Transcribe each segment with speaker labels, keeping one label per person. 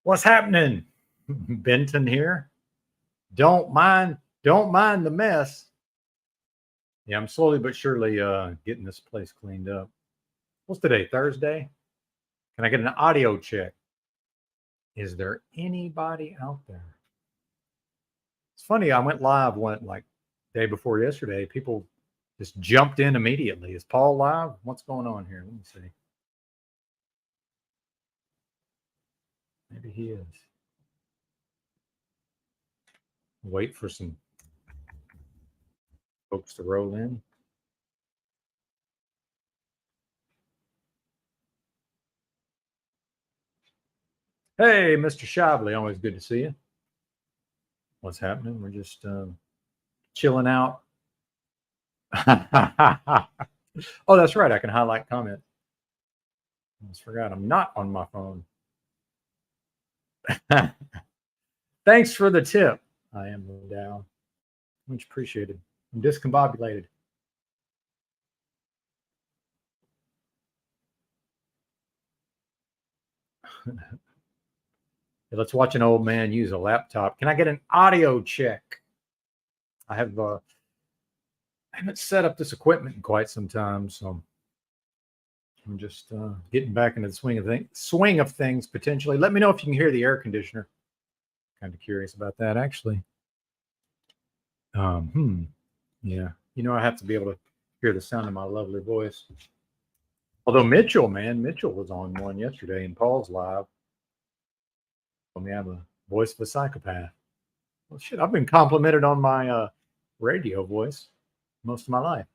Speaker 1: What's happening? Benton here. Don't mind the mess. Yeah, I'm slowly but surely getting this place cleaned up. What's today? Thursday? Can I get an audio check? Is there anybody out there? It's funny, I went live like day before yesterday. People just jumped in immediately. Is Paul live? What's going on here? Let me see. Maybe he is. Wait for some folks to roll in. Hey, Mr. Shively, always good to see you. What's happening? We're just chilling out. Oh, that's right. I can highlight comment. I almost forgot. I'm not on my phone. Thanks for the tip. I am down. Much appreciated. I'm discombobulated. Let's watch an old man use a laptop. Can I get an audio check? I haven't set up this equipment in quite some time, so I'm just getting back into the swing of things potentially. Let me know if you can hear the air conditioner. Kind of curious about that, actually. Yeah, I have to be able to hear the sound of my lovely voice. Although Mitchell was on one yesterday in Paul's live. Told me I have a voice of a psychopath. Well, shit, I've been complimented on my radio voice most of my life.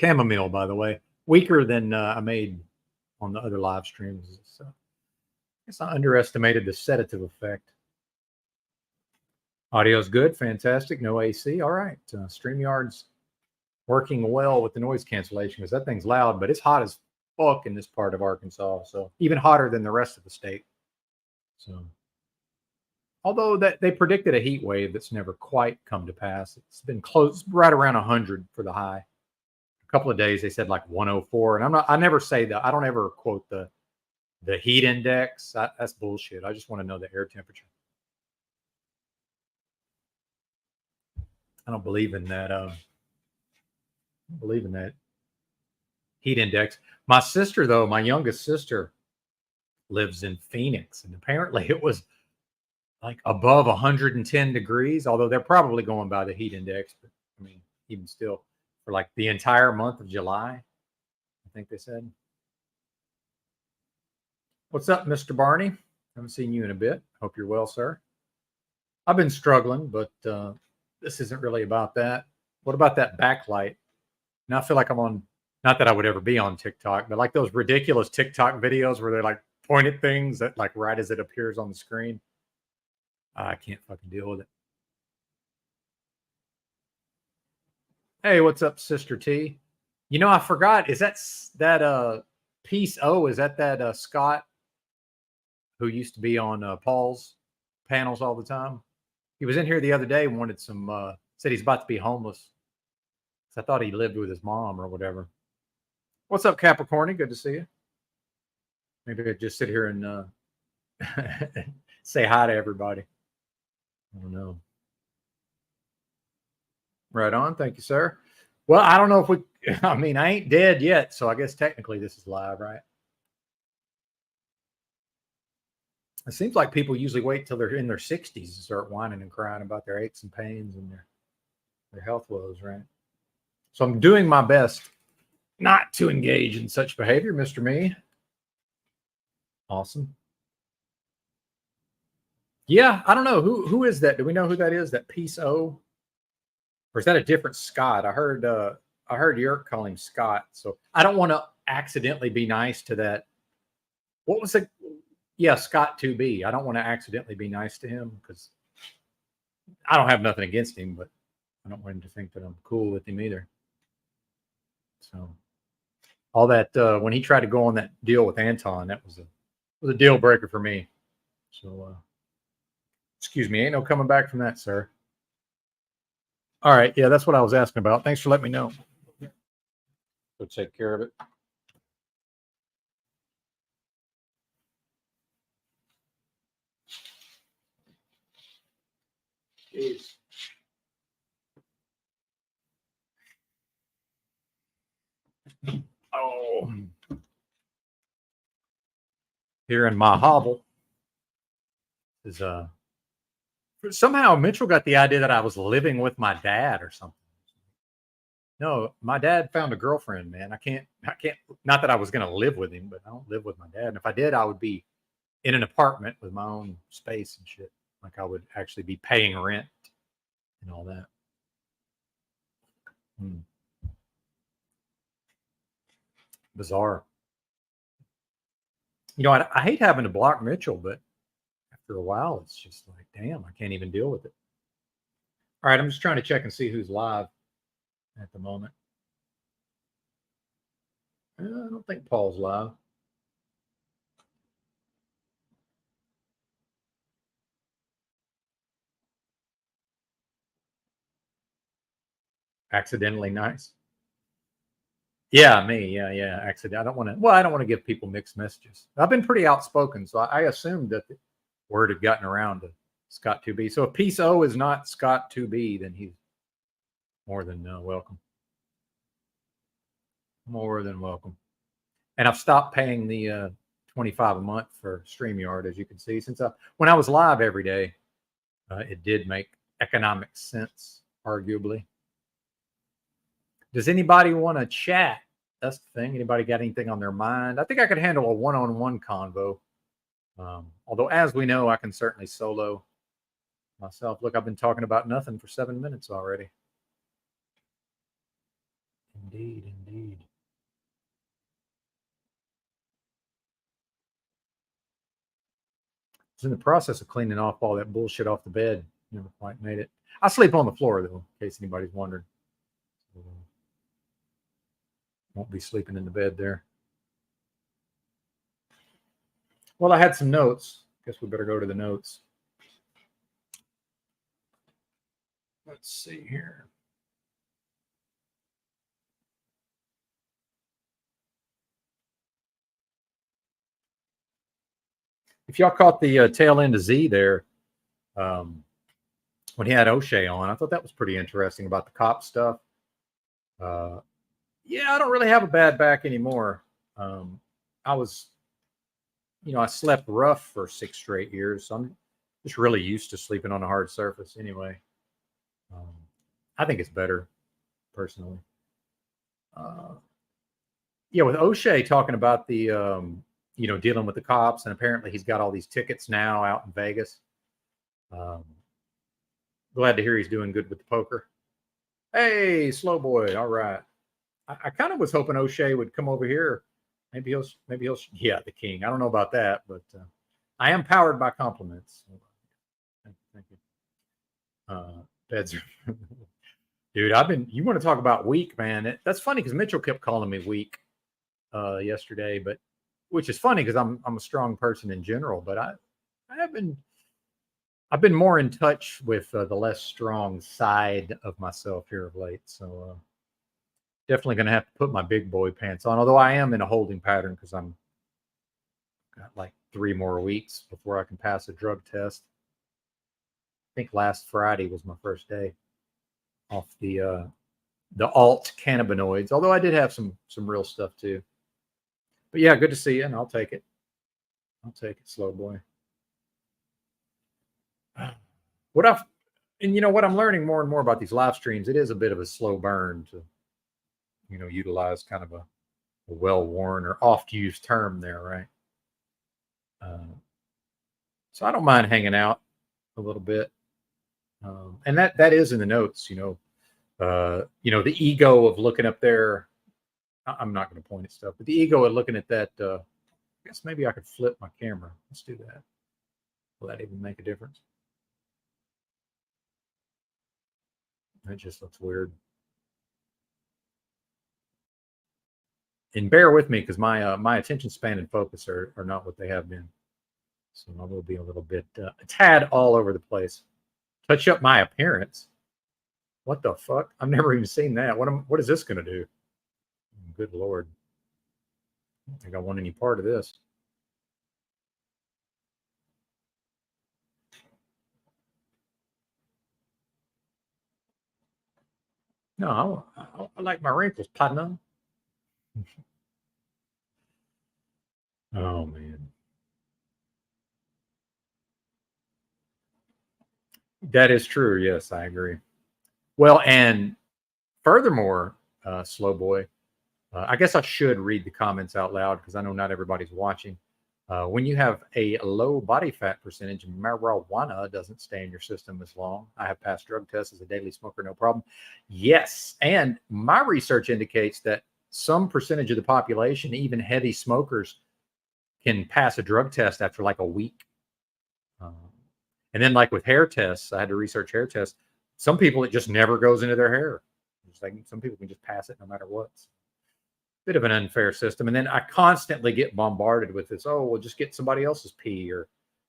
Speaker 1: Chamomile, by the way, weaker than I made on the other live streams. So I guess I underestimated the sedative effect. Audio's good, fantastic, no AC. All right, StreamYard's working well with the noise cancellation because that thing's loud, but it's hot as fuck in this part of Arkansas, so even hotter than the rest of the state. So, although that they predicted a heat wave that's never quite come to pass, it's been close, right around 100 for the high. A couple of days they said like 104, and I never say that. I don't ever quote the heat index. That's bullshit. I just want to know the air temperature. I don't believe in that. Heat index. My sister, though, my youngest sister, lives in Phoenix, and apparently it was like above 110 degrees. Although they're probably going by the heat index, but I mean, even still, for like the entire month of July, I think they said. What's up, Mr. Barney? Haven't seen you in a bit. Hope you're well, sir. I've been struggling, but this isn't really about that. What about that backlight? Now I feel like I'm on, not that I would ever be on TikTok, but like those ridiculous TikTok videos where they like point at things that like right as it appears on the screen. I can't fucking deal with it. Hey, what's up, Sister T? I forgot. Is that Piece O? Is that Scott who used to be on Paul's panels all the time? He was in here the other day and wanted some, said he's about to be homeless. So I thought he lived with his mom or whatever. What's up, Capricorny? Good to see you. Maybe I could just sit here and say hi to everybody. I don't know. Right on. Thank you, sir. Well, I don't know if I ain't dead yet, so I guess technically this is live, right? It seems like people usually wait till they're in their 60s to start whining and crying about their aches and pains and their health woes, right? So I'm doing my best not to engage in such behavior, Mr. Me. Awesome. Yeah, I don't know. Who is that? Do we know who that is? That Piece O? Or is that a different Scott? I heard Yerk call him Scott. So I don't want to accidentally be nice to that. What was it? Yeah, Scott 2B. I don't want to accidentally be nice to him because I don't have nothing against him, but I don't want him to think that I'm cool with him either. So all that when he tried to go on that deal with Anton, that was a deal breaker for me. So excuse me, ain't no coming back from that, sir. All right, yeah, that's what I was asking about. Thanks for letting me know. So take care of it. Jeez. Oh. Here in my hovel is somehow Mitchell got the idea that I was living with my dad or something. No, my dad found a girlfriend, man. I can't, not that I was going to live with him, but I don't live with my dad. And if I did, I would be in an apartment with my own space and shit. Like I would actually be paying rent and all that. Bizarre. You know, I hate having to block Mitchell, but after a while, it's just like, damn, I can't even deal with it. All right, I'm just trying to check and see who's live at the moment. I don't think Paul's live. Accidentally nice. Yeah, me. Yeah. Accident. I don't want to. Well, I don't want to give people mixed messages. I've been pretty outspoken, so I assumed that the word had gotten around to Scott 2B. So if piece O is not Scott 2B, then he's more than welcome. More than welcome. And I've stopped paying the $25 a month for StreamYard, as you can see. Since when I was live every day, it did make economic sense, arguably. Does anybody want to chat? That's the thing. Anybody got anything on their mind? I think I could handle a one-on-one convo. Although, as we know, I can certainly solo myself. Look, I've been talking about nothing for 7 minutes already. Indeed, indeed. I was in the process of cleaning off all that bullshit off the bed. Never quite made it. I sleep on the floor, though, in case anybody's wondering. Won't be sleeping in the bed there. Well, I had some notes. Guess we better go to the notes. Let's see here. If y'all caught the tail end of Z there, when he had O'Shea on, I thought that was pretty interesting about the cop stuff. Yeah, I don't really have a bad back anymore. I was, I slept rough for 6 straight years, so I'm just really used to sleeping on a hard surface anyway. I think it's better, personally. Yeah, with O'Shea talking about the, dealing with the cops, and apparently he's got all these tickets now out in Vegas. Glad to hear he's doing good with the poker. Hey, slow boy. All right. I kind of was hoping O'Shea would come over here. Maybe he'll, yeah, the king. I don't know about that, but I am powered by compliments. Thank you. Beds are, dude, you want to talk about weak, man. That's funny because Mitchell kept calling me weak yesterday, but which is funny because I'm a strong person in general, but I've been more in touch with the less strong side of myself here of late. So definitely going to have to put my big boy pants on, although I am in a holding pattern because I'm got like 3 more weeks before I can pass a drug test. I think last Friday was my first day off the alt cannabinoids, although I did have some real stuff too. But yeah, good to see you, and I'll take it. I'll take it, slow boy. What I'm learning more and more about these live streams, it is a bit of a slow burn to, utilize kind of a well-worn or oft-used term there, right? So I don't mind hanging out a little bit, and that is in the notes. The ego of looking up there. I'm not going to point at stuff, but the ego of looking at that. I guess maybe I could flip my camera. Let's do that. Will that even make a difference? That just looks weird. And bear with me because my attention span and focus are not what they have been. So I will be a little bit a tad all over the place. Touch up my appearance. What the fuck? I've never even seen that. What is this going to do? Good Lord. I don't think I want any part of this. No, I like my wrinkles, partner. Oh man, that is true. Yes, I agree. Well, and furthermore, slow boy, I guess I should read the comments out loud because I know not everybody's watching. When you have a low body fat percentage, marijuana doesn't stay in your system as long. I have passed drug tests as a daily smoker, no problem. Yes. And my research indicates that some percentage of the population, even heavy smokers, can pass a drug test after like a week. Um, and then, like with hair tests, I had to research hair tests. Some people, it just never goes into their hair. It's like some people can just pass it no matter what. Bit of an unfair system. And then I constantly get bombarded with this. Oh, well, just get somebody else's pee or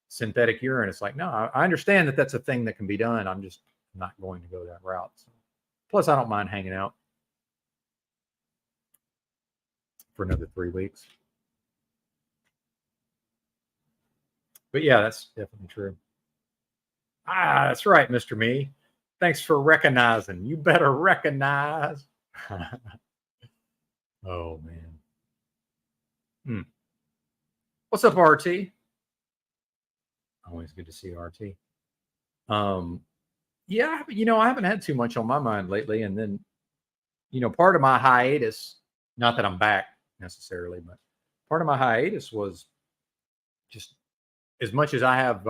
Speaker 1: synthetic urine. It's like, no, I understand that that's a thing that can be done. I'm just not going to go that route. So, plus, I don't mind hanging out for another 3 weeks. But yeah, that's definitely true. Ah, that's right, Mr. Me. Thanks for recognizing. You better recognize. Oh man. Hmm. What's up, RT? Always good to see RT. Um, yeah, I haven't had too much on my mind lately. And then, part of my hiatus, not that I'm back necessarily, but part of my hiatus was just as much as I have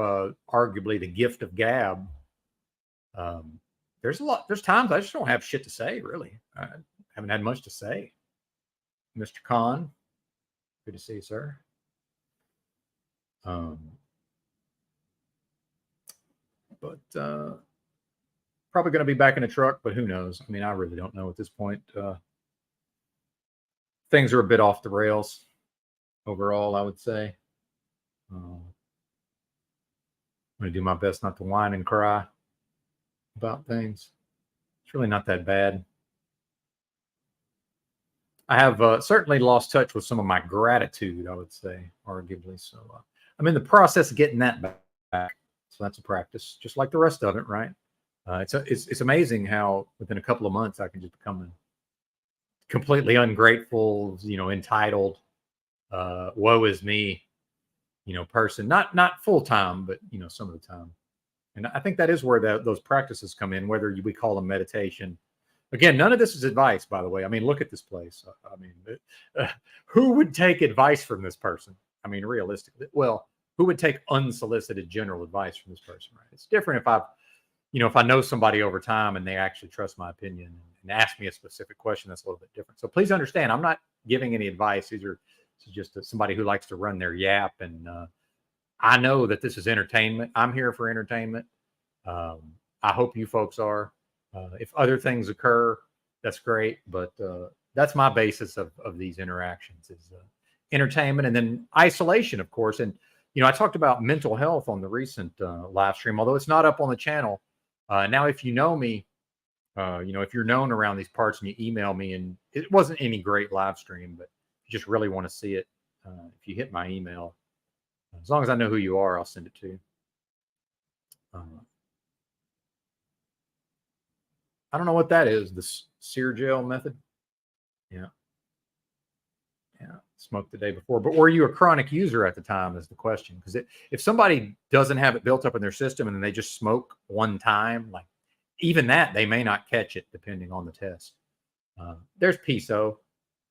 Speaker 1: arguably the gift of gab. Um, there's times I just don't have shit to say, really. I haven't had much to say. Mr. Khan, good to see you, sir. Um, but probably going to be back in the truck, but who knows? I mean, I really don't know at this point. Things are a bit off the rails overall, I would say. I'm going to do my best not to whine and cry about things. It's really not that bad. I have certainly lost touch with some of my gratitude, I would say, arguably. So I'm in the process of getting that back. So that's a practice, just like the rest of it, right? It's amazing how within a couple of months I can just become a completely ungrateful, entitled, woe is me, person. Not full time, but some of the time. And I think that is where those practices come in, whether we call them meditation. Again, none of this is advice, by the way. I mean, look at this place. I mean, who would take advice from this person? I mean, realistically, well, who would take unsolicited general advice from this person? Right? It's different if I know somebody over time and they actually trust my opinion and ask me a specific question. That's a little bit different. So please understand, I'm not giving any advice. This is just somebody who likes to run their yap, and I know that this is entertainment. I'm here for entertainment. Um, I hope you folks are. If other things occur, that's great. But that's my basis of these interactions is entertainment and then isolation, of course. And I talked about mental health on the recent live stream, although it's not up on the channel. Now, if you know me, if you're known around these parts and you email me, and it wasn't any great live stream, but if you just really want to see it, if you hit my email, as long as I know who you are, I'll send it to you. I don't know what that is. The sear gel method. Yeah. Yeah. Smoked the day before. But were you a chronic user at the time is the question. Because if somebody doesn't have it built up in their system and then they just smoke one time, like even that, they may not catch it depending on the test. There's PISO,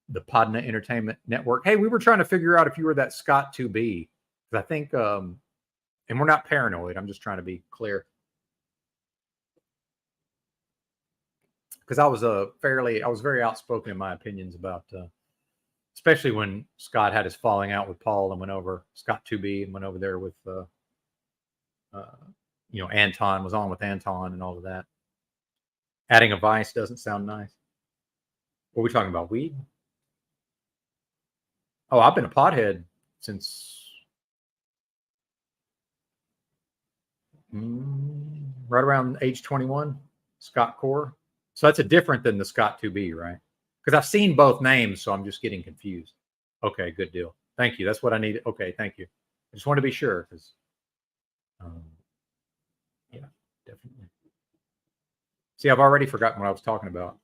Speaker 1: the Podna Entertainment Network. Hey, we were trying to figure out if you were that Scott 2B. Because I think, and we're not paranoid. I'm just trying to be clear. Because I was very outspoken in my opinions about, especially when Scott had his falling out with Paul and went over Scott 2B and went over there with, Anton, was on with Anton and all of that. Adding a vice doesn't sound nice. What are we talking about? Weed? Oh, I've been a pothead since right around age 21, Scott Core. So that's a different than the Scott 2B, right? Because I've seen both names, so I'm just getting confused. Okay, good deal. Thank you. That's what I needed. Okay, thank you. I just want to be sure because, yeah, definitely. See, I've already forgotten what I was talking about.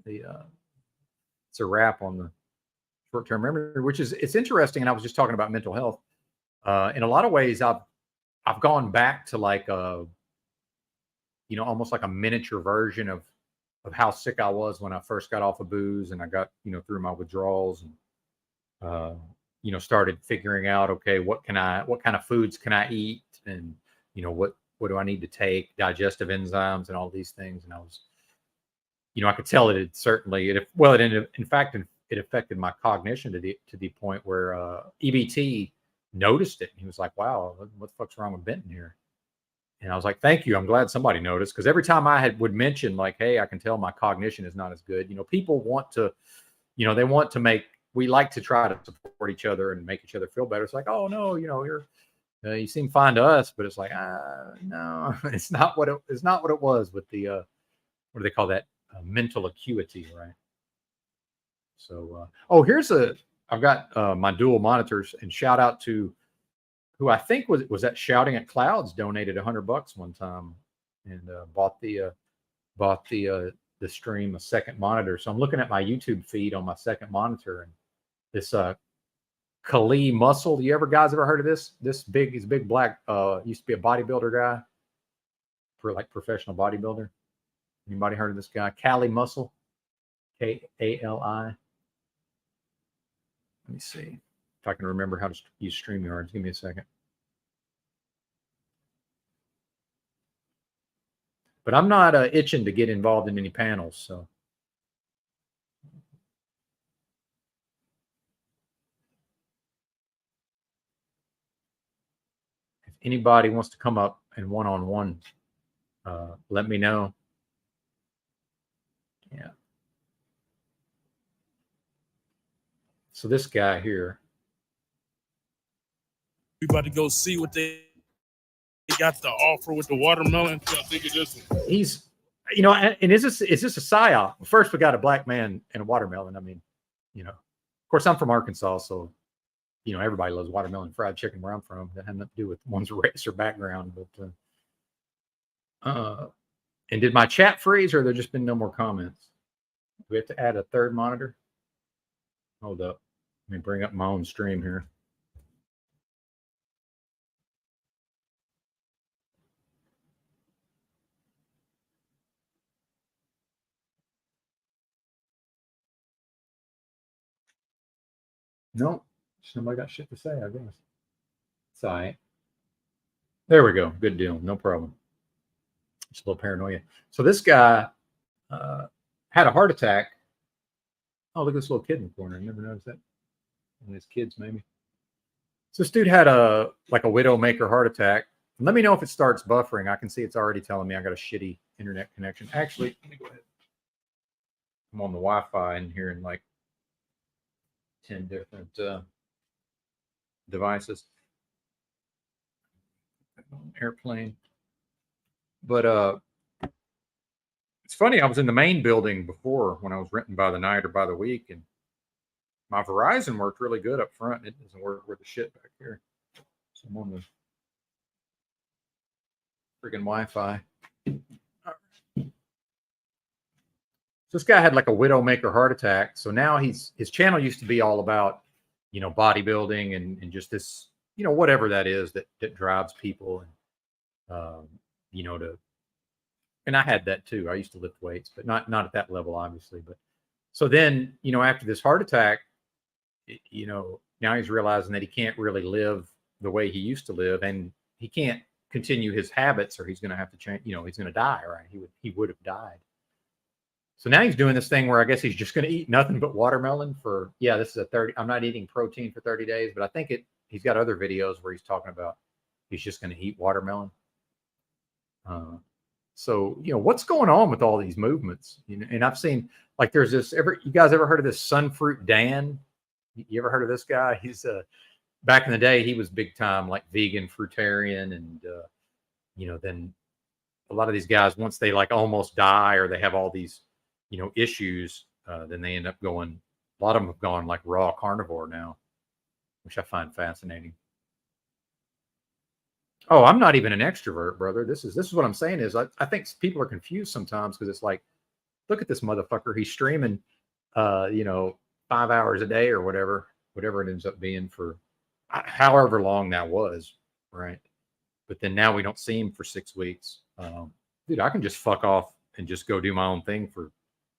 Speaker 1: it's a wrap on the short-term memory, which is it's interesting. And I was just talking about mental health. In a lot of ways, I've gone back to like a almost like a miniature version of how sick I was when I first got off of booze and I got through my withdrawals and started figuring out, okay, what kind of foods can I eat, and what do I need to take, digestive enzymes and all these things. And I was, I could tell it had certainly it ended, in fact, it affected my cognition to the point where EBT noticed it. He was like, wow, what the fuck's wrong with Benton here? And I was like, thank you. I'm glad somebody noticed, because every time I would mention like, hey, I can tell my cognition is not as good. People want to, they want to we like to try to support each other and make each other feel better. It's like, oh no, you seem fine to us, but it's like, no, it's not what it was with the, what do they call that? Mental acuity, right? So, I've got my dual monitors, and shout out to who I think was that Shouting at Clouds donated $100 one time and bought the stream a second monitor. So I'm looking at my YouTube feed on my second monitor, and this Kali Muscle. Guys ever heard of this? He's a big black, used to be a bodybuilder guy, for like professional bodybuilder. Anybody heard of this guy? Kali Muscle, Kali. Let me see if I can remember how to use StreamYard. Give me a second. But I'm not itching to get involved in any panels, so. If anybody wants to come up and one-on-one, let me know. Yeah. So this guy here.
Speaker 2: We about to go see what they got to offer with the watermelon. I think of this one.
Speaker 1: He's, and is this a psyop? First, we got a black man and a watermelon. I mean, of course, I'm from Arkansas, so everybody loves watermelon fried chicken where I'm from. That had nothing to do with one's race or background. But and did my chat freeze, or there just been no more comments? Do we have to add a third monitor? Hold up. Let me bring up my own stream here. No, somebody got shit to say, I guess. It's all right. There we go. Good deal. No problem. Just a little paranoia. So this guy had a heart attack. Oh, look at this little kid in the corner. I never noticed that. One of his kids, maybe. So this dude had a widowmaker heart attack. Let me know if it starts buffering. I can see it's already telling me I got a shitty internet connection. Actually, let me go ahead. I'm on the Wi-Fi in here in like 10 different devices. Airplane. But it's funny, I was in the main building before when I was renting by the night or by the week, and my Verizon worked really good up front. It doesn't work with the shit back here. So I'm on the freaking Wi-Fi. So this guy had like a widowmaker heart attack. So now his channel used to be all about, bodybuilding and just this, whatever that is that drives people, and and I had that too. I used to lift weights, but not at that level, obviously. But so then, after this heart attack, now he's realizing that he can't really live the way he used to live, and he can't continue his habits, or he's going to have to change. He's going to die, right? He would have died. So now he's doing this thing where I guess he's just going to eat nothing but watermelon for, this is I'm not eating protein for 30 days, but I think he's got other videos where he's talking about he's just going to eat watermelon. So, what's going on with all these movements? And I've seen, like, there's this, you guys ever heard of this Sunfruit Dan? You ever heard of this guy? He's back in the day, he was big time, like vegan, fruitarian. And, then a lot of these guys, once they like almost die or they have all these, issues, then they end up going, a lot of them have gone like raw carnivore now, which I find fascinating. Oh, I'm not even an extrovert, brother. This is what I'm saying is I think people are confused sometimes, because it's like, look at this motherfucker. He's streaming, 5 hours a day or whatever it ends up being for however long that was, right? But then now we don't see him for 6 weeks. Dude, I can just fuck off and just go do my own thing for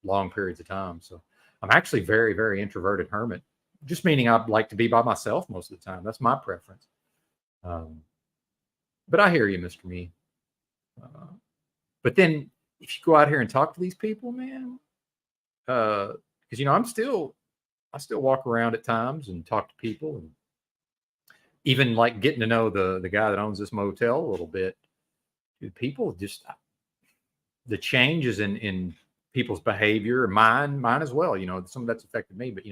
Speaker 1: long periods of time. So I'm actually very, very introverted hermit, just meaning I'd like to be by myself most of the time. That's my preference. But I hear you, Mr. Me. But then if you go out here and talk to these people, man, because I still walk around at times and talk to people, and even like getting to know the guy that owns this motel a little bit. Dude, people just the changes in people's behavior, and mine as well. Some of that's affected me, but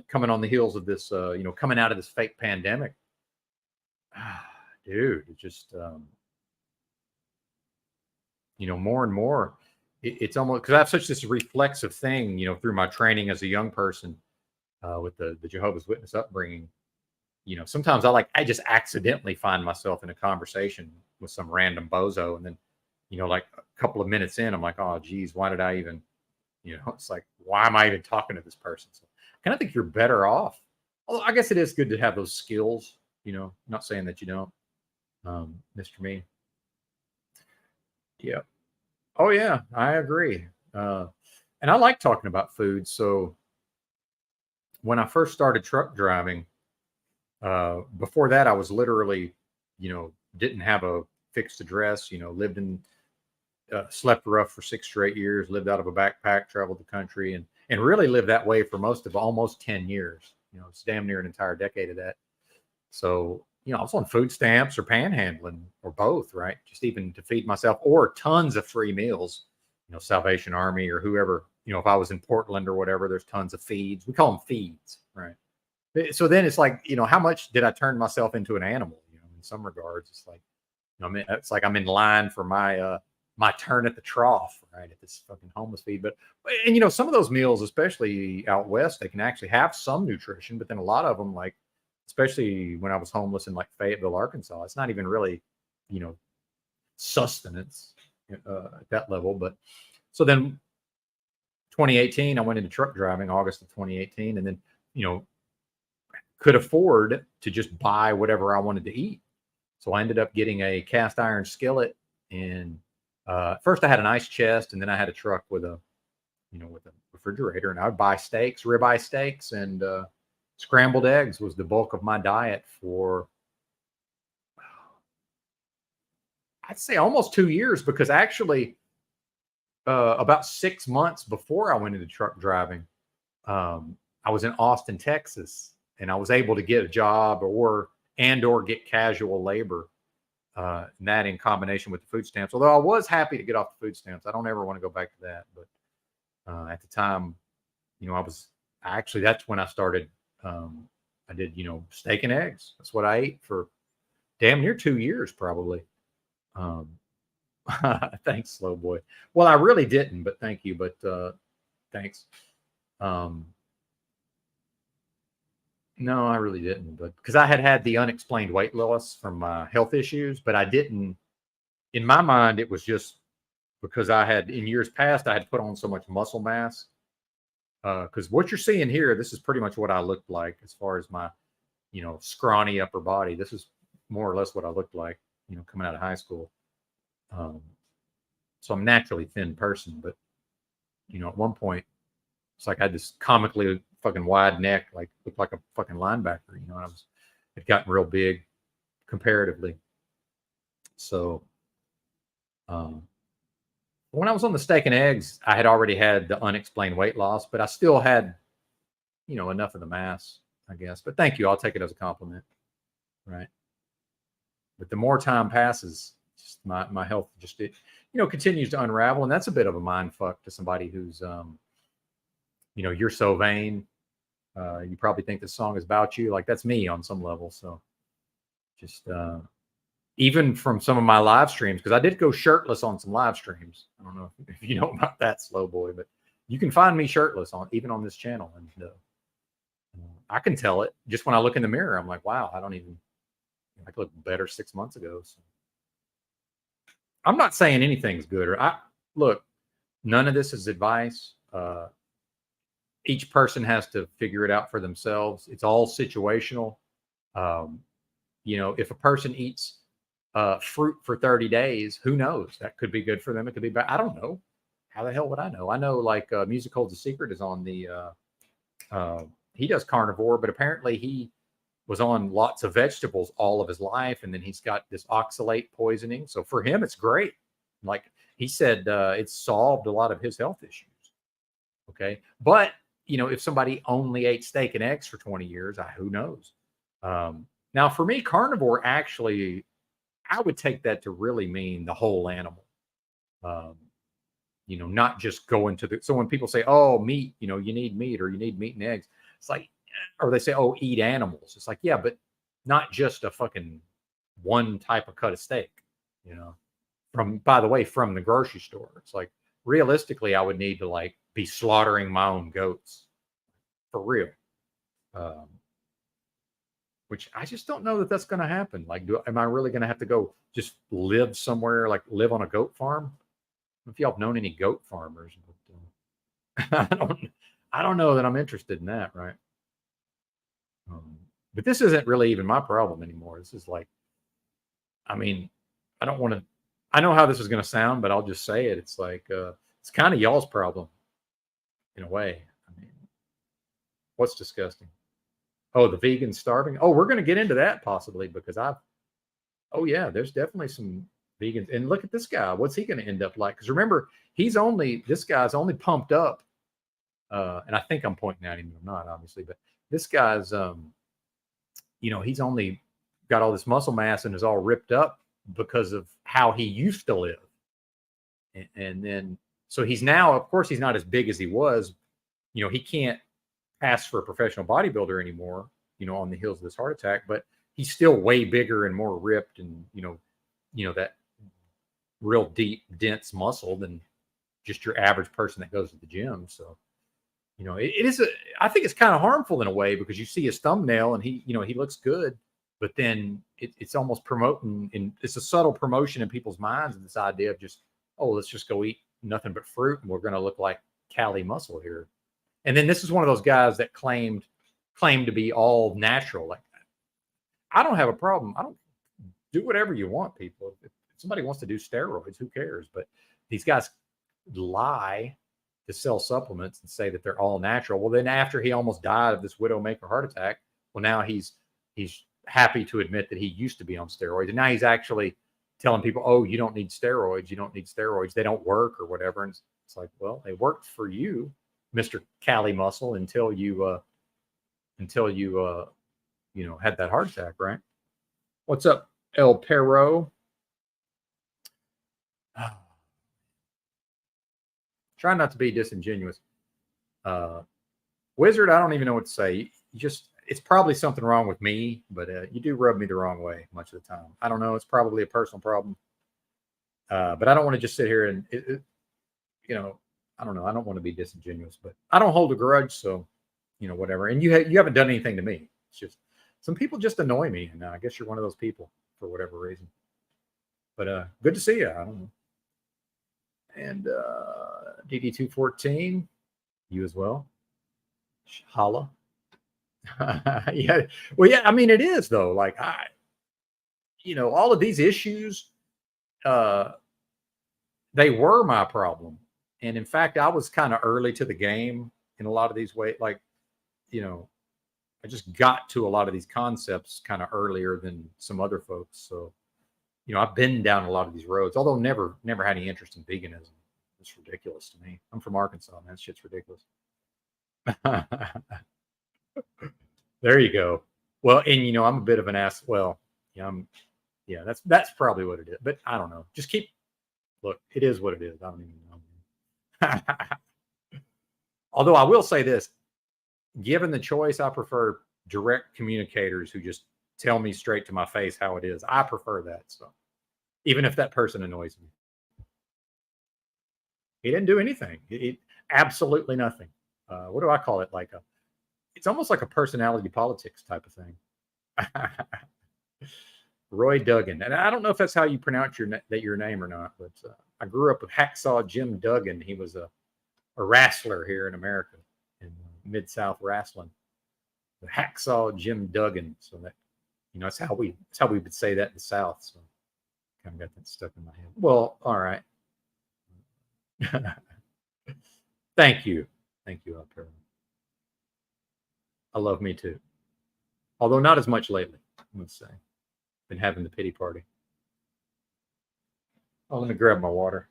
Speaker 1: coming on the heels of this, coming out of this fake pandemic, dude, it just more and more, it's almost because I have such this reflexive thing, through my training as a young person with the Jehovah's Witness upbringing. Sometimes I just accidentally find myself in a conversation with some random bozo, and then, like a couple of minutes in, I'm like, oh, geez, why did I even, it's like, why am I even talking to this person? So I kind of think you're better off. Although I guess it is good to have those skills, not saying that you don't, Mr. Me. Yeah. Oh yeah, I agree. And I like talking about food. So when I first started truck driving, before that, I was literally, didn't have a fixed address, lived in, slept rough for 6 straight years, lived out of a backpack, traveled the country, and really lived that way for most of almost 10 years. It's damn near an entire decade of that. So, I was on food stamps or panhandling or both, right? Just even to feed myself, or tons of free meals, Salvation Army or whoever, if I was in Portland or whatever, there's tons of feeds. We call them feeds, right? So then it's like, how much did I turn myself into an animal? In some regards, it's like, it's like I'm in line for my my turn at the trough, right, at this fucking homeless feed. But and some of those meals, especially out west, they can actually have some nutrition, but then a lot of them, like especially when I was homeless in like Fayetteville, Arkansas, it's not even really, sustenance at that level. But so then 2018, I went into truck driving, August of 2018, and then could afford to just buy whatever I wanted to eat. So I ended up getting a cast iron skillet, and first I had an ice chest, and then I had a truck with a refrigerator, and I would buy steaks, ribeye steaks, and scrambled eggs was the bulk of my diet for, I'd say, almost 2 years, because actually about 6 months before I went into truck driving, I was in Austin, Texas, and I was able to get a job or get casual labor. And that in combination with the food stamps, although I was happy to get off the food stamps. I don't ever want to go back to that. But at the time, that's when I started. I did, steak and eggs. That's what I ate for damn near 2 years, probably. Thanks, slow boy. Well, I really didn't, but thank you. But thanks. No, I really didn't, but because I had the unexplained weight loss from health issues, but I didn't. In my mind, it was just because I had, in years past, I had put on so much muscle mass. Because what you're seeing here, this is pretty much what I looked like as far as my, scrawny upper body. This is more or less what I looked like, coming out of high school. So I'm a naturally thin person, but at one point, it's like I had this comically fucking wide neck, like looked like a fucking linebacker. And it gotten real big comparatively. So when I was on the steak and eggs, I had already had the unexplained weight loss, but I still had, enough of the mass, I guess. But thank you. I'll take it as a compliment. Right. But the more time passes, just my health just, continues to unravel. And that's a bit of a mind fuck to somebody who's, you're so vain. You probably think this song is about you. Like, that's me on some level. So just even from some of my live streams, because I did go shirtless on some live streams. I don't know if you know about that, slow boy, but you can find me shirtless even on this channel. And I can tell it just when I look in the mirror. I'm like, wow, I look better 6 months ago. So I'm not saying anything's good, look, none of this is advice. Each person has to figure it out for themselves. It's all situational. Um, if a person eats fruit for 30 days, who knows? That could be good for them. It could be bad. I don't know. How the hell would I know? I know like Music Holds a Secret is on the, he does carnivore, but apparently he was on lots of vegetables all of his life. And then he's got this oxalate poisoning. So for him, it's great. Like he said, it's solved a lot of his health issues. Okay. But, if somebody only ate steak and eggs for 20 years, who knows? Now, for me, carnivore actually, I would take that to really mean the whole animal. Not just going to so when people say, oh, meat, you need meat or you need meat and eggs, it's like, or they say, oh, eat animals. It's like, yeah, but not just a fucking one type of cut of steak, by the way, from the grocery store. It's like, realistically, I would need to like be slaughtering my own goats for real. Which I just don't know that that's going to happen. Like, am I really going to have to go just live somewhere, like live on a goat farm? I don't know if y'all have known any goat farmers, but I don't know that I'm interested in that, right? But this isn't really even my problem anymore. This is like, I don't want to. I know how this is going to sound, but I'll just say it. It's like it's kind of y'all's problem, in a way. What's disgusting? Oh, the vegans starving. Oh, we're going to get into that possibly because there's definitely some vegans. And look at this guy. What's he going to end up like? Because remember, this guy's only pumped up. And I think I'm pointing at him. I'm not, obviously, but this guy's, he's only got all this muscle mass and is all ripped up because of how he used to live. And then, so he's now, of course, he's not as big as he was. He can't pass for a professional bodybuilder anymore, on the heels of this heart attack, but he's still way bigger and more ripped and, that real deep, dense muscle than just your average person that goes to the gym. So, it is, I think it's kind of harmful in a way because you see his thumbnail and he looks good, but then it's almost promoting, and it's a subtle promotion in people's minds of this idea of just, oh, let's just go eat nothing but fruit and we're going to look like Cali muscle here. And then this is one of those guys that claimed to be all natural. Like, I don't have a problem. I don't do whatever you want, people. If somebody wants to do steroids, who cares? But these guys lie to sell supplements and say that they're all natural. Well, then after he almost died of this widowmaker heart attack, well, now he's happy to admit that he used to be on steroids. And now he's actually telling people, oh, you don't need steroids. You don't need steroids. They don't work or whatever. And it's like, well, they worked for you, Mr. Cali Muscle, until you had that heart attack, right? What's up, El Perro? Try not to be disingenuous. Wizard, I don't even know what to say. It's probably something wrong with me, but you do rub me the wrong way much of the time. I don't know. It's probably a personal problem. But I don't want to just sit here and, I don't know. I don't want to be disingenuous, but I don't hold a grudge. So, whatever. And you haven't done anything to me. It's just some people just annoy me. And I guess you're one of those people for whatever reason. But good to see you. I don't know. And DD214, you as well. Holla. Yeah. Well, yeah, it is though. Like all of these issues, they were my problem. And in fact, I was kind of early to the game in a lot of these ways. Like, I just got to a lot of these concepts kind of earlier than some other folks. So, I've been down a lot of these roads, although never had any interest in veganism. It's ridiculous to me. I'm from Arkansas, man. That shit's ridiculous. There you go. Well, and I'm a bit of an ass. Well, yeah, that's probably what it is. But I don't know. Just look, it is what it is. I don't even know. Although I will say this, given the choice, I prefer direct communicators who just tell me straight to my face how it is. I prefer that. So even if that person annoys me. He didn't do anything. Absolutely nothing. What do I call it? It's almost like a personality politics type of thing. Roy Duggan. And I don't know if that's how you pronounce your name or not, but I grew up with Hacksaw Jim Duggan. He was a wrestler here in America, in Mid-South wrestling. The Hacksaw Jim Duggan. So that, that's how we would say that in the South. So kind of got that stuck in my head. Well, all right. Thank you out there. I love me too, although not as much lately. I must say, been having the pity party. Oh, let me grab my water.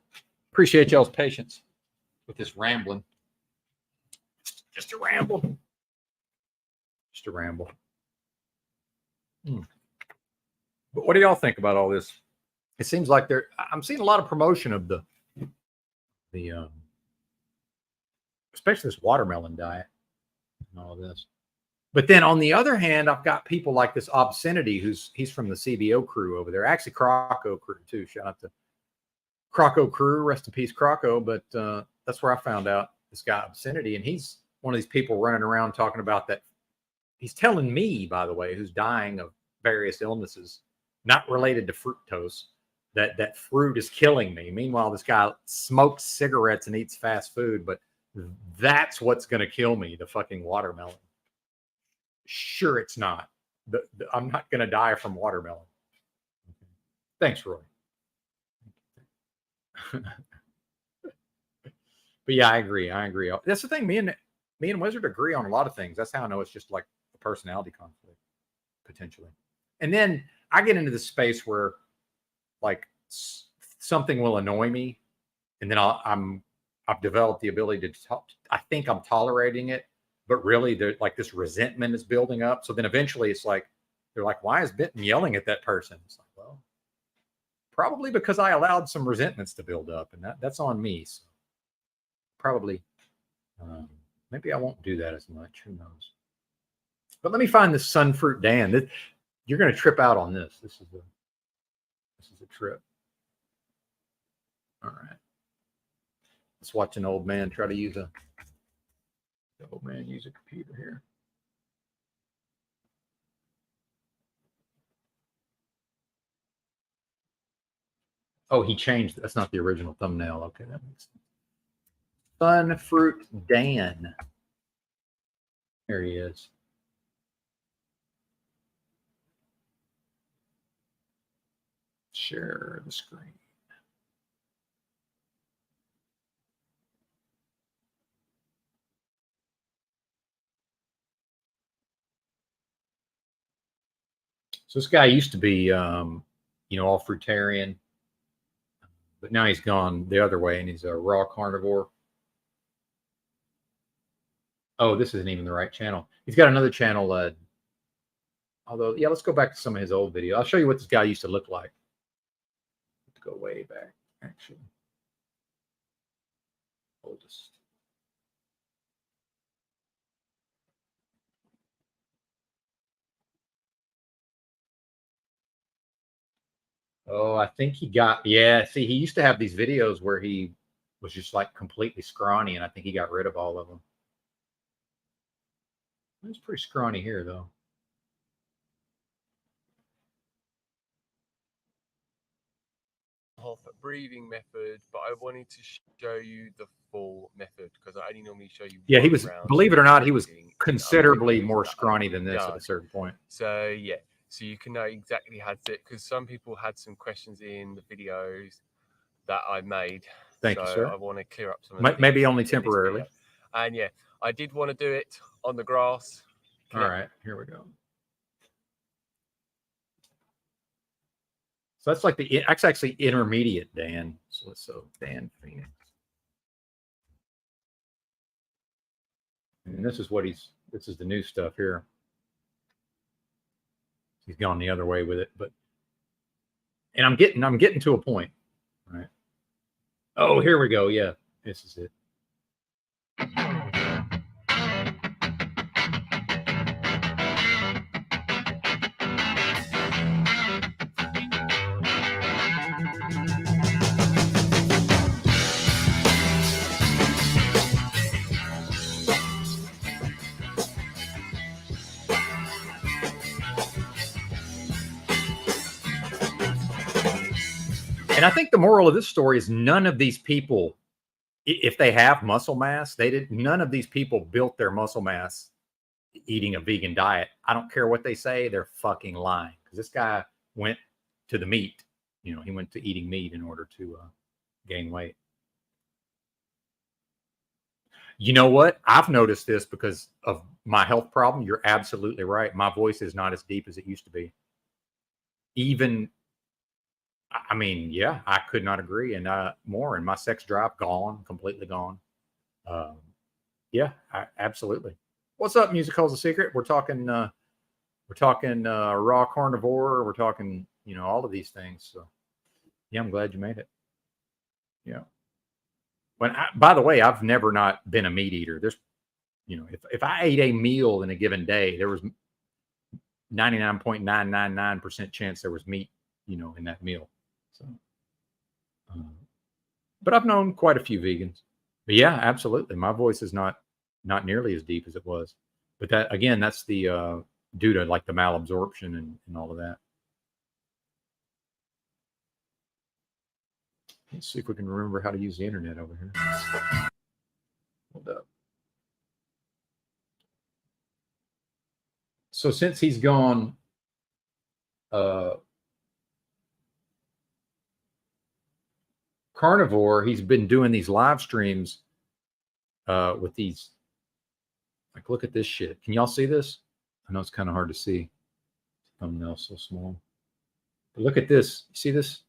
Speaker 1: Appreciate y'all's patience with this rambling. Just a ramble. Just a ramble. But what do y'all think about all this? It seems like I'm seeing a lot of promotion of the especially this watermelon diet and all of this. But then on the other hand, I've got people like this Obscenity, he's from the CBO crew over there. Actually, Croco crew too. Shout out to Croco crew. Rest in peace, Croco. But that's where I found out this guy Obscenity, and he's one of these people running around talking about that. He's telling me, by the way, who's dying of various illnesses not related to fructose, that fruit is killing me. Meanwhile, this guy smokes cigarettes and eats fast food, but that's what's going to kill me, the fucking watermelon. Sure, it's not. I'm not going to die from watermelon. Okay. Thanks, Roy. But yeah, I agree. That's the thing. Me and Wizard agree on a lot of things. That's how I know it's just like a personality conflict, potentially. And then I get into this space where, like, something will annoy me, and then I've developed the ability to talk. I think I'm tolerating it, but really, like, this resentment is building up. So then eventually, it's like they're like, "Why is Benton yelling at that person?" It's like, well, probably because I allowed some resentments to build up, and that's on me. So probably, maybe I won't do that as much. Who knows? But let me find this Sunfruit Dan. You're going to trip out on this. This is a trip. All right. Let's watch an old man try to use a computer here. Oh, he changed. That's not the original thumbnail. Okay, that makes sense. Sunfruit Dan. There he is. Share the screen. So this guy used to be, all fruitarian, but now he's gone the other way and he's a raw carnivore. Oh, this isn't even the right channel. He's got another channel. Although, yeah, let's go back to some of his old videos. I'll show you what this guy used to look like. Let's go way back, actually. Oldest. Oh, I think he got, yeah. See, he used to have these videos where he was just like completely scrawny, and I think he got rid of all of them. He's pretty scrawny here, though.
Speaker 3: Half breathing method, but I wanted to show you the full method because I only normally show you.
Speaker 1: Yeah, he was, believe it or not, he was considerably more scrawny than this at a certain point.
Speaker 3: So yeah, so you can know exactly how to do it because some people had some questions in the videos that I made.
Speaker 1: Thank you, sir.
Speaker 3: I want to clear up some of
Speaker 1: maybe only temporarily.
Speaker 3: And yeah, I did want to do it on the grass.
Speaker 1: All right, here we go. So that's like that's actually intermediate Dan. So Dan Phoenix. And this is the new stuff here. He's gone the other way with it, and I'm getting to a point, right? Oh, here we go. Yeah, this is it. And I think the moral of this story is none of these people, if they have muscle mass, none of these people built their muscle mass eating a vegan diet. I don't care what they say, they're fucking lying. Because this guy went to the meat. You know, he went to eating meat in order to gain weight. You know what? I've noticed this because of my health problem. You're absolutely right. My voice is not as deep as it used to be. Even, I mean, yeah, I could not agree. And more. And my sex drive gone, completely gone. Yeah, absolutely. What's up, Musical's a Secret? We're talking raw carnivore. We're talking, you know, all of these things. So, yeah, I'm glad you made it. Yeah. By the way, I've never not been a meat eater. There's, you know, if I ate a meal in a given day, there was 99.999% chance there was meat, you know, in that meal. So, but I've known quite a few vegans. But yeah, absolutely, my voice is not nearly as deep as it was. But that, again, that's the due to like the malabsorption and all of that. Let's see if we can remember how to use the internet over here. Hold up. So since he's gone carnivore, he's been doing these live streams with these, like, look at this shit. Can y'all see this? I know it's kind of hard to see. Thumbnail so small. But look at this. You see this?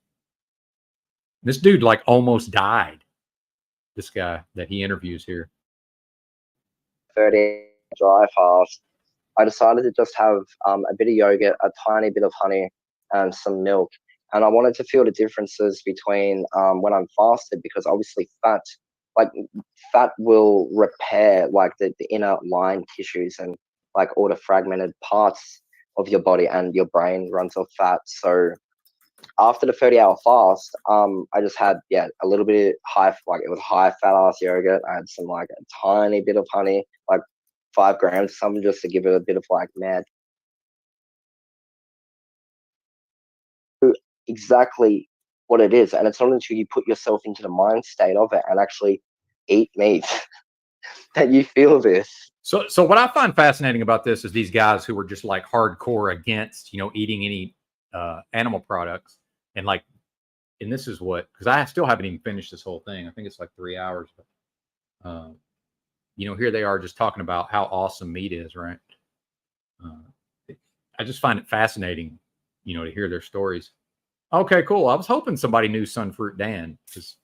Speaker 1: This dude like almost died. This guy that he interviews here.
Speaker 4: 30 dry fast. I decided to just have a bit of yogurt, a tiny bit of honey, and some milk. And I wanted to feel the differences between when I'm fasted, because obviously fat will repair like the inner line tissues and like all the fragmented parts of your body, and your brain runs off fat. So after the 30-hour fast, I just had a little bit it was high fat ass yogurt. I had some like a tiny bit of honey, like 5 grams or something, just to give it a bit of like mad. Exactly what it is, and it's not until you put yourself into the mind state of it and actually eat meat that you feel this.
Speaker 1: So what I find fascinating about this is these guys who were just like hardcore against, you know, eating any animal products, and this is what, because I still haven't even finished this whole thing. I think it's like 3 hours, but you know, here they are just talking about how awesome meat is, right? I just find it fascinating, you know, to hear their stories. Okay, cool. I was hoping somebody knew Sunfruit Dan, because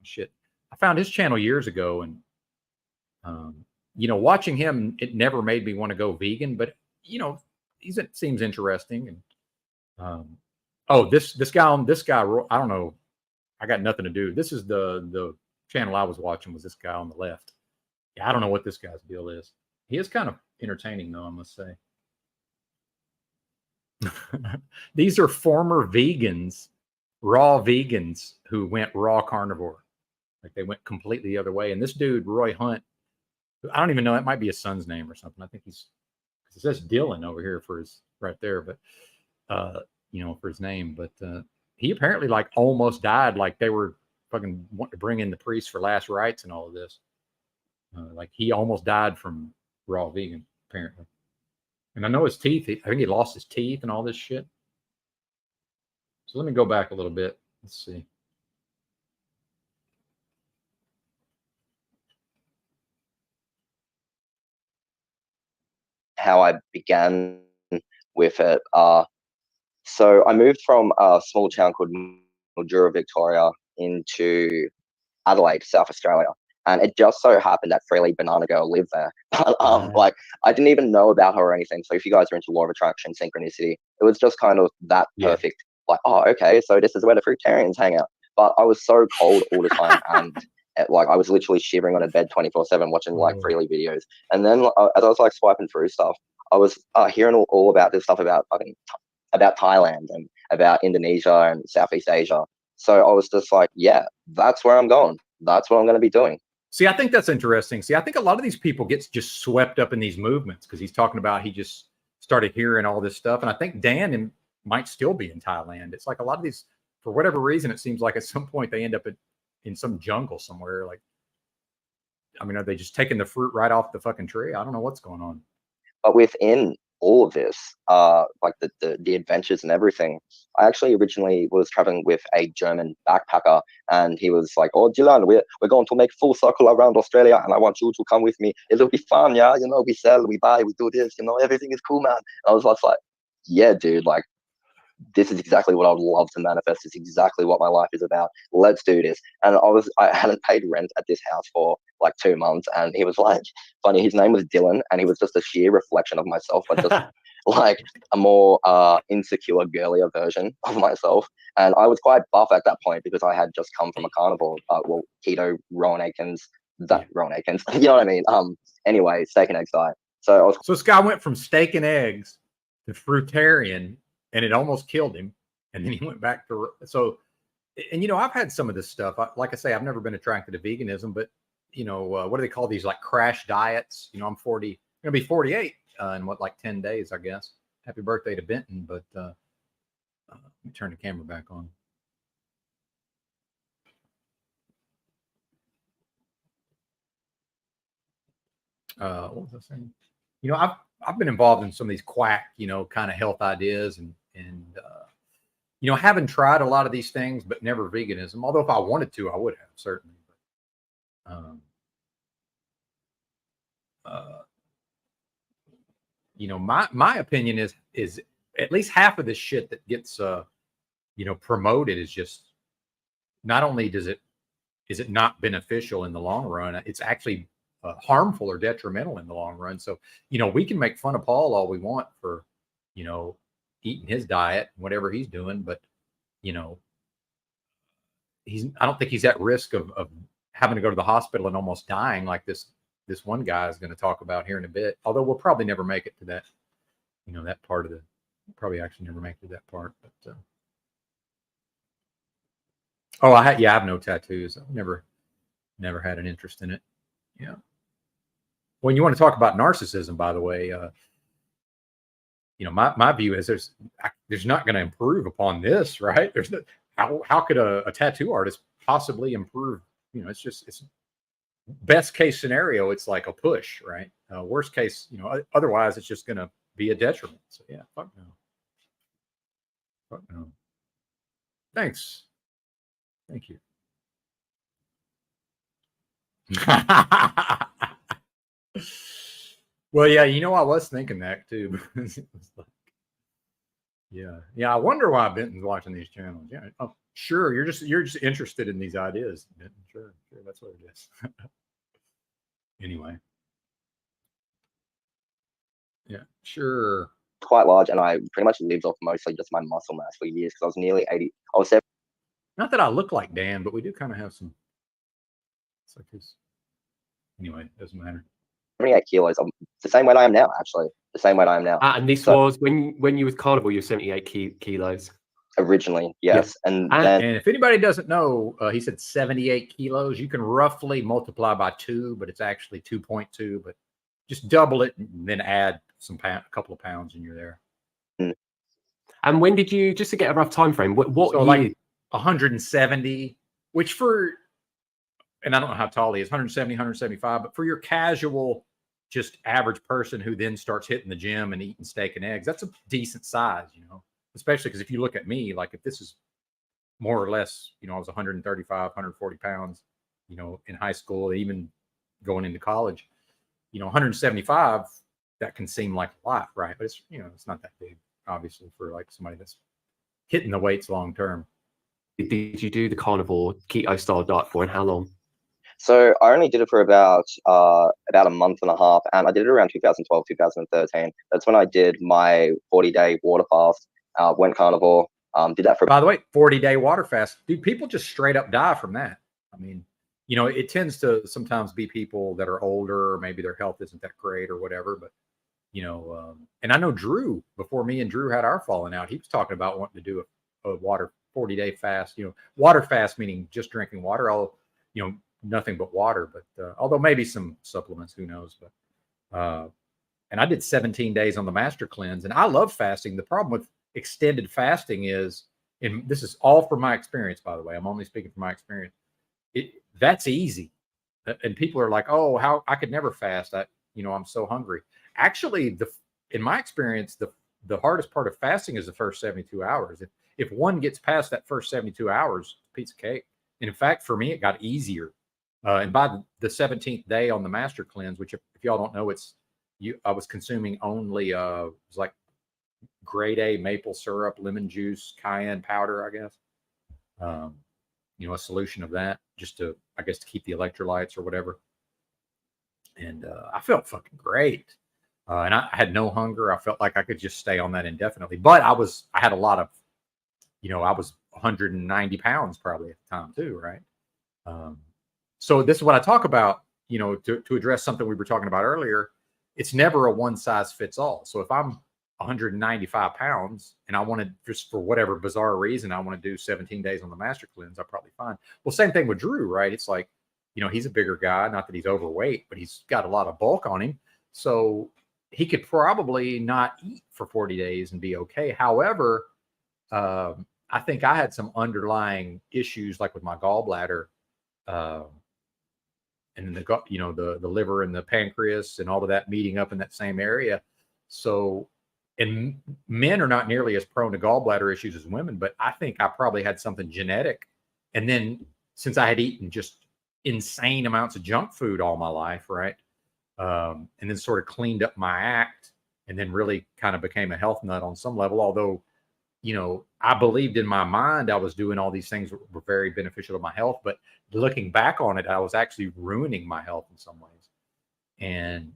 Speaker 1: shit, I found his channel years ago, and you know, watching him, it never made me want to go vegan, but you know, it seems interesting. And oh, this guy, I don't know, I got nothing to do. This is the channel I was watching, was this guy on the left. Yeah, I don't know what this guy's deal is. He is kind of entertaining, though, I must say. These are former vegans, raw vegans, who went raw carnivore. Like, they went completely the other way. And this dude, Roy Hunt, I don't even know, that might be his son's name or something. I think it says Dylan over here for his, right there, but you know, for his name. But he apparently like almost died. Like, they were fucking wanting to bring in the priest for last rites and all of this. Like, he almost died from raw vegan, apparently. And I know his teeth, I think he lost his teeth and all this shit. So let me go back a little bit. Let's see.
Speaker 4: How I began with it. So I moved from a small town called Mildura, Victoria, into Adelaide, South Australia. And it just so happened that Freely Banana Girl lived there. Like, I didn't even know about her or anything. So if you guys are into law of attraction, synchronicity, it was just kind of that perfect. Like, oh, okay, so this is where the fruitarians hang out. But I was so cold all the time, and like, I was literally shivering on a bed 24/7 watching like Freely videos. And then as I was like swiping through stuff, I was hearing all about this stuff about Thailand and about Indonesia and Southeast Asia. So I was just like, yeah, that's where I'm going. That's what I'm going to be doing.
Speaker 1: See, I think that's interesting. See, I think a lot of these people get just swept up in these movements, because he's talking about he just started hearing all this stuff. And I think Dan might still be in Thailand. It's like a lot of these for whatever reason, it seems like at some point they end up in some jungle somewhere. Like, I mean, are they just taking the fruit right off the fucking tree? I don't know what's going on.
Speaker 4: But within all of this, like the adventures and everything, I actually originally was traveling with a German backpacker, and he was like, "Oh, Dylan, we're going to make full circle around Australia, and I want you to come with me. It'll be fun, yeah. You know, we sell, we buy, we do this. You know, everything is cool, man." And I was just like, "Yeah, dude, like." This is exactly what I would love to manifest. It's exactly what my life is about. Let's do this. And I hadn't paid rent at this house for like 2 months. And he was like, funny, his name was Dylan, and he was just a sheer reflection of myself, but just like a more insecure, girlier version of myself. And I was quite buff at that point because I had just come from a carnivore, keto, Rowan Atkins, Rowan Atkins, you know what I mean? Anyway, steak and eggs diet. So
Speaker 1: this guy went from steak and eggs to fruitarian, and it almost killed him. And then he went back to, so, and you know, I've had some of this stuff. Like I say, I've never been attracted to veganism, but you know, what do they call these, like crash diets? You know, I'm 40, I'm gonna be 48 in what, like 10 days, I guess. Happy birthday to Benton. But let me turn the camera back on. What was I saying? You know, I've been involved in some of these quack, you know, kind of health ideas, and you know, haven't tried a lot of these things, but never veganism. Although if I wanted to, I would have, certainly. But, you know, my opinion is at least half of this shit that gets you know, promoted is just, not only is it not beneficial in the long run, it's actually harmful or detrimental in the long run. So, you know, we can make fun of Paul all we want for, you know, eating his diet, whatever he's doing, but you know, I don't think he's at risk of having to go to the hospital and almost dying like this one guy is going to talk about here in a bit. Although we'll probably never make it to that, you know, that part of the, probably actually never make it to that part. But oh, I have no tattoos. I've never had an interest in it. Yeah. When you want to talk about narcissism, by the way, you know, my view is there's not going to improve upon this, right? There's no, how could a tattoo artist possibly improve? You know, it's best case scenario, it's like a push, right? Worst case, you know, otherwise it's just going to be a detriment. So yeah, fuck no. Fuck no. Thanks. Thank you. Well, yeah, you know, I was thinking that too, because it was like, yeah. I wonder why Benton's watching these channels. Yeah, oh, sure, you're just interested in these ideas, Benton. Sure, that's what it is. Anyway, yeah, sure.
Speaker 4: quite large, and I pretty much lived off mostly just my muscle mass for years because I was nearly 80. I was
Speaker 1: Not that I look like Dan, but we do kind of have some. It's like this. Anyway, it doesn't matter.
Speaker 4: 78 kilos. I'm the same weight I am now, actually. The same weight I am now.
Speaker 5: And this was when you was carnivore, you were 78 kilos.
Speaker 4: Originally, yes.
Speaker 5: Yeah.
Speaker 4: And
Speaker 5: And-
Speaker 4: then
Speaker 1: And if anybody doesn't know, he said 78 kilos. You can roughly multiply by 2, but it's actually 2.2. But just double it and then add a couple of pounds, and you're there.
Speaker 5: And when did you, just to get a rough time frame, what
Speaker 1: So
Speaker 5: year?
Speaker 1: like 170, which for, and I don't know how tall he is, 170, 175, but for your casual, just average person who then starts hitting the gym and eating steak and eggs, that's a decent size, you know, especially because if you look at me, like if this is more or less, you know, I was 135, 140 pounds, you know, in high school, even going into college, you know, 175, that can seem like a lot, right? But it's, you know, it's not that big, obviously, for like somebody that's hitting the weights long term.
Speaker 5: Did you do the carnivore keto style diet for, and how long?
Speaker 4: so I only did it for about a month and a half, and I did it around 2012, 2013. That's when I did my 40-day water fast, went carnivore, did that for.
Speaker 1: By the way, 40-day water fast, dude, people just straight up die from that. I mean, you know, it tends to sometimes be people that are older, or maybe their health isn't that great or whatever, but you know, and I know Drew, before me and Drew had our falling out, he was talking about wanting to do a water 40-day fast, you know, water fast, meaning just drinking water, all, you know, nothing but water, but although maybe some supplements, who knows, but and I did 17 days on the master cleanse, and I love fasting. The problem with extended fasting is and this is all from my experience, by the way. I'm only speaking from my experience. That's easy. And people are like, oh, how I could never fast. I'm so hungry. Actually, in my experience, the hardest part of fasting is the first 72 hours. If one gets past that first 72 hours, it's a piece of cake. And in fact, for me, it got easier. And by the 17th day on the master cleanse, which if y'all don't know, I was consuming only it was like grade A maple syrup, lemon juice, cayenne powder, I guess. A solution of that just to keep the electrolytes or whatever. And I felt fucking great. And I had no hunger. I felt like I could just stay on that indefinitely. But I had a lot of, I was 190 pounds probably at the time too, right? So this is what I talk about, to address something we were talking about earlier. It's never a one size fits all. So if I'm 195 pounds and I want to, just for whatever bizarre reason, I want to do 17 days on the master cleanse, I'll probably fine. Well, same thing with Drew, right? It's like, he's a bigger guy, not that he's overweight, but he's got a lot of bulk on him. So he could probably not eat for 40 days and be okay. However, I think I had some underlying issues, like with my gallbladder, and then the liver and the pancreas and all of that meeting up in that same area. So, and men are not nearly as prone to gallbladder issues as women, but I think I probably had something genetic. And then since I had eaten just insane amounts of junk food all my life, right? And then sort of cleaned up my act and then really kind of became a health nut on some level. Although, I believed in my mind I was doing all these things that were very beneficial to my health, but looking back on it, I was actually ruining my health in some ways. And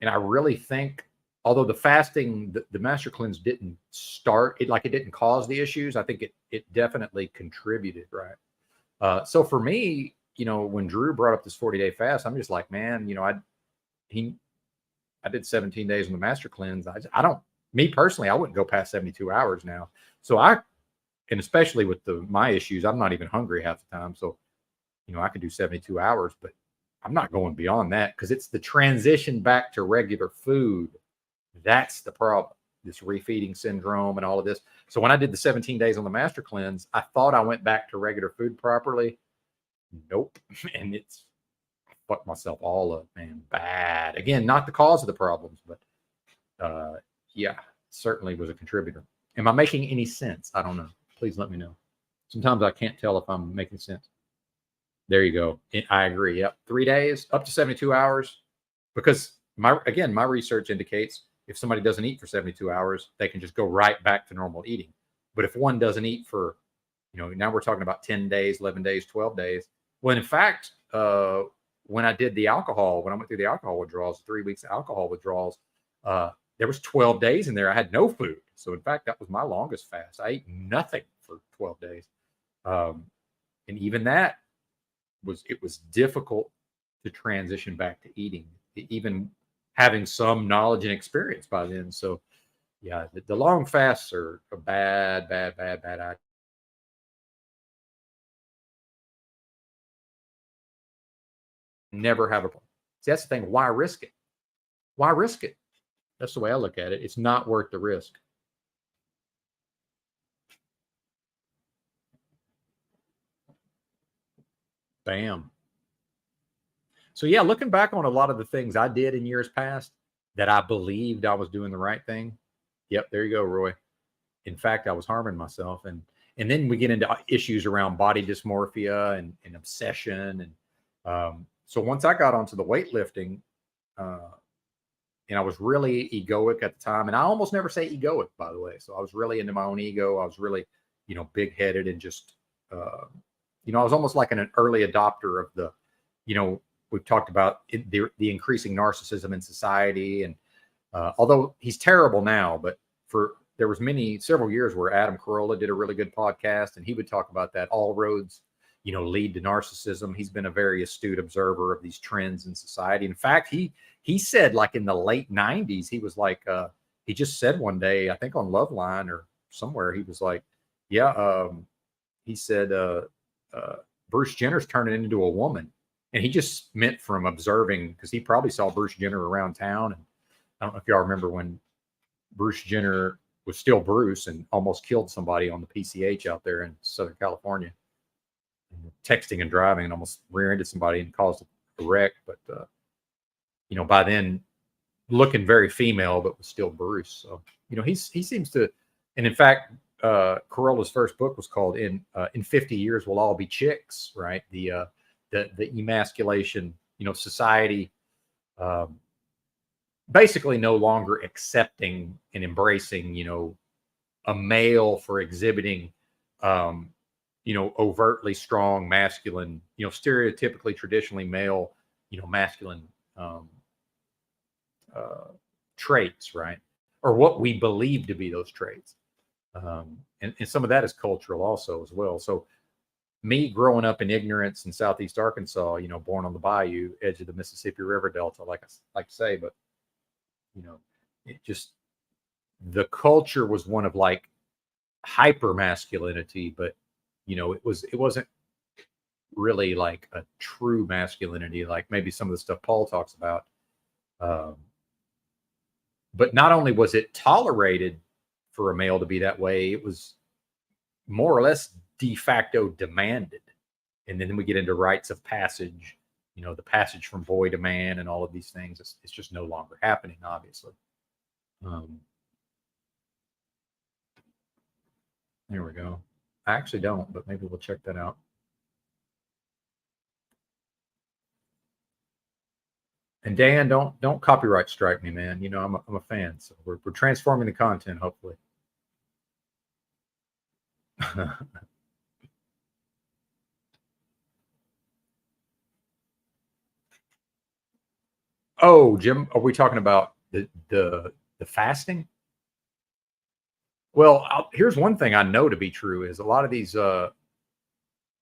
Speaker 1: I really think, although the fasting, the master cleanse didn't start it, like it didn't cause the issues, I think it definitely contributed, right? So for me, when Drew brought up this 40-day fast, I'm just like, man, I did 17 days on the master cleanse. Me personally, I wouldn't go past 72 hours now. So and especially with my issues, I'm not even hungry half the time. So, I could do 72 hours, but I'm not going beyond that, because it's the transition back to regular food. That's the problem, this refeeding syndrome and all of this. So when I did the 17 days on the master cleanse, I thought I went back to regular food properly. Nope. And I fucked myself all up, man. Bad. Again, not the cause of the problems, but yeah, certainly was a contributor. Am I making any sense? I don't know. Please let me know. Sometimes I can't tell if I'm making sense. There you go. I agree. Yep. 3 days, up to 72 hours. Because my research indicates if somebody doesn't eat for 72 hours, they can just go right back to normal eating. But if one doesn't eat for, now we're talking about 10 days, 11 days, 12 days. Well, in fact, when I did when I went through the alcohol withdrawals, 3 weeks of alcohol withdrawals, there was 12 days in there I had no food. So in fact, that was my longest fast. I ate nothing for 12 days. And even that was difficult to transition back to eating, even having some knowledge and experience by then. So yeah, the long fasts are a bad idea. Never have a problem. See, that's the thing. Why risk it? Why risk it? That's the way I look at it. It's not worth the risk. Bam. So yeah, looking back on a lot of the things I did in years past that I believed I was doing the right thing. Yep, there you go, Roy. In fact, I was harming myself. And then we get into issues around body dysmorphia and obsession. And so once I got onto the weightlifting, and I was really egoic at the time. And I almost never say egoic, by the way. So I was really into my own ego. I was really, big-headed and just, I was almost like an early adopter of the, we've talked about the increasing narcissism in society. And although he's terrible now, but there was several years where Adam Carolla did a really good podcast, and he would talk about that. All roads, lead to narcissism. He's been a very astute observer of these trends in society. In fact, he said, like in the late 90s, he was like, he just said one day, I think on Loveline or somewhere, he was like, yeah, he said, Bruce Jenner's turning into a woman. And he just meant from observing, because he probably saw Bruce Jenner around town. And I don't know if y'all remember when Bruce Jenner was still Bruce and almost killed somebody on the PCH out there in Southern California, texting and driving, and almost rear-ended somebody and caused a wreck. But by then looking very female, but was still Bruce. So he seems to, and in fact, Corolla's first book was called "In 50 Years We'll All Be Chicks," right? The emasculation, society. Basically no longer accepting and embracing, a male for exhibiting, overtly strong, masculine, stereotypically, traditionally male, masculine traits, right? Or what we believe to be those traits. And some of that is cultural also as well. So me growing up in ignorance in Southeast Arkansas, born on the bayou, edge of the Mississippi River Delta, like I like to say, but it just, the culture was one of like hyper masculinity, but it wasn't really like a true masculinity, like maybe some of the stuff Paul talks about. But not only was it tolerated for a male to be that way, it was more or less de facto demanded. And then we get into rites of passage, the passage from boy to man and all of these things. It's just no longer happening, obviously. There we go. I actually don't, but maybe we'll check that out. And Dan, don't copyright strike me, man. I'm a fan, so we're transforming the content, hopefully. Oh, Jim, are we talking about the fasting? Well, here's one thing I know to be true is a lot of these, a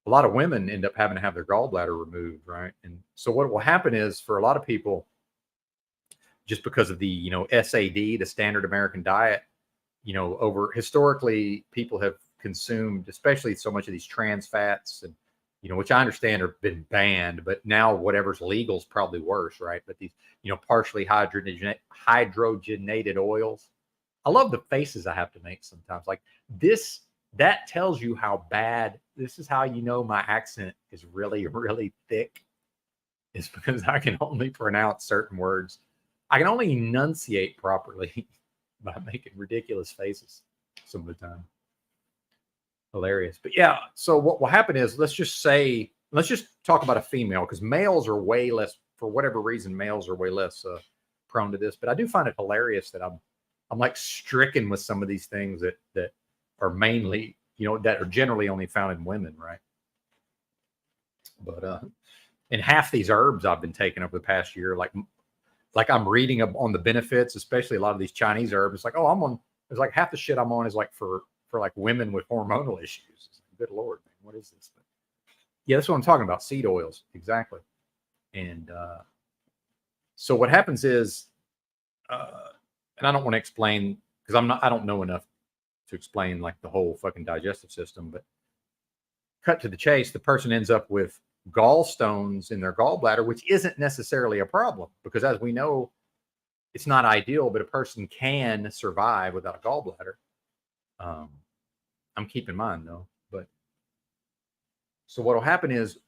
Speaker 1: lot of women end up having to have their gallbladder removed, right? And so what will happen is for a lot of people, just because of the, SAD, the standard American diet, over historically people have consumed, especially so much of these trans fats and, which I understand have been banned, but now whatever's legal is probably worse, right? But these, partially hydrogenated oils. I love the faces I have to make sometimes. Like this, that tells you how bad, this is how my accent is really, really thick. It's because I can only pronounce certain words. I can only enunciate properly by making ridiculous faces some of the time. Hilarious. But yeah, so what will happen is, let's just talk about a female, because males are way less, for whatever reason, males are way less prone to this. But I do find it hilarious that I'm like stricken with some of these things that are mainly, that are generally only found in women, right? But and half these herbs I've been taking over the past year, like I'm reading on the benefits, especially a lot of these Chinese herbs. It's like, oh, it's like half the shit I'm on is like for like women with hormonal issues. Good Lord, man, what is this? But yeah, that's what I'm talking about. Seed oils, exactly. And so what happens is, and I don't want to explain because I don't know enough to explain like the whole fucking digestive system, but cut to the chase, the person ends up with gallstones in their gallbladder, which isn't necessarily a problem because, as we know, it's not ideal, but a person can survive without a gallbladder. I'm keeping mine though. But so what'll happen is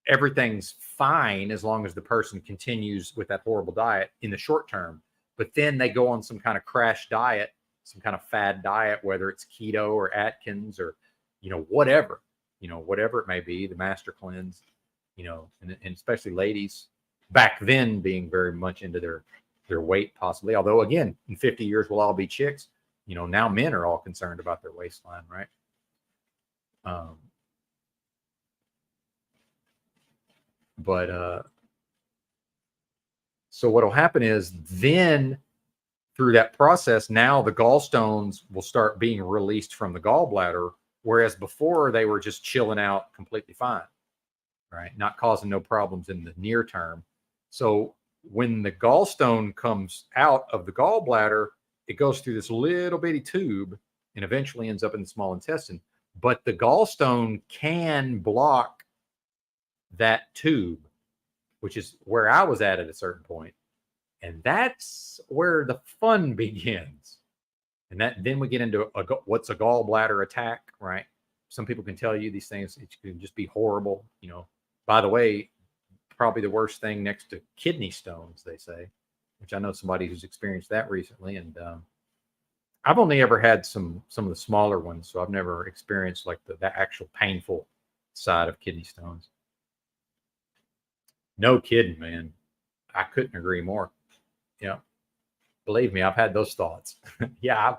Speaker 1: everything's fine as long as the person continues with that horrible diet in the short term. But then they go on some kind of crash diet, some kind of fad diet, whether it's keto or Atkins or, whatever, whatever it may be, the master cleanse, and especially ladies back then being very much into their weight possibly. Although again, in 50 years, we'll all be chicks. Now men are all concerned about their waistline, right? So what'll happen is then through that process, now the gallstones will start being released from the gallbladder, whereas before they were just chilling out completely fine, right? Not causing no problems in the near term. So when the gallstone comes out of the gallbladder, it goes through this little bitty tube and eventually ends up in the small intestine. But the gallstone can block that tube, which is where I was at a certain point. And that's where the fun begins. And then we get into what's a gallbladder attack, right? Some people can tell you these things. It can just be horrible. By the way, probably the worst thing next to kidney stones, they say, which I know somebody who's experienced that recently. And I've only ever had some of the smaller ones, so I've never experienced like the actual painful side of kidney stones. No kidding, man. I couldn't agree more. Believe me, I've had those thoughts. Yeah,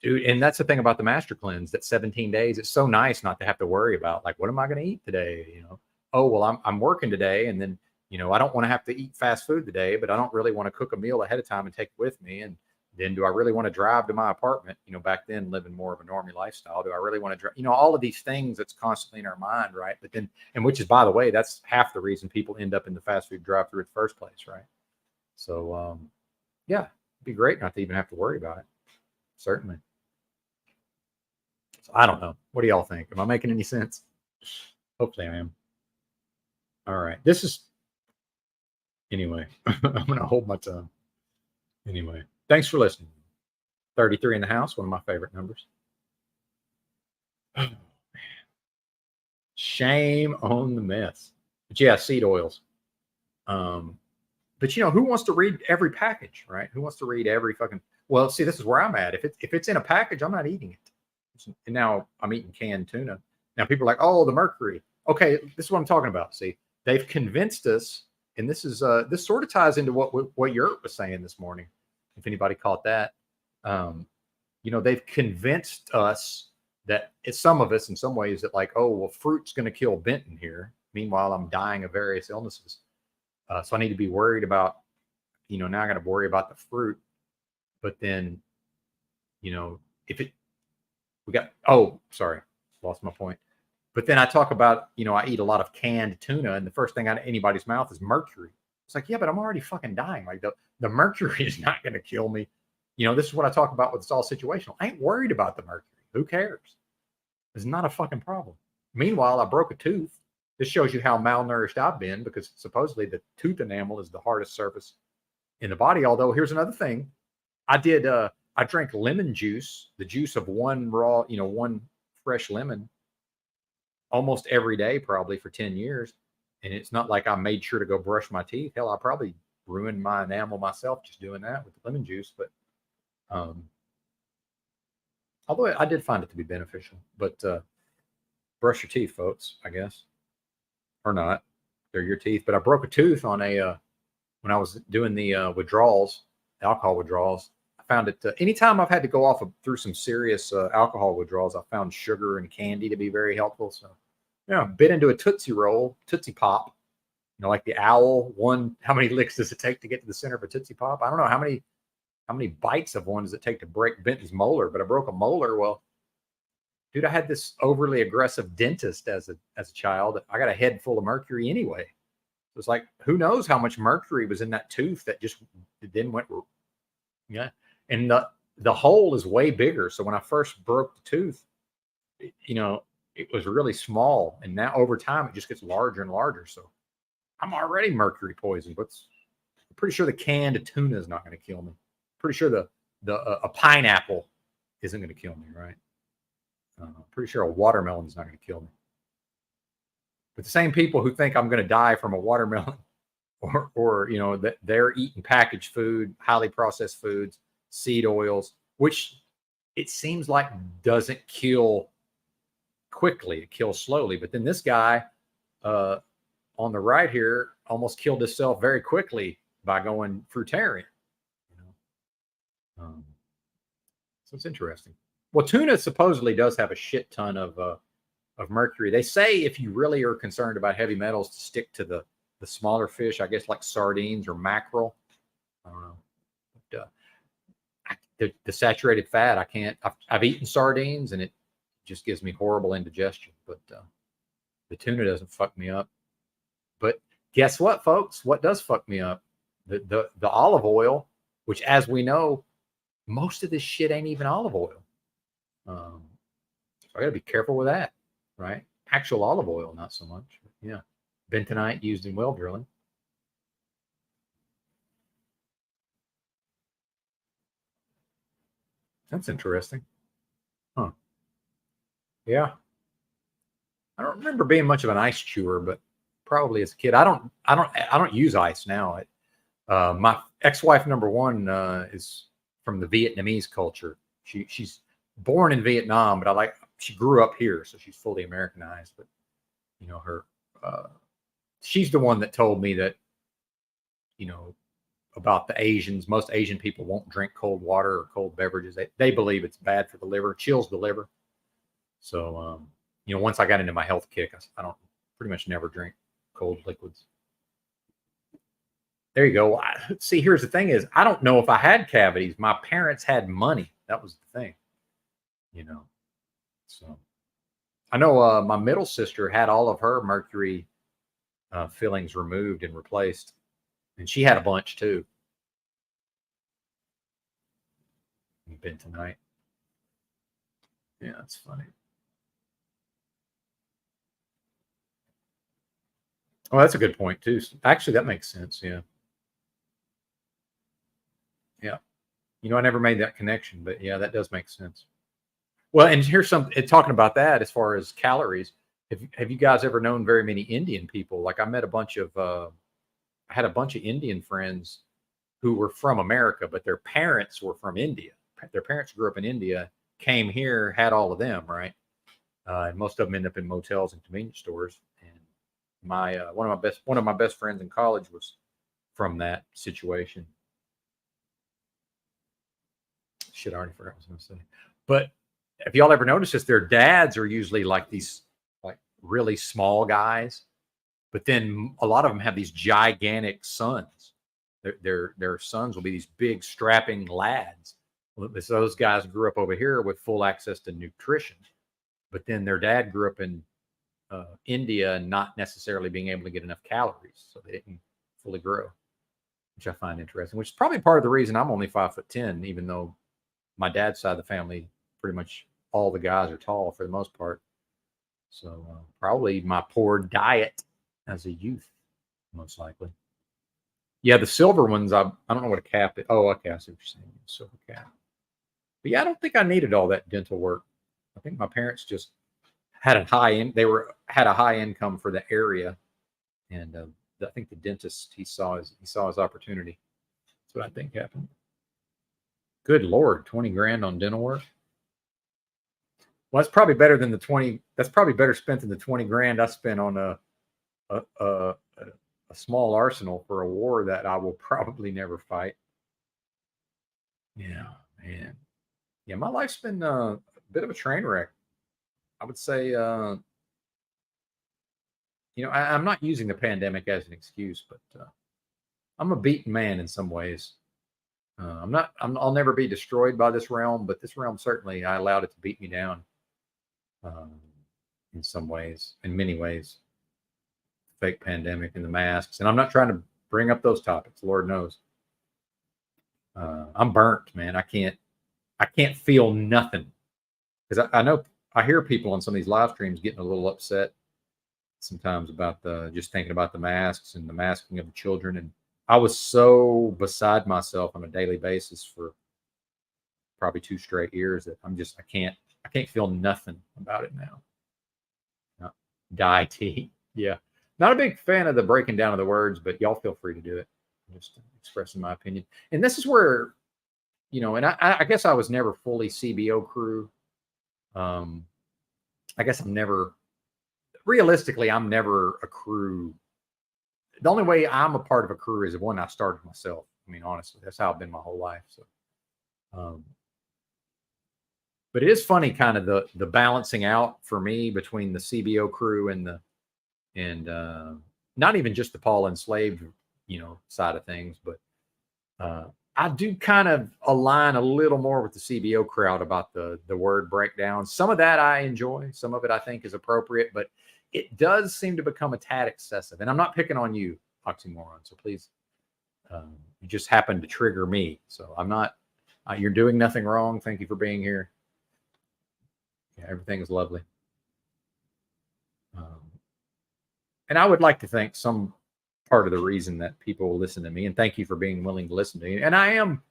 Speaker 1: dude. And that's the thing about the Master Cleanse, that 17 days. It's so nice not to have to worry about, like, what am I going to eat today? Oh, well, I'm working today. And then, I don't want to have to eat fast food today, but I don't really want to cook a meal ahead of time and take it with me. And then do I really want to drive to my apartment? Back then living more of a normie lifestyle. Do I really want to drive? All of these things that's constantly in our mind, right? But then, and which is, by the way, that's half the reason people end up in the fast food drive-through in the first place, right? So, yeah, it'd be great not to even have to worry about it. Certainly. So I don't know. What do y'all think? Am I making any sense? Hopefully I am. All right. Anyway, I'm going to hold my tongue. Anyway, thanks for listening. 33 in the house, one of my favorite numbers. Oh, man. Shame on the mess. But yeah, seed oils. But who wants to read every package, right? Who wants to read every fucking? Well, see, this is where I'm at. If it's in a package, I'm not eating it. And now I'm eating canned tuna. Now people are like, oh, the mercury. Okay, this is what I'm talking about. See, they've convinced us, and this sort of ties into what Yurt was saying this morning. If anybody caught that, they've convinced us that it's some of us in some ways that, like, oh, well, fruit's going to kill Benton here. Meanwhile, I'm dying of various illnesses. So I need to be worried about, now I got to worry about the fruit. But then, sorry, lost my point. But then I talk about, I eat a lot of canned tuna, and the first thing out of anybody's mouth is mercury. It's like, yeah, but I'm already fucking dying. Like the mercury is not going to kill me. This is what I talk about with it's all situational. I ain't worried about the mercury. Who cares? It's not a fucking problem. Meanwhile, I broke a tooth. This shows you how malnourished I've been, because supposedly the tooth enamel is the hardest surface in the body. Although here's another thing. I drank lemon juice, the juice of one fresh lemon, almost every day, probably for 10 years. And it's not like I made sure to go brush my teeth. Hell, I probably ruined my enamel myself just doing that with the lemon juice. But although I did find it to be beneficial. But brush your teeth, folks, I guess. Or not. They're your teeth. But I broke a tooth on when I was doing the alcohol withdrawals. I found it anytime I've had to go through some serious alcohol withdrawals, I found sugar and candy to be very helpful. So, bit into a Tootsie Roll, Tootsie Pop, like the owl one. How many licks does it take to get to the center of a Tootsie Pop? I don't know how many bites of one does it take to break Benton's molar, but I broke a molar. Well, dude, I had this overly aggressive dentist as a child. I got a head full of mercury anyway. So it's like, who knows how much mercury was in that tooth that just then went. Yeah. And the hole is way bigger. So when I first broke the tooth, it was really small. And now over time, it just gets larger and larger. So I'm already mercury poisoned. But I'm pretty sure the canned tuna is not going to kill me. Pretty sure a pineapple isn't going to kill me, right? Pretty sure a watermelon is not going to kill me. But the same people who think I'm going to die from a watermelon or that they're eating packaged food, highly processed foods, seed oils, which it seems like doesn't kill quickly. It kills slowly. But then this guy on the right here almost killed himself very quickly by going fruitarian. So it's interesting. Well, tuna supposedly does have a shit ton of mercury. They say if you really are concerned about heavy metals, to stick to the smaller fish, I guess like sardines or mackerel. I don't know. But, the saturated fat, I can't. I've eaten sardines and it just gives me horrible indigestion. But the tuna doesn't fuck me up. But guess what, folks? What does fuck me up? The olive oil, which, as we know, most of this shit ain't even olive oil. So I got to be careful with that, right? Actual olive oil, not so much. Yeah. Bentonite used in well drilling. That's interesting. Huh. Yeah. I don't remember being much of an ice chewer, but probably as a kid. I don't use ice now. My ex-wife number one is from the Vietnamese culture. She's born in Vietnam, but she grew up here, so she's fully Americanized. But you know, she's the one that told me that, you know, about the Asians. Most Asian people won't drink cold water or cold beverages. They believe it's bad for the liver, chills the liver. So, you know, once I got into my health kick, I don't pretty much never drink cold liquids. There you go. See, here's the thing is, I don't know if I had cavities. My parents had money. That was the thing, you know. So I know my middle sister had all of her mercury fillings removed and replaced. And she had a bunch too. Been tonight. Yeah, that's funny. Oh, that's a good point too. Actually, that makes sense. Yeah. Yeah. You know, I never made that connection, but yeah, that does make sense. Well, and here's talking about that as far as calories. Have you guys ever known very many Indian people? Like I met I had a bunch of Indian friends who were from America, but their parents were from India. Their parents grew up in India, came here, had all of them, right? And most of them end up in motels and convenience stores. And one of my best friends in college was from that situation. Shit, I already forgot what I was going to say. But if y'all ever notice this, their dads are usually like these like really small guys, but then a lot of them have these gigantic sons. Their sons will be these big strapping lads. So those guys grew up over here with full access to nutrition, but then their dad grew up in India and not necessarily being able to get enough calories, so they didn't fully grow, which I find interesting. Which is probably part of the reason I'm only 5'10", even though my dad's side of the family, pretty much all the guys are tall for the most part. So probably my poor diet as a youth, most likely. Yeah, the silver ones, I don't know what a cap is. Oh, okay, I see what you're saying. Silver cap. But yeah, I don't think I needed all that dental work. I think my parents just had had a high income for the area, and I think the dentist he saw his opportunity. That's what I think happened. Good Lord, 20 grand on dental work. Well, that's probably better than the 20. That's probably better spent than the 20 grand I spent on a small arsenal for a war that I will probably never fight. Yeah, man. Yeah, my life's been a bit of a train wreck. I would say, you know, I'm not using the pandemic as an excuse, but I'm a beaten man in some ways. I'll never be destroyed by this realm, but this realm certainly, I allowed it to beat me down in some ways, in many ways. Fake pandemic and the masks, and I'm not trying to bring up those topics. Lord knows, I'm burnt, man. I can't feel nothing because I know I hear people on some of these live streams getting a little upset sometimes about just thinking about the masks and the masking of the children. And I was so beside myself on a daily basis for probably 2 straight years that I can't feel nothing about it now. No. Die T. Yeah. Not a big fan of the breaking down of the words, but y'all feel free to do it. I'm just expressing my opinion. And this is where, you know, and I guess I was never fully CBO crew. I guess I'm never a crew. The only way I'm a part of a crew is when I started myself. I mean, honestly, that's how I've been my whole life. So, but it is funny, kind of the balancing out for me between the CBO crew and not even just the Paul enslaved, you know, side of things, but I do kind of align a little more with the CBO crowd about the word breakdown. Some of that I enjoy, some of it I think is appropriate, but it does seem to become a tad excessive. And I'm not picking on you, oxymoron. So please, you just happen to trigger me. So I'm not. You're doing nothing wrong. Thank you for being here. Yeah, everything is lovely. And I would like to thank some part of the reason that people listen to me, and thank you for being willing to listen to me. And I am,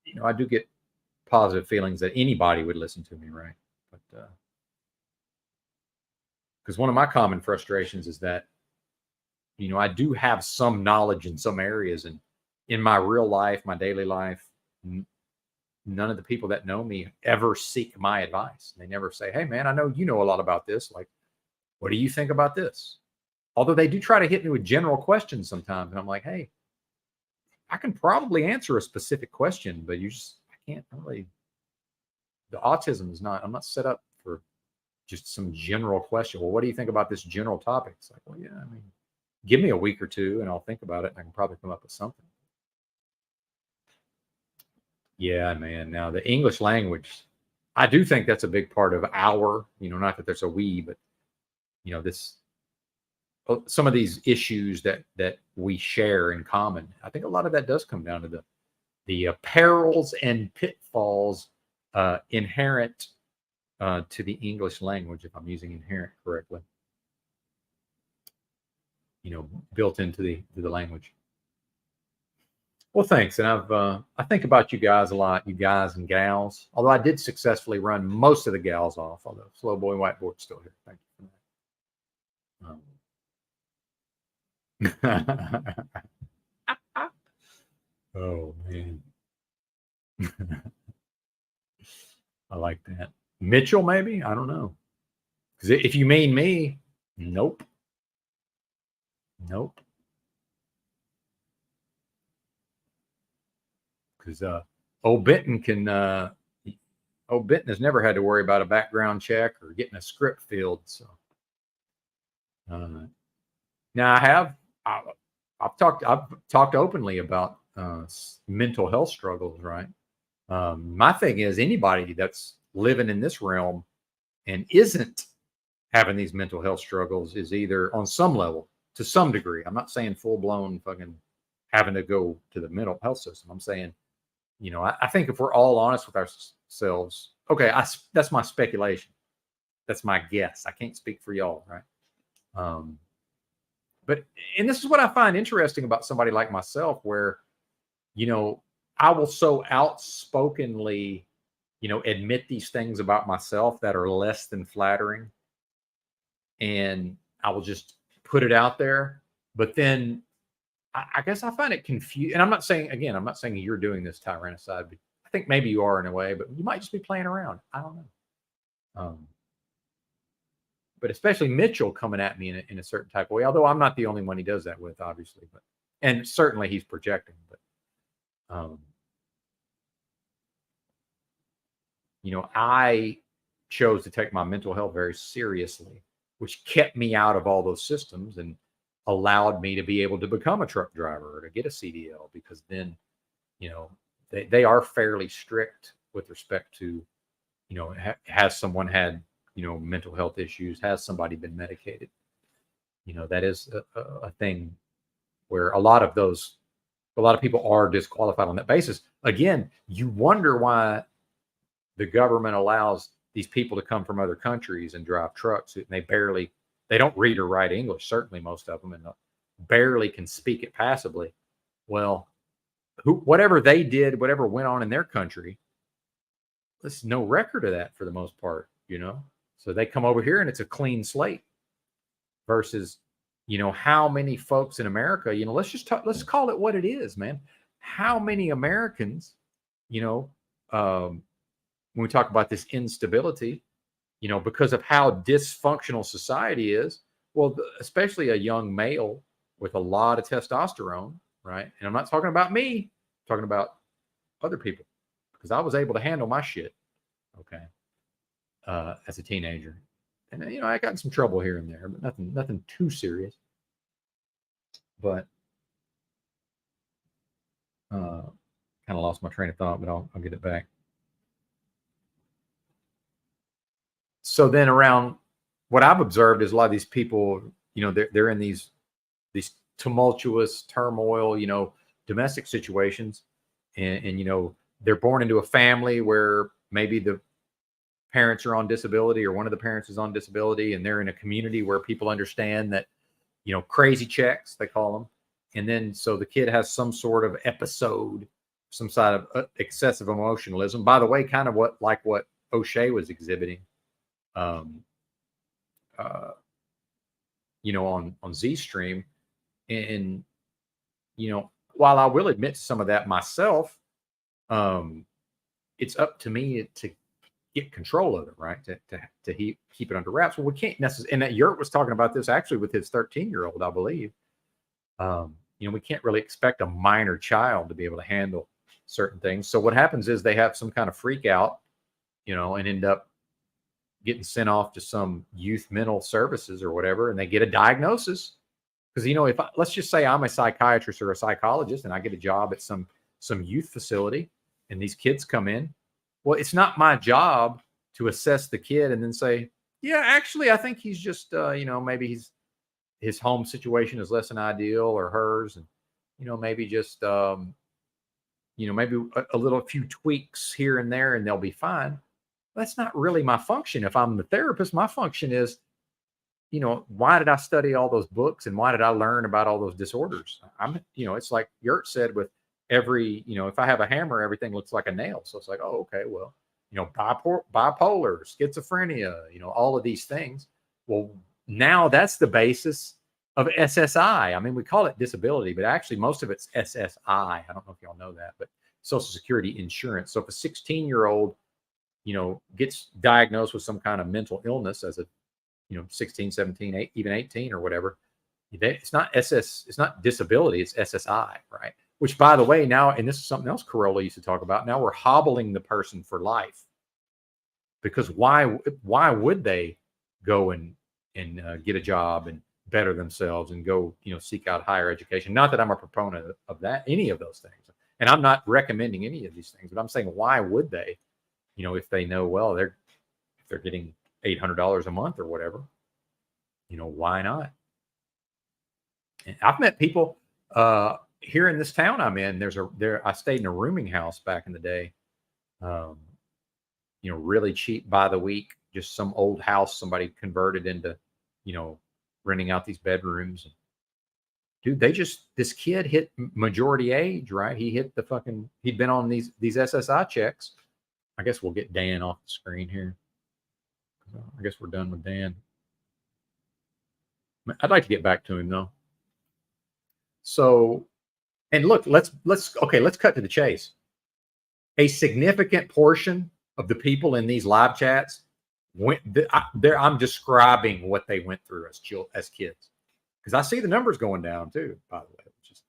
Speaker 1: you know, I do get positive feelings that anybody would listen to me, right? But because one of my common frustrations is that, I do have some knowledge in some areas, and in my real life, my daily life, none of the people that know me ever seek my advice. They never say, "Hey, man, I know you know a lot about this. Like, what do you think about this?" Although they do try to hit me with general questions sometimes, and I'm like, "Hey, I can probably answer a specific question, but I can't really. The autism is not. I'm not set up for just some general question. Well, what do you think about this general topic?" It's like, well, yeah, I mean, give me a week or two, and I'll think about it, and I can probably come up with something. Yeah, man. Now the English language, I do think that's a big part of our, not that there's a we, but this some of these issues that we share in common. I think a lot of that does come down to the perils and pitfalls inherent to the English language, if I'm using inherent correctly. Built into the language. Well, thanks. And I think about you guys a lot, you guys and gals. Although I did successfully run most of the gals off, although Slow Boy Whiteboard's still here. Thank you for that. Oh man. I like that. Mitchell, maybe? I don't know. Because if you mean me, nope. Nope. Because old Benton Benton has never had to worry about a background check or getting a script filled. So now I've talked openly about mental health struggles, right? My thing is anybody that's living in this realm and isn't having these mental health struggles is either on some level, to some degree. I'm not saying full blown fucking having to go to the mental health system. I'm saying, I think if we're all honest with ourselves, okay, that's my speculation. That's my guess. I can't speak for y'all, right? And this is what I find interesting about somebody like myself, where, I will so outspokenly, admit these things about myself that are less than flattering. And I will just put it out there. But then I guess I find it confusing. And I'm not saying you're doing this, Tyrannicide, but I think maybe you are in a way, but you might just be playing around. I don't know. But especially Mitchell coming at me in a certain type of way, although I'm not the only one he does that with, obviously, and certainly he's projecting, but I chose to take my mental health very seriously, which kept me out of all those systems and allowed me to be able to become a truck driver or to get a CDL, because then, they are fairly strict with respect to, has someone had, mental health issues, has somebody been medicated? That is a thing where a lot of people are disqualified on that basis. Again, you wonder why the government allows these people to come from other countries and drive trucks, and they don't read or write English, certainly most of them, and barely can speak it passably. Well, whatever they did, whatever went on in their country, there's no record of that for the most part, So they come over here and it's a clean slate versus, how many folks in America, let's call it what it is, man. How many Americans, when we talk about this instability, because of how dysfunctional society is, well, especially a young male with a lot of testosterone, right? And I'm not talking about me, I'm talking about other people, because I was able to handle my shit, okay, as a teenager. And, I got in some trouble here and there, but nothing too serious. But kind of lost my train of thought, but I'll get it back. So then around what I've observed is a lot of these people, they're in these tumultuous turmoil, domestic situations. And they're born into a family where maybe the parents are on disability or one of the parents is on disability, and they're in a community where people understand that, crazy checks, they call them. And then, so the kid has some sort of episode some side of excessive emotionalism. By the way, kind of what O'Shea was exhibiting, um, on Z Stream, and while I will admit to some of that myself, it's up to me to get control of it, right? To keep it under wraps. Well, we can't necessarily, and that Yurt was talking about this actually with his 13-year-old, I believe. We can't really expect a minor child to be able to handle certain things. So what happens is they have some kind of freak out, and end up getting sent off to some youth mental services or whatever, and they get a diagnosis. Because let's just say I'm a psychiatrist or a psychologist, and I get a job at some youth facility, and these kids come in. Well, it's not my job to assess the kid and then say, yeah, actually, I think he's just, maybe his home situation is less than ideal, or hers, and maybe just maybe a little few tweaks here and there and they'll be fine. That's not really my function. If I'm the therapist, my function is, why did I study all those books and why did I learn about all those disorders? It's like Yurt said, with every, if I have a hammer, everything looks like a nail. So it's like, oh, okay, well, bipolar, schizophrenia, all of these things. Well, now that's the basis of SSI. I mean, we call it disability, but actually most of it's SSI. I don't know if y'all know that, but Social Security insurance. So if a 16-year-old, gets diagnosed with some kind of mental illness as a, 16, 17, even 18 or whatever, it's not disability, it's SSI, right? Which, by the way, now, and this is something else Corolla used to talk about, now we're hobbling the person for life. Because why would they go and get a job and better themselves and go, seek out higher education? Not that I'm a proponent of that, any of those things. And I'm not recommending any of these things, but I'm saying, why would they, if they know, well, they're getting $800 a month or whatever, why not? And I've met people here in this town I'm in. I stayed in a rooming house back in the day, really cheap by the week, just some old house somebody converted into, renting out these bedrooms. Dude, this kid hit majority age, right? He'd been on these SSI checks. I guess we'll get Dan off the screen here. I guess we're done with Dan. I'd like to get back to him though. So, and look, let's cut to the chase. A significant portion of the people in these live chats I'm describing what they went through as kids, because I see the numbers going down too, by the way, which is,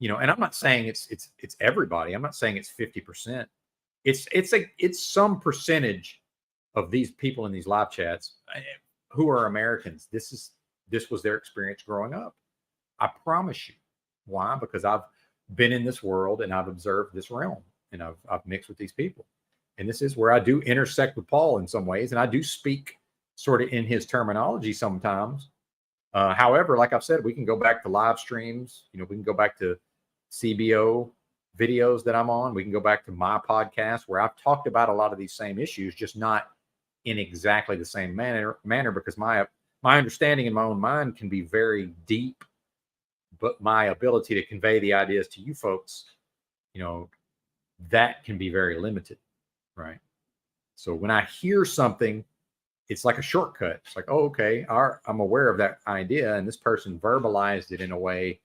Speaker 1: and I'm not saying it's everybody. I'm not saying it's 50%. It's some percentage of these people in these live chats who are Americans. This was their experience growing up. I promise you. Why? Because I've been in this world and I've observed this realm and I've mixed with these people. And this is where I do intersect with Paul in some ways. And I do speak sort of in his terminology sometimes. However, like I've said, we can go back to live streams. We can go back to CBO videos that I'm on. We can go back to my podcast where I've talked about a lot of these same issues, just not in exactly the same manner, because my understanding in my own mind can be very deep, but my ability to convey the ideas to you folks, that can be very limited, right? So when I hear something, it's like a shortcut. It's like, oh, okay, I'm aware of that idea, and this person verbalized it in a way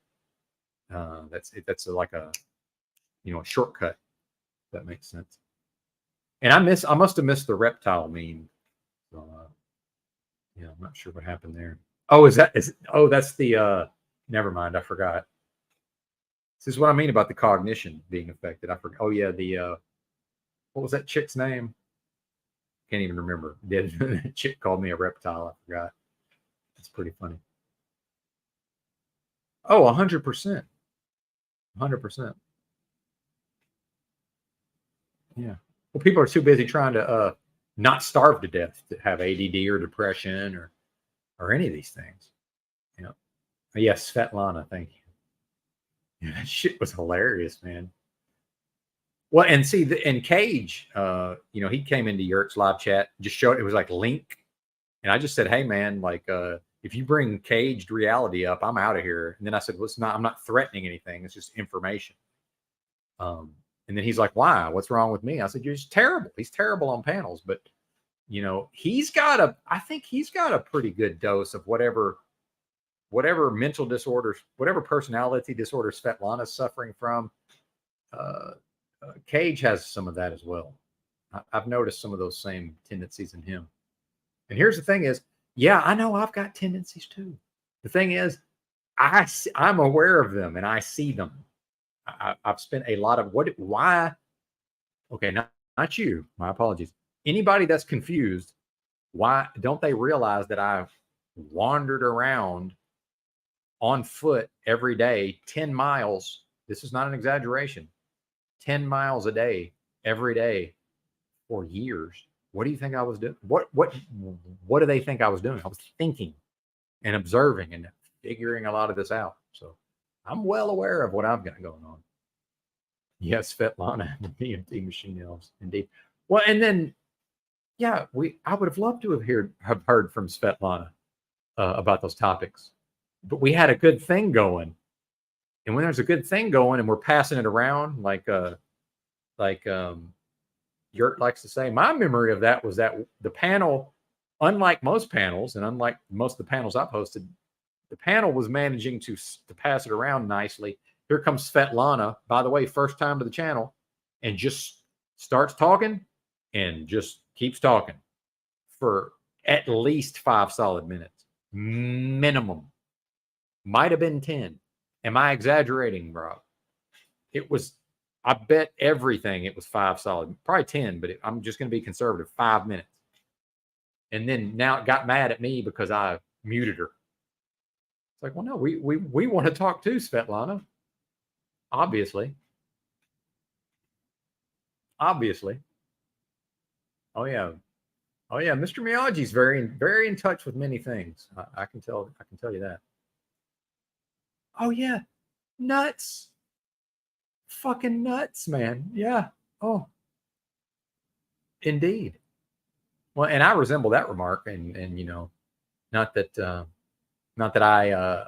Speaker 1: that's like a shortcut. If that makes sense. And I must have missed the reptile meme. So, I'm not sure what happened there. Oh, that's the never mind, I forgot. This is what I mean about the cognition being affected. I forgot. Oh yeah, what was that chick's name? Can't even remember. That chick called me a reptile. I forgot. That's pretty funny. Oh, 100%. 100%. Yeah. Well, people are too busy trying to not starve to death to have ADD or depression or any of these things. Yes, Svetlana, thank you. Yeah, that shit was hilarious, man. Well, and see, in Cage, he came into Yurt's live chat, just showed it was like link, and I just said, hey, man, like if you bring caged reality up, I'm out of here. And then I said, well, I'm not threatening anything. It's just information. And And then he's like, why? What's wrong with me? I said, you're just terrible. He's terrible on panels. But, you know, I think he's got a pretty good dose of whatever mental disorders, whatever personality disorder Svetlana's suffering from. Cage has some of that as well. I've noticed some of those same tendencies in him. And here's the thing is, yeah, I know I've got tendencies too. The thing is, I'm aware of them and I see them. I've spent a lot of why? Okay, not you. My apologies. Anybody that's confused, why don't they realize that I've wandered around on foot every day, 10 miles? This is not an exaggeration. 10 miles a day, every day for years. What do you think I was doing? What do they think I was doing? I was thinking and observing and figuring a lot of this out. So I'm well aware of what I've got going on. Yes, Svetlana and the DMT machine elves, indeed. Well, and then, yeah, I would have loved to have heard from Svetlana about those topics, but we had a good thing going. And when there's a good thing going and we're passing it around, like Yurt likes to say, my memory of that was that the panel, unlike most panels and unlike most of the panels I've hosted, the panel was managing to pass it around nicely. Here comes Svetlana, by the way, first time to the channel, and just starts talking and just keeps talking for at least 5 solid minutes. Minimum. Might have been 10. Am I exaggerating, Rob? It was, I bet everything it was 5 solid, probably 10, but I'm just going to be conservative, 5 minutes. And then now it got mad at me because I muted her. It's like, well, no, we want to talk too, Svetlana. Obviously. Oh yeah. Mr. Miyagi's very in touch with many things. I can tell you that. Oh yeah. Nuts. Fucking nuts, man. Yeah. Oh. Indeed. Well, and I resemble that remark, and you know, not that I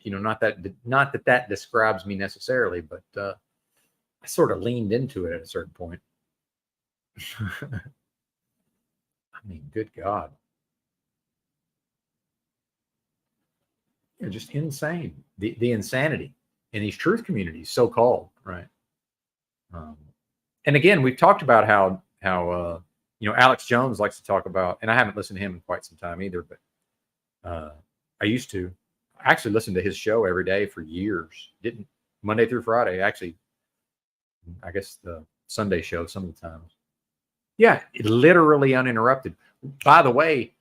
Speaker 1: you know, not that describes me necessarily, but I sort of leaned into it at a certain point. I mean, good God. Yeah, just insane. The insanity in these truth communities, so-called, right? And again, we've talked about how you know, Alex Jones likes to talk about, and I haven't listened to him in quite some time either, but I used to. I actually listened to his show every day for years. Didn't Monday through Friday. Actually, I guess the Sunday show some of the times. Yeah, literally uninterrupted. By the way,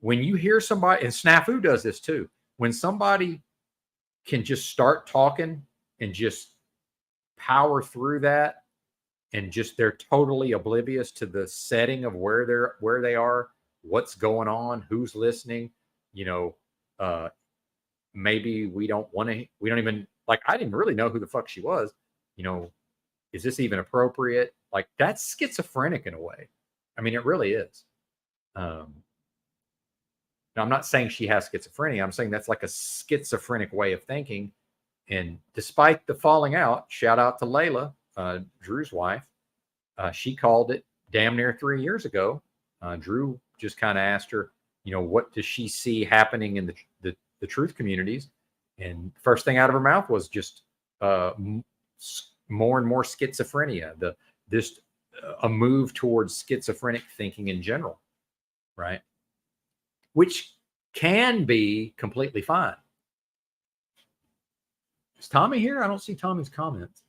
Speaker 1: when you hear somebody, and Snafu does this too, when somebody can just start talking and just power through that, and just they're totally oblivious to the setting of where they are, what's going on, who's listening, you know, maybe we don't even, like, I didn't really know who the fuck she was, you know, is this even appropriate? Like, that's schizophrenic in a way. I mean, it really is. Now, I'm not saying she has schizophrenia. I'm saying that's like a schizophrenic way of thinking. And despite the falling out, shout out to Layla, Drew's wife. She called it damn near 3 years ago. Drew just kind of asked her, you know, what does she see happening in the truth communities? And the first thing out of her mouth was just more and more schizophrenia, a move towards schizophrenic thinking in general, right? Which can be completely fine. Is Tommy here? I don't see Tommy's comments.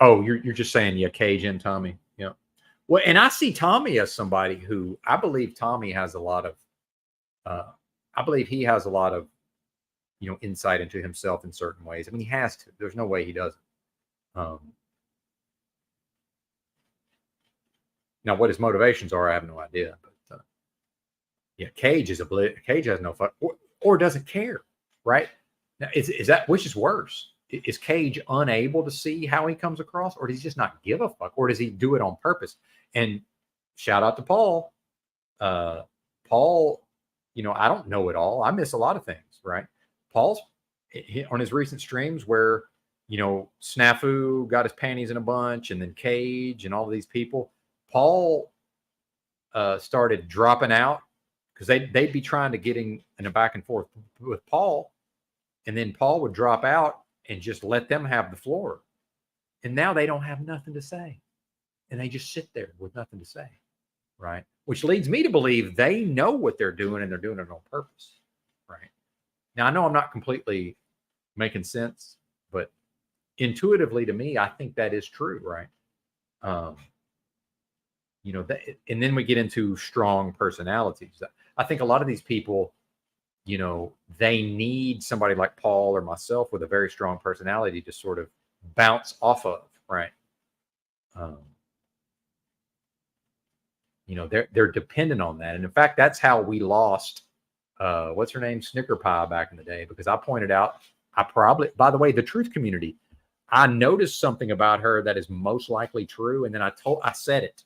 Speaker 1: Oh, you're just saying, yeah, Cage and Tommy. Yeah. Well, and I see Tommy as somebody who I believe Tommy has a lot of, you know, insight into himself in certain ways. I mean, he has to. There's no way he doesn't. Now, what his motivations are, I have no idea. But yeah, Cage has no fun or doesn't care, right? Now, is that, which is worse? Is Cage unable to see how he comes across, or does he just not give a fuck, or does he do it on purpose? And shout out to Paul. Paul, I don't know it all. I miss a lot of things, right? Paul's on his recent streams where, Snafu got his panties in a bunch, and then Cage and all of these people. Paul started dropping out because they'd be trying to get in a back and forth with Paul, and then Paul would drop out and just let them have the floor. And now they don't have nothing to say, and they just sit there with nothing to say, right? Which leads me to believe they know what they're doing, and they're doing it on purpose, right? Now, I know I'm not completely making sense, but intuitively to me, I think that is true, right? And then we get into strong personalities. I think a lot of these people, they need somebody like Paul or myself with a very strong personality to sort of bounce off of, right? They're dependent on that. And in fact, that's how we lost, what's her name? Snicker Pie back in the day, because I pointed out, by the way, the truth community, I noticed something about her that is most likely true. And then I said it.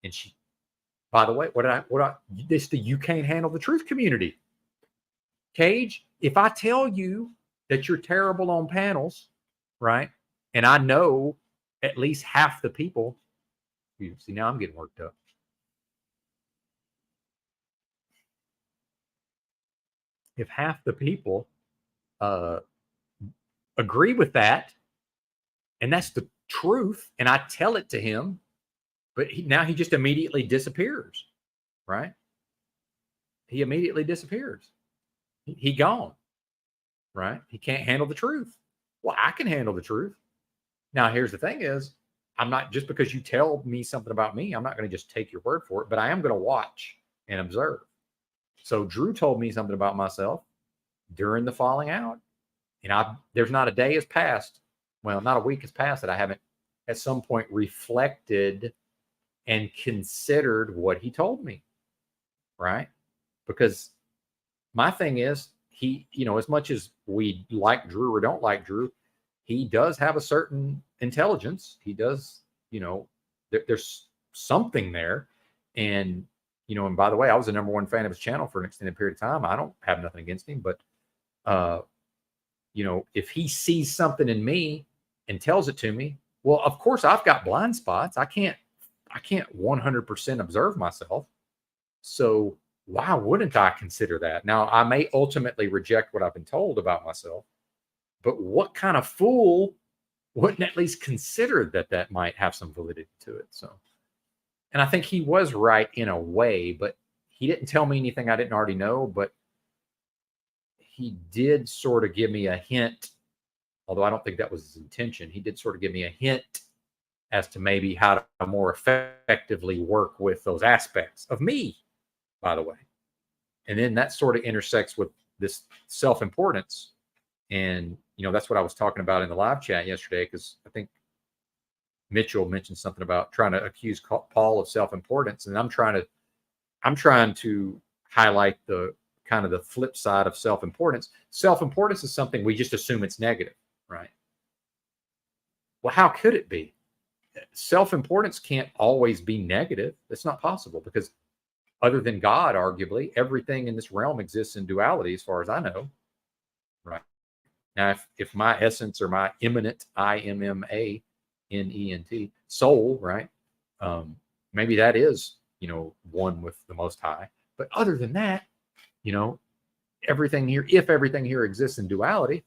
Speaker 1: And she, by the way, you can't handle the truth community. Cage, if I tell you that you're terrible on panels, right? And I know at least half the people, you see, now I'm getting worked up. If half the people agree with that, and that's the truth, and I tell it to him, but now he just immediately disappears, right? He immediately disappears. He gone, right? He can't handle the truth. Well, I can handle the truth. Now, here's the thing is, I'm not, just because you tell me something about me, I'm not going to just take your word for it, but I am going to watch and observe. So Drew told me something about myself during the falling out. And there's not a day has passed, well, not a week has passed that I haven't at some point reflected and considered what he told me, right? Because my thing is, he, as much as we like Drew or don't like Drew, he does have a certain intelligence. He does, there's something there. And, and by the way, I was the #1 fan of his channel for an extended period of time. I don't have nothing against him, but, if he sees something in me and tells it to me, well, of course I've got blind spots. I can't 100% observe myself. So why wouldn't I consider that? Now, I may ultimately reject what I've been told about myself, but what kind of fool wouldn't at least consider that might have some validity to it? So, and I think he was right in a way, but he didn't tell me anything I didn't already know, but he did sort of give me a hint, although I don't think that was his intention. He did sort of give me a hint as to maybe how to more effectively work with those aspects of me, by the way. And then that sort of intersects with this self-importance. And, that's what I was talking about in the live chat yesterday, because I think Mitchell mentioned something about trying to accuse Paul of self-importance. And I'm trying to highlight the kind of the flip side of self-importance. Self-importance is something we just assume it's negative, right? Well, how could it be? Self-importance can't always be negative. That's not possible, because other than God, arguably, everything in this realm exists in duality, as far as I know, right? Now, if my essence or my immanent, IMMANENT, soul, right? Maybe that is, one with the Most High. But other than that, everything here, if everything here exists in duality,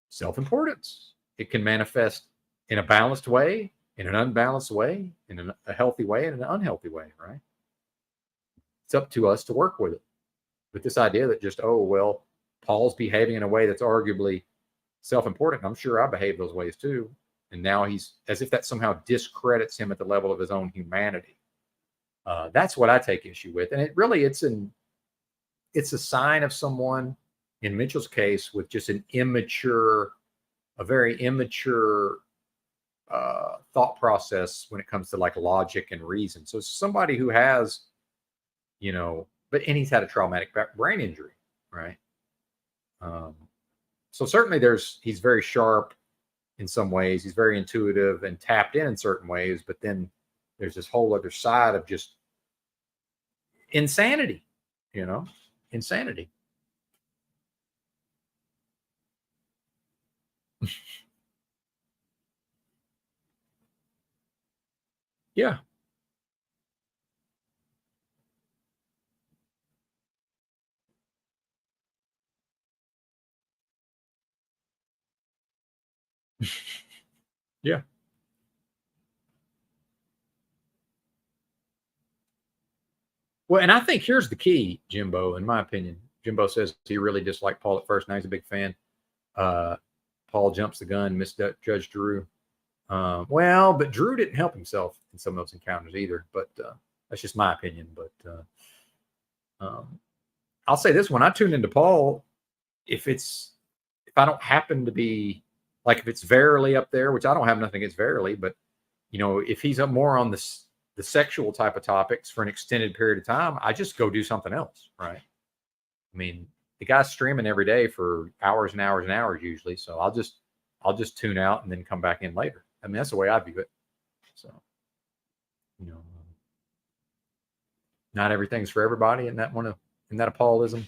Speaker 1: self-importance, it can manifest in a balanced way, in an unbalanced way, in a healthy way, and an unhealthy way, right? It's up to us to work with it. But this idea that just, oh, well, Paul's behaving in a way that's arguably self-important. I'm sure I behave those ways too. And now he's, as if that somehow discredits him at the level of his own humanity. That's what I take issue with. And it's a sign of someone, in Mitchell's case, with just a very immature thought process when it comes to like logic and reason. So somebody who has, and he's had a traumatic brain injury, right? So certainly he's very sharp in some ways. He's very intuitive and tapped in certain ways, but then there's this whole other side of just insanity, insanity. Yeah. Yeah. Well, and I think here's the key, Jimbo, in my opinion. Jimbo says he really disliked Paul at first. Now he's a big fan. Paul jumps the gun, misjudged Drew. Well, but Drew didn't help himself in some of those encounters either. But that's just my opinion. But I'll say this: when I tune into Paul, if I don't happen to be like if it's Verily up there, which I don't have nothing against Verily, but if he's up more on the sexual type of topics for an extended period of time, I just go do something else, right? I mean, the guy's streaming every day for hours and hours and hours usually, so I'll just tune out and then come back in later. I mean, that's the way I view it. So, not everything's for everybody, and that a Paulism.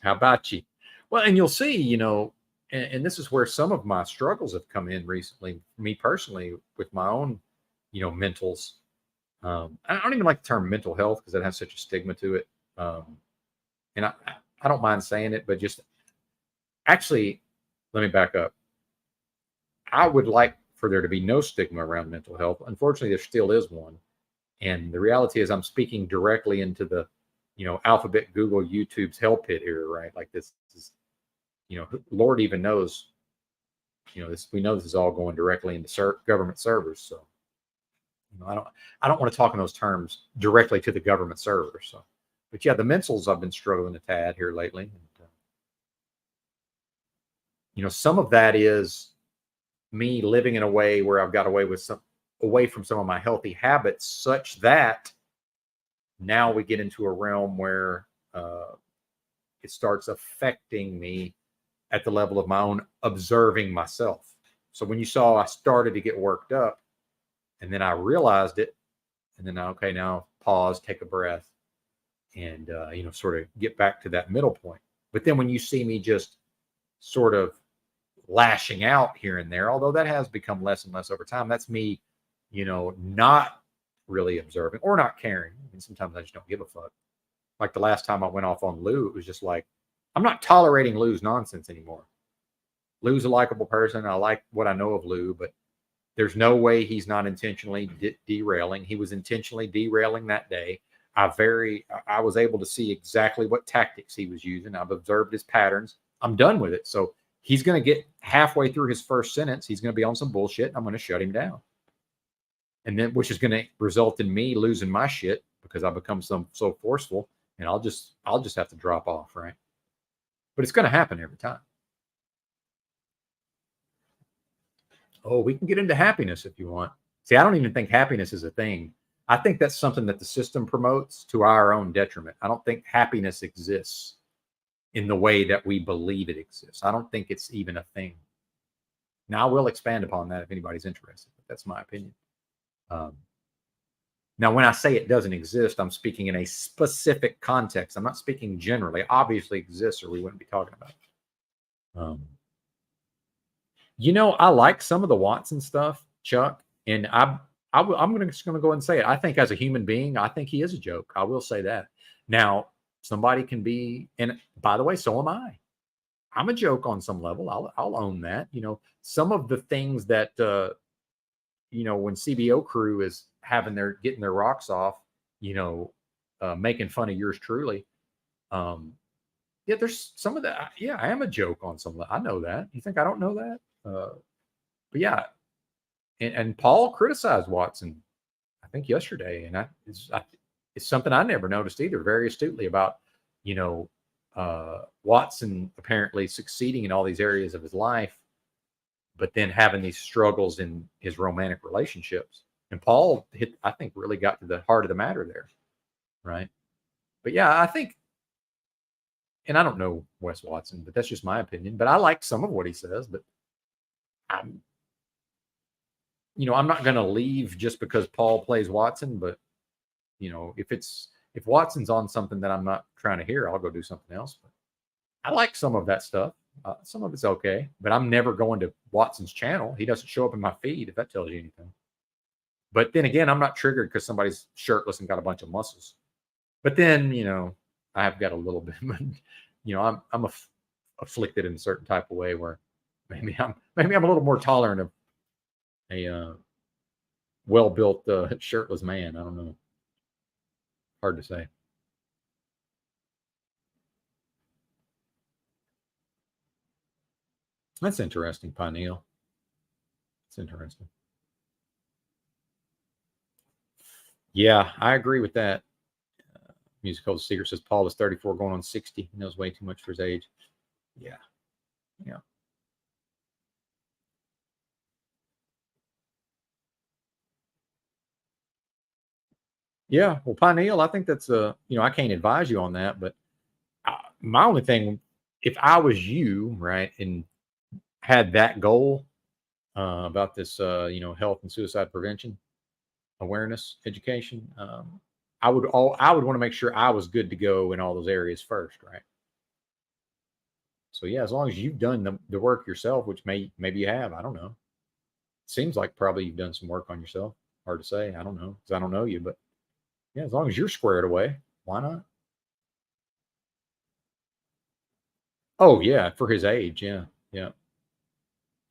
Speaker 1: How about you? Well, and you'll see, and this is where some of my struggles have come in recently, me personally, with my own, mentals. I don't even like the term mental health because it has such a stigma to it. And I don't mind saying it, but just actually, let me back up. I would like for there to be no stigma around mental health. Unfortunately, there still is one. And the reality is I'm speaking directly into the, Alphabet, Google, YouTube's hell pit here, right? Like this is, Lord even knows, we know this is all going directly into government servers. So, I don't want to talk in those terms directly to the government server. So, but yeah, the mentals I've been struggling a tad here lately. And, some of that is me living in a way where I've got away from some of my healthy habits, such that now we get into a realm where it starts affecting me at the level of my own observing myself. So when you saw I started to get worked up, and then I realized it, and then now pause, take a breath, and sort of get back to that middle point. But then when you see me just sort of lashing out here and there, although that has become less and less over time, that's me, not really observing or not caring. I mean, sometimes I just don't give a fuck. Like the last time I went off on Lou, it was just like, I'm not tolerating Lou's nonsense anymore. Lou's a likable person. I like what I know of Lou, but there's no way he's not intentionally derailing. He was intentionally derailing that day. I was able to see exactly what tactics he was using. I've observed his patterns. I'm done with it. So he's going to get halfway through his first sentence. He's going to be on some bullshit. And I'm going to shut him down. And then, which is going to result in me losing my shit because I become so forceful, and I'll just have to drop off, right? But it's going to happen every time. Oh, we can get into happiness if you want. See, I don't even think happiness is a thing. I think that's something that the system promotes to our own detriment. I don't think happiness exists in the way that we believe it exists. I don't think it's even a thing. Now, I will expand upon that if anybody's interested, but that's my opinion. Now, when I say it doesn't exist, I'm speaking in a specific context. I'm not speaking generally. It obviously exists, or we wouldn't be talking about it. I like some of the Watson stuff, Chuck, and I'm just going to go ahead and say it. I think as a human being, I think he is a joke. I will say that. Now, somebody can be, and by the way, so am I. I'm a joke on some level. I'll own that. Some of the things that when CBO crew is getting their rocks off, making fun of yours truly. Yeah, there's some of that. Yeah, I am a joke on some level. I know that. You think I don't know that? But yeah, and Paul criticized Watson, I think yesterday, and it's something I never noticed either. Very astutely about Watson apparently succeeding in all these areas of his life, but then having these struggles in his romantic relationships. And Paul I think, really got to the heart of the matter there, right? But yeah, I think and I don't know Wes Watson, but that's just my opinion. But I like some of what he says. But I'm, I'm not going to leave just because Paul plays Watson. But if Watson's on something that I'm not trying to hear, I'll go do something else. But I like some of that stuff. Some of it's okay, but I'm never going to Watson's channel. He doesn't show up in my feed, if that tells you anything. But then again, I'm not triggered because somebody's shirtless and got a bunch of muscles. But then, I have got a little bit, I'm afflicted in a certain type of way where maybe I'm a little more tolerant of a well-built shirtless man. I don't know. Hard to say. That's interesting, Pineal. It's interesting. Yeah, I agree with that. Musical Secret says Paul is 34 going on 60. He knows way too much for his age. Yeah. Yeah. Yeah. Well, Pineal, I think that's I can't advise you on that, but my only thing, if I was you, right, and had that goal about this, health and suicide prevention awareness education, I would want to make sure I was good to go in all those areas first, right? So yeah, as long as you've done the work yourself, which maybe you have, I don't know. Seems like probably you've done some work on yourself. Hard to say. I don't know because I don't know you, but yeah, as long as you're squared away, why not? Oh yeah, for his age, yeah, yeah,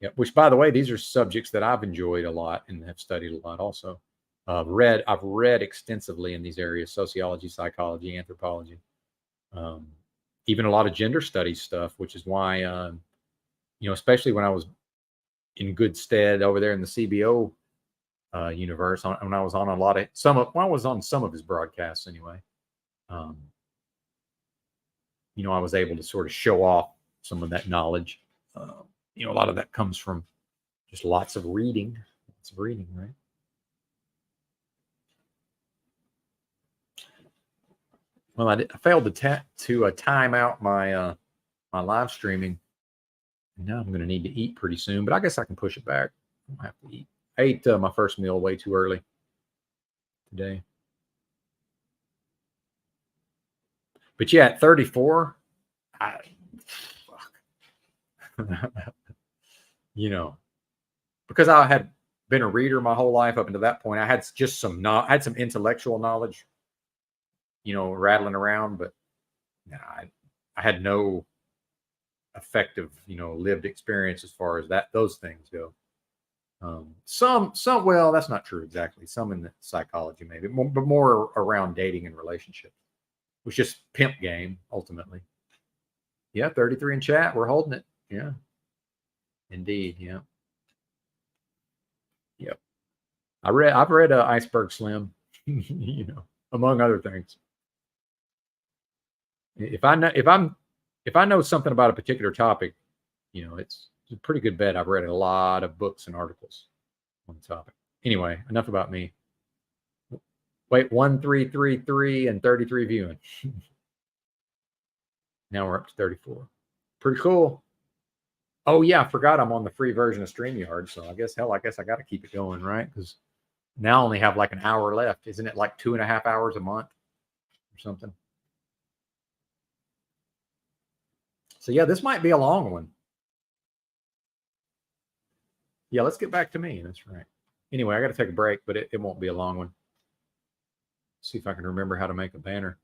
Speaker 1: yeah. Which, by the way, these are subjects that I've enjoyed a lot and have studied a lot. Also, I've read extensively in these areas: sociology, psychology, anthropology, um, even a lot of gender studies stuff. Which is why, especially when I was in good stead over there in the CBO universe, when I was on when I was on some of his broadcasts anyway. Um, I was able to sort of show off some of that knowledge. A lot of that comes from just lots of reading, right? Well, I failed to time out my my live streaming. Now I'm going to need to eat pretty soon, but I guess I can push it back. I don't have to eat. I ate my first meal way too early today. But yeah, at 34, because I had been a reader my whole life up until that point, I had just I had some intellectual knowledge, rattling around, but I had no effective, lived experience as far as those things go. Some, well, that's not true exactly. Some in the psychology, maybe, but more around dating and relationships, which just pimp game ultimately. Yeah, 33 in chat. We're holding it. Yeah, indeed. Yeah. Yep. I've read Iceberg Slim, among other things. If I know something about a particular topic, it's a pretty good bet I've read a lot of books and articles on the topic. Anyway, enough about me. Wait, 1333 and 33 viewing. Now we're up to 34. Pretty cool. Oh yeah, I forgot I'm on the free version of StreamYard, so I guess I got to keep it going, right? Because now I only have like an hour left. Isn't it like 2.5 hours a month or something? So yeah, this might be a long one. Yeah, let's get back to me. That's right. Anyway, I got to take a break, but it won't be a long one. See if I can remember how to make a banner.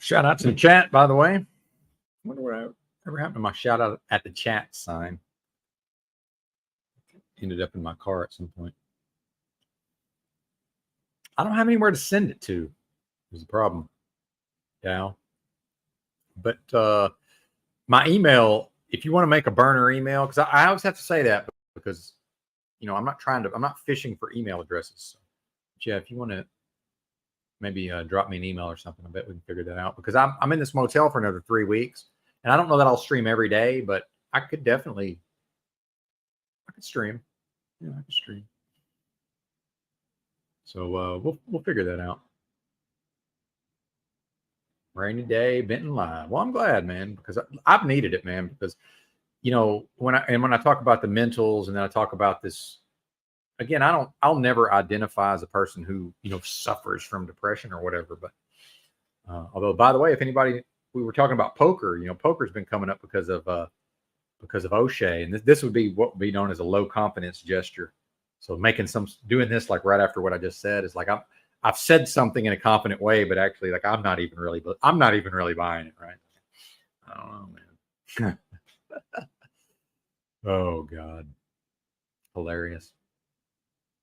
Speaker 1: Shout out to the chat, by the way. Wonder what ever happened to my shout out at the chat sign. Ended up in my car at some point. I don't have anywhere to send it to. Is the problem. Dow. But my email, if you want to make a burner email, because I always have to say that because I'm not fishing for email addresses. So, yeah, if you want to maybe drop me an email or something, I bet we can figure that out, because I'm in this motel for another 3 weeks, and I don't know that I'll stream every day, but I could stream. Yeah, I could stream. So we'll figure that out. Rainy day, Benton Live. Well, I'm glad, man, because I've needed it, man. Because when I talk about the mentals, and then I talk about this again, I'll never identify as a person who suffers from depression or whatever. But although, by the way, if anybody, we were talking about poker. Poker's been coming up because of O'Shea, and this would be what would be known as a low confidence gesture. So doing this like right after what I just said is like I've said something in a confident way, but actually like I'm not even really buying it, right? I don't know, man. Oh God, hilarious.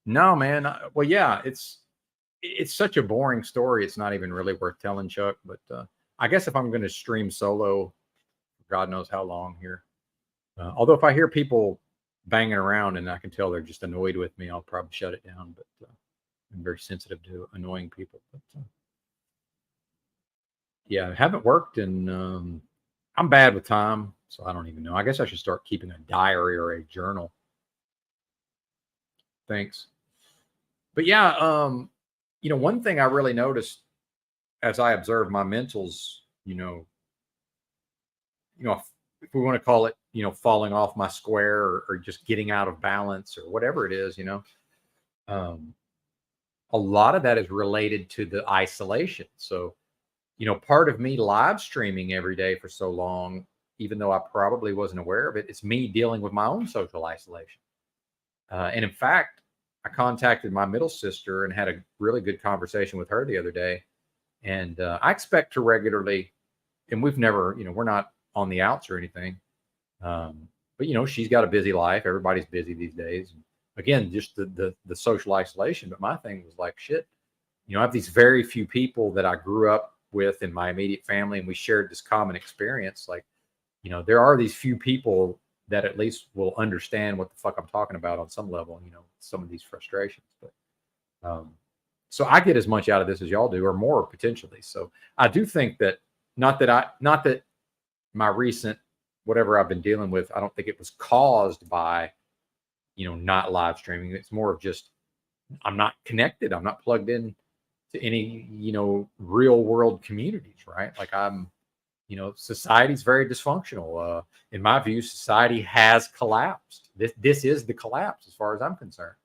Speaker 1: No, man. Well, yeah, it's such a boring story. It's not even really worth telling, Chuck. But I guess if I'm going to stream solo, God knows how long here. Although if I hear people banging around and I can tell they're just annoyed with me, I'll probably shut it down. But I'm very sensitive to annoying people. But yeah, I haven't worked, and I'm bad with time, so I don't even know. I guess I should start keeping a diary or a journal. Thanks. But yeah, one thing I really noticed as I observed my mentals, if we want to call it, falling off my square, or just getting out of balance, or whatever it is, a lot of that is related to the isolation. So, part of me live streaming every day for so long, even though I probably wasn't aware of it, it's me dealing with my own social isolation. And in fact, I contacted my middle sister and had a really good conversation with her the other day. And I expect to regularly, and we've never, we're not on the outs or anything. But she's got a busy life. Everybody's busy these days. And again, just the social isolation. But my thing was like, shit, I have these very few people that I grew up with in my immediate family, and we shared this common experience. Like, there are these few people that at least will understand what the fuck I'm talking about on some level, some of these frustrations. But so I get as much out of this as y'all do, or more potentially. So I do think that not that my recent whatever I've been dealing with, I don't think it was caused by not live streaming. It's more of just I'm not connected. I'm not plugged in to any real world communities, right? Like society's very dysfunctional. In my view, society has collapsed. This is the collapse as far as I'm concerned.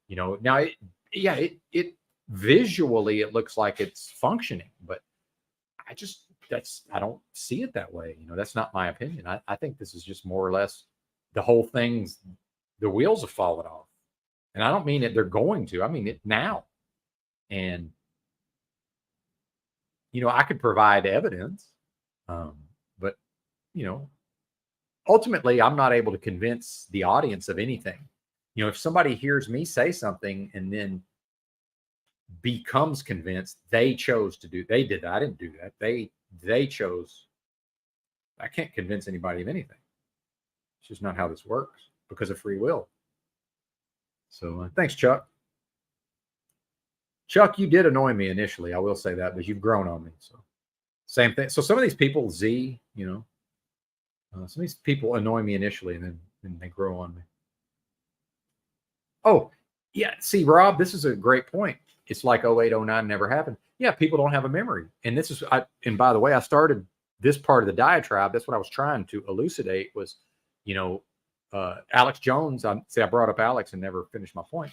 Speaker 1: Now it visually it looks like it's functioning, but I don't see it that way. That's not my opinion. I think this is just more or less the whole thing's, the wheels have fallen off. And I don't mean it they're going to, I mean it now. And I could provide evidence. But ultimately I'm not able to convince the audience of anything. If somebody hears me say something and then becomes convinced, they did that. I didn't do that. They chose. I can't convince anybody of anything. It's just not how this works because of free will. So thanks, Chuck. Chuck, you did annoy me initially. I will say that, but you've grown on me. So same thing. So some of these people, some of these people annoy me initially, and then they grow on me. Oh, yeah. See, Rob, this is a great point. It's like 08, 09 never happened. Yeah, people don't have a memory. And and by the way, I started this part of the diatribe. That's what I was trying to elucidate was, Alex Jones. I brought up Alex and never finished my point.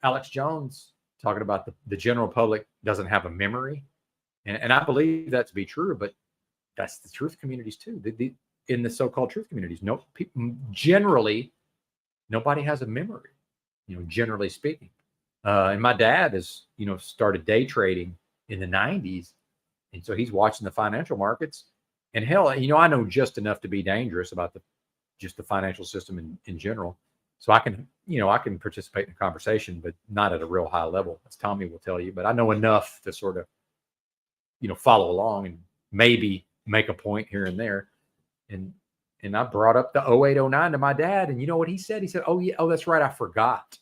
Speaker 1: Alex Jones talking about the general public doesn't have a memory. And I believe that to be true, but that's the truth communities too. In the so-called truth communities, generally, nobody has a memory, generally speaking. And my dad has, started day trading in the 90s. And so he's watching the financial markets. And hell, I know just enough to be dangerous about just the financial system in general. So I can participate in the conversation, but not at a real high level, as Tommy will tell you. But I know enough to sort of, follow along and maybe make a point here and there. And I brought up the 0809 to my dad, and you know what he said? He said, "Oh yeah, that's right, I forgot."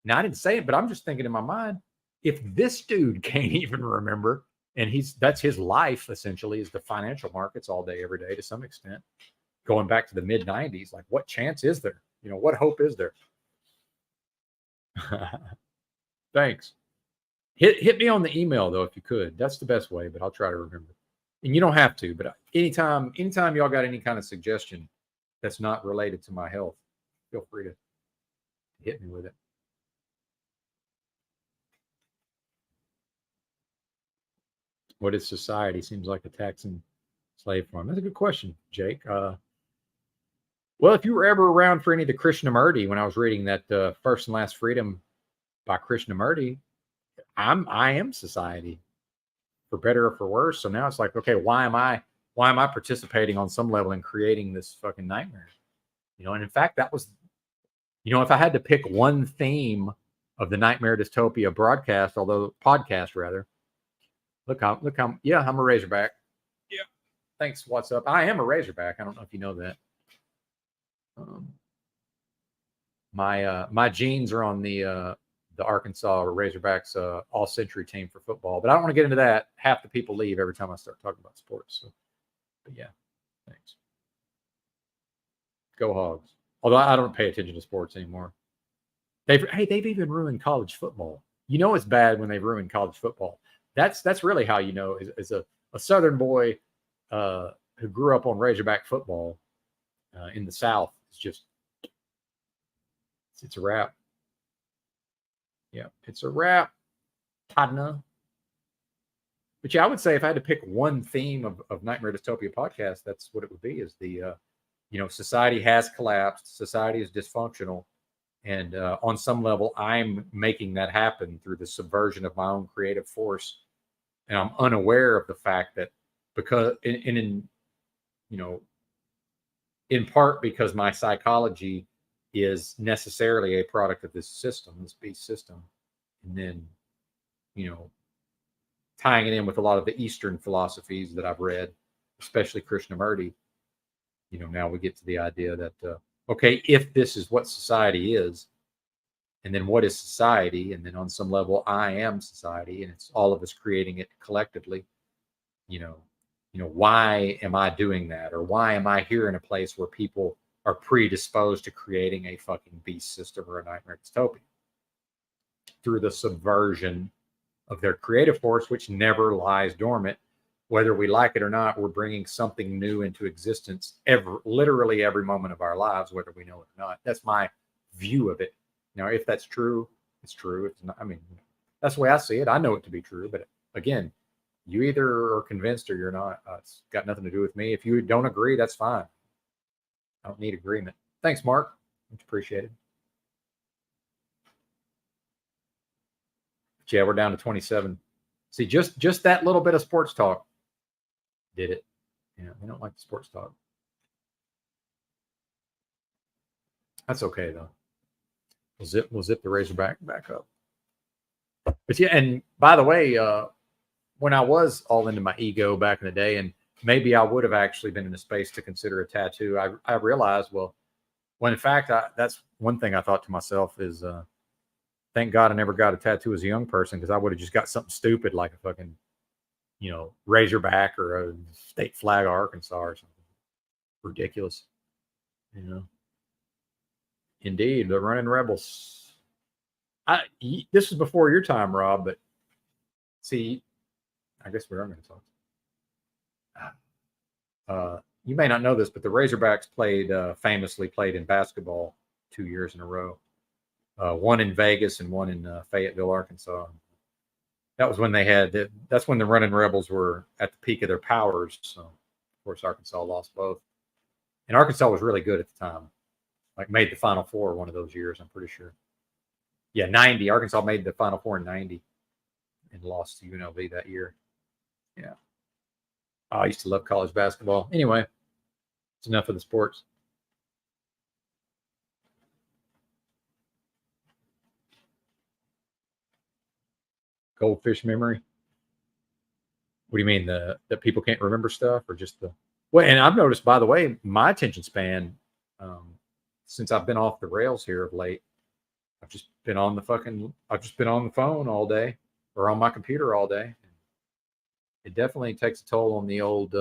Speaker 1: Now I didn't say it, but I'm just thinking in my mind, if this dude can't even remember, and that's his life essentially, is the financial markets all day, every day to some extent, going back to the mid 90s, like what chance is there? What hope is there? Thanks. Hit me on the email though, if you could. That's the best way, but I'll try to remember. And you don't have to, but anytime y'all got any kind of suggestion that's not related to my health, feel free to hit me with it. What is society? Seems like a taxing slave farm. That's a good question, Jake. Well, if you were ever around for any of the Krishnamurti, when I was reading that First and Last Freedom by Krishnamurti, I am society, for better or for worse. So now it's like, okay, why am I participating on some level in creating this fucking nightmare? And in fact, that was, if I had to pick one theme of the Nightmare Dystopia podcast rather. Look how, yeah, I'm a Razorback. Yeah. Thanks. What's up? I am a Razorback. I don't know if you know that. My genes are on the Arkansas Razorbacks all-century team for football, but I don't want to get into that. Half the people leave every time I start talking about sports. So, but yeah, thanks. Go Hogs. Although I don't pay attention to sports anymore. They've even ruined college football. It's bad when they ruin college football. That's really how as a Southern boy who grew up on Razorback football in the South. It's a wrap. Yeah, it's a wrap. Padna. But yeah, I would say if I had to pick one theme of Nightmare Dystopia podcast, that's what it would be, is the, society has collapsed. Society is dysfunctional. And on some level, I'm making that happen through the subversion of my own creative force. And I'm unaware of the fact that in part because my psychology is necessarily a product of this system, this beast system. And then, tying it in with a lot of the Eastern philosophies that I've read, especially Krishnamurti, now we get to the idea that, okay, if this is what society is, and then what is society? And then on some level, I am society, and it's all of us creating it collectively. Why am I doing that? Or why am I here in a place where people are predisposed to creating a fucking beast system or a nightmare dystopia? Through the subversion of their creative force, which never lies dormant. Whether we like it or not, we're bringing something new into existence literally every moment of our lives, whether we know it or not. That's my view of it. Now, if that's true, it's true. It's not, that's the way I see it. I know it to be true. But again, you either are convinced or you're not. It's got nothing to do with me. If you don't agree, that's fine. I don't need agreement. Thanks, Mark. Much appreciated. But yeah, we're down to 27. See, just that little bit of sports talk did it. Yeah, we don't like the sports talk. That's okay though. We'll zip the Razorback back up. But yeah, and by the way, when I was all into my ego back in the day, and maybe I would have actually been in a space to consider a tattoo, I realized, well, when in fact, that's one thing I thought to myself is, thank God I never got a tattoo as a young person, because I would have just got something stupid like a fucking, Razorback or a state flag of Arkansas or something ridiculous. Indeed, the Running Rebels. This is before your time, Rob, but see, I guess we are going to talk. You may not know this, but the Razorbacks famously played in basketball 2 years in a row. One in Vegas and one in Fayetteville, Arkansas. That was when that's when the Running Rebels were at the peak of their powers. So, of course, Arkansas lost both. And Arkansas was really good at the time. Like made the Final Four one of those years, I'm pretty sure. Yeah, 90. Arkansas made the Final Four in 90 and lost to UNLV that year. Yeah. I used to love college basketball. Anyway, it's enough of the sports. Goldfish memory. What do you mean, that people can't remember stuff, or just the? Well, and I've noticed, by the way, my attention span, since I've been off the rails here of late, I've just been on the phone all day, or on my computer all day. It definitely takes a toll on the old.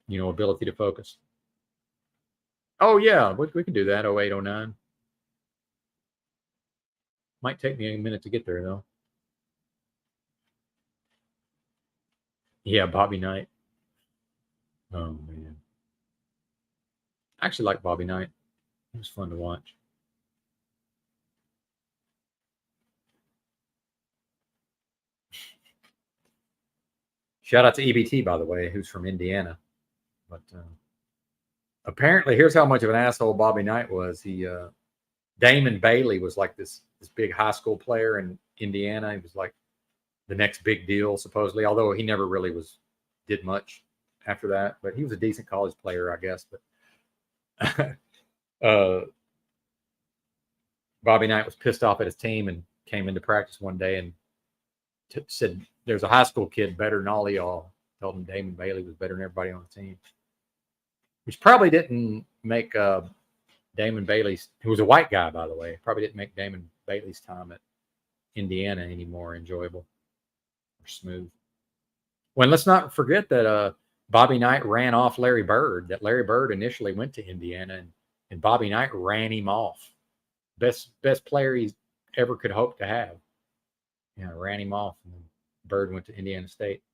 Speaker 1: Ability to focus. Oh yeah, we can do that. 0809. Might take me a minute to get there though. Yeah, Bobby Knight. Oh man, I actually like Bobby Knight. It was fun to watch. Shout out to EBT, by the way, who's from Indiana. But apparently, here's how much of an asshole Bobby Knight was. Damon Bailey was like this big high school player in Indiana. He was like the next big deal, supposedly, although he never really did much after that. But he was a decent college player, I guess. But Bobby Knight was pissed off at his team and came into practice one day and said, "There's a high school kid better than all of y'all." Told him Damon Bailey was better than everybody on the team, which probably didn't make Damon Bailey's, who was a white guy, by the way, probably didn't make Damon Bailey's time at Indiana any more enjoyable or smooth. Well, let's not forget that Bobby Knight ran off Larry Bird. That Larry Bird initially went to Indiana, and Bobby Knight ran him off. Best player he ever could hope to have. Yeah, ran him off, and then Bird went to Indiana State.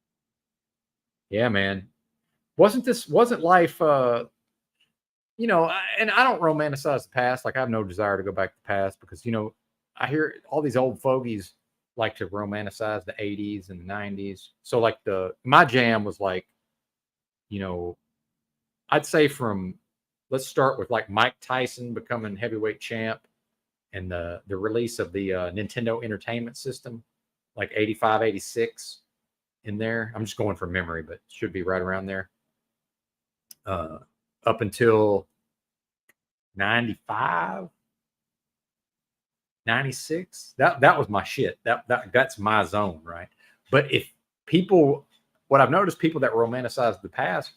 Speaker 1: Yeah, man. Wasn't life? And I don't romanticize the past. Like, I have no desire to go back to the past because I hear all these old fogies like to romanticize the 80s and the 90s. So like my jam was like, I'd say let's start with like Mike Tyson becoming heavyweight champ and the release of the Nintendo Entertainment System, like 85, 86 in there. I'm just going from memory, but it should be right around there. Up until 95, 96, that was my shit. That's my zone, right? But what I've noticed, people that romanticize the past,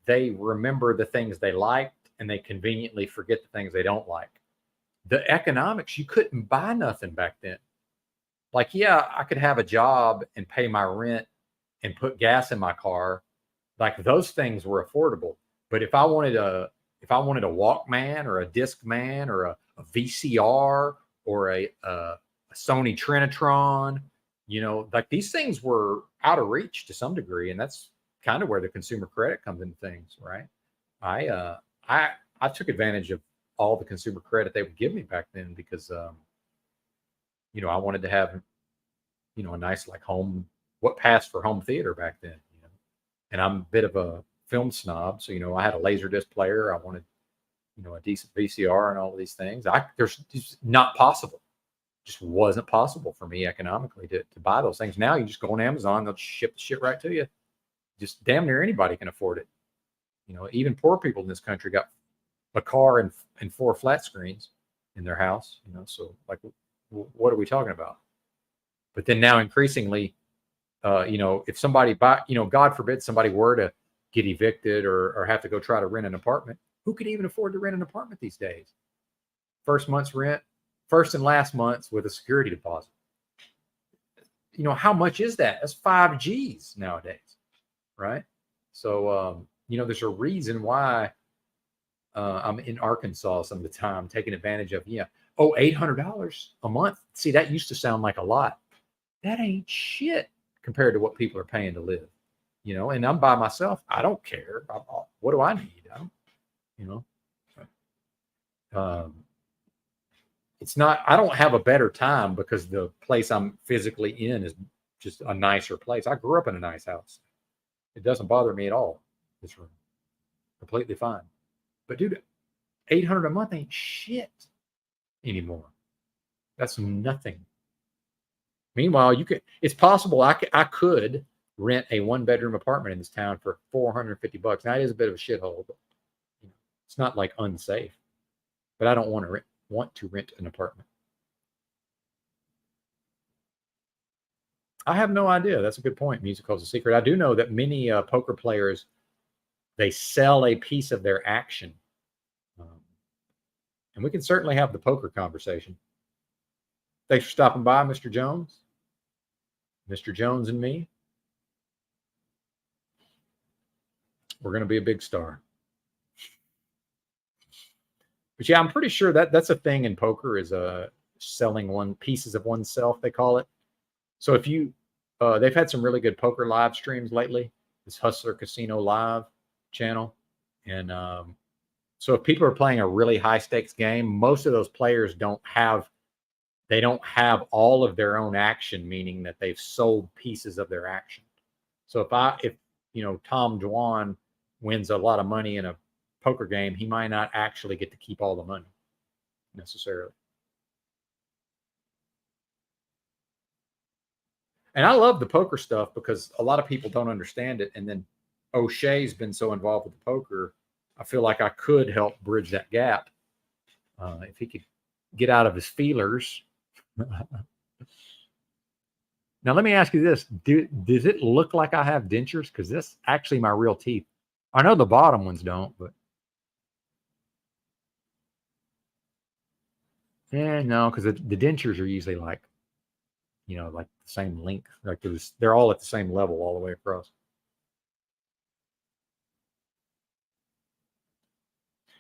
Speaker 1: they remember the things they liked and they conveniently forget the things they don't like. The economics, you couldn't buy nothing back then. Like, yeah, I could have a job and pay my rent and put gas in my car. Like, those things were affordable. But if I wanted a Walkman or a Discman or a VCR or a Sony Trinitron, like, these things were out of reach to some degree, and that's kind of where the consumer credit comes into things, right? I took advantage of all the consumer credit they would give me back then because I wanted to have a nice, like, home, what passed for home theater back then, and I'm a bit of a film snob, so I had a Laserdisc player. I wanted a decent VCR and all of these things. It's not possible. It just wasn't possible for me economically to buy those things. Now you just go on Amazon, they'll ship the shit right to you. Just damn near anybody can afford it. Even poor people in this country got a car and 4 flat screens in their house. So, like, what are we talking about? But then now increasingly, if somebody God forbid somebody were to get evicted or have to go try to rent an apartment, who could even afford to rent an apartment these days? First month's rent, first and last month's with a security deposit. How much is that? That's 5 G's nowadays, right? So, there's a reason why I'm in Arkansas some of the time, taking advantage of, $800 a month. See, that used to sound like a lot. That ain't shit compared to what people are paying to live, and I'm by myself. I don't care. What do I need? It's not, I don't have a better time because the place I'm physically in is just a nicer place. I grew up in a nice house. It doesn't bother me at all. This room, completely fine. But dude, $800 a month ain't shit anymore. That's nothing. Meanwhile, it's possible I could rent a 1-bedroom apartment in this town for $450. Now, it is a bit of a shithole, but it's not like unsafe. But I don't want to rent an apartment. I have no idea. That's a good point. Music holds a secret. I do know that many poker players, they sell a piece of their action. And we can certainly have the poker conversation. Thanks for stopping by, Mr. Jones. Mr. Jones and me. We're going to be a big star. But yeah, I'm pretty sure that's a thing in poker, is selling pieces of oneself, they call it. So if you, they've had some really good poker live streams lately, this Hustler Casino Live channel. And so if people are playing a really high stakes game, most of those players don't have all of their own action, meaning that they've sold pieces of their action. So if Tom Dwan wins a lot of money in a poker game, he might not actually get to keep all the money necessarily. And I love the poker stuff because a lot of people don't understand it. And then O'Shea's been so involved with the poker, I feel like I could help bridge that gap if he could get out of his feelers. Now, let me ask you this. Does it look like I have dentures? Because this actually my real teeth. I know the bottom ones don't, but yeah, no, because the dentures are usually like, like the same length. Like they're all at the same level all the way across.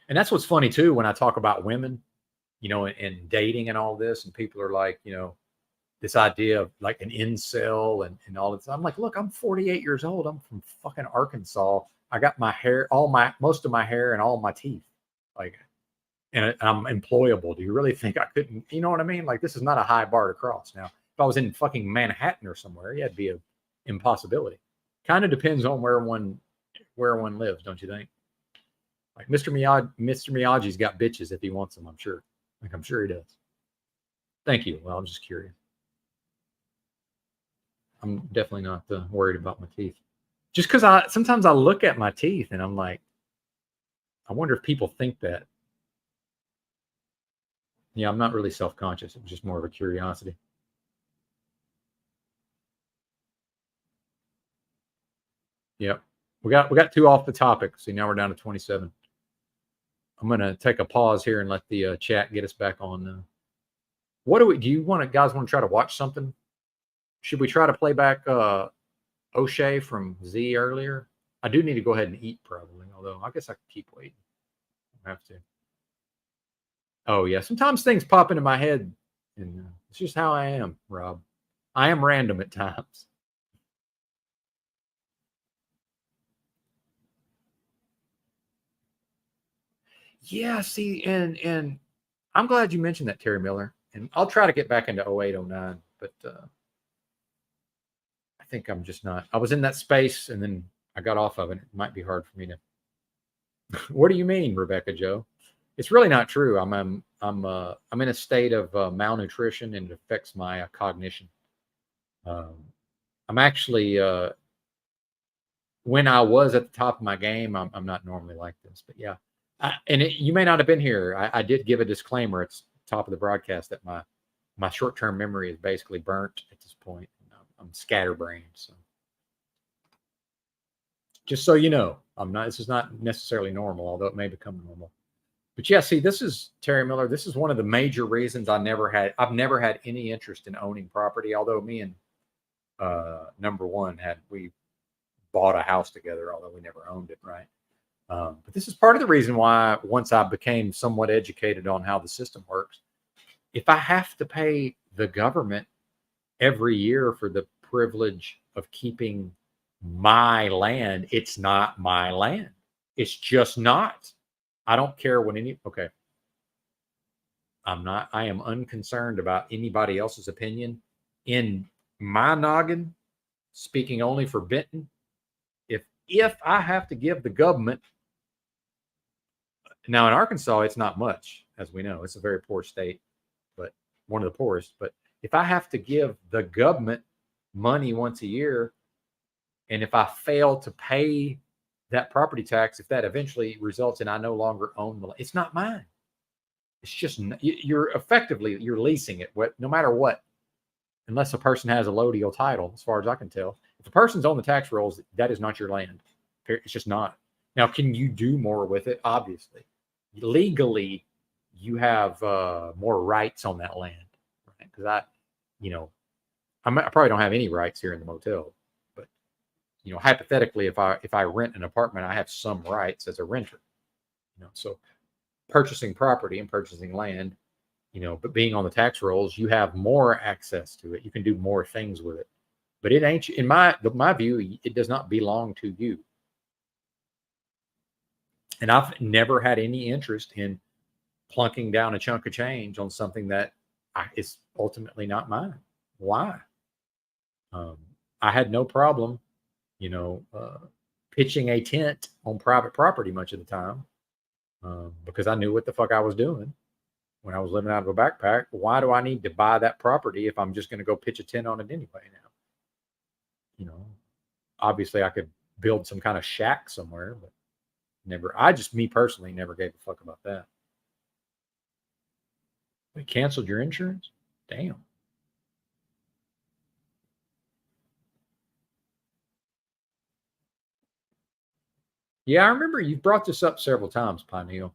Speaker 1: And that's what's funny too, when I talk about women, and dating and all this, and people are like, this idea of like an incel and all this. I'm like, look, I'm 48 years old. I'm from fucking Arkansas. I got my hair, most of my hair and all my teeth. Like, and I'm employable. Do you really think I couldn't, you know what I mean? Like, this is not a high bar to cross. Now, if I was in fucking Manhattan or somewhere, yeah, it'd be an impossibility. Kind of depends on where one lives, don't you think? Like Mr. Miyagi's got bitches if he wants them, I'm sure. Like, I'm sure he does. Thank you. Well, I'm just curious. I'm definitely not worried about my teeth. Just because sometimes I look at my teeth and I'm like, I wonder if people think that. Yeah, I'm not really self-conscious. It was just more of a curiosity. Yep. We got 2 off the topic. See, now we're down to 27. I'm going to take a pause here and let the chat get us back on. What do you guys want to try to watch something? Should we try to play back O'Shea from Z earlier? I do need to go ahead and eat probably, although I guess I can keep waiting. I have to. Oh, yeah. Sometimes things pop into my head, and it's just how I am, Rob. I am random at times. Yeah, see, and I'm glad you mentioned that, Terry Miller. And I'll try to get back into 08, 09, but I think I'm just not. I was in that space, and then I got off of it. It might be hard for me to. What do you mean, Rebecca Joe? It's really not true. I'm in a state of malnutrition, and it affects my cognition. I'm actually when I was at the top of my game, I'm not normally like this, but yeah. You may not have been here. I did give a disclaimer at the top of the broadcast that my short-term memory is basically burnt at this point. I'm scatterbrained, so just so you know, this is not necessarily normal, although it may become normal. But yeah, see, this is Terry Miller. This is one of the major reasons I've never had any interest in owning property. Although me and number one we bought a house together, although we never owned it, right? But this is part of the reason why once I became somewhat educated on how the system works, if I have to pay the government every year for the privilege of keeping my land, it's not my land. It's just not. I don't care what okay. I am unconcerned about anybody else's opinion. In my noggin, speaking only for Benton, if I have to give the government. Now, in Arkansas, it's not much, as we know. It's a very poor state, but one of the poorest. But if I have to give the government money once a year, and if I fail to pay that property tax, if that eventually results in I no longer own the, it's not mine. It's just you're effectively you're leasing it. No matter what, unless a person has a low deal title, as far as I can tell, if the person's on the tax rolls, that is not your land. It's just not. Now, can you do more with it? Obviously, legally, you have more rights on that land, right? Because I probably don't have any rights here in the motel, but hypothetically, if I rent an apartment, I have some rights as a renter. So purchasing property and purchasing land, but being on the tax rolls, you have more access to it. You can do more things with it. But it ain't, in my view, it does not belong to you. And I've never had any interest in plunking down a chunk of change on something that is ultimately not mine. Why? I had no problem, pitching a tent on private property much of the time, because I knew what the fuck I was doing when I was living out of a backpack. Why do I need to buy that property if I'm just going to go pitch a tent on it anyway now? Obviously I could build some kind of shack somewhere, but me personally, never gave a fuck about that. They canceled your insurance? Damn. Yeah, I remember you brought this up several times, Pineal.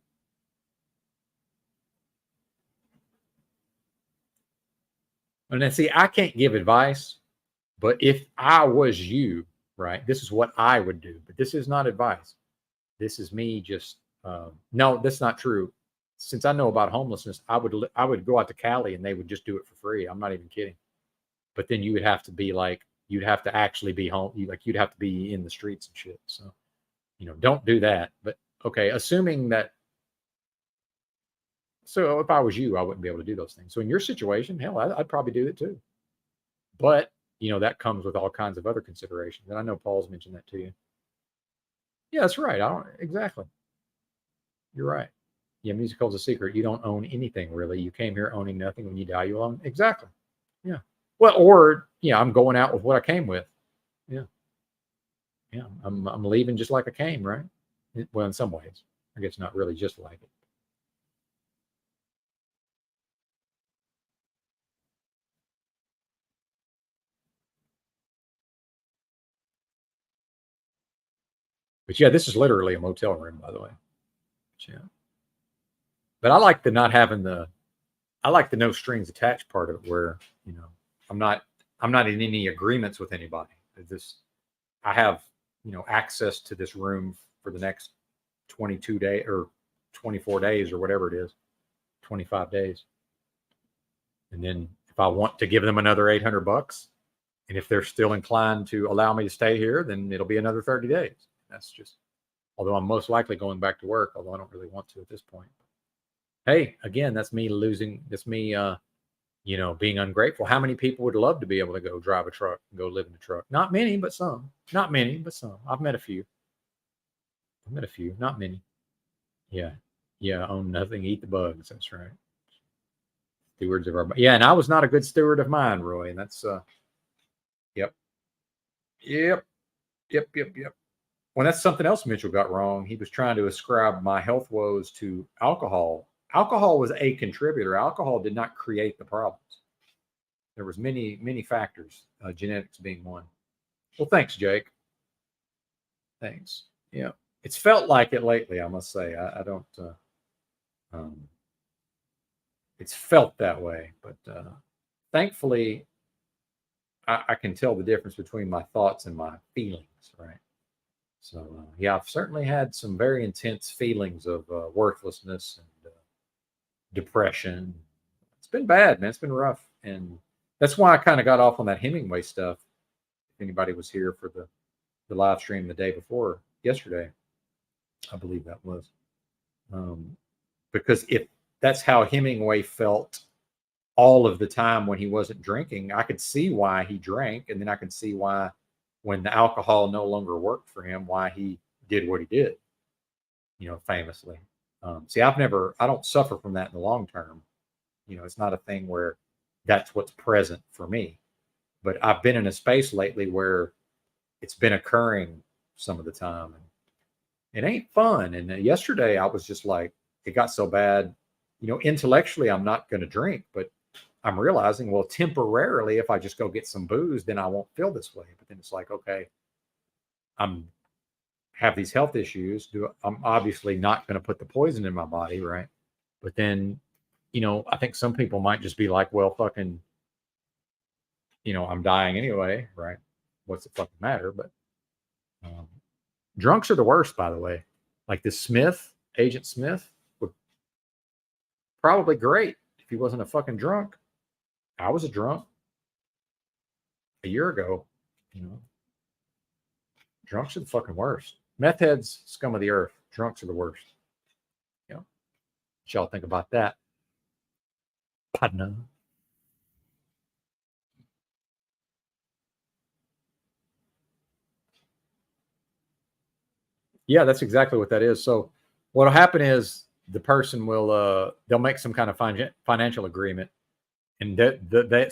Speaker 1: And then see, I can't give advice, but if I was you, right, this is what I would do. But this is not advice. This is me just, no, that's not true. Since I know about homelessness, I would go out to Cali and they would just do it for free. I'm not even kidding. But then you would have to be like, you'd have to actually be home. You'd have to be in the streets and shit. So, don't do that. But okay, assuming that. So if I was you, I wouldn't be able to do those things. So in your situation, hell, I'd probably do it too. But, that comes with all kinds of other considerations. And I know Paul's mentioned that to you. Yeah, that's right. Exactly. You're right. Yeah, music holds a secret. You don't own anything really. You came here owning nothing. When you die, you own. Exactly. Yeah. Well, or I'm going out with what I came with. Yeah. Yeah. I'm leaving just like I came, right? Well, in some ways, I guess not really just like it. But yeah, this is literally a motel room, by the way. But yeah. But I like the not having I like the no strings attached part of it, where I'm not in any agreements with anybody. I have access to this room for the next 22 days or 24 days or whatever it is, 25 days. And then if I want to give them another $800, and if they're still inclined to allow me to stay here, then it'll be another 30 days. That's just, although I'm most likely going back to work, although I don't really want to at this point. Hey, again, that's me losing. That's me, being ungrateful. How many people would love to be able to go drive a truck and go live in a truck? Not many, but some. Not many, but some. I've met a few. Not many. Yeah. Yeah. Own nothing, eat the bugs. That's right. Stewards of our. Yeah. And I was not a good steward of mine, Roy. And that's, yep. Well, that's something else Mitchell got wrong. He was trying to ascribe my health woes to alcohol. Alcohol was a contributor. Alcohol did not create the problems. There was many factors, genetics being one. Well, thanks, Jake. Thanks. Yeah, it's felt like it lately, I must say. I don't. It's felt that way, but thankfully, I can tell the difference between my thoughts and my feelings, right? So, yeah, I've certainly had some very intense feelings of worthlessness and depression. It's been bad, man. It's been rough. And that's why I kind of got off on that Hemingway stuff. If anybody was here for the live stream the day before yesterday, I believe that was. Because if that's how Hemingway felt all of the time when he wasn't drinking, I could see why he drank. And then I could see why, when the alcohol no longer worked for him, why he did what he did, famously. See, I don't suffer from that in the long term. It's not a thing where, that's what's present for me. But I've been in a space lately where it's been occurring some of the time, and it ain't fun. And yesterday I was just like, it got so bad, intellectually I'm not going to drink, but I'm realizing, well, temporarily, if I just go get some booze, then I won't feel this way. But then it's like, okay, I'm have these health issues. I'm obviously not going to put the poison in my body, right? But then, I think some people might just be like, well, fucking, I'm dying anyway, right? What's the fucking matter? But drunks are the worst, by the way. Like this Smith, Agent Smith, would probably great if he wasn't a fucking drunk. I was a drunk a year ago. Drunks are the fucking worst. Meth heads, scum of the earth. Drunks are the worst. What y'all think about that? Partner. Yeah, that's exactly what that is. So what'll happen is the person will they'll make some kind of financial agreement, and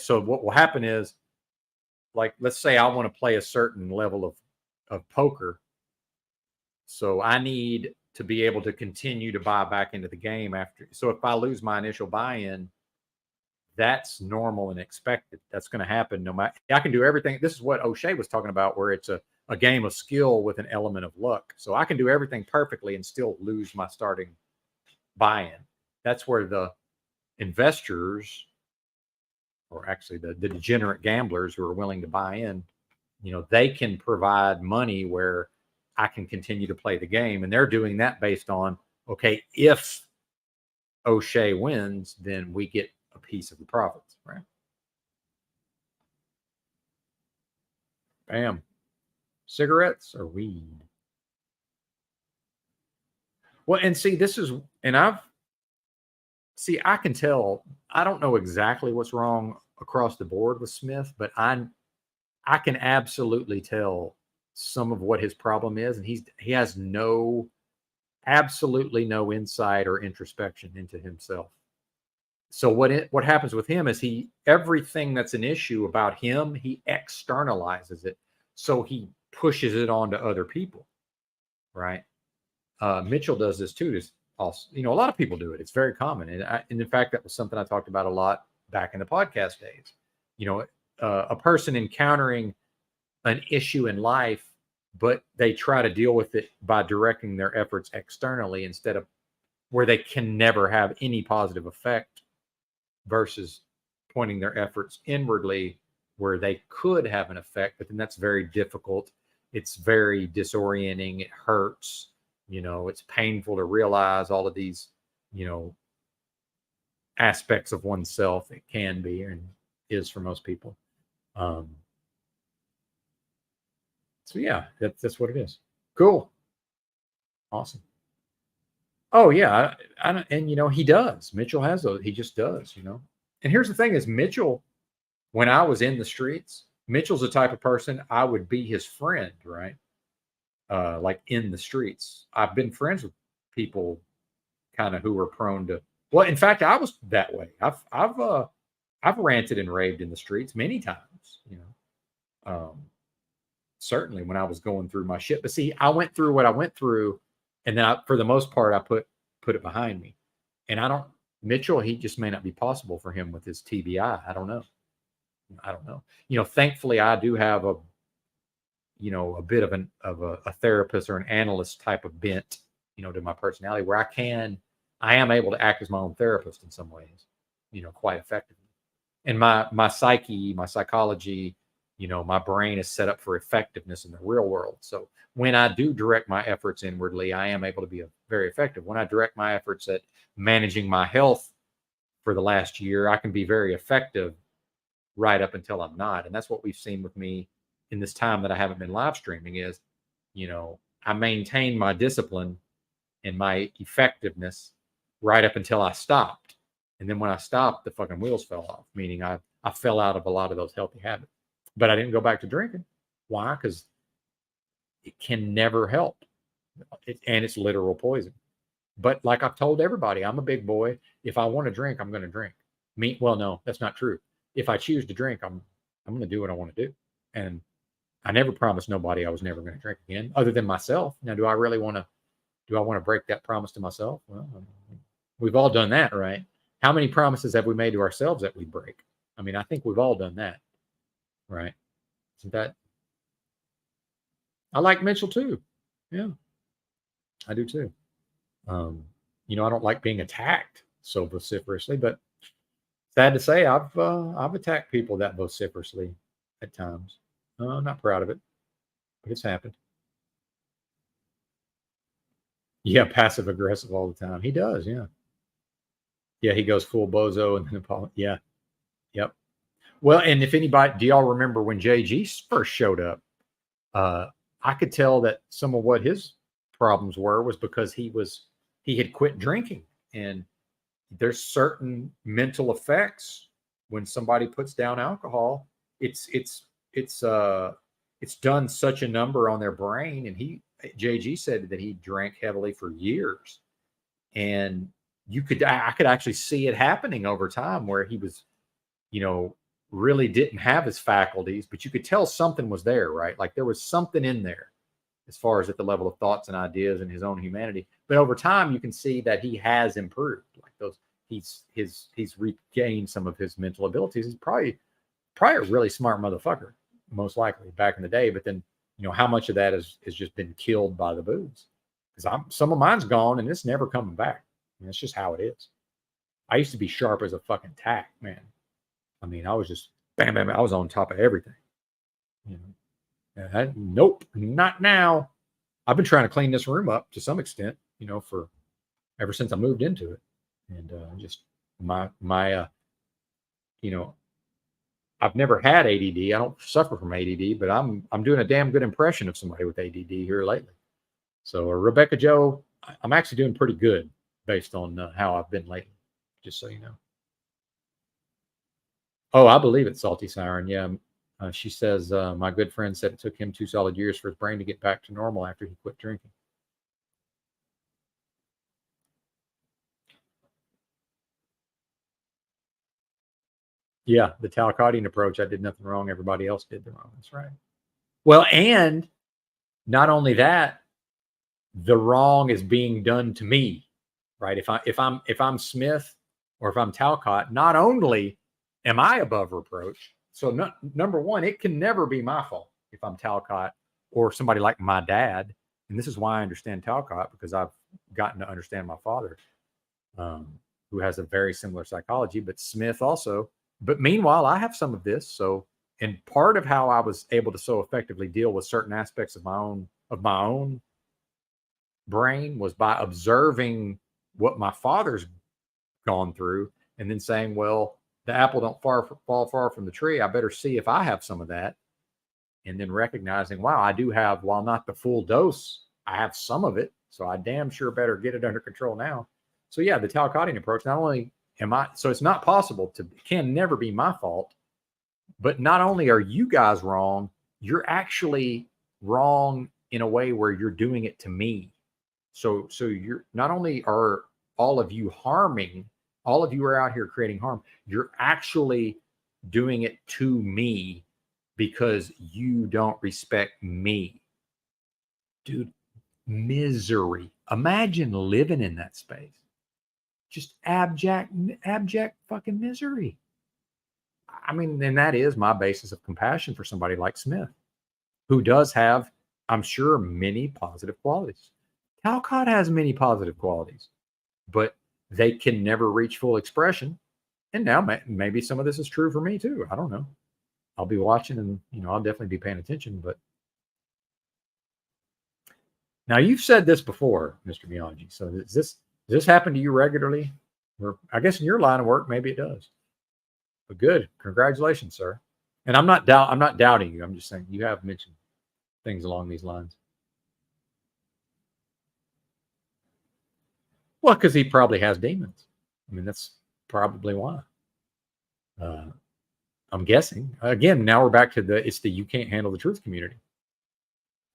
Speaker 1: so what will happen is, like, let's say I want to play a certain level of poker, so I need to be able to continue to buy back into the game after. So if I lose my initial buy-in, that's normal and expected. That's going to happen. No matter, I can do everything. This is what O'Shea was talking about, where it's a game of skill with an element of luck. So I can do everything perfectly and still lose my starting buy-in. That's where the investors, or actually the degenerate gamblers who are willing to buy in, they can provide money where I can continue to play the game. And they're doing that based on, okay, if O'Shea wins, then we get a piece of the profits, right? Bam. Cigarettes or weed? Well, and see, I can tell. I don't know exactly what's wrong across the board with Smith, but I can absolutely tell some of what his problem is, and he has absolutely no insight or introspection into himself. So what happens with him is everything that's an issue about him, he externalizes it. So he pushes it on to other people, right? Mitchell does this too. Also, a lot of people do it. It's very common, and in fact, that was something I talked about a lot back in the podcast days. A person encountering an issue in life, but they try to deal with it by directing their efforts externally instead of where they can never have any positive effect, versus pointing their efforts inwardly where they could have an effect. But then that's very difficult. It's very disorienting. It hurts. It's painful to realize all of these, aspects of oneself. It can be, and is for most people. So yeah, that's what it is. Cool. Awesome. Oh yeah. And he does. Mitchell has those. He just does, And here's the thing is, Mitchell, when I was in the streets, Mitchell's the type of person I would be his friend, right? Like in the streets. I've been friends with people kind of who were prone to, well, in fact, I was that way. I've ranted and raved in the streets many times, certainly when I was going through my shit. But see, I went through what I went through, and then for the most part, I put it behind me. And Mitchell, he just may not be possible for him with his TBI. I don't know. Thankfully, I do have a bit of a therapist or an analyst type of bent, to my personality, where I am able to act as my own therapist in some ways, quite effectively. And my psyche, my psychology, my brain is set up for effectiveness in the real world. So when I do direct my efforts inwardly, I am able to be very effective. When I direct my efforts at managing my health for the last year, I can be very effective right up until I'm not. And that's what we've seen with me in this time that I haven't been live streaming is, I maintain my discipline and my effectiveness right up until I stopped. And then when I stopped, the fucking wheels fell off, meaning I fell out of a lot of those healthy habits. But I didn't go back to drinking. Why? Because it can never help. And it's literal poison. But like I've told everybody, I'm a big boy. If I want to drink, I'm going to drink. Well, no, that's not true. if I choose to drink, I'm going to do what I want to do. And I never promised nobody I was never going to drink again, other than myself. Now, do I really want to? Do I want to break that promise to myself? Well, we've all done that, right? How many promises have we made to ourselves that we break? I mean, I think we've all done that, right? Isn't that? I like Mitchell too. Yeah, I do too. You know, I don't like being attacked so vociferously, but sad to say, I've attacked people that vociferously at times. I'm not proud of it, but it's happened. Yeah, passive aggressive all the time. He does, yeah. Yeah, he goes full bozo and then yeah. Yep. Well, and if anybody, do y'all remember when JG first showed up? I could tell that some of what his problems was because he had quit drinking, and there's certain mental effects when somebody puts down alcohol. It's done such a number on their brain, and JG said that he drank heavily for years, and I could actually see it happening over time where he was, you know, really didn't have his faculties, but you could tell something was there, right? Like there was something in there as far as at the level of thoughts and ideas and his own humanity. But over time, you can see that he has improved. Like he's regained some of his mental abilities. He's probably a really smart motherfucker, most likely back in the day. But then, you know, how much of that has just been killed by the booze? Because some of mine's gone and it's never coming back. I mean, it's just how it is. I used to be sharp as a fucking tack, man. I mean, I was just bam, bam. I was on top of everything. You know, nope, not now. I've been trying to clean this room up to some extent, you know, for ever since I moved into it, and just my you know, I've never had ADD. I don't suffer from ADD, but I'm doing a damn good impression of somebody with ADD here lately. So Rebecca Joe, I'm actually doing pretty good based on how I've been lately. Just so you know. Oh, I believe it, Salty Siren. Yeah. She says, my good friend said it took him 2 solid years for his brain to get back to normal after he quit drinking. Yeah, the Talcottian approach. I did nothing wrong. Everybody else did the wrong. That's right. Well, and not only that, the wrong is being done to me, right? If I'm Smith or if I'm Talcott, not only am I above reproach, so number one, it can never be my fault if I'm Talcott or somebody like my dad. And this is why I understand Talcott, because I've gotten to understand my father, who has a very similar psychology, but Smith also. But meanwhile, I have some of this. So, and part of how I was able to so effectively deal with certain aspects of my own brain was by observing what my father's gone through and then saying, well, the apple don't fall far from the tree. I better see if I have some of that. And then recognizing, wow, I do have, while not the full dose, I have some of it. So I damn sure better get it under control now. So yeah, the Talcottian approach, not only so it's not possible it can never be my fault, but not only are you guys wrong, you're actually wrong in a way where you're doing it to me. So you're not only are all of you harming, all of you are out here creating harm, you're actually doing it to me because you don't respect me. Dude, misery. Imagine living in that space. Just abject fucking misery. I mean, and that is my basis of compassion for somebody like Smith, who does have, I'm sure, many positive qualities. Talcott has many positive qualities, but they can never reach full expression. And now maybe some of this is true for me too. I don't know. I'll be watching and, you know, I'll definitely be paying attention. But now you've said this before, Mr. Miyagi. So does this happen to you regularly? Or I guess in your line of work, maybe it does. But good. Congratulations, sir. And I'm not doubting you. I'm just saying you have mentioned things along these lines. Well, because he probably has demons. I mean, that's probably why. I'm guessing. Again, now we're back to it's the you can't handle the truth community.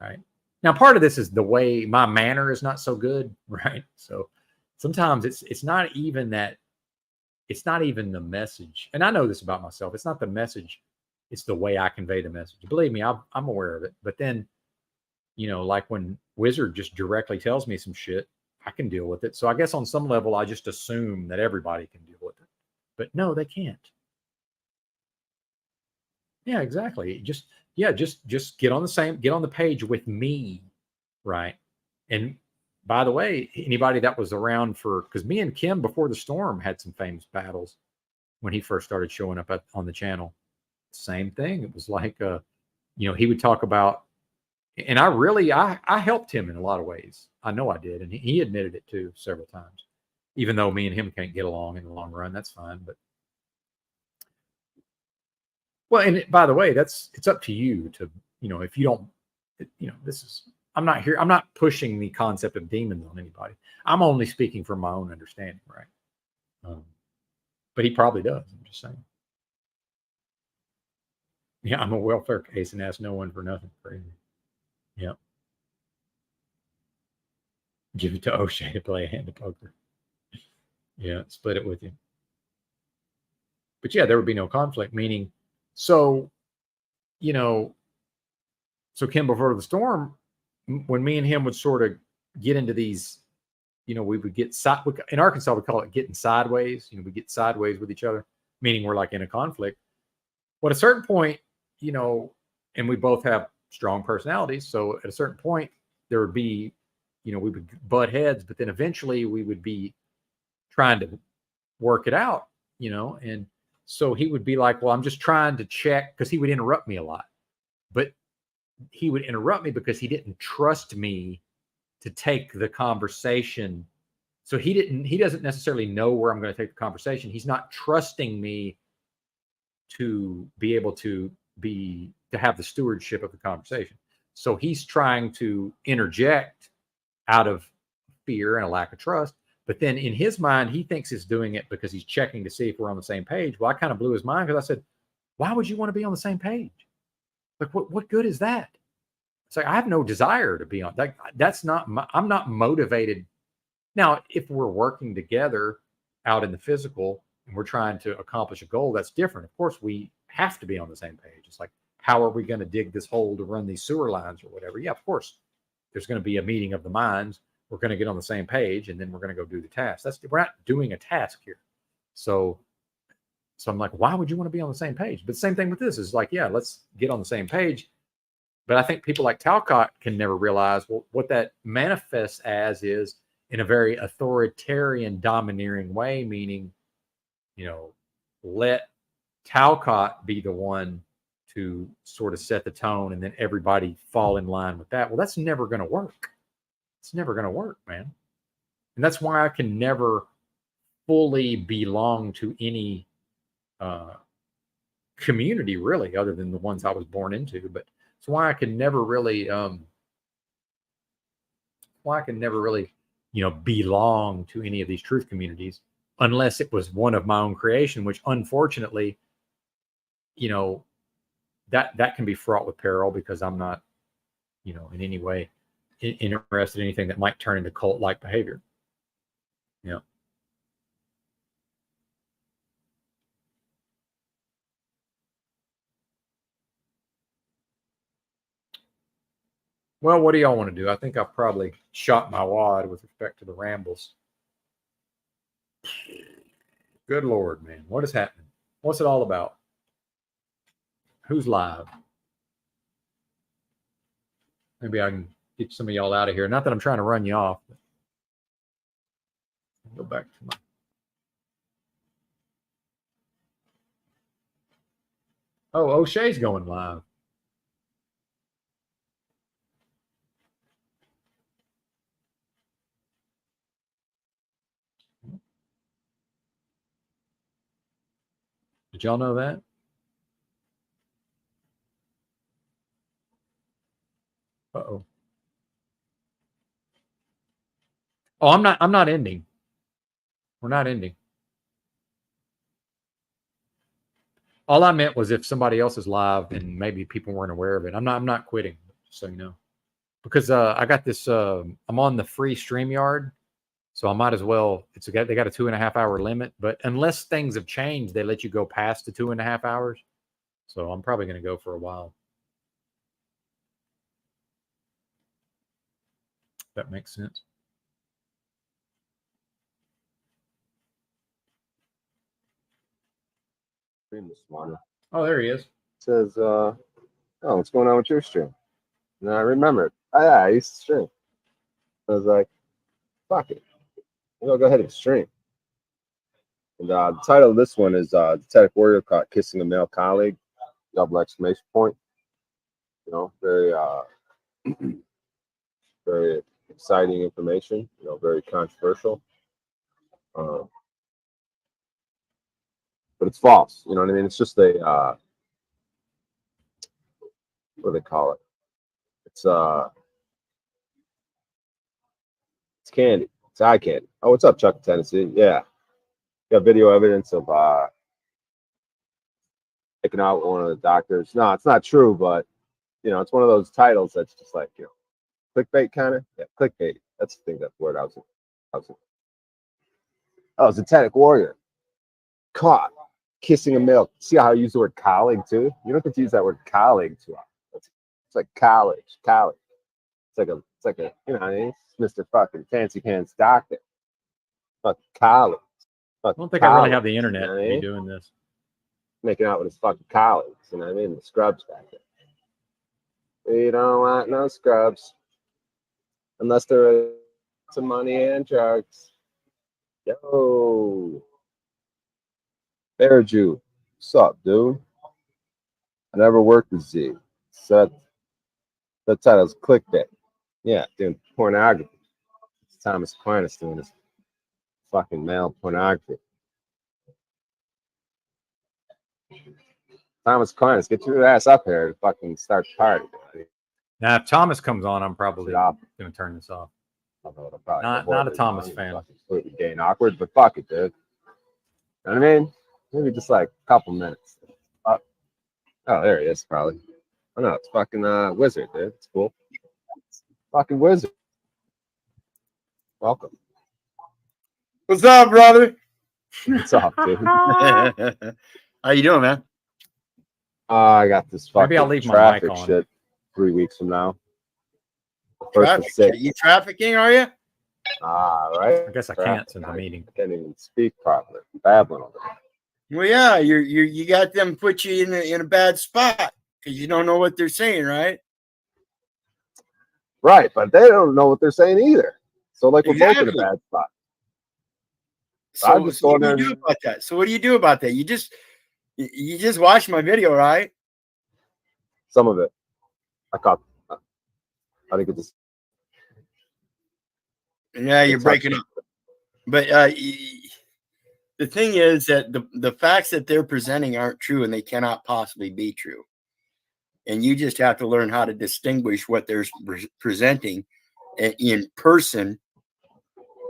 Speaker 1: Right? Now, part of this is the way my manner is not so good, right? So sometimes it's not even that it's not even the message. And I know this about myself. It's not the message. It's the way I convey the message. Believe me, I'm aware of it. But then, like when Wizard just directly tells me some shit, I can deal with it. So I guess on some level, I just assume that everybody can deal with it. But no, they can't. Yeah, exactly. Just get on the page with me, right? And by the way, anybody that was around because me and Kim before the storm had some famous battles when he first started showing up on the channel. Same thing. It was like, he would talk about, and I helped him in a lot of ways. I know I did, and he admitted it too several times. Even though me and him can't get along in the long run, that's fine. But well, and by the way, it's up to you to, if you don't, I'm not pushing the concept of demons on anybody. I'm only speaking from my own understanding, right? But he probably does. I'm just saying. Yeah, I'm a welfare case and ask no one for nothing. Crazy. Yeah. Give it to O'Shea to play a hand of poker. Yeah, split it with you. But yeah, there would be no conflict, meaning, so Kim before the storm, when me and him would sort of get into these, we would get in Arkansas, we call it getting sideways. We get sideways with each other, meaning we're like in a conflict. But at a certain point, and we both have strong personalities. So at a certain point, there would be, we would butt heads, but then eventually we would be trying to work it out, and so he would be like, well, I'm just trying to check, because he would interrupt me a lot, but he would interrupt me because he didn't trust me to take the conversation. So he doesn't necessarily know where I'm going to take the conversation. He's not trusting me to be able to have the stewardship of the conversation. So he's trying to interject out of fear and a lack of trust. But then in his mind, he thinks he's doing it because he's checking to see if we're on the same page. Well, I kind of blew his mind because I said, why would you want to be on the same page? Like, what good is that? It's like, I have no desire to be on that. That's not I'm not motivated. Now, if we're working together out in the physical and we're trying to accomplish a goal, that's different. Of course, we have to be on the same page. It's like, how are we going to dig this hole to run these sewer lines or whatever? Yeah, of course, there's going to be a meeting of the minds. We're going to get on the same page, and then we're going to go do the task. We're not doing a task here. So I'm like, why would you want to be on the same page? But the same thing with this is like, yeah, let's get on the same page. But I think people like Talcott can never realize what that manifests as is in a very authoritarian, domineering way, meaning, let Talcott be the one to sort of set the tone and then everybody fall in line with that. Well, that's never going to work. It's never going to work, man. And that's why I can never fully belong to any community, really, other than the ones I was born into. But it's why I can never really, belong to any of these truth communities unless it was one of my own creation, which unfortunately, that can be fraught with peril because I'm not, in any way interested in anything that might turn into cult-like behavior. Yeah. Well, what do y'all want to do? I think I've probably shot my wad with respect to the rambles. Good Lord, man. What is happening? What's it all about? Who's live? Maybe I can get some of y'all out of here. Not that I'm trying to run you off. But I'll go back to my... Oh, O'Shea's going live. Did y'all know that? Uh-oh. Oh, I'm not ending. We're not ending. All I meant was if somebody else is live and maybe people weren't aware of it. I'm not quitting, just so you know. Because I got this I'm on the free StreamYard. So I might as well. They got a 2.5 hour limit, but unless things have changed, they let you go past the 2.5 hours. So I'm probably going to go for a while. That makes sense.
Speaker 6: Stream this morning.
Speaker 1: Oh, there he is.
Speaker 6: Says, oh, what's going on with your stream? And I remembered. Oh, yeah, I used to stream. I was like, fuck it. I'll go ahead and stream. And the title of this one is The Tech Warrior Caught Kissing a Male Colleague. Double exclamation point. You know, very very exciting information, you know, very controversial. But it's false. You know what I mean? It's just a what do they call it? It's candy. It's eye candy. Oh, what's up, Chuck, Tennessee? Yeah. Got video evidence of taking out one of the doctors. No, it's not true, but you know, it's one of those titles that's just like, you know, clickbait kind of. Yeah, clickbait. That's the thing. That word I was. Oh, Satanic Warrior caught kissing a male. See how I use the word colleague too? You don't have to use that word colleague too often. It's like college. It's like a you know what I mean? Mr. Fucking fancy pants doctor. Fucking college.
Speaker 1: I don't think I really have the internet to be doing this.
Speaker 6: Making out with his fucking colleagues, you know what I mean? The scrubs back there. We don't want no scrubs unless they're some money and drugs. Yo, Bear Jew, what's up, dude? I never worked with Z. So that title's clickbait. Yeah, doing pornography. It's Thomas Aquinas doing this fucking male pornography. Thomas Aquinas, get your ass up here to fucking start the party. Buddy.
Speaker 1: Now, if Thomas comes on, I'm probably going to turn this off. Not a Thomas fan.
Speaker 6: Completely gay and awkward, but fuck it, dude. You know what I mean? Maybe just like a couple minutes. Oh, there he is, probably. Oh no, it's fucking Wizard, dude. It's cool. Fucking Wizard. Welcome.
Speaker 7: What's up, brother?
Speaker 6: What's up, dude?
Speaker 7: How you doing, man?
Speaker 6: I got this fucking
Speaker 1: Maybe I'll leave my
Speaker 6: traffic
Speaker 1: mic on.
Speaker 6: shit 3 weeks from now. First to
Speaker 7: Are you trafficking, are you?
Speaker 6: Right.
Speaker 1: I guess I can't since I'm eating.
Speaker 6: I can't even speak properly. Babbling over there.
Speaker 7: Well, yeah, you got them put you in a bad spot because you don't know what they're saying, right?
Speaker 6: Right, but they don't know what they're saying either. So like we're both in a bad spot.
Speaker 7: So,
Speaker 6: I'm just going
Speaker 7: what do you do about that? So what do you do about that? You just watched my video, right?
Speaker 6: Some of it. I caught. I think it just.
Speaker 7: Yeah, you're breaking up. But the thing is that the facts that they're presenting aren't true, and they cannot possibly be true. And you just have to learn how to distinguish what they're presenting in person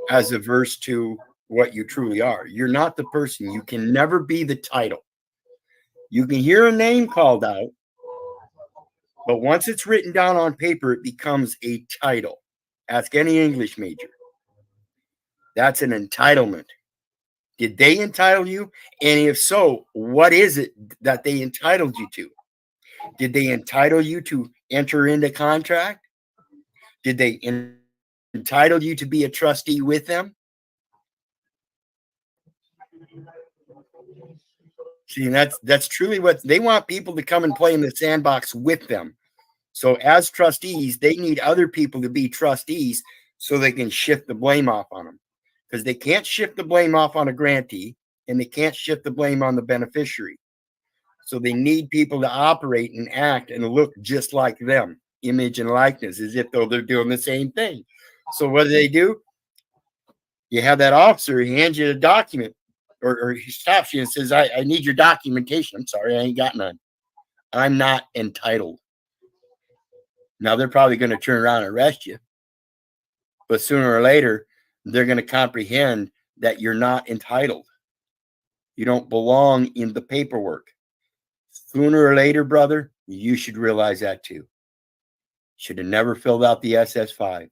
Speaker 7: as averse to what you truly are. You're not the person. You can never be the title. You can hear a name called out, but once it's written down on paper, it becomes a title. Ask any English major. That's an entitlement. Did they entitle you? And if so, what is it that they entitled you to? Did they entitle you to enter into contract? Did they entitle you to be a trustee with them? See, that's truly what they want, people to come and play in the sandbox with them. So as trustees, they need other people to be trustees so they can shift the blame off on them. Because they can't shift the blame off on a grantee and they can't shift the blame on the beneficiary. So they need people to operate and act and look just like them, image and likeness, as if though they're doing the same thing. So what do? You have that officer, he hands you a document, or he stops you and says, I need your documentation. I'm sorry, I ain't got none. I'm not entitled. Now they're probably going to turn around and arrest you. But sooner or later, they're going to comprehend that you're not entitled. You don't belong in the paperwork. Sooner or later, brother, you should realize that too. Should have never filled out the SS5.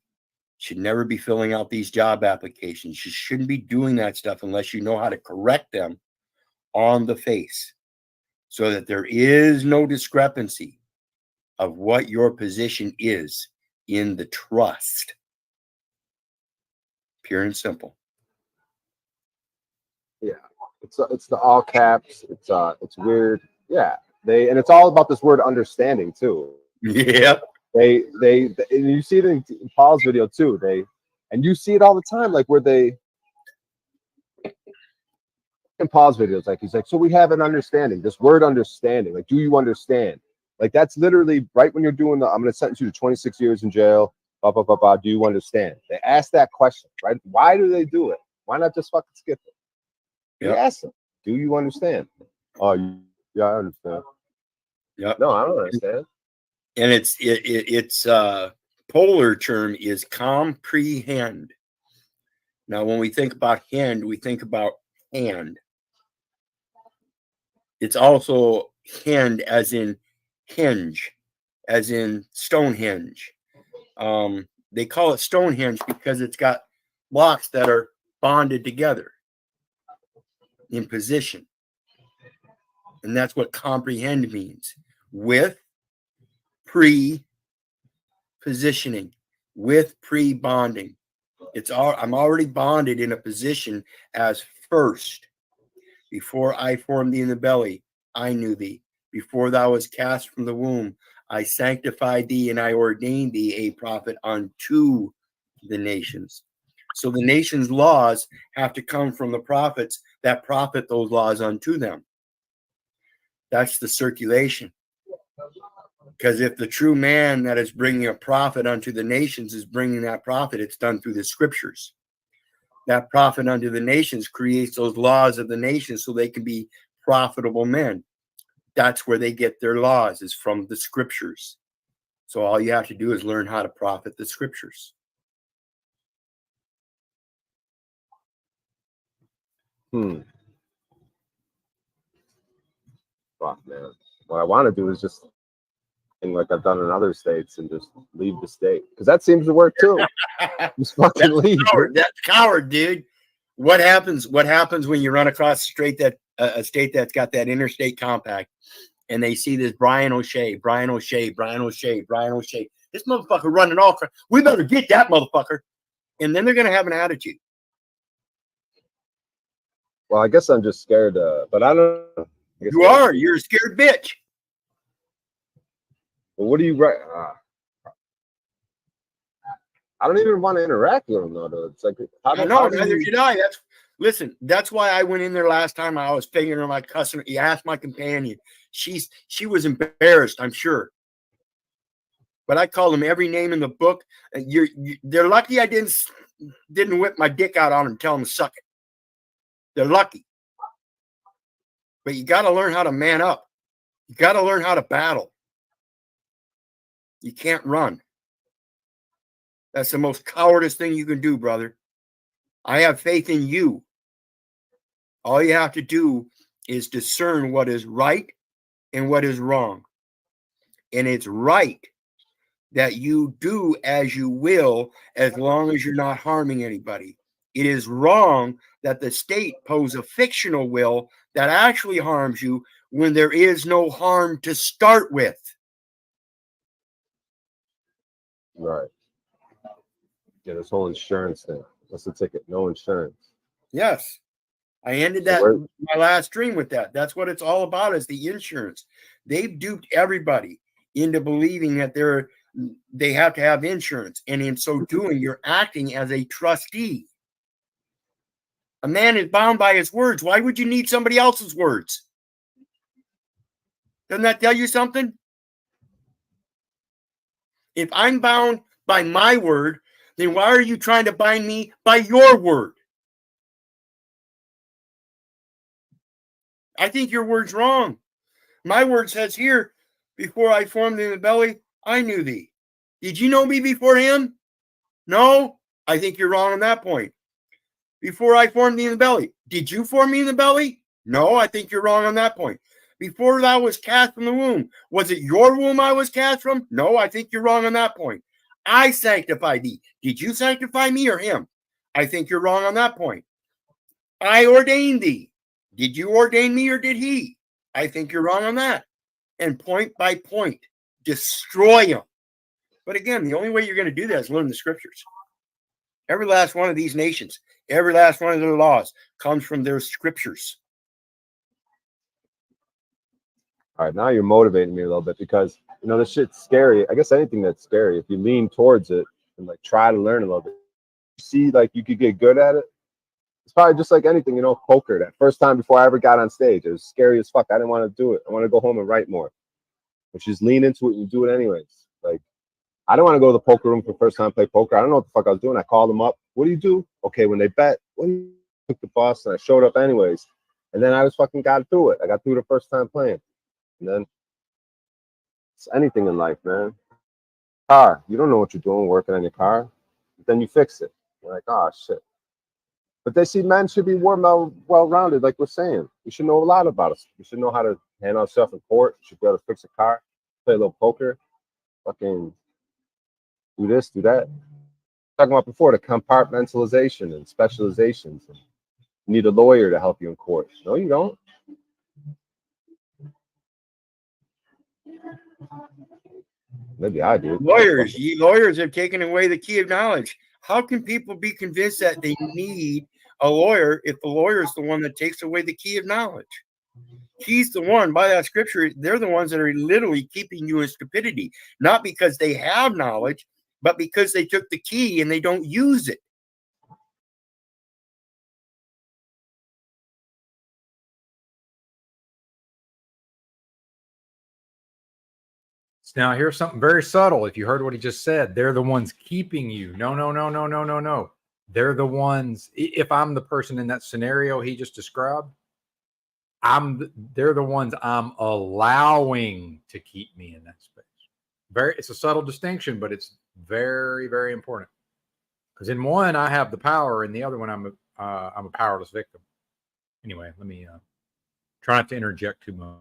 Speaker 7: Should never be filling out these job applications. You shouldn't be doing that stuff unless you know how to correct them on the face so that there is no discrepancy of what your position is in the trust. Pure and simple.
Speaker 6: Yeah, it's the all caps. It's weird. Yeah, and it's all about this word understanding too.
Speaker 7: Yeah.
Speaker 6: They and you see it in Paul's video too. And you see it all the time, like where they in Paul's videos, like he's like, so we have an understanding. This word understanding, like, do you understand? Like that's literally right when you're doing I'm going to sentence you to 26 years in jail. Blah, blah, blah, blah. Do you understand? They ask that question, right? Why do they do it? Why not just fucking skip it? You ask them, do you understand? Oh, yeah, I understand.
Speaker 7: Yeah.
Speaker 6: No, I don't understand.
Speaker 7: And it's polar term is comprehend. Now, when we think about hand, we think about hand. It's also hand as in hinge, as in Stonehenge. They call it Stonehenge because it's got blocks that are bonded together in position. And that's what comprehend means. With pre-positioning, with pre-bonding. I'm already bonded in a position as first. Before I formed thee in the belly, I knew thee. Before thou was cast from the womb, I sanctified thee and I ordained thee a prophet unto the nations. So the nations' laws have to come from the prophets that prophet those laws unto them. That's the circulation. Because if the true man that is bringing a prophet unto the nations is bringing that prophet, it's done through the scriptures. That prophet unto the nations creates those laws of the nations so they can be profitable men. That's where they get their laws, is from the scriptures. So all you have to do is learn how to profit the scriptures.
Speaker 6: Fuck, man. What I want to do is just, and like I've done in other states, and just leave the state because that seems to work too. Just fucking leave.
Speaker 7: That's coward, dude. What happens when you run across a state that's got that interstate compact and they see this Brian O'Shea. This motherfucker running all across. We better get that motherfucker. And then they're going to have an attitude.
Speaker 6: Well, I guess I'm just scared, but I don't know.
Speaker 7: You're a scared bitch.
Speaker 6: Well, what do you write? I don't even want to interact with them though. It's like,
Speaker 7: neither did I. That's why I went in there last time. I was figuring my customer. You asked my companion. She was embarrassed, I'm sure. But I called them every name in the book. They're lucky I didn't whip my dick out on them and tell them to suck it. They're lucky. But you got to learn how to man up. You got to learn how to battle. You can't run. That's the most cowardice thing you can do, brother. I have faith in you. All you have to do is discern what is right and what is wrong. And it's right that you do as you will as long as you're not harming anybody. It is wrong that the state pose a fictional will that actually harms you when there is no harm to start with.
Speaker 6: Right. Yeah, this whole insurance thing. What's the ticket? No insurance.
Speaker 7: Yes. I ended my last stream with that. That's what it's all about, is the insurance. They've duped everybody into believing that they have to have insurance. And in so doing, you're acting as a trustee. A man is bound by his words. Why would you need somebody else's words? Doesn't that tell you something? If I'm bound by my word, then why are you trying to bind me by your word? I think your word's wrong. My word says here, before I formed in the belly, I knew thee. Did you know me before him? No, I think you're wrong on that point. Before I formed thee in the belly, did you form me in the belly? No, I think you're wrong on that point. Before thou was cast from the womb, was it your womb I was cast from? No, I think you're wrong on that point. I sanctify thee. Did you sanctify me or him? I think you're wrong on that point. I ordained thee. Did you ordain me or did he? I think you're wrong on that. And point by point, destroy him. But again, the only way you're going to do that is learn the scriptures. Every last one of these nations, every last one of their laws comes from their scriptures.
Speaker 6: All right, now you're motivating me a little bit because, you know, this shit's scary. I guess anything that's scary, if you lean towards it and like try to learn a little bit, see like you could get good at it. It's probably just like anything, you know, poker. That first time before I ever got on stage, it was scary as fuck. I didn't want to do it. I want to go home and write more. But just lean into it and you do it anyways. Like, I don't want to go to the poker room for the first time, play poker. I don't know what the fuck I was doing. I called them up. What do you do? Okay, when they bet, what do you took the boss? And I showed up anyways. And then I just fucking got through it. I got through the first time playing. And then it's anything in life, man. Car, you don't know what you're doing working on your car. But then you fix it. You're like, oh shit. But they see men should be more well-rounded, like we're saying. You should know a lot about us. You should know how to handle yourself in court. You should be able to fix a car, play a little poker, fucking do this, do that. Talking about before, the compartmentalization and specializations. You need a lawyer to help you in court. No, you don't. Maybe I do.
Speaker 7: Lawyers have taken away the key of knowledge. How can people be convinced that they need a lawyer if the lawyer is the one that takes away the key of knowledge? He's the one, by that scripture, they're the ones that are literally keeping you in stupidity, not because they have knowledge, but because they took the key and they don't use it.
Speaker 1: Now, here's something very subtle. If you heard what he just said, they're the ones keeping you. No, no, no, no, no, no, no. They're the ones. If I'm the person in that scenario he just described, they're the ones I'm allowing to keep me in that space. It's a subtle distinction, but it's very, very important. Because in one, I have the power, and the other one, I'm a powerless victim. Anyway, let me try not to interject too much.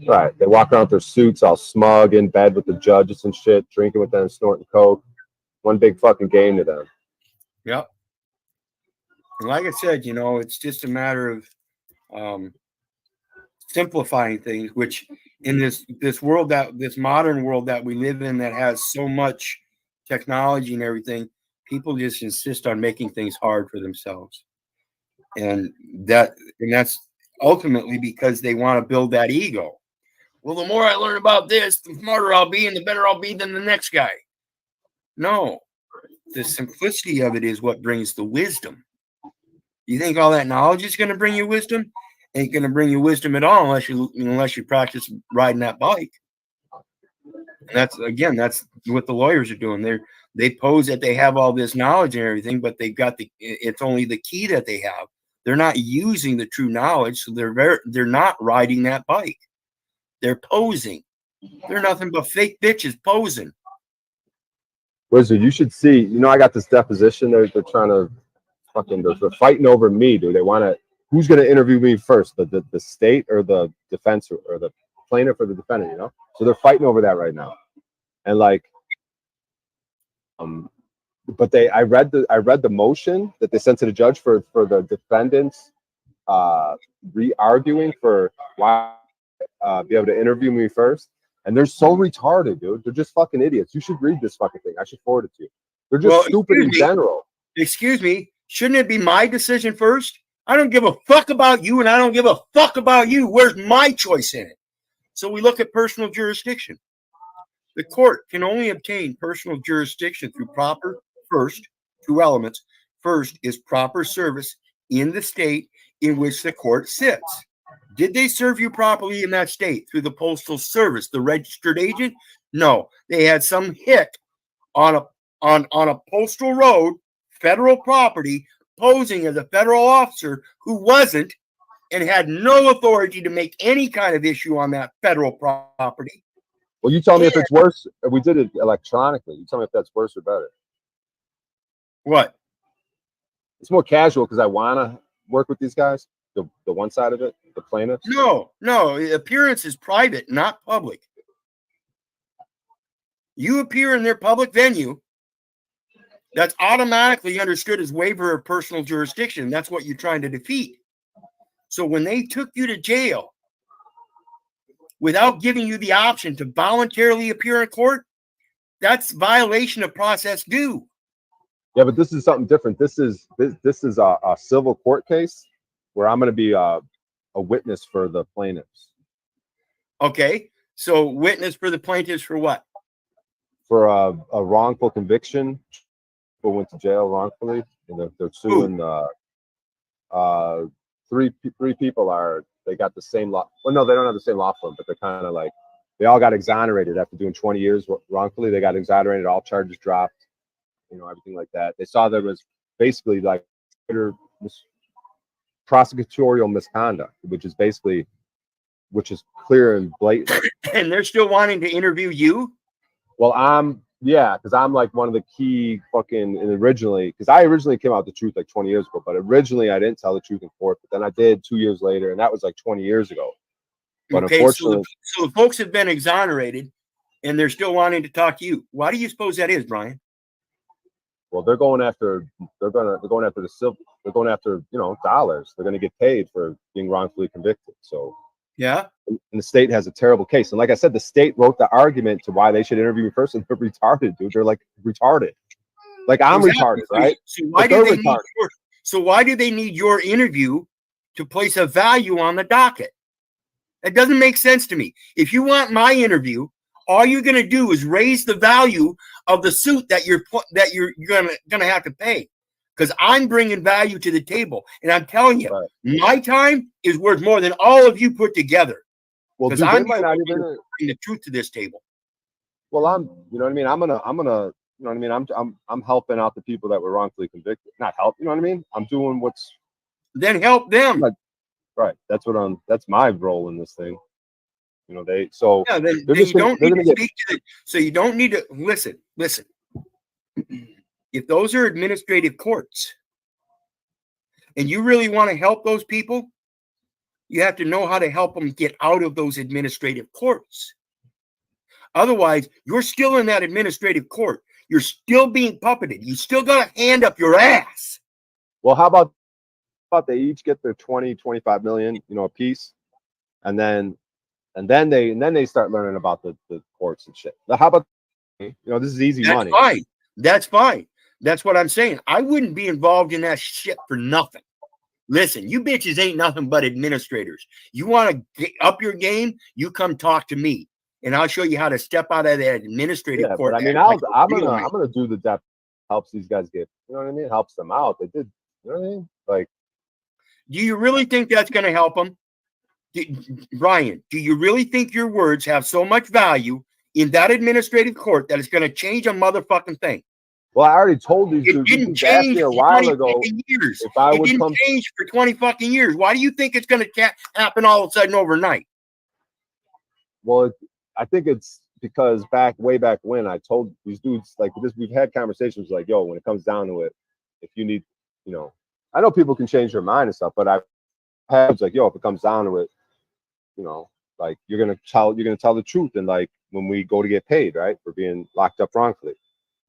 Speaker 6: Right. They walk around with their suits all smug in bed with the judges and shit, drinking with them, snorting coke. One big fucking game to them.
Speaker 7: Yep. And like I said, you know, it's just a matter of simplifying things, which in this modern world that we live in that has so much technology and everything, people just insist on making things hard for themselves. And that's ultimately because they want to build that ego. Well, the more I learn about this, the smarter I'll be and the better I'll be than the next guy. No, the simplicity of it is what brings the wisdom. You think all that knowledge is going to bring you wisdom? Ain't going to bring you wisdom at all unless you practice riding that bike. And that's what the lawyers are doing. They pose that they have all this knowledge and everything, but it's only the key that they have. They're not using the true knowledge, so they're not riding that bike. They're posing. They're nothing but fake bitches posing.
Speaker 6: Wizard, you should see. You know, I got this deposition. They're trying to fucking. They're fighting over me, dude. They want to. Who's going to interview me first? The state or the defense or the plaintiff or the defendant? You know. So they're fighting over that right now, and like, but I read the motion that they sent to the judge for the defendants re-arguing for why be able to interview me first. And they're so retarded, dude. They're just fucking idiots. You should read this fucking thing. I should forward it to you. They're just stupid in general.
Speaker 7: Excuse me. Shouldn't it be my decision first? I don't give a fuck about you and I don't give a fuck about you. Where's my choice in it? So we look at personal jurisdiction. The court can only obtain personal jurisdiction through two elements. First is proper service in the state in which the court sits. Did they serve you properly in that state through the postal service, the registered agent? No, they had some hick on a postal road, federal property, posing as a federal officer who wasn't and had no authority to make any kind of issue on that federal property.
Speaker 6: Well, you tell me if it's worse. We did it electronically. You tell me if that's worse or better.
Speaker 7: What?
Speaker 6: It's more casual because I want to work with these guys. The one side of it, the plaintiffs.
Speaker 7: No. Appearance is private, not public. You appear in their public venue. That's automatically understood as waiver of personal jurisdiction. That's what you're trying to defeat. So when they took you to jail without giving you the option to voluntarily appear in court, that's violation of process due.
Speaker 6: Yeah, but this is something different. This is a civil court case where I'm going to be a witness for the plaintiffs.
Speaker 7: Okay, so witness for the plaintiffs for what?
Speaker 6: For a wrongful conviction. People went to jail wrongfully, and they're suing. Three people they got the same law. Well, no, they don't have the same law firm, but they're kind of like, they all got exonerated after doing 20 years wrongfully. They got exonerated, all charges dropped, everything like that. They saw there was basically like prosecutorial misconduct, which is clear and blatant.
Speaker 7: And they're still wanting to interview you?
Speaker 6: Well, because I'm like one of the key because I originally came out the truth like 20 years ago, but originally I didn't tell the truth in court, but then I did 2 years later, and that was like 20 years ago. But
Speaker 7: okay,
Speaker 6: unfortunately,
Speaker 7: so the folks have been exonerated and they're still wanting to talk to you. Why do you suppose that is, Brian?
Speaker 6: well, they're going after the civil, they're going after, dollars. They're going to get paid for being wrongfully convicted. So
Speaker 7: Yeah.
Speaker 6: and the state has a terrible case. And like I said, the state wrote the argument to why they should interview me first, and they're retarded, dude. They're like retarded. Like I'm retarded, right?
Speaker 7: So why do they need your interview to place a value on the docket? That doesn't make sense to me. If you want my interview, all you're going to do is raise the value of the suit that you're going to have to pay, because I'm bringing value to the table, and I'm telling you, my time is worth more than all of you put together.
Speaker 6: Well,
Speaker 7: because
Speaker 6: dude,
Speaker 7: I'm
Speaker 6: they might not even
Speaker 7: bringing the truth to this table.
Speaker 6: Well, I'm helping out the people that were wrongfully convicted. Not help, you know what I mean? I'm doing what's
Speaker 7: Then help them.
Speaker 6: right. That's my role in this thing. Then
Speaker 7: you don't need to speak to it. So you don't need to listen. If those are administrative courts and you really want to help those people, you have to know how to help them get out of those administrative courts. Otherwise, you're still in that administrative court. You're still being puppeted. You still got a hand up your ass.
Speaker 6: Well, how about they each get their 20, 25 million, a piece, and then they start learning about the courts and shit. How about this is easy money.
Speaker 7: That's fine. That's what I'm saying. I wouldn't be involved in that shit for nothing. Listen, you bitches ain't nothing but administrators. You want to get up your game, you come talk to me, and I'll show you how to step out of that administrative court.
Speaker 6: But I mean, I'm gonna do the depth helps these guys get. You know what I mean? It helps them out. They did. You know what I mean? Like,
Speaker 7: do you really think that's going to help them, Brian? Do you really think your words have so much value in that administrative court that it's going to change a motherfucking thing?
Speaker 6: Well, I already told these
Speaker 7: dudes. It didn't change
Speaker 6: a while ago.
Speaker 7: Years. It didn't change for 20 fucking years. Why do you think it's going to happen all of a sudden overnight?
Speaker 6: Well, I think it's because way back when I told these dudes like this, we've had conversations like, yo, when it comes down to it, if you need, I know people can change their mind and stuff, but I've had like, yo, if it comes down to it, like you're gonna tell the truth, and like when we go to get paid, right, for being locked up wrongfully.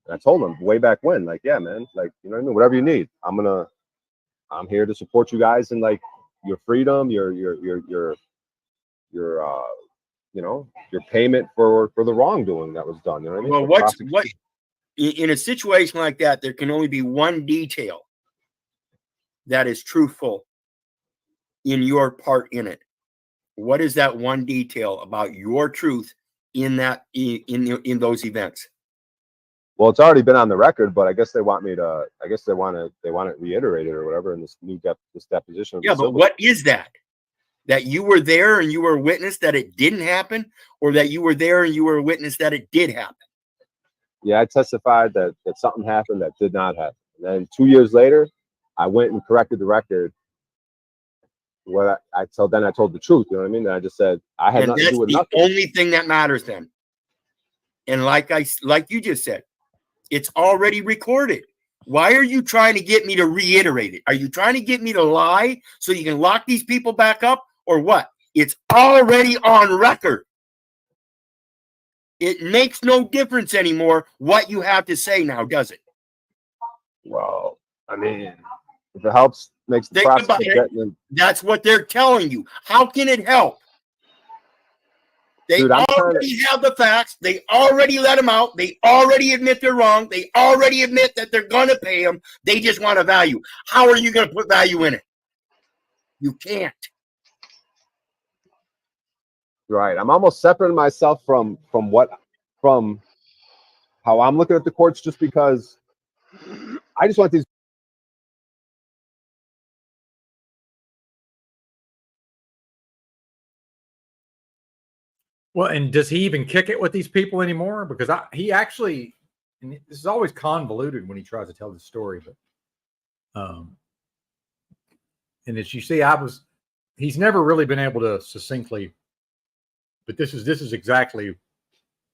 Speaker 6: And I told them way back when, like, yeah, man, like, you know what I mean? Whatever you need, I'm here to support you guys in like your freedom, your payment for the wrongdoing that was done. You know what I mean?
Speaker 7: Well, what in a situation like that, there can only be one detail that is truthful in your part in it. What is that one detail about your truth in that in those events?
Speaker 6: Well, it's already been on the record, but I guess they want me to. I guess they want it reiterated or whatever in this new this deposition.
Speaker 7: Yeah, but what is that? That you were there and you were a witness that it didn't happen, or that you were there and you were a witness that it did happen?
Speaker 6: Yeah, I testified that something happened that did not happen. And then 2 years later, I went and corrected the record. What I told the truth. You know what I mean? And I just said I had nothing to do with nothing.
Speaker 7: That's the only thing that matters then. And like you just said, it's already recorded. Why are you trying to get me to reiterate it? Are you trying to get me to lie so you can lock these people back up, or what? It's already on record. It makes no difference anymore what you have to say now, does it?
Speaker 6: Well, I mean, if it helps, makes the
Speaker 7: Think
Speaker 6: process
Speaker 7: about
Speaker 6: of
Speaker 7: it.
Speaker 6: getting them.
Speaker 7: That's what they're telling you. How can it help? They
Speaker 6: Dude, I'm trying
Speaker 7: already have the facts. They already let them out. They already admit they're wrong. They already admit that they're going to pay them. They just want a value. How are you going to put value in it? You can't.
Speaker 6: Right. I'm almost separating myself from how I'm looking at the courts, just because I just want these.
Speaker 1: Well, and does he even kick it with these people anymore? Because he actually, and this is always convoluted when he tries to tell the story, but and as you see, he's never really been able to succinctly, but this is exactly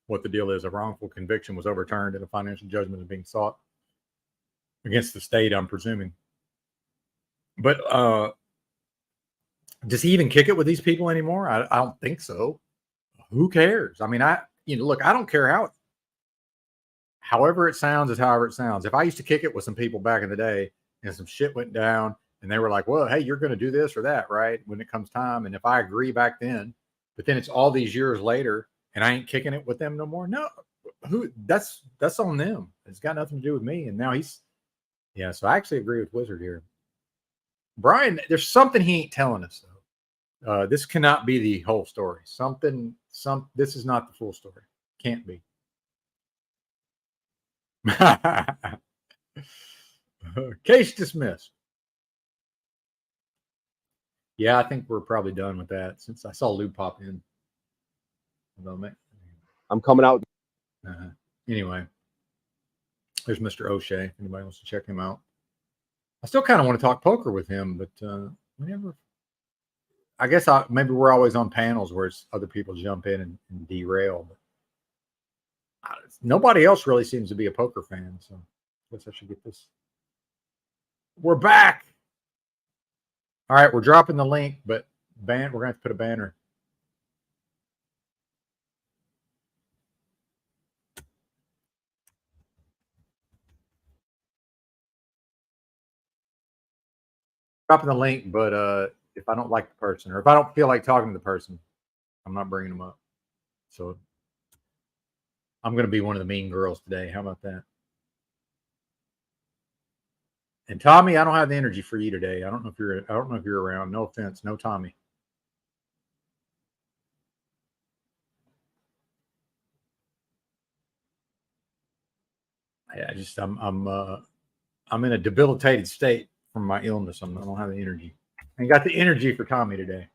Speaker 1: what the deal is. A wrongful conviction was overturned and a financial judgment is being sought against the state, I'm presuming. But does he even kick it with these people anymore? I don't think so. Who cares? I mean, look, I don't care however it sounds is however it sounds. If I used to kick it with some people back in the day and some shit went down and they were like, well, hey, you're going to do this or that, right? When it comes time. And if I agree back then, but then it's all these years later and I ain't kicking it with them no more. No, that's on them. It's got nothing to do with me. And now so I actually agree with Wizard here. Brian, there's something he ain't telling us though. This cannot be the whole story. This is not the full story. Can't be. Case dismissed. Yeah, I think we're probably done with that since I saw Lou pop in.
Speaker 6: I'm coming out.
Speaker 1: Anyway, there's Mr. O'Shea. If anybody wants to check him out. I still kind of want to talk poker with him, but whenever. I guess maybe we're always on panels where other people jump in and derail. But nobody else really seems to be a poker fan, so I guess I should get this. We're back. All right, we're dropping the link, but we're going to have to put a banner. Dropping the link, but if I don't like the person or if I don't feel like talking to the person, I'm not bringing them up. So I'm going to be one of the mean girls today. How about that? And Tommy, I don't have the energy for you today. I don't know if you're around. No offense, no Tommy. Yeah, I'm in a debilitated state from my illness. I don't have the energy. I ain't got the energy for Tommy today.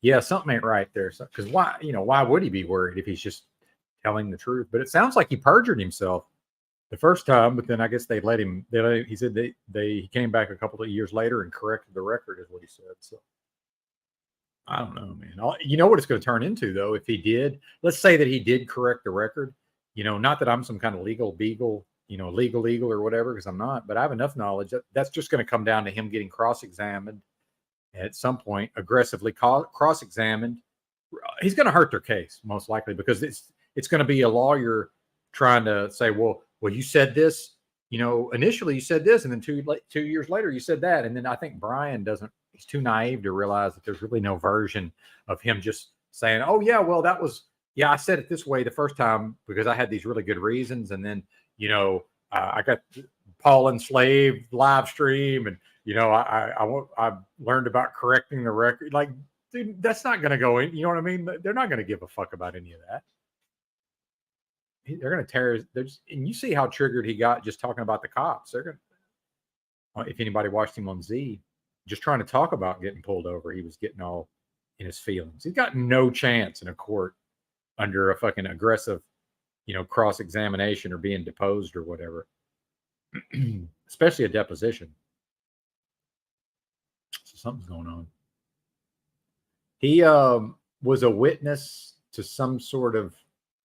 Speaker 1: Yeah, something ain't right there. Because why would he be worried if he's just telling the truth? But it sounds like he perjured himself the first time, but then I guess they let him. He said he came back a couple of years later and corrected the record, is what he said. So I don't know, man. You know what it's going to turn into though. If he did, let's say that he did correct the record. Not that I'm some kind of legal beagle, legal or whatever, because I'm not. But I have enough knowledge that's just going to come down to him getting cross-examined at some point, aggressively cross-examined. He's going to hurt their case most likely because it's going to be a lawyer trying to say, well, you said this, initially you said this, and then 2 years later you said that, and then I think Brian he's too naive to realize that there's really no version of him just saying, oh yeah, well I said it this way the first time because I had these really good reasons, and then I got Paul Enslaved live stream, and I learned about correcting the record. Like, dude, that's not going to go in. You know what I mean? They're not going to give a fuck about any of that. They're going to tear. And you see how triggered he got just talking about the cops. They're going to. If anybody watched him on Z, just trying to talk about getting pulled over, he was getting all in his feelings. He's got no chance in a court under a fucking aggressive, cross-examination or being deposed or whatever, especially a deposition. So something's going on. was a witness to some sort of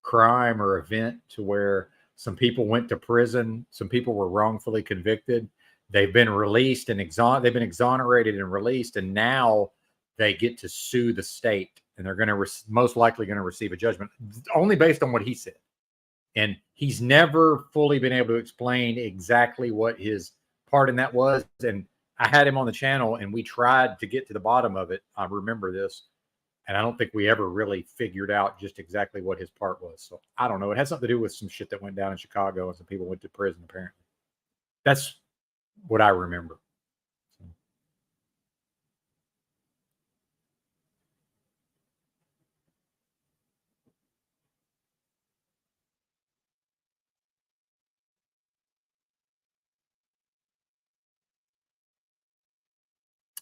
Speaker 1: crime or event to where some people went to prison, some people were wrongfully convicted, they've been released and they've been exonerated and released, and now they get to sue the state, and they're going to most likely going to receive a judgment only based on what he said. And he's never fully been able to explain exactly what his part in that was. And I had him on the channel and we tried to get to the bottom of it. I remember this. And I don't think we ever really figured out just exactly what his part was. So I don't know. It had something to do with some shit that went down in Chicago and some people went to prison, apparently. That's what I remember.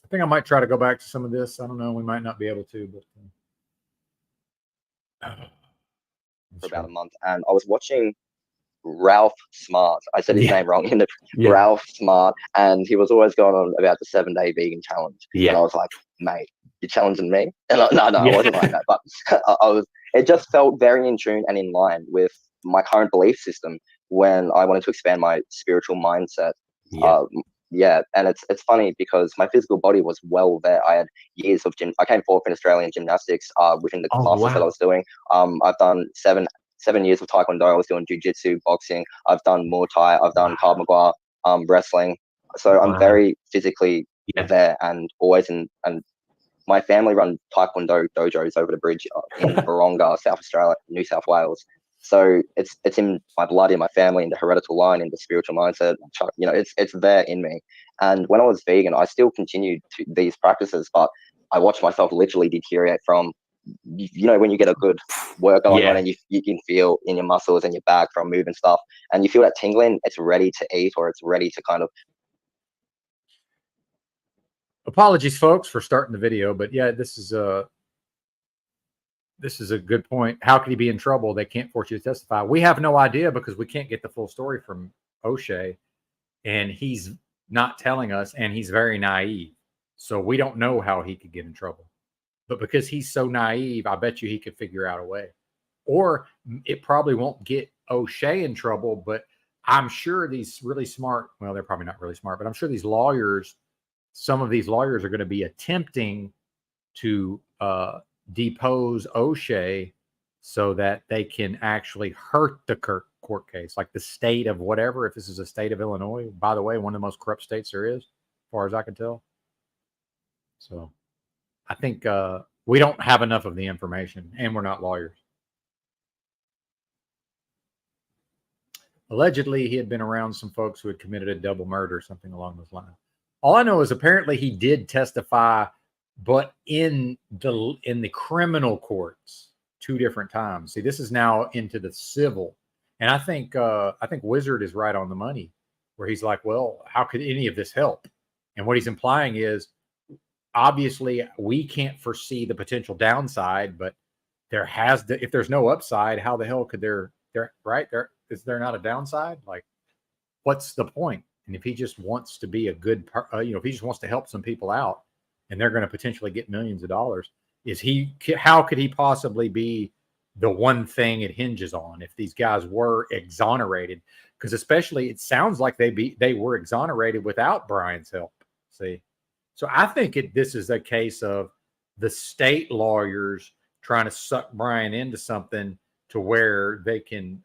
Speaker 1: I think I might try to go back to some of this. I don't know. We might not be able to, but
Speaker 4: for about a month, and I was watching Ralph Smart. I said his
Speaker 5: Yeah.
Speaker 4: name wrong in the
Speaker 5: Yeah.
Speaker 4: Ralph Smart, and he was always going on about the 7-day vegan challenge.
Speaker 5: Yeah.
Speaker 4: And I was like, mate, you're challenging me? And no, I
Speaker 5: Yeah.
Speaker 4: wasn't like that, but I was. It just felt very in tune and in line with my current belief system when I wanted to expand my spiritual mindset.
Speaker 5: Yeah.
Speaker 4: Yeah, and it's funny because my physical body was well there. I had years of gym. I came fourth in Australian gymnastics within the
Speaker 5: Oh,
Speaker 4: classes that I
Speaker 5: wow.
Speaker 4: was doing. I've done 7 years of taekwondo. I was doing jiu-jitsu, boxing. I've done Muay Thai. I've done Krav Maga, wrestling. So I'm
Speaker 5: Wow.
Speaker 4: very physically
Speaker 5: Yeah.
Speaker 4: there and always in. And my family run taekwondo dojos over the bridge in Baronga, South Australia, New South Wales. So it's in my blood, in my family, in the heretical line, in the spiritual mindset. You know, it's there in me. And when I was vegan, I still continued to these practices, but I watched myself literally deteriorate from, you know, when you get a good work going on
Speaker 5: Yeah.
Speaker 4: and you can feel in your muscles and your back from moving stuff, and you feel that tingling, it's ready to eat, or it's ready to kind of.
Speaker 1: Apologies, folks, for starting the video, but yeah, this is a good point. How could he be in trouble? They can't force you to testify. We have no idea because we can't get the full story from O'Shea, and he's not telling us, and he's very naive. So we don't know how he could get in trouble. But because he's so naive, I bet you he could figure out a way. Or it probably won't get O'Shea in trouble, but I'm sure these really smart, well, they're probably not really smart, but I'm sure these lawyers, some of these lawyers are going to be attempting to depose O'Shea so that they can actually hurt the court case, like the state of whatever. If this is a state of Illinois, by the way, one of the most corrupt states there is, as far as I can tell. So I think we don't have enough of the information, and we're not lawyers. Allegedly, he had been around some folks who had committed a double murder, something along those lines. All I know is apparently he did testify, but in the criminal courts 2 different times. See, this is now into the civil, and I think Wizard is right on the money, where he's like, well, how could any of this help? And what he's implying is, obviously, we can't foresee the potential downside, but if there's no upside, how the hell could there is there not a downside? Like, what's the point? And if he just wants to be a good, if he just wants to help some people out, and they're going to potentially get millions of dollars, how could he possibly be the one thing it hinges on if these guys were exonerated? Because especially, it sounds like they were exonerated without Brian's help. See, so I think this is a case of the state lawyers trying to suck Brian into something to where they can,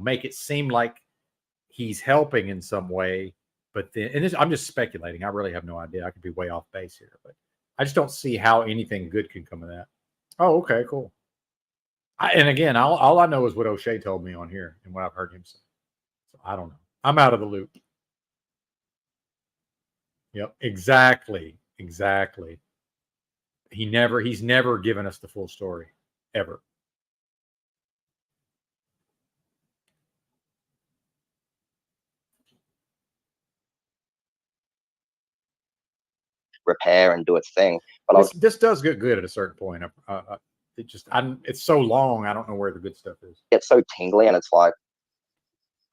Speaker 1: make it seem like he's helping in some way. But then, and I'm just speculating. I really have no idea. I could be way off base here, but I just don't see how anything good can come of that. Oh, okay, cool. And again, all I know is what O'Shea told me on here and what I've heard him say. So I don't know. I'm out of the loop. Yep, exactly. He's never given us the full story, ever.
Speaker 4: Repair and do its thing, but
Speaker 1: this does get good at a certain point. It's so long. I don't know where the good stuff is.
Speaker 4: It's so tingly, and it's like,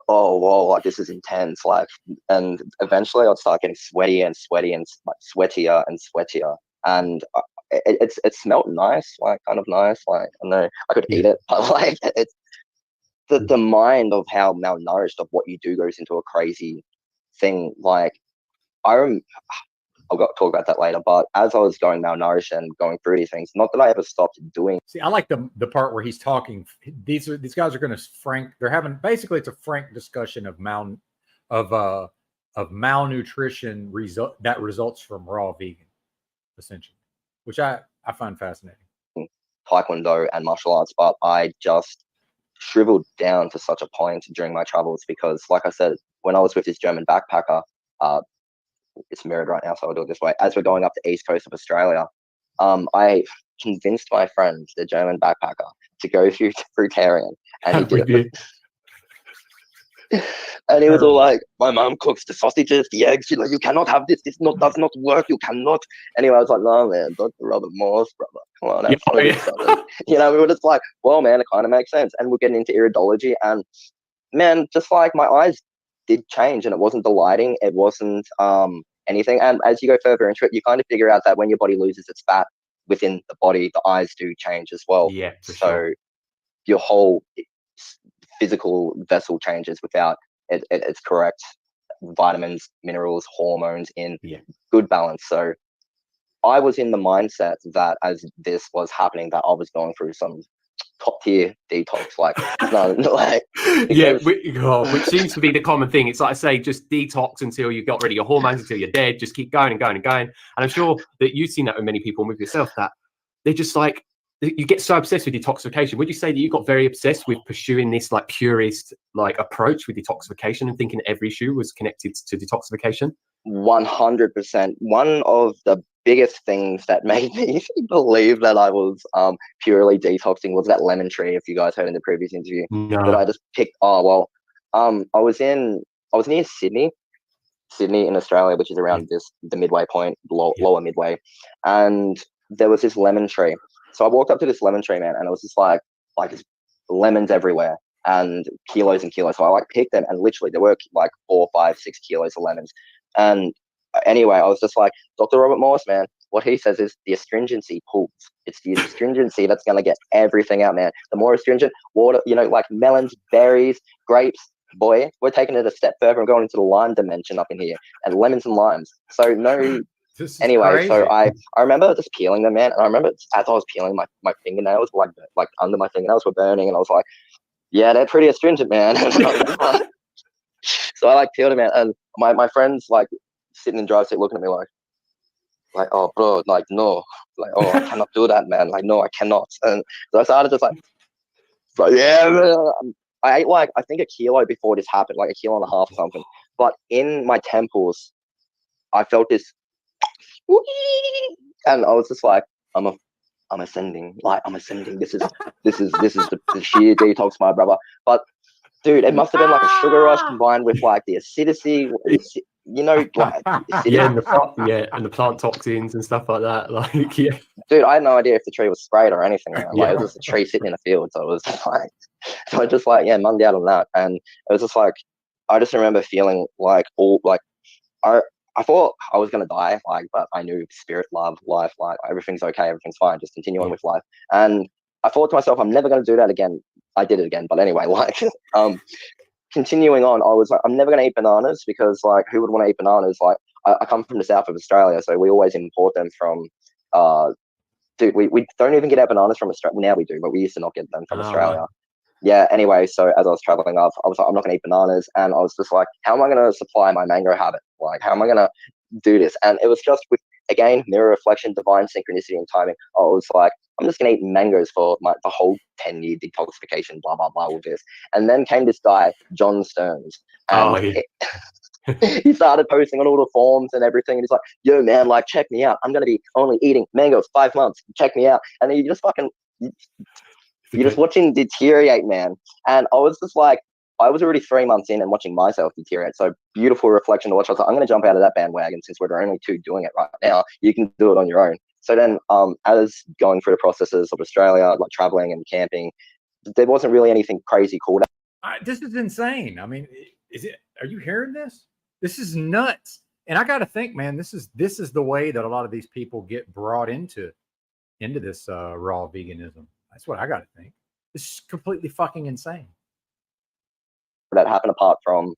Speaker 4: oh, whoa, like this is intense. Like, and eventually I'd start getting sweaty and sweaty and sweatier and sweatier. And it smelled nice, like kind of nice. Like I know I could eat it, but like it's the mind of how malnourished of what you do goes into a crazy thing. Like I'll talk about that later. But as I was going malnourished and going through these things, not that I ever stopped doing.
Speaker 1: See, I like the part where he's talking. These guys are going to they're having basically it's a frank discussion of malnutrition that results from raw vegan, essentially, which I find fascinating.
Speaker 4: Taekwondo and martial arts, but I just shriveled down to such a point during my travels because, like I said, when I was with this German backpacker, it's mirrored right now, so I'll do it this way. As we're going up the east coast of Australia, I convinced my friend, the German backpacker, to go through fruitarian, and he did it. And he was all like, "My mom cooks the sausages, the eggs. You cannot have this. This does not work. You cannot." Anyway, I was like, "No, man, Dr. Robert Morse, brother, come on, have fun with each other." We were just like, "Well, man, it kind of makes sense." And we're getting into iridology, and man, just like my eyes did change, and it wasn't the lighting, it wasn't anything. And as you go further into it, you kind of figure out that when your body loses its fat within the body, the eyes do change as well.
Speaker 5: Yeah, for
Speaker 4: so
Speaker 5: sure.
Speaker 4: Your whole physical vessel changes without its correct vitamins, minerals, hormones in good balance. So I was in the mindset that as this was happening, that I was going through some top tier detox,
Speaker 5: which seems to be the common thing. It's like I say, just detox until you got rid of your hormones, until you're dead. Just keep going and going and going. And I'm sure that you've seen that with many people and with yourself, that they're just like, you get so obsessed with detoxification. Would you say that you got very obsessed with pursuing this like purist like approach with detoxification and thinking every issue was connected to detoxification?
Speaker 4: 100%. One of the biggest things that made me believe that I was purely detoxing was that lemon tree. If you guys heard in the previous interview, that I just picked. I was near Sydney in Australia, which is around the midway point, lower midway, and there was this lemon tree. So I walked up to this lemon tree, man, and it was just like just lemons everywhere and kilos and kilos. So I picked them, and literally there were like 4, 5, 6 kilos of lemons. And anyway, I was just like, Dr. Robert Morse, man, what he says is the astringency pulls. It's the astringency that's going to get everything out, man. The more astringent water, like melons, berries, grapes, boy, we're taking it a step further and going into the lime dimension up in here, and lemons and limes. So no. Anyway, crazy. So I remember just peeling them, man. And I remember as I was peeling, my fingernails were like under my fingernails were burning, and I was like, yeah, they're pretty astringent, man. So I peeled them out, and my friends sitting in the driver's seat looking at me like, oh bro, no, oh I cannot do that, man. No, I cannot. And so I started just yeah, man. I ate I think a kilo before this happened, like 1.5 kilos or something. But in my temples, I felt this, and I was just like, I'm ascending. I'm ascending. This is the sheer detox, my brother. But dude, it must have been like a sugar rush combined with the acidity, acidity.
Speaker 5: And the plant toxins and stuff like that.
Speaker 4: Dude, I had no idea if the tree was sprayed or anything. Man. It was just a tree sitting in a field, so it was so I just munged out on that, and it was just I just remember feeling I thought I was gonna die, but I knew spirit, love, life, everything's okay, everything's fine, just continue on with life. And I thought to myself, I'm never gonna do that again. I did it again, but anyway, continuing on, I was I'm never gonna eat bananas because who would want to eat bananas? I come from the south of Australia, so we always import them from. Dude, we don't even get our bananas from Australia. Now we do, but we used to not get them from Australia. Right. Yeah, anyway, so as I was traveling up, I was I'm not going to eat bananas. And I was just how am I going to supply my mango habit? How am I going to do this? And it was just with, again, mirror reflection, divine synchronicity and timing. I was I'm just going to eat mangoes for the whole 10-year detoxification, blah, blah, blah with this. And then came this guy, John Stearns. And he started posting on all the forums and everything. And he's like, yo, man, check me out. I'm going to be only eating mangoes 5 months. Check me out. And then you just you're just watching deteriorate, man. And I was just I was already 3 months in and watching myself deteriorate. So beautiful reflection to watch. I was I'm going to jump out of that bandwagon since we're the only two doing it right now. You can do it on your own. So then as going through the processes of Australia, traveling and camping, there wasn't really anything crazy cool.
Speaker 1: This is insane. I mean, are you hearing this? This is nuts. And I got to think, man, this is the way that a lot of these people get brought into into this raw veganism. That's what I got to think. It's completely fucking insane.
Speaker 4: That happened apart from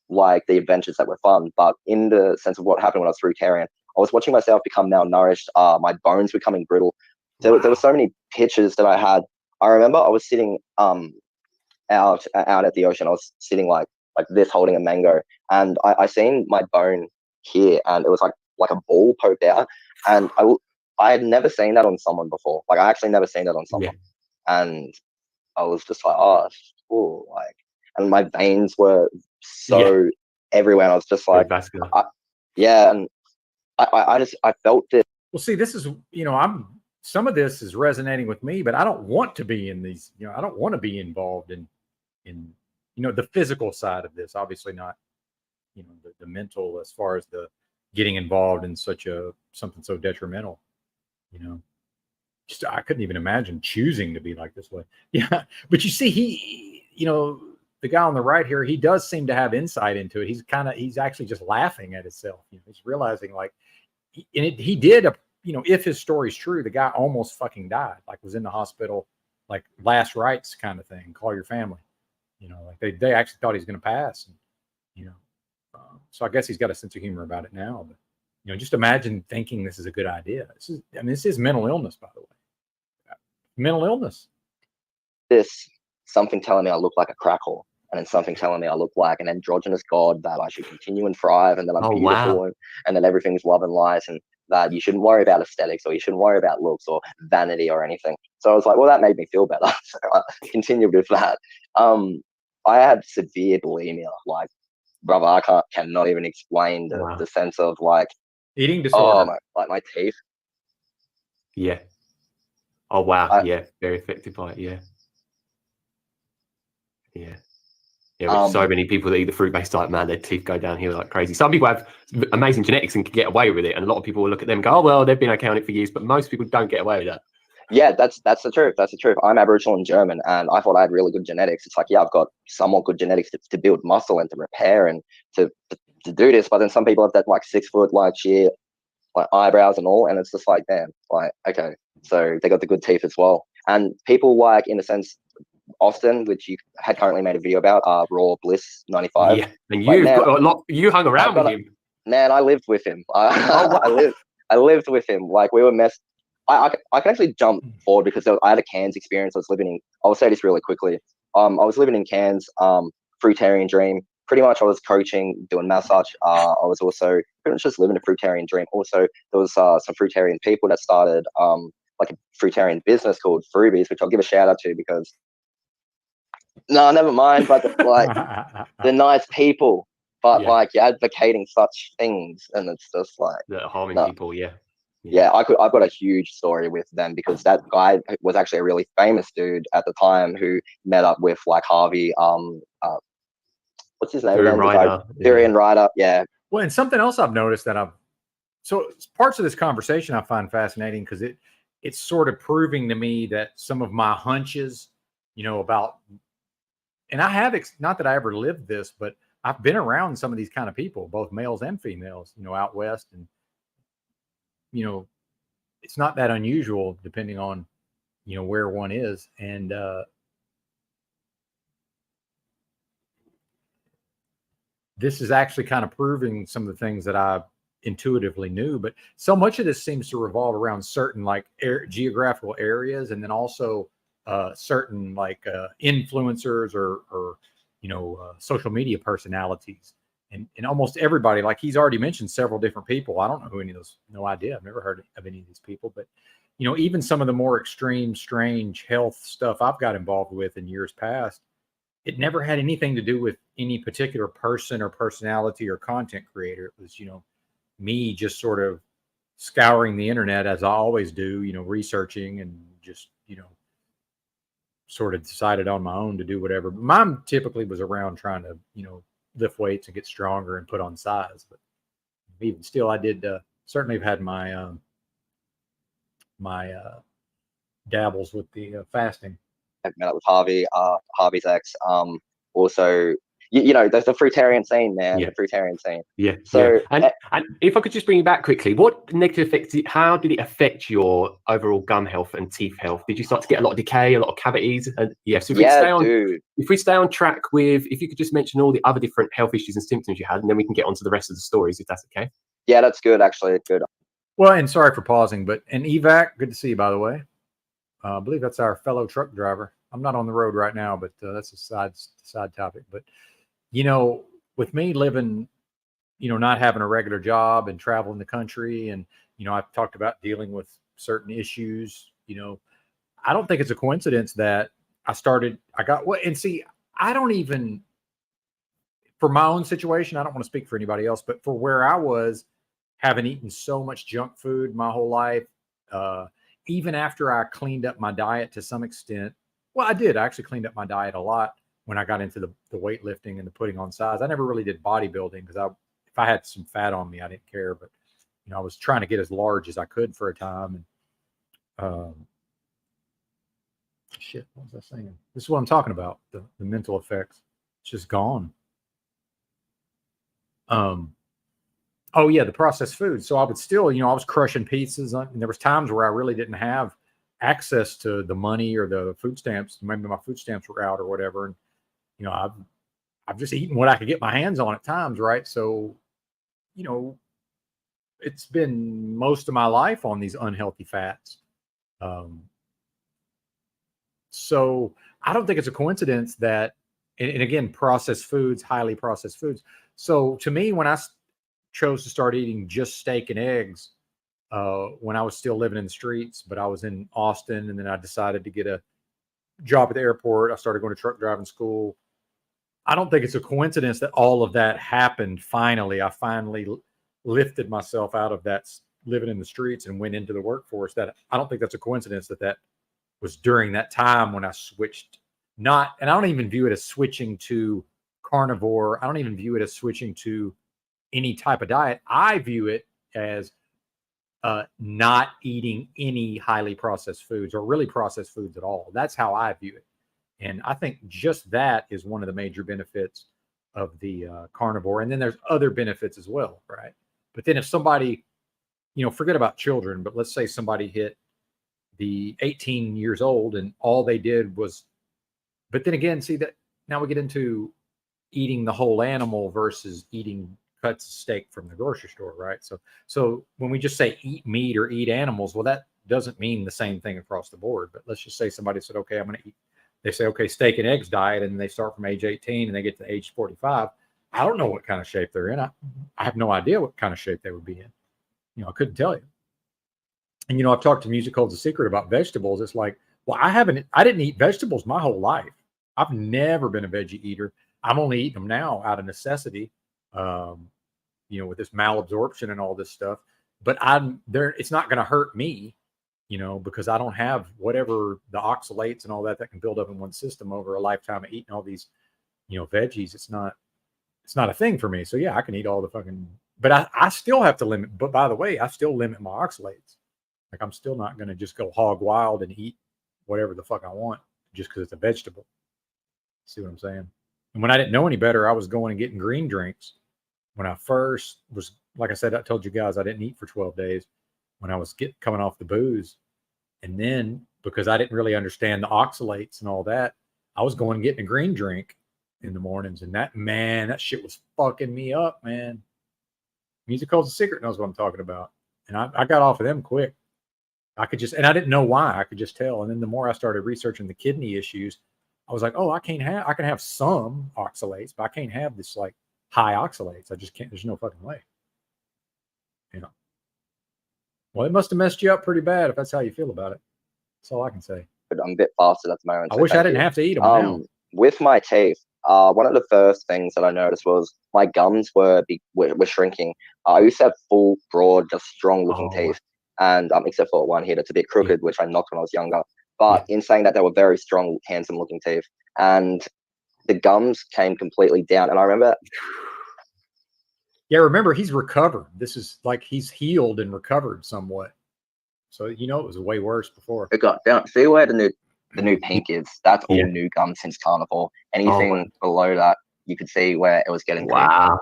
Speaker 4: like the adventures that were fun, but in the sense of what happened when I was fruitarian, I was watching myself become malnourished. My bones becoming brittle. There were so many pictures that I had. I remember I was sitting out at the ocean. I was sitting like this, holding a mango, and I seen my bone here, and it was like a ball poked out, and I had never seen that on someone before. Like I actually never seen that on someone, and I was just like, oh, like, and my veins were so everywhere. And I was just like,
Speaker 5: vascular.
Speaker 4: yeah, and I felt it.
Speaker 1: Well, see, this is, some of this is resonating with me, but I don't want to be in these, I don't want to be involved in the physical side of this. Obviously not, the mental, as far as the getting involved in something so detrimental, just, I couldn't even imagine choosing to be like this way. Yeah. But you see, the guy on the right here, he does seem to have insight into it. He's actually just laughing at himself. He's realizing he did if his story's true, the guy almost fucking died, like was in the hospital, like last rites kind of thing. Call your family, like they actually thought he's going to pass. And, so I guess he's got a sense of humor about it now. But just imagine thinking this is a good idea. This is mental illness, by the way. Mental illness.
Speaker 4: This something telling me I look like a crack whore, and then something telling me I look like an androgynous god, that I should continue and thrive, and that I'm beautiful,
Speaker 5: wow.
Speaker 4: and that everything's love and light, and that you shouldn't worry about aesthetics, or you shouldn't worry about looks or vanity or anything. So I was like, well, that made me feel better. So I continued with that. I had severe bulimia. Like, brother, I cannot even explain the sense of like
Speaker 1: eating disorder.
Speaker 4: Like my teeth.
Speaker 5: Yeah. Oh wow. Yeah. Very affected by it. Yeah. Yeah. Yeah, with so many people that eat the fruit-based diet, man, their teeth go downhill like crazy. Some people have amazing genetics and can get away with it, and a lot of people will look at them and go, "Oh well, they've been okay on it for years," but most people don't get away with that.
Speaker 4: Yeah, that's the truth. That's the truth. I'm Aboriginal and German, and I thought I had really good genetics. It's like, yeah, I've got somewhat good genetics to build muscle and to repair and to do this. But then some people have that like 6 foot, like sheer, like eyebrows and all, and it's just like, damn, like okay, so they got the good teeth as well. And people like, in a sense, Austin, which you had currently made a video about, Raw Bliss 95.
Speaker 5: Yeah, and you hung around with him.
Speaker 4: Man, I lived with him. I lived with him. Like, we were messed. I can actually jump forward because I had a Cairns experience. I'll say this really quickly. I was living in Cairns, fruitarian dream. Pretty much I was coaching, doing massage. I was also pretty much just living a fruitarian dream. Also, there was some fruitarian people that started like a fruitarian business called Fruities, which I'll give a shout out to because no, never mind. But like, they're nice people, but like, you're advocating such things, and it's just like
Speaker 5: that are harming people.
Speaker 4: Yeah, I've got a huge story with them because that guy was actually a really famous dude at the time who met up with like Harvey. What's his name again? Tyrion Ryder. Yeah.
Speaker 1: Well, and something else I've noticed that so parts of this conversation I find fascinating because it's sort of proving to me that some of my hunches, about, and I have, not that I ever lived this, but I've been around some of these kind of people, both males and females, out west, and it's not that unusual depending on, where one is. And this is actually kind of proving some of the things that I intuitively knew, but so much of this seems to revolve around certain like geographical areas, and then also certain like influencers or social media personalities. And almost everybody, like he's already mentioned several different people. I don't know who any of those, no idea. I've never heard of any of these people, but even some of the more extreme, strange health stuff I've got involved with in years past, it never had anything to do with any particular person or personality or content creator. It was, me just sort of scouring the internet as I always do, researching and just, sort of decided on my own to do whatever. Mine typically was around trying to, lift weights and get stronger and put on size. But even still, I did certainly have had my dabbles with the fasting.
Speaker 4: I met up with Harvey, Harvey's ex. Also, you know, there's the fruitarian scene, man.
Speaker 5: Yeah.
Speaker 4: The fruitarian scene.
Speaker 5: Yeah.
Speaker 4: So,
Speaker 5: And if I could just bring you back quickly, what negative effects? How did it affect your overall gum health and teeth health? Did you start to get a lot of decay, a lot of cavities? And so if we stay on,
Speaker 4: dude.
Speaker 5: if we stay on track with, if you could just mention all the other different health issues and symptoms you had, and then we can get on to the rest of the stories, if that's okay.
Speaker 4: Yeah, that's good. Actually, it's good.
Speaker 1: Well, and sorry for pausing, but an evac, good to see you, by the way. I believe that's our fellow truck driver. I'm not on the road right now, but that's a side topic. But, you know, with me living, you know, not having a regular job and traveling the country, and, you know, I've talked about dealing with certain issues, you know, I don't think it's a coincidence that I don't even, for my own situation, I don't want to speak for anybody else, but for where I was, having eaten so much junk food my whole life, even after I cleaned up my diet to some extent. Well, I did. I actually cleaned up my diet a lot when I got into the weightlifting and the putting on size. I never really did bodybuilding because if I had some fat on me, I didn't care. But, you know, I was trying to get as large as I could for a time. And shit, what was I saying? This is what I'm talking about. The mental effects. It's just gone. Oh yeah, the processed food. So I would still, you know, I was crushing pizzas, and there was times where I really didn't have access to the money or the food stamps. Maybe my food stamps were out or whatever, and you know, I've just eaten what I could get my hands on at times, right? So, you know, it's been most of my life on these unhealthy fats. So I don't think it's a coincidence that, and again, processed foods, highly processed foods. So to me, when I chose to start eating just steak and eggs when I was still living in the streets, but I was in Austin, and then I decided to get a job at the airport. I started going to truck driving school. I don't think it's a coincidence that all of that happened. Finally, I finally lifted myself out of that living in the streets and went into the workforce. That I don't think that's a coincidence that was during that time when I switched. And I don't even view it as switching to carnivore. I don't even view it as switching to any type of diet. I view it as not eating any highly processed foods or really processed foods at all. That's how I view it. And I think just that is one of the major benefits of the carnivore. And then there's other benefits as well, right? But then if somebody, you know, forget about children, but let's say somebody hit the 18 years old and all they did was, but then again, see that now we get into eating the whole animal versus eating cuts of steak from the grocery store, right? So when we just say eat meat or eat animals, well, that doesn't mean the same thing across the board. But let's just say somebody said, okay, I'm going to eat, they say, okay, steak and eggs diet, and they start from age 18 and they get to age 45. I don't know what kind of shape they're in. I have no idea what kind of shape they would be in. You know, I couldn't tell you. And, you know, I've talked to Music Holds a Secret about vegetables. It's like, well, I didn't eat vegetables my whole life. I've never been a veggie eater. I'm only eating them now out of necessity. You know, with this malabsorption and all this stuff, but I'm there. It's not going to hurt me, you know, because I don't have whatever the oxalates and all that can build up in one system over a lifetime of eating all these, you know, veggies. It's not a thing for me. So yeah, I can eat all the fucking, but I still have to limit. But by the way, I still limit my oxalates. Like I'm still not going to just go hog wild and eat whatever the fuck I want just because it's a vegetable. See what I'm saying? And when I didn't know any better, I was going and getting green drinks. When I first was, like I said, I told you guys I didn't eat for 12 days when I was coming off the booze. And then because I didn't really understand the oxalates and all that, I was going and getting a green drink in the mornings. And that shit was fucking me up, man. Music Holds a Secret knows what I'm talking about. And I got off of them quick. I could just, and I didn't know why, I could just tell. And then the more I started researching the kidney issues, I was like, oh, I can have some oxalates, but I can't have this like high oxalates. I just can't. There's no fucking way. You know. Well, it must have messed you up pretty bad if that's how you feel about it. That's all I can say.
Speaker 4: But I'm a bit fasted at the moment.
Speaker 1: I wish I didn't have to eat them now.
Speaker 4: With my teeth, one of the first things that I noticed was my gums were shrinking. I used to have full, broad, just strong-looking teeth, and except for one here that's a bit crooked, which I knocked when I was younger. But in saying that, they were very strong, handsome-looking teeth, and the gums came completely down. And I remember.
Speaker 1: Yeah, remember, he's recovered. This is like he's healed and recovered somewhat. So, you know, it was way worse before.
Speaker 4: It got down. See where the new pink is? That's all new gums since carnivore. Anything below that you could see where it was getting to.
Speaker 5: Wow.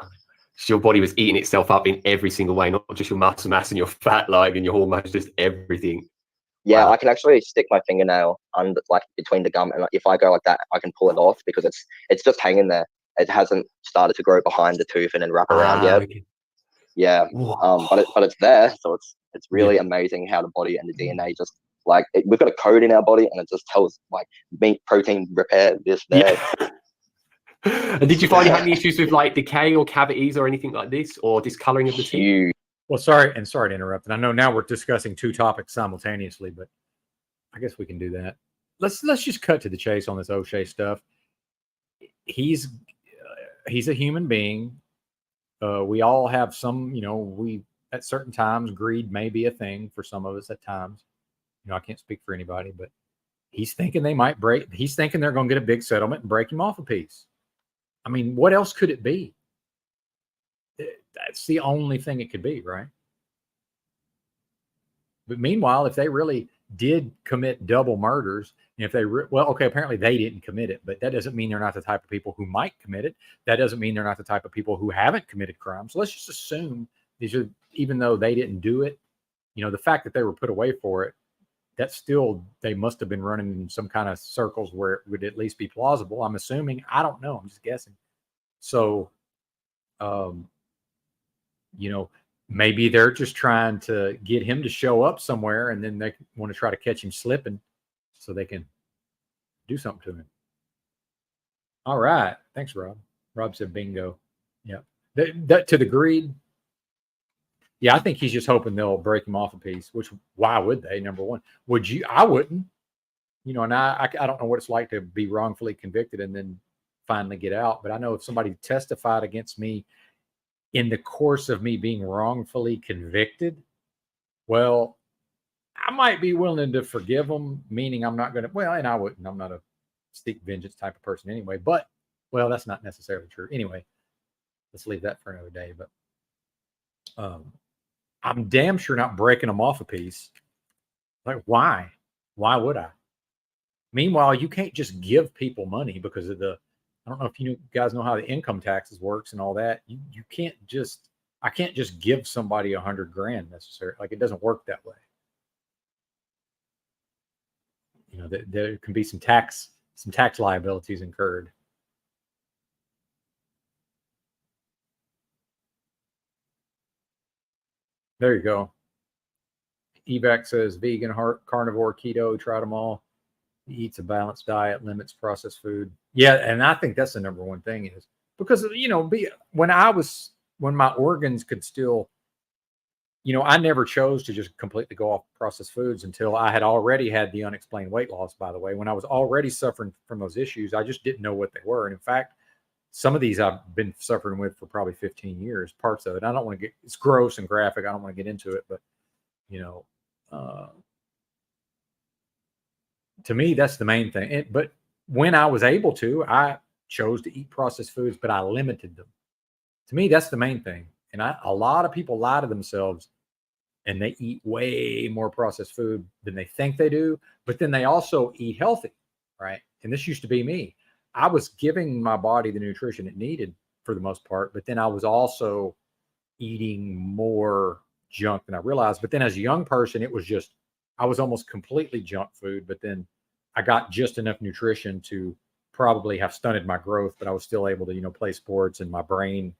Speaker 5: So your body was eating itself up in every single way, not just your muscle mass and your fat, like, and your hormones, just everything.
Speaker 4: Yeah,
Speaker 5: Wow.
Speaker 4: I can actually stick my fingernail under, like, between the gum, and like, if I go like that, I can pull it off because it's just hanging there. It hasn't started to grow behind the tooth and then wrap around yet.
Speaker 5: Okay.
Speaker 4: Yeah,
Speaker 5: Wow.
Speaker 4: but it's there, so it's really
Speaker 5: Yeah.
Speaker 4: amazing how the body and the DNA just like we've got a code in our body, and it just tells like meat, protein, repair, this, there.
Speaker 5: Yeah. And did you find you had any issues with like decay or cavities or anything like this, or discoloring of the teeth?
Speaker 4: Huge.
Speaker 1: Well, sorry to interrupt. And I know now we're discussing two topics simultaneously, but I guess we can do that. Let's just cut to the chase on this O'Shea stuff. He's a human being. We all have some, we at certain times, greed may be a thing for some of us at times. I can't speak for anybody, but he's thinking he's thinking they're going to get a big settlement and break him off a piece. I mean, what else could it be? That's the only thing it could be, right? But meanwhile, if they really did commit double murders, and if they apparently they didn't commit it, but that doesn't mean they're not the type of people who might commit it. That doesn't mean they're not the type of people who haven't committed crimes. So let's just assume these are, even though they didn't do it, the fact that they were put away for it, that's still, they must have been running in some kind of circles where it would at least be plausible. I'm assuming. I don't know. I'm just guessing. So, maybe they're just trying to get him to show up somewhere, and then they want to try to catch him slipping so they can do something to him. All right. Thanks, Rob. Rob said bingo. Yeah. That to the greed. Yeah, I think he's just hoping they'll break him off a piece, which why would they? Number one. Would you? I wouldn't. And I don't know what it's like to be wrongfully convicted and then finally get out. But I know if somebody testified against me in the course of me being wrongfully convicted, well, I might be willing to forgive them, meaning I'm not going to, and I wouldn't, I'm not a seek vengeance type of person anyway, but, that's not necessarily true. Anyway, let's leave that for another day, but I'm damn sure not breaking them off a piece. Like, why? Why would I? Meanwhile, you can't just give people money because of I don't know if you guys know how the income taxes works and all that. You can't just, I can't just give somebody $100,000 necessarily. Like, it doesn't work that way. There can be some tax liabilities incurred. There you go. Evac says vegan, carnivore, keto, tried them all. He eats a balanced diet, limits processed food. Yeah, and I think that's the number one thing is because when my organs could still, I never chose to just completely go off processed foods until I had already had the unexplained weight loss, by the way. When I was already suffering from those issues, I just didn't know what they were. And in fact, some of these I've been suffering with for probably 15 years, parts of it. I don't want to it's gross and graphic. I don't want to get into it, but to me, that's the main thing. But when I was able to, I chose to eat processed foods, but I limited them. To me, that's the main thing. And a lot of people lie to themselves and they eat way more processed food than they think they do, but then they also eat healthy, right? And this used to be me. I was giving my body the nutrition it needed for the most part, but then I was also eating more junk than I realized. But then as a young person, it was just, I was almost completely junk food, but then I got just enough nutrition to probably have stunted my growth, but I was still able to, play sports and my brain,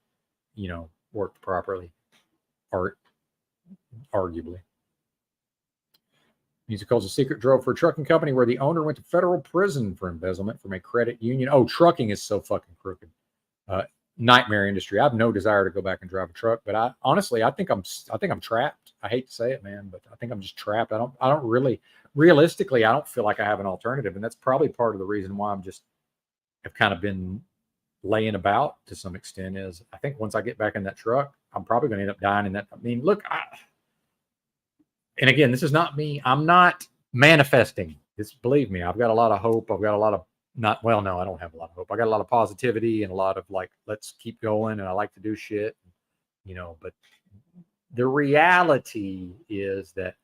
Speaker 1: worked properly, or arguably. Musical's a secret drove for a trucking company where the owner went to federal prison for embezzlement from a credit union. Oh, trucking is so fucking crooked. Nightmare industry. I have no desire to go back and drive a truck, but I honestly, I think I'm trapped. I hate to say it, man, but I think I'm just trapped. I don't really, realistically, I don't feel like I have an alternative. And that's probably part of the reason why have kind of been laying about to some extent is I think once I get back in that truck, I'm probably going to end up dying in that. I mean, look, and again, this is not me. I'm not manifesting this. Believe me, I've got a lot of hope. I've got a lot of no, I don't have a lot of hope. I got a lot of positivity and a lot of let's keep going. And I like to do shit, but the reality is that,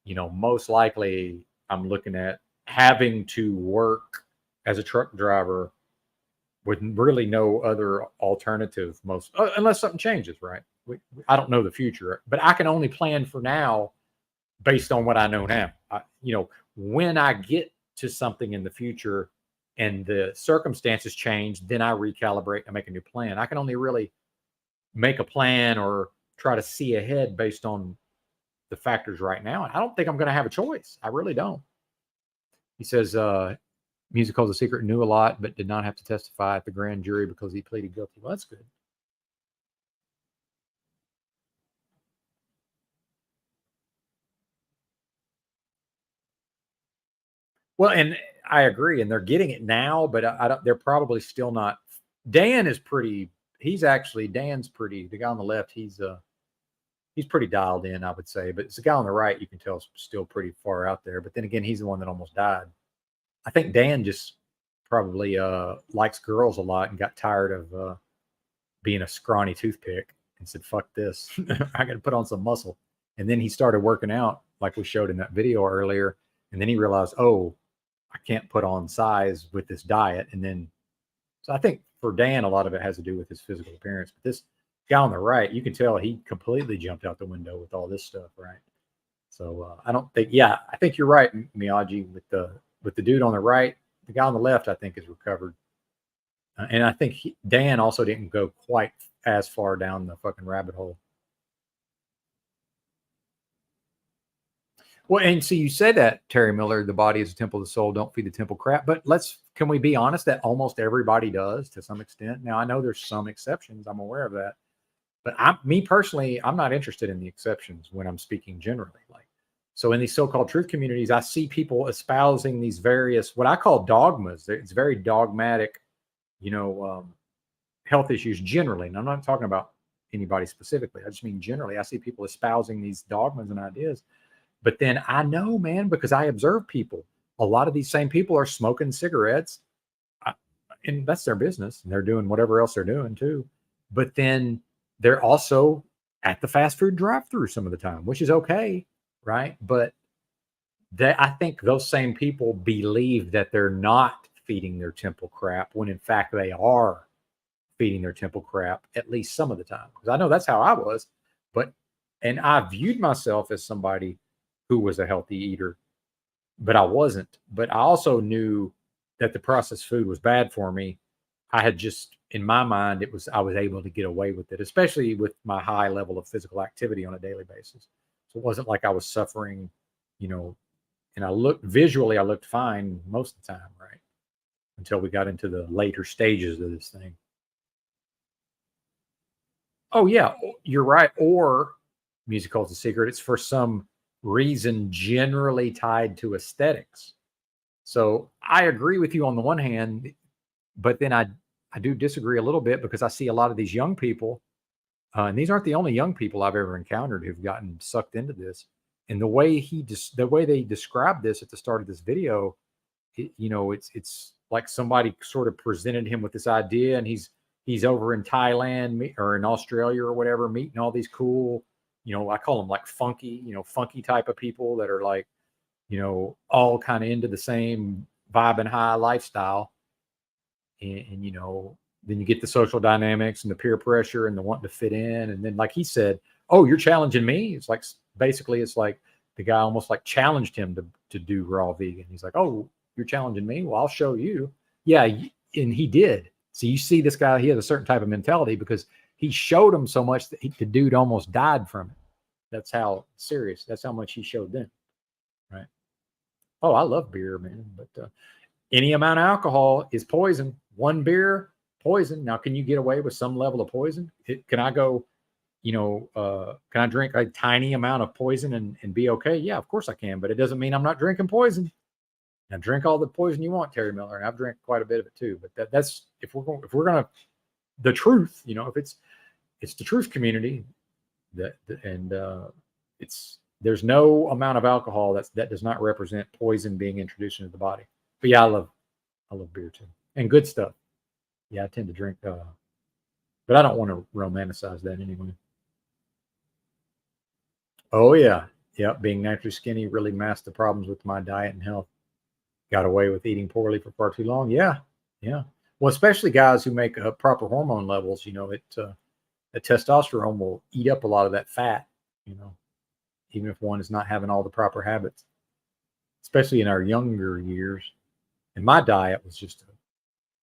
Speaker 1: most likely I'm looking at having to work as a truck driver with really no other alternative, unless something changes, right? I don't know the future, but I can only plan for now based on what I know now. When I get to something in the future and the circumstances change, then I recalibrate and make a new plan. I can only really make a plan or try to see ahead based on the factors right now. And I don't think I'm going to have a choice. I really don't. He says, Music Calls a Secret knew a lot, but did not have to testify at the grand jury because he pleaded guilty. Well, that's good. Well, and I agree, and they're getting it now, but I don't. They're probably still not. Dan is pretty. Dan's pretty. The guy on the left, he's pretty dialed in, I would say. But it's the guy on the right, you can tell, is still pretty far out there. But then again, he's the one that almost died. I think Dan just probably likes girls a lot and got tired of being a scrawny toothpick and said, "Fuck this! I got to put on some muscle." And then he started working out, like we showed in that video earlier. And then he realized, oh, I can't put on size with this diet. And then, so I think for Dan, a lot of it has to do with his physical appearance. But this guy on the right, you can tell he completely jumped out the window with all this stuff, right? So I don't think, I think you're right, Miyagi, with the dude on the right. The guy on the left, I think, is recovered. And I think Dan also didn't go quite as far down the fucking rabbit hole. Well, and so you say that, Terry Miller, the body is a temple of the soul, don't feed the temple crap. But can we be honest that almost everybody does to some extent? Now, I know there's some exceptions. I'm aware of that. But me personally, I'm not interested in the exceptions when I'm speaking generally. So in these so-called truth communities, I see people espousing these various, what I call dogmas. It's very dogmatic, health issues generally. And I'm not talking about anybody specifically. I just mean generally. I see people espousing these dogmas and ideas. But then I know, man, because I observe people, a lot of these same people are smoking cigarettes, and that's their business. And they're doing whatever else they're doing too. But then they're also at the fast food drive-through some of the time, which is okay, right? But I think those same people believe that they're not feeding their temple crap when in fact they are feeding their temple crap at least some of the time. Because I know that's how I was. And I viewed myself as somebody who was a healthy eater, but I wasn't. But I also knew that the processed food was bad for me. I had just, in my mind, I was able to get away with it, especially with my high level of physical activity on a daily basis. So it wasn't like I was suffering, and I looked fine most of the time, right? Until we got into the later stages of this thing. Oh yeah, you're right. Or Music Calls a Secret, it's for some reason generally tied to aesthetics. So I agree with you on the one hand, but then I do disagree a little bit because I see a lot of these young people, and these aren't the only young people I've ever encountered who've gotten sucked into this. And the way they described this at the start of this video, it's like somebody sort of presented him with this idea, and he's over in Thailand or in Australia or whatever, meeting all these cool, I call them like funky type of people that are like, all kind of into the same vibe and high lifestyle. And then you get the social dynamics and the peer pressure and the wanting to fit in. And then, like he said, oh, you're challenging me. It's like, basically, it's like the guy almost like challenged him to do raw vegan. He's like, oh, you're challenging me. Well, I'll show you. Yeah. And he did. So you see this guy, he has a certain type of mentality because he showed him so much that the dude almost died from it. That's how serious, that's how much he showed them. Right. Oh, I love beer, man. But any amount of alcohol is poison. One beer, poison. Now, can you get away with some level of poison? Can I go, can I drink a tiny amount of poison and be okay? Yeah, of course I can. But it doesn't mean I'm not drinking poison. Now, drink all the poison you want, Terry Miller. And I've drank quite a bit of it too. But that's, if we're going to, the truth, if it's the truth community, there's no amount of alcohol that does not represent poison being introduced into the body. But yeah, I love beer too, and good stuff. Yeah, I tend to drink, but I don't want to romanticize that anyway. Oh yeah, being naturally skinny really masked the problems with my diet and health. Got away with eating poorly for far too long. Yeah. Well, especially guys who make proper hormone levels, you know, the testosterone will eat up a lot of that fat, you know, even if one is not having all the proper habits, especially in our younger years. And my diet was just a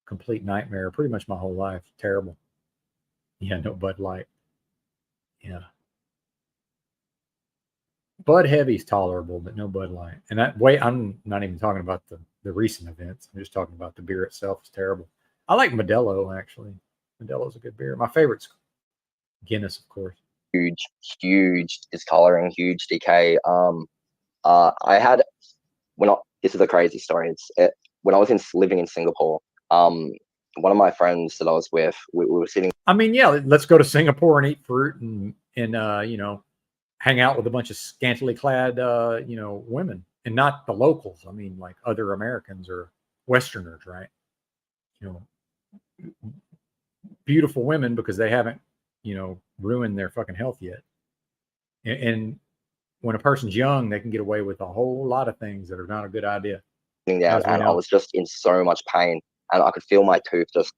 Speaker 1: complete nightmare pretty much my whole life. Terrible. Yeah, no Bud Light. Yeah. Bud Heavy's tolerable, but no Bud Light. And that way, I'm not even talking about the recent events. I'm just talking about the beer itself is terrible. I like Modelo, actually. Modelo's a good beer. My favorite's Guinness, of course.
Speaker 4: Huge discoloring, huge decay. I had this is a crazy story. When I was living in Singapore. One of my friends that I was with, we were sitting.
Speaker 1: I mean, yeah, let's go to Singapore and eat fruit and you know, hang out with a bunch of scantily clad you know, women, and not the locals. I mean, like other Americans or Westerners, right? You know, beautiful women because they haven't, you know, ruined their fucking health yet. And when a person's young, they can get away with a whole lot of things that are not a good idea.
Speaker 4: Down, and I was just in so much pain, and I could feel my tooth just.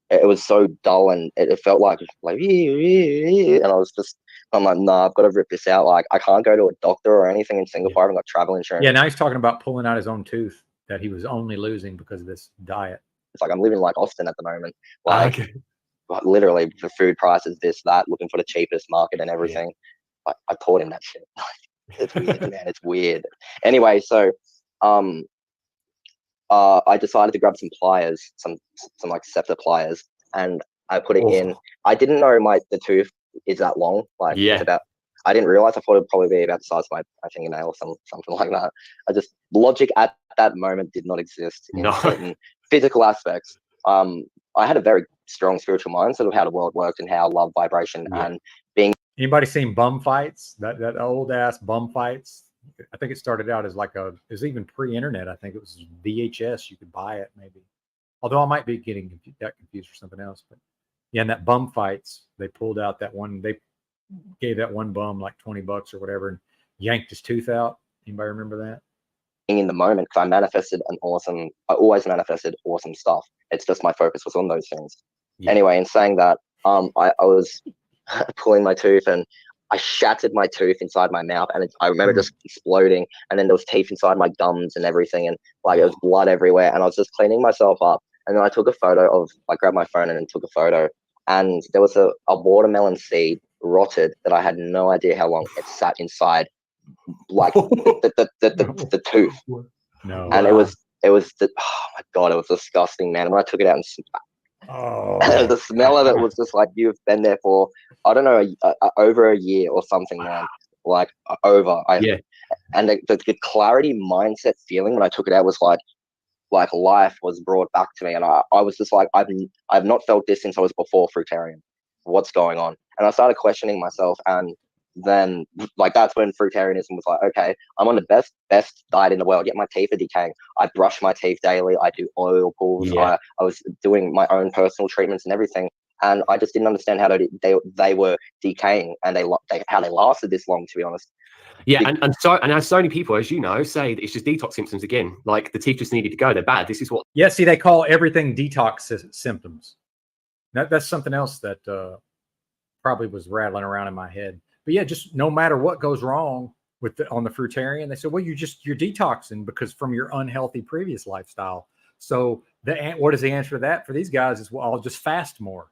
Speaker 4: It was so dull, and it felt like, and I was just. I'm like, nah, I've got to rip this out. Like, I can't go to a doctor or anything in Singapore. I haven't got travel insurance.
Speaker 1: Yeah, now he's talking about pulling out his own tooth that he was only losing because of this diet.
Speaker 4: It's like I'm living like Austin at the moment. Like, literally, the food prices, this, that, looking for the cheapest market and everything. Yeah. I taught him that shit. It's weird, man. It's weird. Anyway, so I decided to grab some pliers, some like scepter pliers, and I put it in. I didn't know the tooth is that long. Like, it's about. I didn't realize. I thought it'd probably be about the size of my fingernail or something like that. Logic at that moment did not exist in certain physical aspects. I had a very strong spiritual mindset of how the world worked and how love, vibration, and being.
Speaker 1: Anybody seen Bum Fights? That old ass Bum Fights. I think it started out as like it was even pre-internet. I think it was VHS. You could buy it maybe. Although I might be getting that confused for something else. But yeah, in that Bum Fights, they pulled out that one. They gave that one bum like $20 or whatever and yanked his tooth out. Anybody remember that?
Speaker 4: In the moment, because I always manifested awesome stuff. It's just my focus was on those things. Yeah. Anyway, in saying that, I was pulling my tooth and I shattered my tooth inside my mouth, and I remember just exploding, and then there was teeth inside my gums and everything, and like it was blood everywhere, and I was just cleaning myself up, and then I took a photo I grabbed my phone and took a photo, and there was a watermelon seed rotted that I had no idea how long it sat inside, like the tooth.
Speaker 1: No,
Speaker 4: and it was oh my god, it was disgusting, man. When I took it out and the smell of it was just like, you've been there for, I don't know, over a year or something, man. Like over. And the clarity mindset feeling when I took it out was like life was brought back to me, and I was just like, I've not felt this since I was before fruitarian. What's going on? And I started questioning myself, and then like that's when fruitarianism was like, okay, I'm on the best diet in the world, yet my teeth are decaying. I brush my teeth daily. I do oil pulls. I was doing my own personal treatments and everything, and I just didn't understand how they were decaying and how they lasted this long, to be honest.
Speaker 5: Yeah, and as so many people, as you know, say that it's just detox symptoms again. Like the teeth just needed to go. They're bad. This is what.
Speaker 1: Yeah, see, they call everything detox symptoms. That's something else that probably was rattling around in my head. But yeah, just no matter what goes wrong on the fruitarian, they said, well, you're detoxing because from your unhealthy previous lifestyle. So what is the answer to that for these guys is, well, I'll just fast more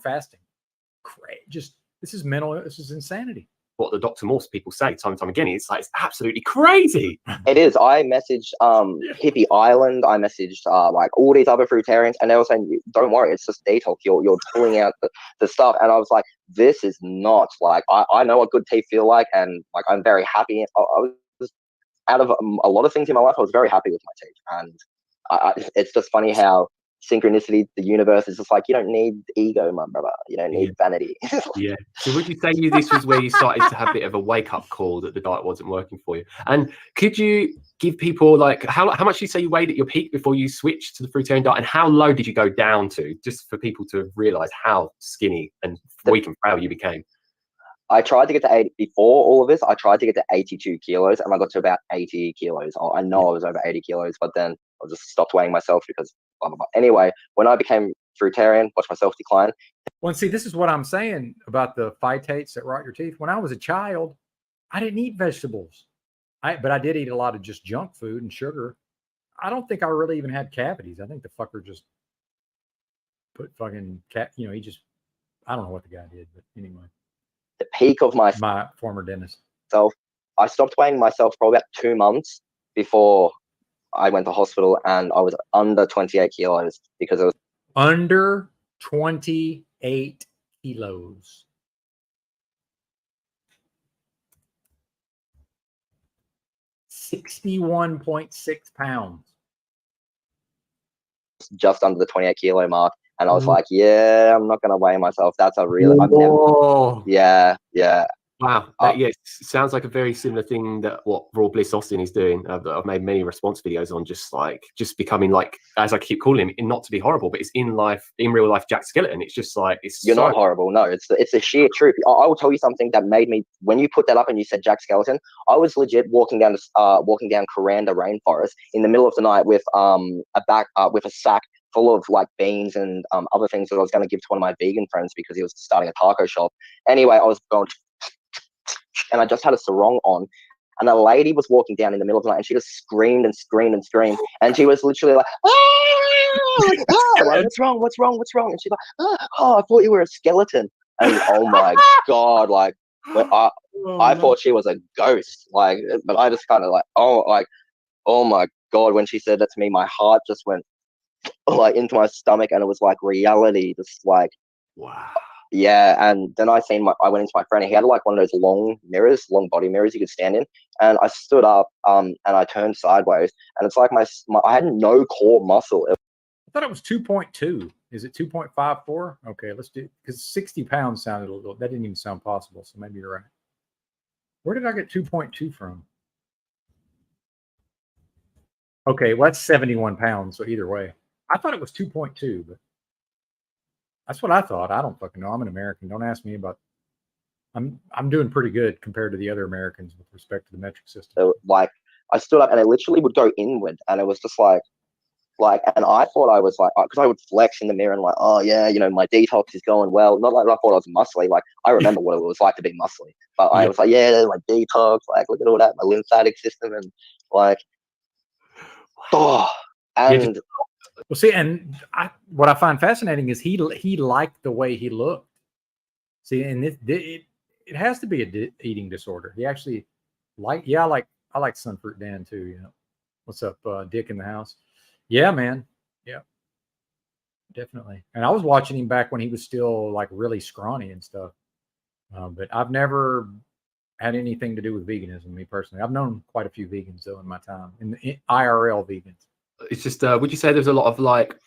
Speaker 1: fasting. Great. This is mental. This is insanity.
Speaker 5: What the Dr. Morse people say time and time again, it's absolutely crazy.
Speaker 4: It is. I messaged Hippie Island. I messaged like all these other fruitarians, and they were saying, don't worry, it's just detox. You're pulling out the stuff. And I was like, this is not like, I know what good teeth feel like, and like I'm very happy. I was out of a lot of things in my life, I was very happy with my teeth. And it's just funny how synchronicity, the universe is just like, you don't need ego, my brother. You don't need vanity.
Speaker 5: Yeah. So would you say this was where you started to have a bit of a wake-up call that the diet wasn't working for you? And could you give people like how much do you say you weighed at your peak before you switched to the fruitarian diet, and how low did you go down to, just for people to realize how skinny and weak and frail you became?
Speaker 4: I tried to get to 80 before all of this. I tried to get to 82 kilos, and I got to about 80 kilos. I know I was over 80 kilos, but then I just stopped weighing myself because blah blah blah. Anyway, when I became fruitarian, watched myself decline.
Speaker 1: Well, and see, this is what I'm saying about the phytates that rot your teeth. When I was a child, I didn't eat vegetables. But I did eat a lot of just junk food and sugar. I don't think I really even had cavities. I think the fucker just put fucking he just, I don't know what the guy did, but anyway.
Speaker 4: The peak of my
Speaker 1: former dentist.
Speaker 4: I stopped weighing myself for about 2 months before I went to hospital, and I was under 28 kilos because it was
Speaker 1: under 28 kilos. $61.6 pounds.
Speaker 4: just under the 28 kilo mark. And I was like, yeah, I'm not going to weigh myself. That's a really, yeah.
Speaker 5: Wow. Sounds like a very similar thing that what Raw Bliss Austin is doing. I've made many response videos on just becoming like, as I keep calling him, not to be horrible, but it's in real life Jack Skeleton. It's just like,
Speaker 4: you're not horrible. No, it's the sheer truth. I will tell you something that made me, when you put that up and you said Jack Skeleton, I was legit walking down Kuranda rainforest in the middle of the night with with a sack full of like beans and other things that I was going to give to one of my vegan friends because he was starting a taco shop. Anyway, I was going and I just had a sarong on, and a lady was walking down in the middle of the night, and she just screamed and screamed and screamed, and she was literally like, like, what's wrong? And she's like, oh, I thought you were a skeleton. And oh my god, like, I thought she was a ghost, like, but I just kind of like, oh my god, when she said that to me, my heart just went like into my stomach, and it was like reality, just like,
Speaker 5: wow.
Speaker 4: Yeah, and then I went into my friend, and he had like one of those long body mirrors you could stand in, and I stood up, and I turned sideways, and it's like I had no core muscle.
Speaker 1: I thought it was 2.2. Is it 2.54? Okay, let's do, because 60 pounds sounded a little, that didn't even sound possible, so maybe you're right. Where did I get 2.2 from? Okay, well, that's 71 pounds, so either way. I thought it was 2.2, but that's what I thought. I don't fucking know. I'm an American. Don't ask me about. I'm doing pretty good compared to the other Americans with respect to the metric system.
Speaker 4: So, like, I stood up and it literally would go inward, and it was just like, and I thought I was like, because I would flex in the mirror and like, oh yeah, my detox is going well. Not like I thought I was muscly. Like, I remember what it was like to be muscly, but I was like, yeah, my detox, like, look at all that, my lymphatic system, and like, and.
Speaker 1: Well, see, and what I find fascinating is he liked the way he looked. See, and it has to be a eating disorder. He actually I like Sunfruit Dan too. What's up, Dick in the house? Yeah, man. Yeah, definitely. And I was watching him back when he was still like really scrawny and stuff. But I've never had anything to do with veganism, me personally. I've known quite a few vegans though in my time, in IRL vegans.
Speaker 5: It's just, would you say there's a lot of like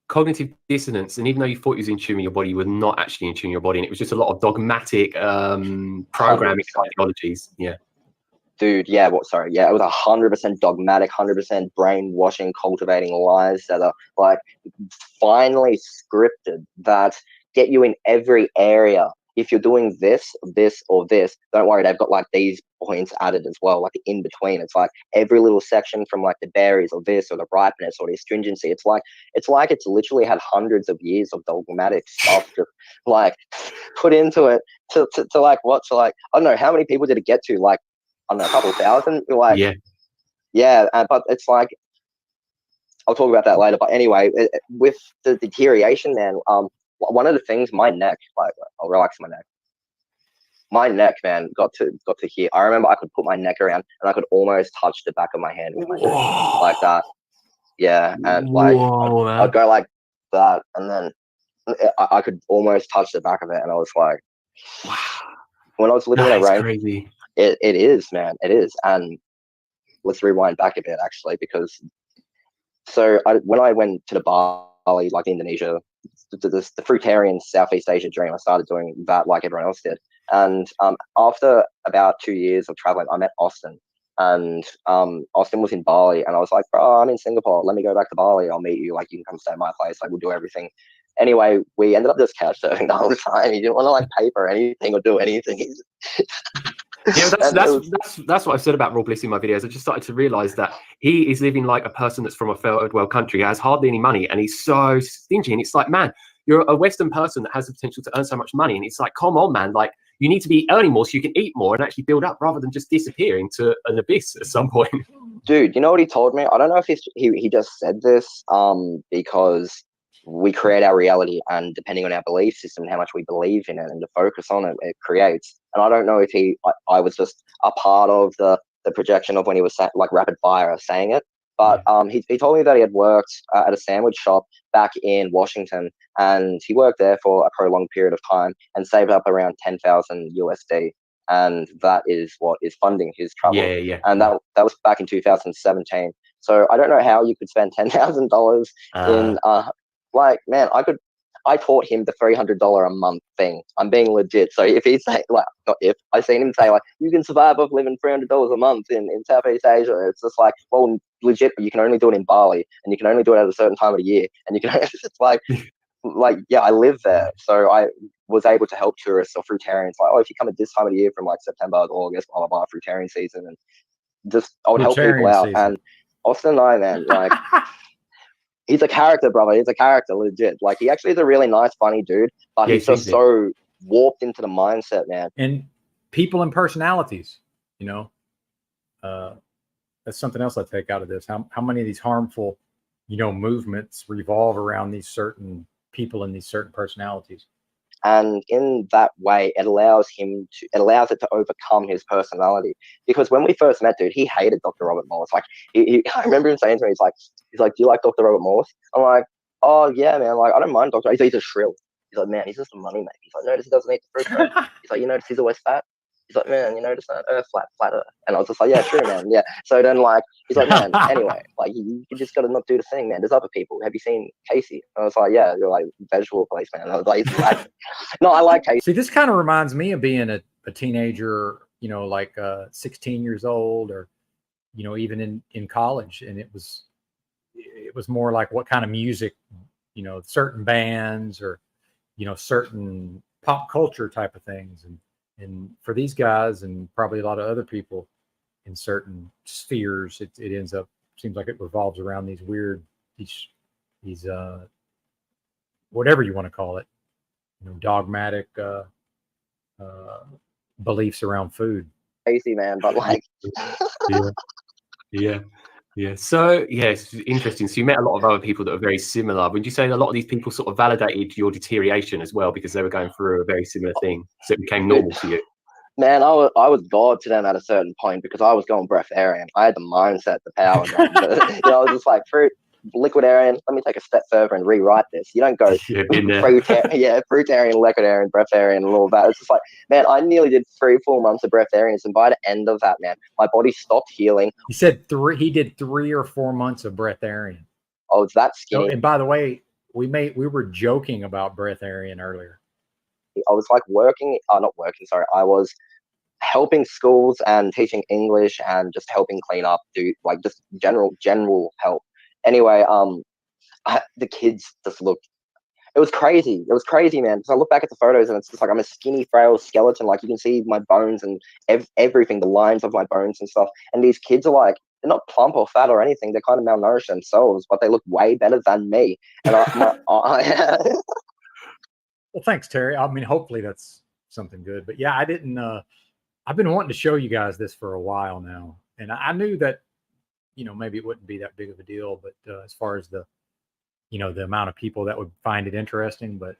Speaker 5: cognitive dissonance, and even though you thought you was in tune with your body, you were not actually in tune with your body, and it was just a lot of dogmatic programming ideologies? Yeah,
Speaker 4: dude. Yeah, it was 100% dogmatic, 100% brainwashing, cultivating lies that are like finely scripted that get you in every area. If you're doing this, or this, don't worry, they've got like these points added as well, like the in between. It's like every little section from like the berries or this or the ripeness or the astringency. It's like it's literally had hundreds of years of dogmatic stuff just like put into it to like what, to like, I don't know, how many people did it get to? Like, I don't know, a couple thousand? Like, yeah, but it's like, I'll talk about that later. But anyway, with the deterioration, man, one of the things, my neck, like, I'll relax my neck. My neck, man, got to here. I remember I could put my neck around and I could almost touch the back of my hand with my neck, like that. Yeah, and like I'd go like that, and then I could almost touch the back of it, and I was like, wow. When I was living in a rain,
Speaker 5: crazy.
Speaker 4: It is, man, it is. And let's rewind back a bit, actually, because when I went to the Bali, like Indonesia, the fruitarian Southeast Asia dream, I started doing that like everyone else did. And after about 2 years of traveling, I met Austin, and Austin was in Bali, and I was like, bro, I'm in Singapore. Let me go back to Bali. I'll meet you. Like, you can come stay at my place. Like, we'll do everything. Anyway, we ended up just couch surfing the whole time. He didn't want to like pay for anything or do anything.
Speaker 5: Yeah,
Speaker 4: And it was-
Speaker 5: that's what I've said about Rob Bliss in my videos. I just started to realize that he is living like a person that's from a third world country, has hardly any money, and he's so stingy. And it's like, man, you're a Western person that has the potential to earn so much money, and it's like, come on, man, like you need to be earning more so you can eat more and actually build up rather than just disappear into an abyss at some point.
Speaker 4: Dude, you know what he told me? I don't know if he just said this because we create our reality, and depending on our belief system and how much we believe in it and the focus on it, it creates. And I don't know if I was just a part of the projection of when he was like rapid fire saying it. But he told me that he had worked at a sandwich shop back in Washington, and he worked there for a prolonged period of time and saved up around 10,000 USD. And that is what is funding his travel.
Speaker 5: Yeah.
Speaker 4: And that was back in 2017. So I don't know how you could spend $10,000 in like, man, I taught him the $300 a month thing. I'm being legit. So if he's saying, like, not if, I've seen him say, like, you can survive off living $300 a month in Southeast Asia. It's just like, well, legit, but you can only do it in Bali, and you can only do it at a certain time of the year. And you can, it's like, yeah, I live there. So I was able to help tourists or fruitarians. Like, oh, if you come at this time of the year from like September to August, blah, blah, blah, fruitarian season. And just, I would help people out. Season. And Austin and I, man, like, he's a character, brother. He's a character, legit. Like, he actually is a really nice, funny dude, but he's just so warped into the mindset, man.
Speaker 1: And people and personalities, you know, that's something else I take out of this. How many of these harmful, you know, movements revolve around these certain people and these certain personalities.
Speaker 4: And in that way, it allows it to overcome his personality. Because when we first met, dude, he hated Dr. Robert Morse. Like, I remember him saying to me, he's like, do you like Dr. Robert Morse? I'm like, oh yeah, man. Like, I don't mind Dr. He's a shrill. He's like, man, he's just a money maker. He's like, notice he doesn't eat the fruit. He's like, you notice he's always fat. He's like, man, you notice that Earth flat Earth. And I was just like, yeah, true, man. Yeah. So then, like, he's like, man, anyway, like, you just got to not do the thing, man. There's other people. Have you seen Casey? And I was like, yeah, you're like vegetable place, man. And I was like, no, I like Casey.
Speaker 1: See, this kind of reminds me of being a teenager, you know, like 16 years old, or, you know, even in college. And it was more like what kind of music, you know, certain bands or, you know, certain pop culture type of things. And for these guys and probably a lot of other people in certain spheres, it ends up, seems like it revolves around these weird, these whatever you want to call it, you know, dogmatic beliefs around food.
Speaker 4: Crazy, man, but like,
Speaker 5: yeah. So yeah, it's interesting. So you met a lot of other people that are very similar. Would you say a lot of these people sort of validated your deterioration as well because they were going through a very similar thing, so it became normal to you?
Speaker 4: Man, I was God to them at a certain point because I was going breatharian. I had the mindset, the power. You know, I was just like, liquidarian, let me take a step further and rewrite this. You don't go fruitarian, liquidarian, breatharian, and all that. It's just like, man, I nearly did 3 full months of breatharians, and by the end of that, man, my body stopped healing.
Speaker 1: He said he did 3 or 4 months of breatharian.
Speaker 4: Oh, it's that skinny.
Speaker 1: So, and by the way, we were joking about breatharian earlier.
Speaker 4: I was like I was helping schools and teaching English and just helping clean up, do like just general help. Anyway, the kids just looked, it was crazy, man, because I look back at the photos and it's just like I'm a skinny, frail skeleton. Like, you can see my bones and everything, the lines of my bones and stuff. And these kids are like, they're not plump or fat or anything. They're kind of malnourished themselves, but they look way better than me. And
Speaker 1: Well, thanks, Terry. I mean, hopefully that's something good. But yeah, I've been wanting to show you guys this for a while now. And I knew that, you know, maybe it wouldn't be that big of a deal, but as far as the, you know, the amount of people that would find it interesting, but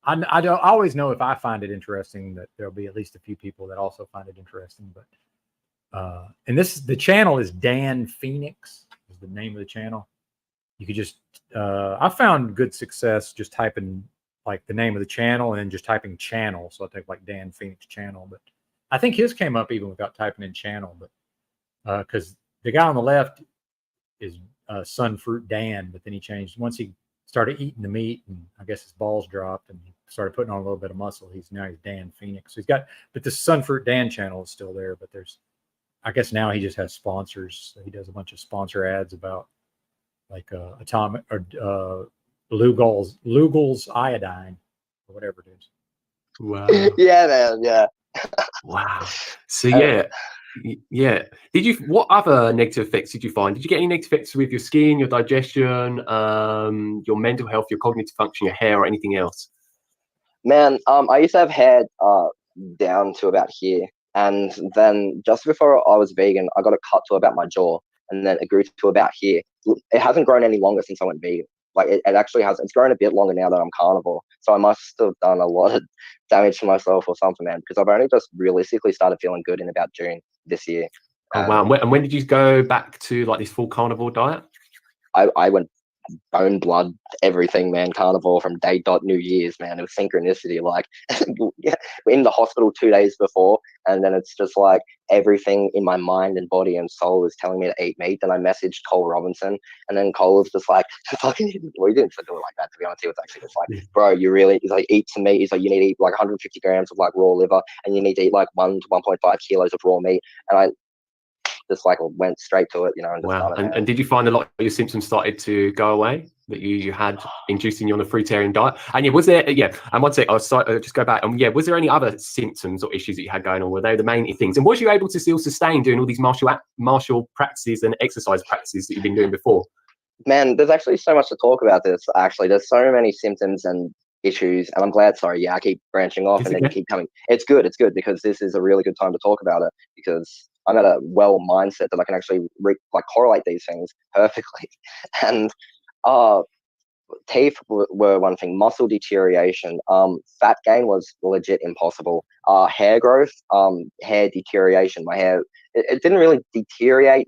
Speaker 1: I always know if I find it interesting that there'll be at least a few people that also find it interesting. But, and the channel is Dan Phoenix is the name of the channel. You could just, I found good success just typing like the name of the channel and then just typing channel. So I take like Dan Phoenix channel, but I think his came up even without typing in channel, but because the guy on the left is Sunfruit Dan, but then he changed once he started eating the meat, and I guess his balls dropped and he started putting on a little bit of muscle. He's Dan Phoenix. So but the Sunfruit Dan channel is still there, but I guess now he just has sponsors. So he does a bunch of sponsor ads about like atomic or Lugol's iodine or whatever it is.
Speaker 5: Wow.
Speaker 4: Yeah, man. Yeah.
Speaker 5: Wow. So yeah, yeah. Did you? What other negative effects did you find? Did you get any negative effects with your skin, your digestion, your mental health, your cognitive function, your hair, or anything else?
Speaker 4: Man, I used to have hair down to about here, and then just before I was vegan, I got it cut to about my jaw, and then it grew to about here. It hasn't grown any longer since I went vegan. Like it actually has. It's grown a bit longer now that I'm carnivore. So I must have done a lot of damage to myself or something, man. Because I've only just realistically started feeling good in about June this year.
Speaker 5: Oh wow! And when did you go back to like this full carnivore diet?
Speaker 4: I went bone, blood, everything, man. Carnivore from day dot New Year's, man. It was synchronicity. Like, yeah, we're in the hospital 2 days before, and then it's just like everything in my mind and body and soul is telling me to eat meat. Then I messaged Cole Robinson, and then Cole was just like, "Fucking, well, he didn't do it like that. To be honest, he was actually just like, bro, you really?" He's like, "Eat some meat." He's like, "You need to eat like 150 grams of like raw liver, and you need to eat like 1 to 1.5 kilos of raw meat." And I just like went straight to it, you know, and just
Speaker 5: Wow.
Speaker 4: done it.
Speaker 5: And did you find a lot of your symptoms started to go away that you had inducing you on the fruitarian diet? And yeah, was there, yeah, and one sec, I'll just go back. Yeah, was there any other symptoms or issues that you had going on? Were they the main things? And was you able to still sustain doing all these martial practices and exercise practices that you've been doing before?
Speaker 4: Man, there's actually so much to talk about this. Actually, there's so many symptoms and issues, and I'm glad. Sorry, yeah, I keep branching off, and then you keep coming. It's good because this is a really good time to talk about it because I'm at a well mindset that I can actually correlate these things perfectly. And teeth were one thing. Muscle deterioration, fat gain was legit impossible. Hair growth, hair deterioration. My hair it didn't really deteriorate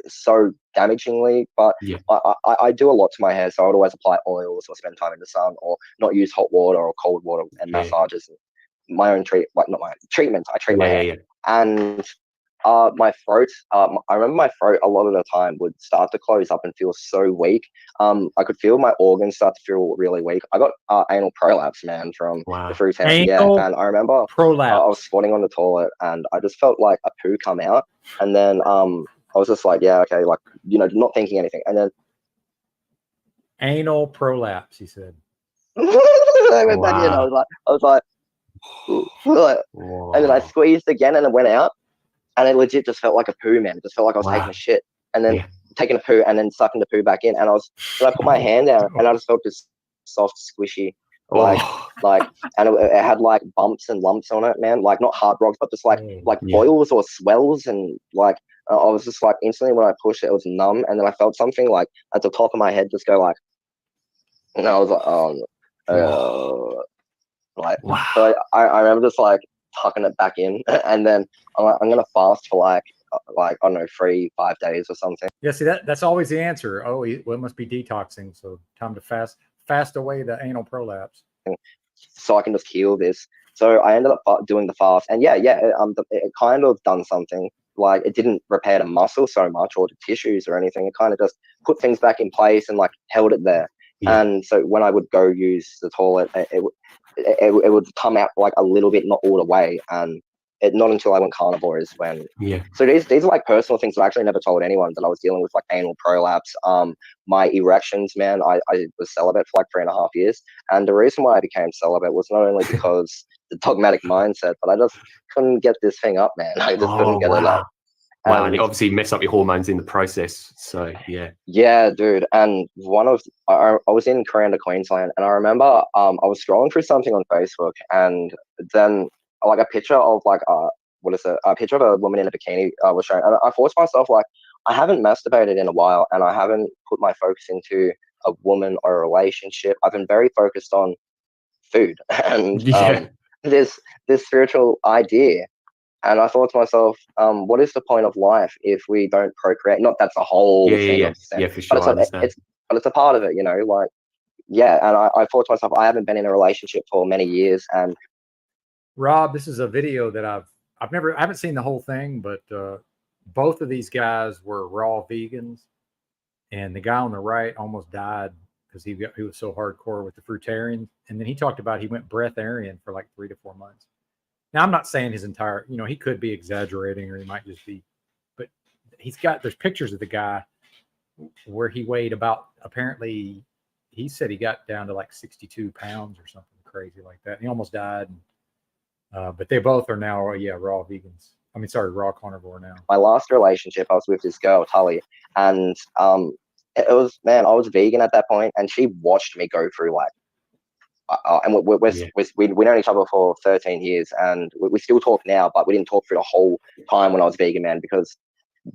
Speaker 4: so damagingly, but
Speaker 5: yeah.
Speaker 4: I do a lot to my hair, so I would always apply oils or spend time in the sun or not use hot water or cold water and massages. My own not my own treatment. I treat my hair. And my throat, I remember my throat a lot of the time would start to close up and feel so weak. I could feel my organs start to feel really weak. I got anal prolapse, man, from the fruit tank. Yeah, and I remember
Speaker 1: prolapse.
Speaker 4: I was squatting on the toilet and I just felt like a poo come out, and then I was just like, yeah, okay, like, you know, not thinking anything, and then
Speaker 1: anal prolapse, he said.
Speaker 4: I went back in. I was like, and then I squeezed again and it went out. And it legit just felt like a poo, man. It just felt like I was taking a shit and then taking a poo and then sucking the poo back in. And I put my hand down and I just felt this soft, squishy, and it had like bumps and lumps on it, man. Like not hard rocks, but just like boils or swells. And like, I was just like instantly when I pushed it, it was numb. And then I felt something like at the top of my head just go like, and I was like, so I remember just like tucking it back in, and then I'm gonna fast for like I don't know 3-5 days or something.
Speaker 1: Yeah, see that's always the answer. Oh, well, it must be detoxing, so time to fast away the anal prolapse,
Speaker 4: so I can just heal this. So I ended up doing the fast, and it kind of done something. Like it didn't repair the muscle so much or the tissues or anything. It kind of just put things back in place and like held it there. And so when I would go use the toilet, it would come out like a little bit, not all the way. And not until I went carnivore is when. So these are like personal things that I actually never told anyone that I was dealing with, like anal prolapse. My erections, man, I was celibate for like 3.5 years. And the reason why I became celibate was not only because the dogmatic mindset, but I just couldn't get this thing up, man. I just couldn't get it up.
Speaker 5: Wow, and it obviously messed up your hormones in the process. So
Speaker 4: yeah, dude. And I was in Coranda, Queensland, and I remember I was scrolling through something on Facebook, and then like a picture of like a picture of a woman in a bikini was shown, and I forced myself like I haven't masturbated in a while, and I haven't put my focus into a woman or a relationship. I've been very focused on food and this spiritual idea. And I thought to myself, what is the point of life if we don't procreate? Not that's a whole thing.
Speaker 5: For sure.
Speaker 4: But it's a part of it, you know, like, And I thought to myself, I haven't been in a relationship for many years. And
Speaker 1: Rob, this is a video that I haven't seen the whole thing, but both of these guys were raw vegans. And the guy on the right almost died because he was so hardcore with the fruitarian. And then he talked about he went breatharian for like 3 to 4 months. Now, I'm not saying his entire, you know, he could be exaggerating or he might just be, but there's pictures of the guy where he weighed about, apparently, he said he got down to like 62 pounds or something crazy like that. And he almost died. And But they both are now, raw vegans. I mean, sorry, raw carnivore now.
Speaker 4: My last relationship, I was with this girl, Tully, and it was, man, I was vegan at that point, and she watched me go through like, and we've known each other for 13 years, and we still talk now, but we didn't talk through the whole time when I was vegan, man, because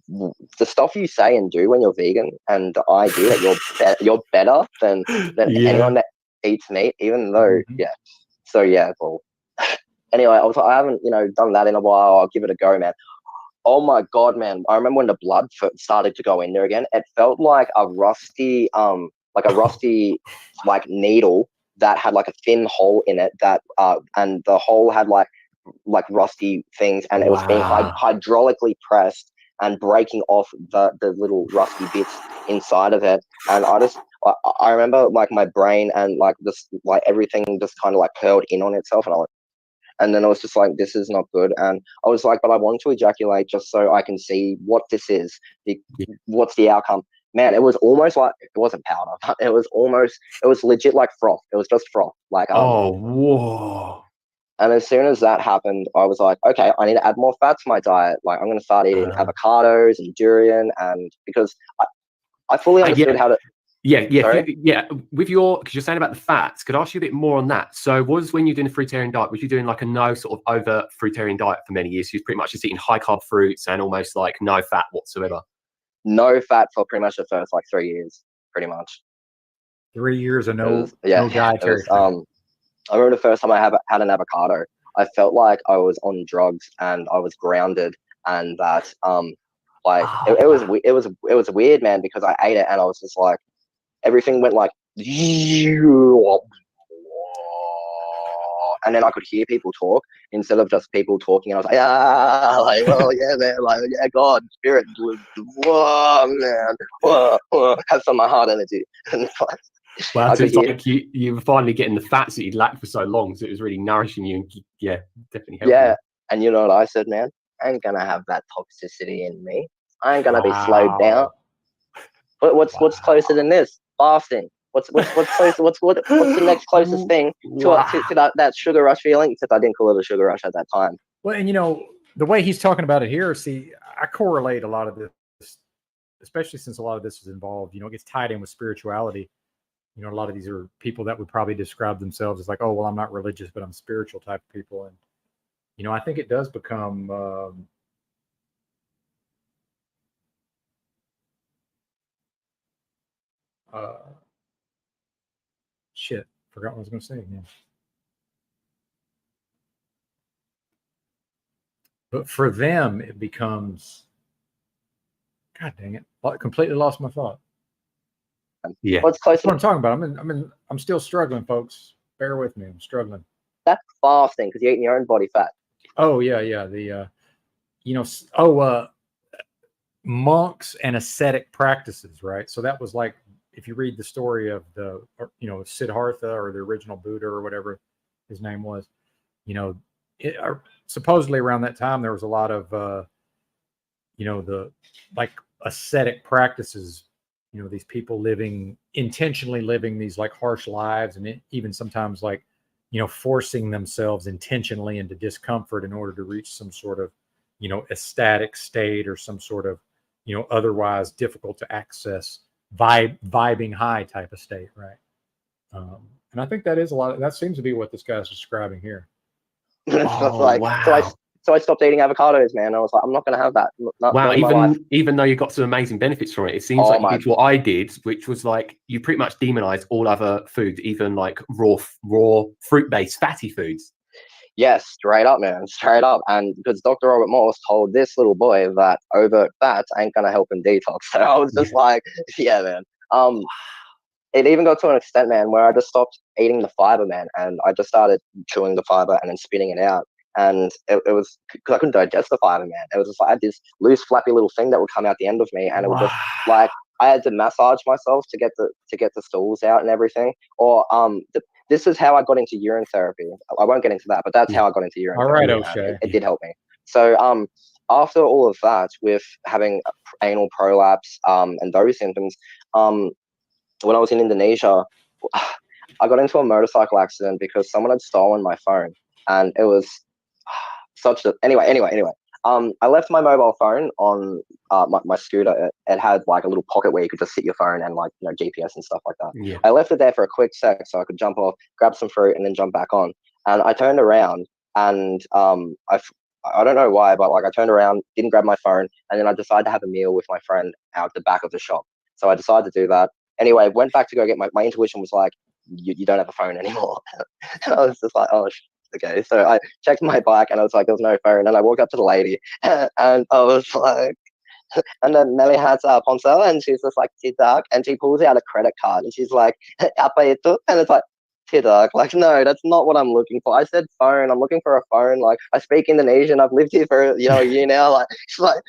Speaker 4: the stuff you say and do when you're vegan, and the idea that you're better than anyone that eats meat, even though well, anyway, I haven't done that in a while. I'll give it a go, man. Oh my god, man! I remember when the blood started to go in there again. It felt like a rusty like needle that had like a thin hole in it that and the hole had like rusty things, and it was being hydraulically pressed and breaking off the little rusty bits inside of it. And I remember like my brain and like this, like everything just kind of like curled in on itself, and then I was just like, this is not good. And I was like, but I want to ejaculate just so I can see what this is, what's the outcome. Man, it was almost like, it wasn't powder, but it was legit like froth. It was just froth. Like,
Speaker 5: whoa.
Speaker 4: And as soon as that happened, I was like, okay, I need to add more fat to my diet. Like, I'm going to start eating avocados and durian, and because I fully understood how to.
Speaker 5: With your, because you're saying about the fats, could I ask you a bit more on that? So when you're doing a fruitarian diet, was you doing like a no sort of overt fruitarian diet for many years? So you're pretty much just eating high carb fruits and almost like no fat whatsoever?
Speaker 4: No fat for pretty much the first like 3 years, pretty much.
Speaker 1: 3 years of no dietary fat.
Speaker 4: I remember the first time I had an avocado, I felt like I was on drugs and I was grounded, and that it was weird, man, because I ate it and I was just like, everything went like, and then I could hear people talk instead of just people talking. And I was like, well, yeah, man, like, yeah, God, spirit, whoa, man, whoa, have some of my heart energy.
Speaker 5: Well, so it's like you were finally getting the fats that you'd lacked for so long, so it was really nourishing you, and definitely helping you.
Speaker 4: And you know what I said, man? I ain't gonna have that toxicity in me. I ain't gonna be slowed down. But what's closer than this? Fasting. What's closer? What's the next closest thing to that sugar rush feeling? Except I didn't call it a sugar rush at that time.
Speaker 1: Well, and the way he's talking about it here, see, I correlate a lot of this, especially since a lot of this is involved. It gets tied in with spirituality. A lot of these are people that would probably describe themselves as like, oh, well, I'm not religious, but I'm spiritual type of people. And, I think it does become, forgot what I was going to say again. But for them, it becomes, God dang it, I completely lost my thought.
Speaker 5: Yeah,
Speaker 4: what's closer?
Speaker 1: That's what I'm talking about. I'm still struggling, folks. Bear with me. I'm struggling.
Speaker 4: That's fasting because you're eating your own body fat.
Speaker 1: Oh yeah. The monks and ascetic practices, right? So that was like, if you read the story of the Siddhartha or the original Buddha or whatever his name was, supposedly around that time there was a lot of the like ascetic practices. These people intentionally living these like harsh lives, and even sometimes like, forcing themselves intentionally into discomfort in order to reach some sort of, ecstatic state or some sort of, otherwise difficult to access vibing high type of state. Right. And I think that seems to be what this guy's describing here.
Speaker 4: So I stopped eating avocados, man. I was like, I'm not going to have that.
Speaker 5: Even though you got some amazing benefits from it seems like you did what I did, which was like, you pretty much demonized all other foods, even like raw fruit-based fatty foods.
Speaker 4: Yes, straight up, man, straight up. And because Dr. Robert Morse told this little boy that overt fats ain't going to help him detox. So I was just like, yeah, man. It even got to an extent, man, where I just stopped eating the fiber, man, and I just started chewing the fiber and then spitting it out. And it was because I couldn't digest the fiber, man. It was just like I had this loose, flappy little thing that would come out the end of me, and it would just like I had to massage myself to get the stools out and everything. Or this is how I got into urine therapy. I won't get into that, but that's how I got into urine therapy.
Speaker 1: All right, O'Shea.
Speaker 4: It did help me. So after all of that, with having anal prolapse and those symptoms, when I was in Indonesia, I got into a motorcycle accident because someone had stolen my phone, and it was such a anyway. I left my mobile phone on my scooter. It had like a little pocket where you could just sit your phone and like GPS and stuff like that.
Speaker 5: Yeah.
Speaker 4: I left it there for a quick sec so I could jump off, grab some fruit, and then jump back on. And I turned around and I don't know why, but like I turned around, didn't grab my phone, and then I decided to have a meal with my friend out the back of the shop. So I decided to do that. Anyway, went back to go get my intuition was like, you don't have a phone anymore. And I was just like, oh, okay. So I checked my bike and I was like, there was no phone. And I walked up to the lady and I was like, and then Melly has a Poncel and she's just like, Tidak. And she pulls out a credit card and she's like, Apa itu? And it's like, Tidak. Like, no, that's not what I'm looking for. I said phone. I'm looking for a phone. Like, I speak Indonesian. I've lived here for, a year now. Like, she's like,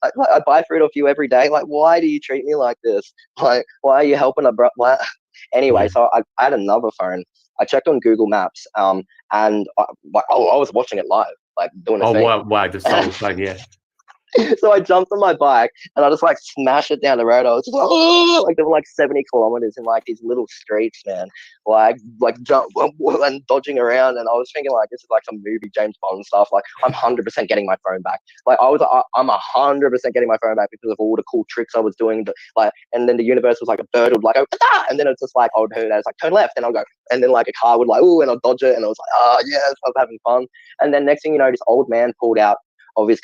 Speaker 4: I buy fruit off you every day. Like, why do you treat me like this? Like, why are you helping a bro? Anyway, so I had another phone. I checked on Google Maps, and I was watching it live, like doing a thing.
Speaker 5: Wow, just on the phone, yeah.
Speaker 4: So I jumped on my bike and I just like smashed it down the road. I was just like, oh, like there were like 70 kilometers in like these little streets, man. Like jump and dodging around. And I was thinking like this is like some movie James Bond stuff. Like I'm 100% getting my phone back. Like I'm 100% getting my phone back because of all the cool tricks I was doing. Like, and then the universe was like a bird would like go, ah! And then it's just like I would hear that it's like turn left, and I'll go, and then like a car would like ooh, and I'll dodge it, and I was like, oh yes, I was having fun. And then next thing you know, this old man pulled out of his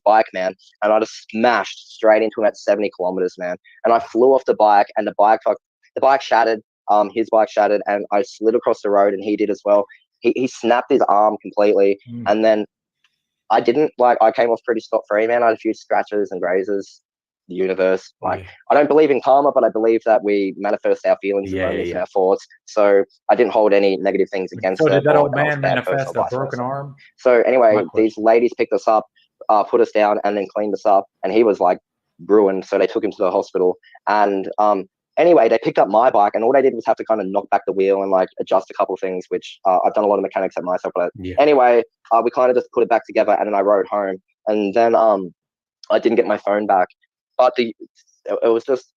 Speaker 4: bike, man, and I just smashed straight into him at 70 kilometers, man. And I flew off the bike, and the bike shattered. His bike shattered, and I slid across the road, and he did as well. He snapped his arm completely, and then I came off pretty scot-free, man. I had a few scratches and grazes. The universe, like I don't believe in karma, but I believe that we manifest our feelings and our thoughts. So I didn't hold any negative things against it.
Speaker 1: So did that old man manifest a broken arm?
Speaker 4: So anyway, these ladies picked us up, put us down, and then cleaned us up, and he was like ruined. So they took him to the hospital, and anyway, they picked up my bike, and all they did was have to kind of knock back the wheel and like adjust a couple of things, which I've done a lot of mechanics at myself. But anyway, we kind of just put it back together, and then I rode home, and then I didn't get my phone back. But it was just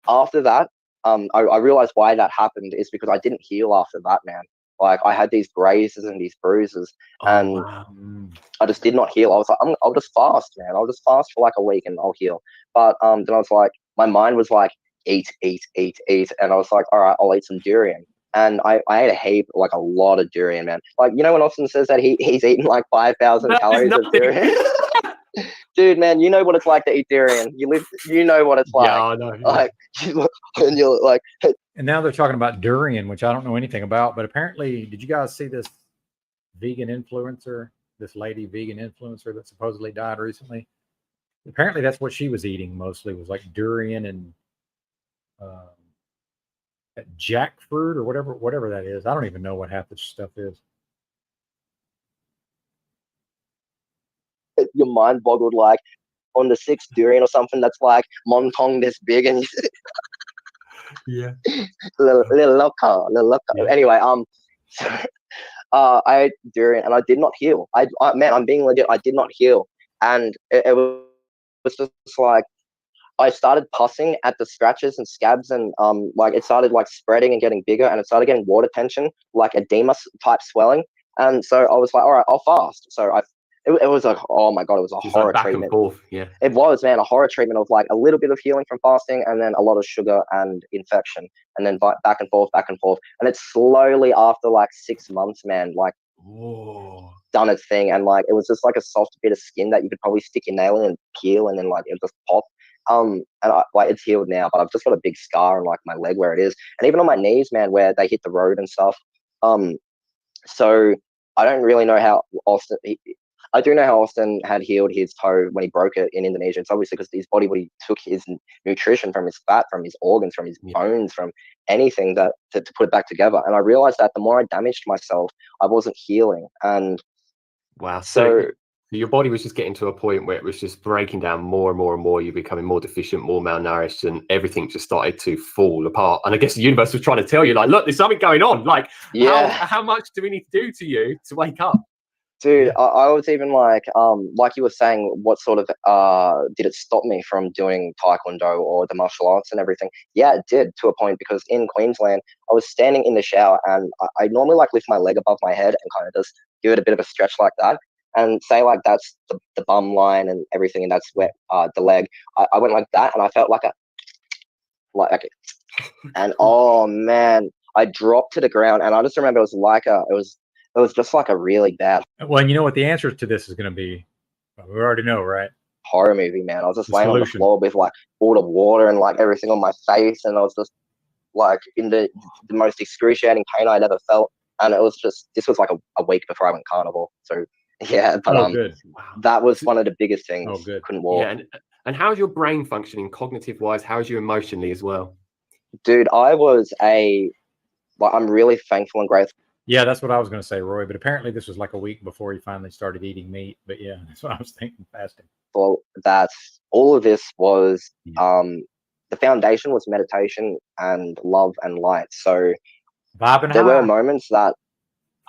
Speaker 4: after that, I realized why that happened is because I didn't heal after that, man. Like I had these grazes and these bruises, and I just did not heal. I was like, I'll just fast, man. I'll just fast for like a week and I'll heal. But then I was like, my mind was like, eat, and I was like, all right, I'll eat some durian. And I ate a lot of durian, man. Like when Austin says that he's eaten like 5,000 calories of durian. Dude, man, you know what it's like to eat durian. You know what it's like.
Speaker 5: Yeah, I know.
Speaker 4: Like, and you're like.
Speaker 1: And now they're talking about durian, which I don't know anything about. But apparently, did you guys see this vegan influencer, this lady vegan influencer that supposedly died recently? Apparently, that's what she was eating mostly, was like durian and jackfruit or whatever that is. I don't even know what half this stuff is.
Speaker 4: Your mind boggled like on the 6th durian or something that's like montong this big, and little loco. Yeah. Anyway, I ate durian and I did not heal. Man, I'm being legit. I did not heal, and it was just like I started pussing at the scratches and scabs, and like it started like spreading and getting bigger, and it started getting water tension, like edema type swelling. And so I was like, all right, I'll fast. So it was like, oh my god, it was a horror treatment.
Speaker 5: And forth. Yeah,
Speaker 4: it was, man, a horror treatment of like a little bit of healing from fasting, and then a lot of sugar and infection, and then back and forth, and it's slowly after like 6 months, man, like done its thing, and like it was just like a soft bit of skin that you could probably stick your nail in and peel, and then like it just pop. And it's healed now, but I've just got a big scar on like my leg where it is, and even on my knees, man, where they hit the road and stuff. So I don't really know how Austin. I do know how Austin had healed his toe when he broke it in Indonesia. It's obviously because his body took his nutrition from his fat, from his organs, from his bones, from anything that to put it back together. And I realized that the more I damaged myself, I wasn't healing. And
Speaker 5: wow, so your body was just getting to a point where it was just breaking down more and more and more. You're becoming more deficient, more malnourished, and everything just started to fall apart. And I guess the universe was trying to tell you, like, look, there's something going on. Like, how much do we need to do to you to wake up?
Speaker 4: Dude, I was even like you were saying, what sort of did it stop me from doing taekwondo or the martial arts and everything? Yeah, it did, to a point, because in Queensland, I was standing in the shower, and I normally like lift my leg above my head and kind of just give it a bit of a stretch like that. and say like that's the bum line and everything, and that's where the leg. I went like that, and I felt like and oh man, I dropped to the ground, and I just remember it was just like a really bad
Speaker 1: Well, and you know what the answer to this is going to be? Well, we already know, right?
Speaker 4: horror movie, man. I was just
Speaker 1: The
Speaker 4: laying on the
Speaker 1: solution.
Speaker 4: floor with like all the water and like everything on my face, and I was just like in the most excruciating pain I'd ever felt. And it was just, this was like a week before I went carnival. So yeah, but
Speaker 1: Oh, good.
Speaker 5: Wow.
Speaker 4: that was one of the biggest things.
Speaker 1: Oh, good.
Speaker 4: Couldn't walk.
Speaker 5: Yeah, and how's your brain functioning cognitive wise? How's you emotionally as well?
Speaker 4: Dude, I'm really thankful and grateful.
Speaker 1: Yeah, that's what I was going to say, Roy. But apparently, this was like a week before he finally started eating meat. But yeah, that's what I was thinking. Fasting.
Speaker 4: That all of this was the foundation was meditation and love and light. So
Speaker 1: Vibing
Speaker 4: there were
Speaker 1: high.
Speaker 4: moments that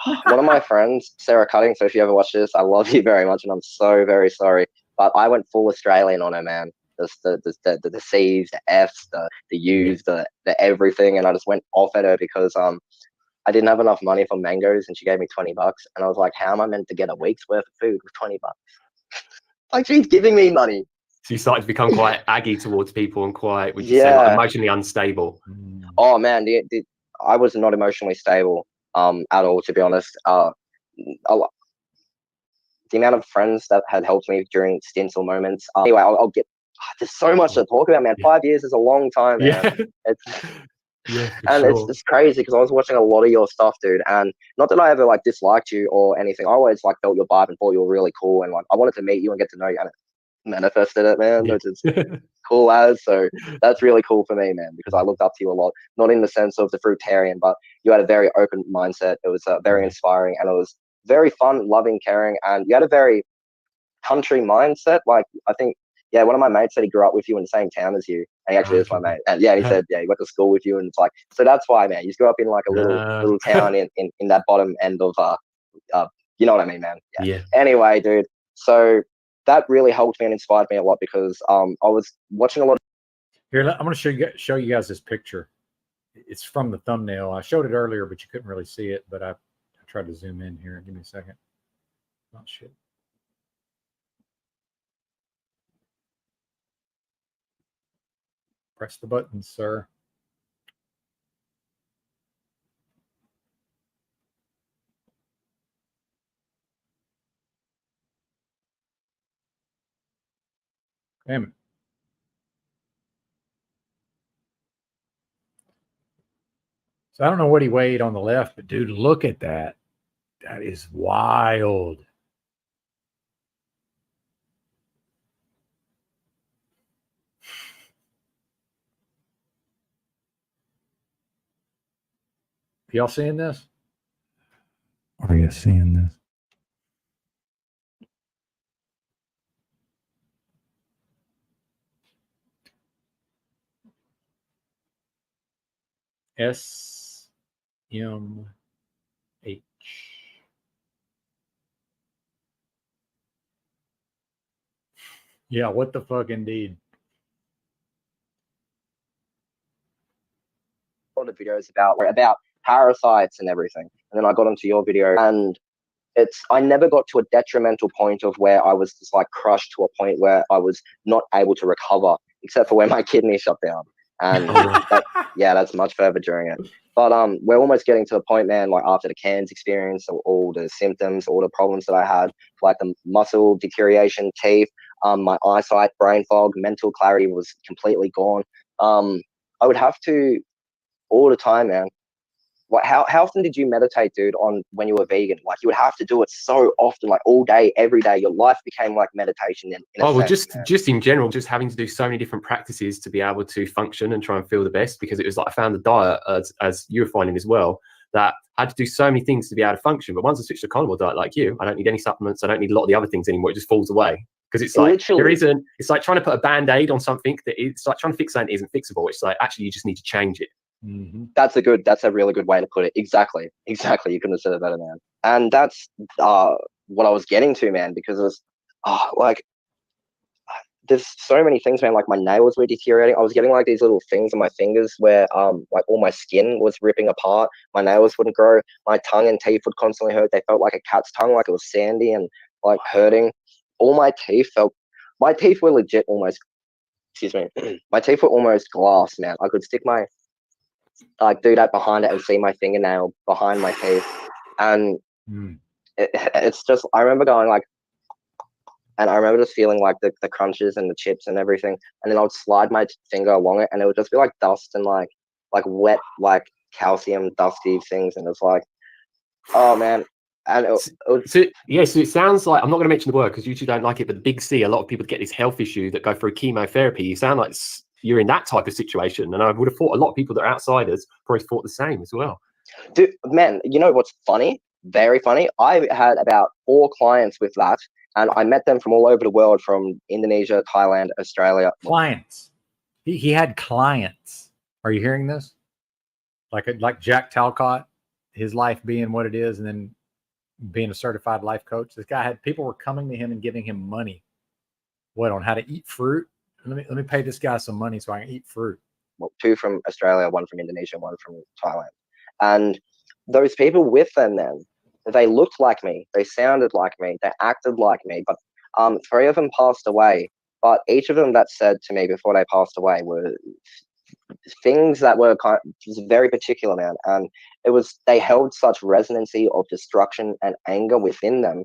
Speaker 4: one of my friends, Sarah Cutting, so if you ever watch this, I love you very much, and I'm so very sorry, but I went full Australian on her, man. The C's, the F's, the U's, the everything, and I just went off at her because I didn't have enough money for mangoes, and she gave me $20, and I was like, how am I meant to get a week's worth of food with $20? Like, she's giving me money.
Speaker 5: So you started to become quite aggy towards people and quite, would you say, like emotionally unstable?
Speaker 4: Oh man, I was not emotionally stable at all, to be honest. The amount of friends that had helped me during stints or moments. Anyway, I'll get. There's so much to talk about, man. 5 years is a long time, man.
Speaker 5: Yeah,
Speaker 4: and it's crazy because I was watching a lot of your stuff, dude. And not that I ever like disliked you or anything. I always like felt your vibe and thought you were really cool, and like I wanted to meet you and get to know you. And it manifested it, man. Which is cool as. So that's really cool for me, man, because I looked up to you a lot. Not in the sense of the fruitarian, but you had a very open mindset. It was very inspiring, and it was very fun, loving, caring, and you had a very country mindset. Like I think, yeah, one of my mates said he grew up with you in the same town as you, and he actually is my mate. And yeah, he said, yeah, he went to school with you, and it's like, so that's why, man, you grew up in like a little town in that bottom end of you know what I mean, man.
Speaker 5: Yeah.
Speaker 4: Anyway, dude, so that really helped me and inspired me a lot because I was watching a lot.
Speaker 1: Here, I'm going to show you guys this picture. It's from the thumbnail. I showed it earlier, but you couldn't really see it. But I tried to zoom in here. Give me a second. Oh shit. Press the button, sir. Damn it. So I don't know what he weighed on the left, but dude, look at that. That is wild. Y'all seeing this? Are you seeing this? SMH. Yeah, what the fuck indeed.
Speaker 4: A lot of videos about parasites and everything, and then I got onto your video, and I never got to a detrimental point of where I was just like crushed to a point where I was not able to recover, except for when my kidney shut down. And that's much further during it. But we're almost getting to the point, man, like after the Cairns experience, all the symptoms, all the problems that I had, like the muscle deterioration, teeth, my eyesight, brain fog, mental clarity was completely gone. I would have to all the time, man. Like how often did you meditate, dude, on when you were vegan? Like you would have to do it so often, like all day, every day. Your life became like meditation in a sense,
Speaker 5: just in general, just having to do so many different practices to be able to function and try and feel the best, because it was like I found the diet, as you were finding as well, that I had to do so many things to be able to function. But once I switched to a carnivore diet like you, I don't need any supplements. I don't need a lot of the other things anymore. It just falls away. Because it's like it's like trying to put a band-aid on something it's like trying to fix something that isn't fixable. It's like actually you just need to change it.
Speaker 1: Mm-hmm.
Speaker 4: That's a really good way to put it. Exactly. You couldn't have said it better, man. And that's what I was getting to, man, because it was like there's so many things, man. Like my nails were deteriorating. I was getting like these little things on my fingers where like all my skin was ripping apart. My nails wouldn't grow. My tongue and teeth would constantly hurt. They felt like a cat's tongue, like it was sandy. And like hurting. All my teeth felt. My teeth were legit almost. Excuse me. My teeth were almost glass, man. I could stick my do that behind it and see my fingernail behind my teeth, and it's just. I remember going like. And I remember just feeling like the crunches and the chips and everything. And then I would slide my finger along it and it would just be like dust and like wet, like calcium dusty things. And it's like, oh man. And
Speaker 5: so it sounds like, I'm not going to mention the word because you two don't like it, but the big C, a lot of people get this health issue that go through chemotherapy. You sound like you're in that type of situation. And I would have thought a lot of people that are outsiders probably thought the same as well.
Speaker 4: Dude, man, you know what's funny? Very funny. I had about 4 clients with that. And I met them from all over the world, from Indonesia, Thailand, Australia.
Speaker 1: Clients. He had clients. Are you hearing this? Like Jack Talcott, his life being what it is, and then being a certified life coach. This guy had people were coming to him and giving him money. What, on how to eat fruit? Let me pay this guy some money so I can eat fruit.
Speaker 4: Well, 2 from Australia, 1 from Indonesia, 1 from Thailand. And those people with them then, they looked like me, they sounded like me, they acted like me, but 3 of them passed away. But each of them that said to me before they passed away were things that were just very particular, man. And they held such resonancy of destruction and anger within them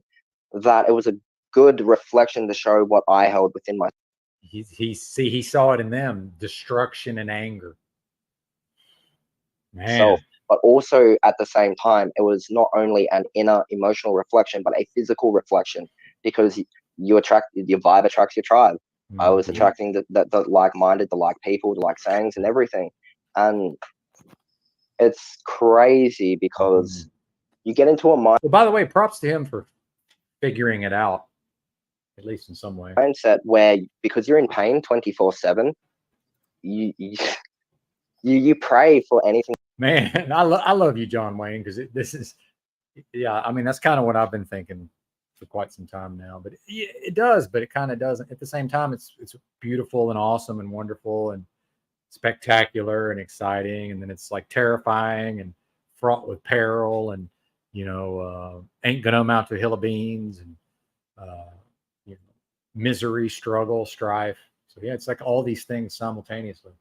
Speaker 4: that it was a good reflection to show what I held within my.
Speaker 1: He saw it in them, destruction and anger. Man.
Speaker 4: So, but also at the same time, it was not only an inner emotional reflection, but a physical reflection, because your vibe attracts your tribe. I was attracting the like-minded, the like people, the like sayings and everything. And it's crazy because you get into a mind.
Speaker 1: Well, by the way, props to him for figuring it out, at least in some way.
Speaker 4: Mindset where, because you're in pain 24/7, you pray for anything.
Speaker 1: Man, I love you, John Wayne, because this is, yeah, I mean, that's kind of what I've been thinking for quite some time now. But it does, but it kind of doesn't. At the same time, it's beautiful and awesome and wonderful and spectacular and exciting, and then it's like terrifying and fraught with peril, and ain't gonna amount to a hill of beans, and misery, struggle, strife. So yeah, it's like all these things simultaneously.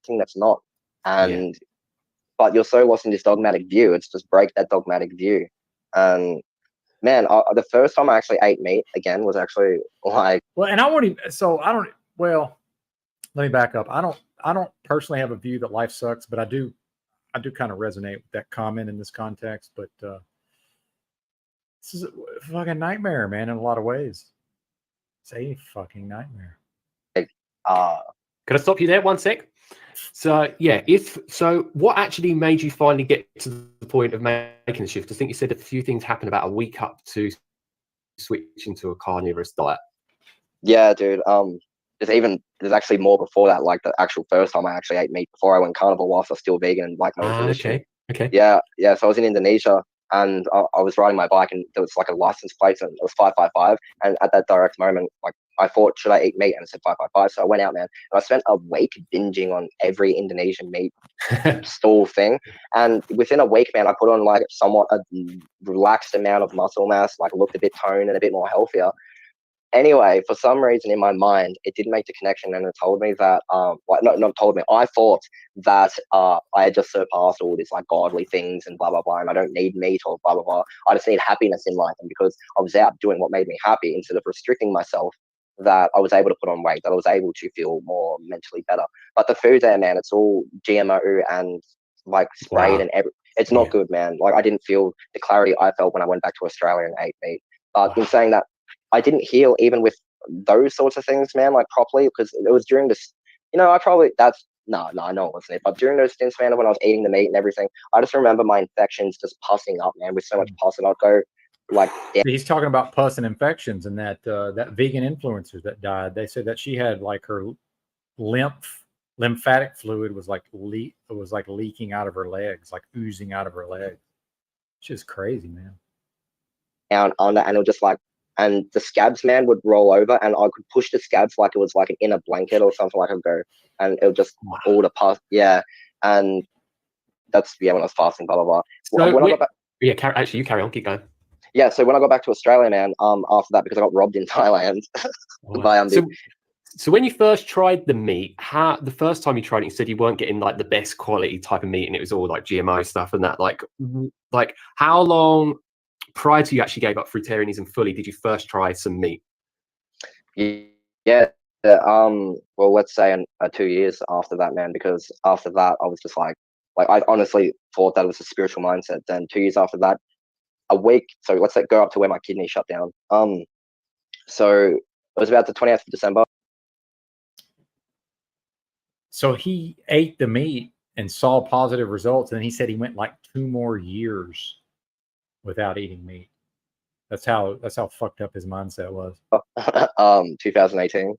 Speaker 4: That's not, but you're so lost in this dogmatic view. It's just break that dogmatic view. And man, the first time I actually ate meat again was actually like.
Speaker 1: Well, and I won't even. So I don't. Well, let me back up. I don't personally have a view that life sucks, but I do kind of resonate with that comment in this context. But this is a fucking nightmare, man. In a lot of ways, it's a fucking nightmare.
Speaker 5: Can I stop you there 1 sec? So yeah, what actually made you finally get to the point of making the shift? I think you said a few things happened about a week up to switching to a carnivorous diet.
Speaker 4: Yeah, dude. There's actually more before that. Like the actual first time I actually ate meat before I went carnivore, whilst I was still vegan and like no
Speaker 5: Okay.
Speaker 4: Yeah. So I was in Indonesia and I was riding my bike and there was like a license plate and it was 555. And at that direct moment, like I thought, should I eat meat? And it said 555. So I went out, man, and I spent a week binging on every Indonesian meat stall thing. And within a week, man, I put on like somewhat a relaxed amount of muscle mass, like looked a bit toned and a bit more healthier. Anyway, for some reason in my mind, it didn't make the connection, and it told me that, I thought that I had just surpassed all these like godly things and blah, blah, blah, and I don't need meat or blah, blah, blah. I just need happiness in life. And because I was out doing what made me happy instead of restricting myself, that I was able to put on weight, that I was able to feel more mentally better. But the food there, man, it's all GMO and like sprayed and it's not good, man. Like I didn't feel the clarity I felt when I went back to Australia and ate meat. But in saying that, I didn't heal even with those sorts of things, man, like properly, because it was during this, I know it wasn't it, but during those stints, man, when I was eating the meat and everything, I just remember my infections just pussing up, man, with so much pus, and I'd go like.
Speaker 1: He's talking about pus and infections, and that vegan influencer that died, they said that she had like her lymphatic fluid was like leaking out of her legs, like oozing out of her legs. It's just crazy, man.
Speaker 4: And it was just like. And the scabs, man, would roll over and I could push the scabs like it was like an inner blanket or something, like I'd go. And it would just all the pus. Yeah. And that's, when I was fasting, blah, blah, blah.
Speaker 5: So actually, you carry on, keep going.
Speaker 4: yeah, so when I got back to Australia, man, after that, because I got robbed in Thailand by
Speaker 5: So when you first tried the meat, the first time you tried it, you said you weren't getting like the best quality type of meat, and it was all like GMO stuff and that. Like how long prior to you actually gave up fruitarianism fully did you first try some meat?
Speaker 4: Yeah. Well, let's say 2 years after that, man, because after that I was just like I honestly thought that it was a spiritual mindset. Then 2 years after that, a week, so let's say go up to where my kidney shut down. So it was about the 20th of December.
Speaker 1: So he ate the meat and saw positive results, and then he said he went like 2 more years without eating meat. That's how fucked up his mindset was.
Speaker 4: 2018.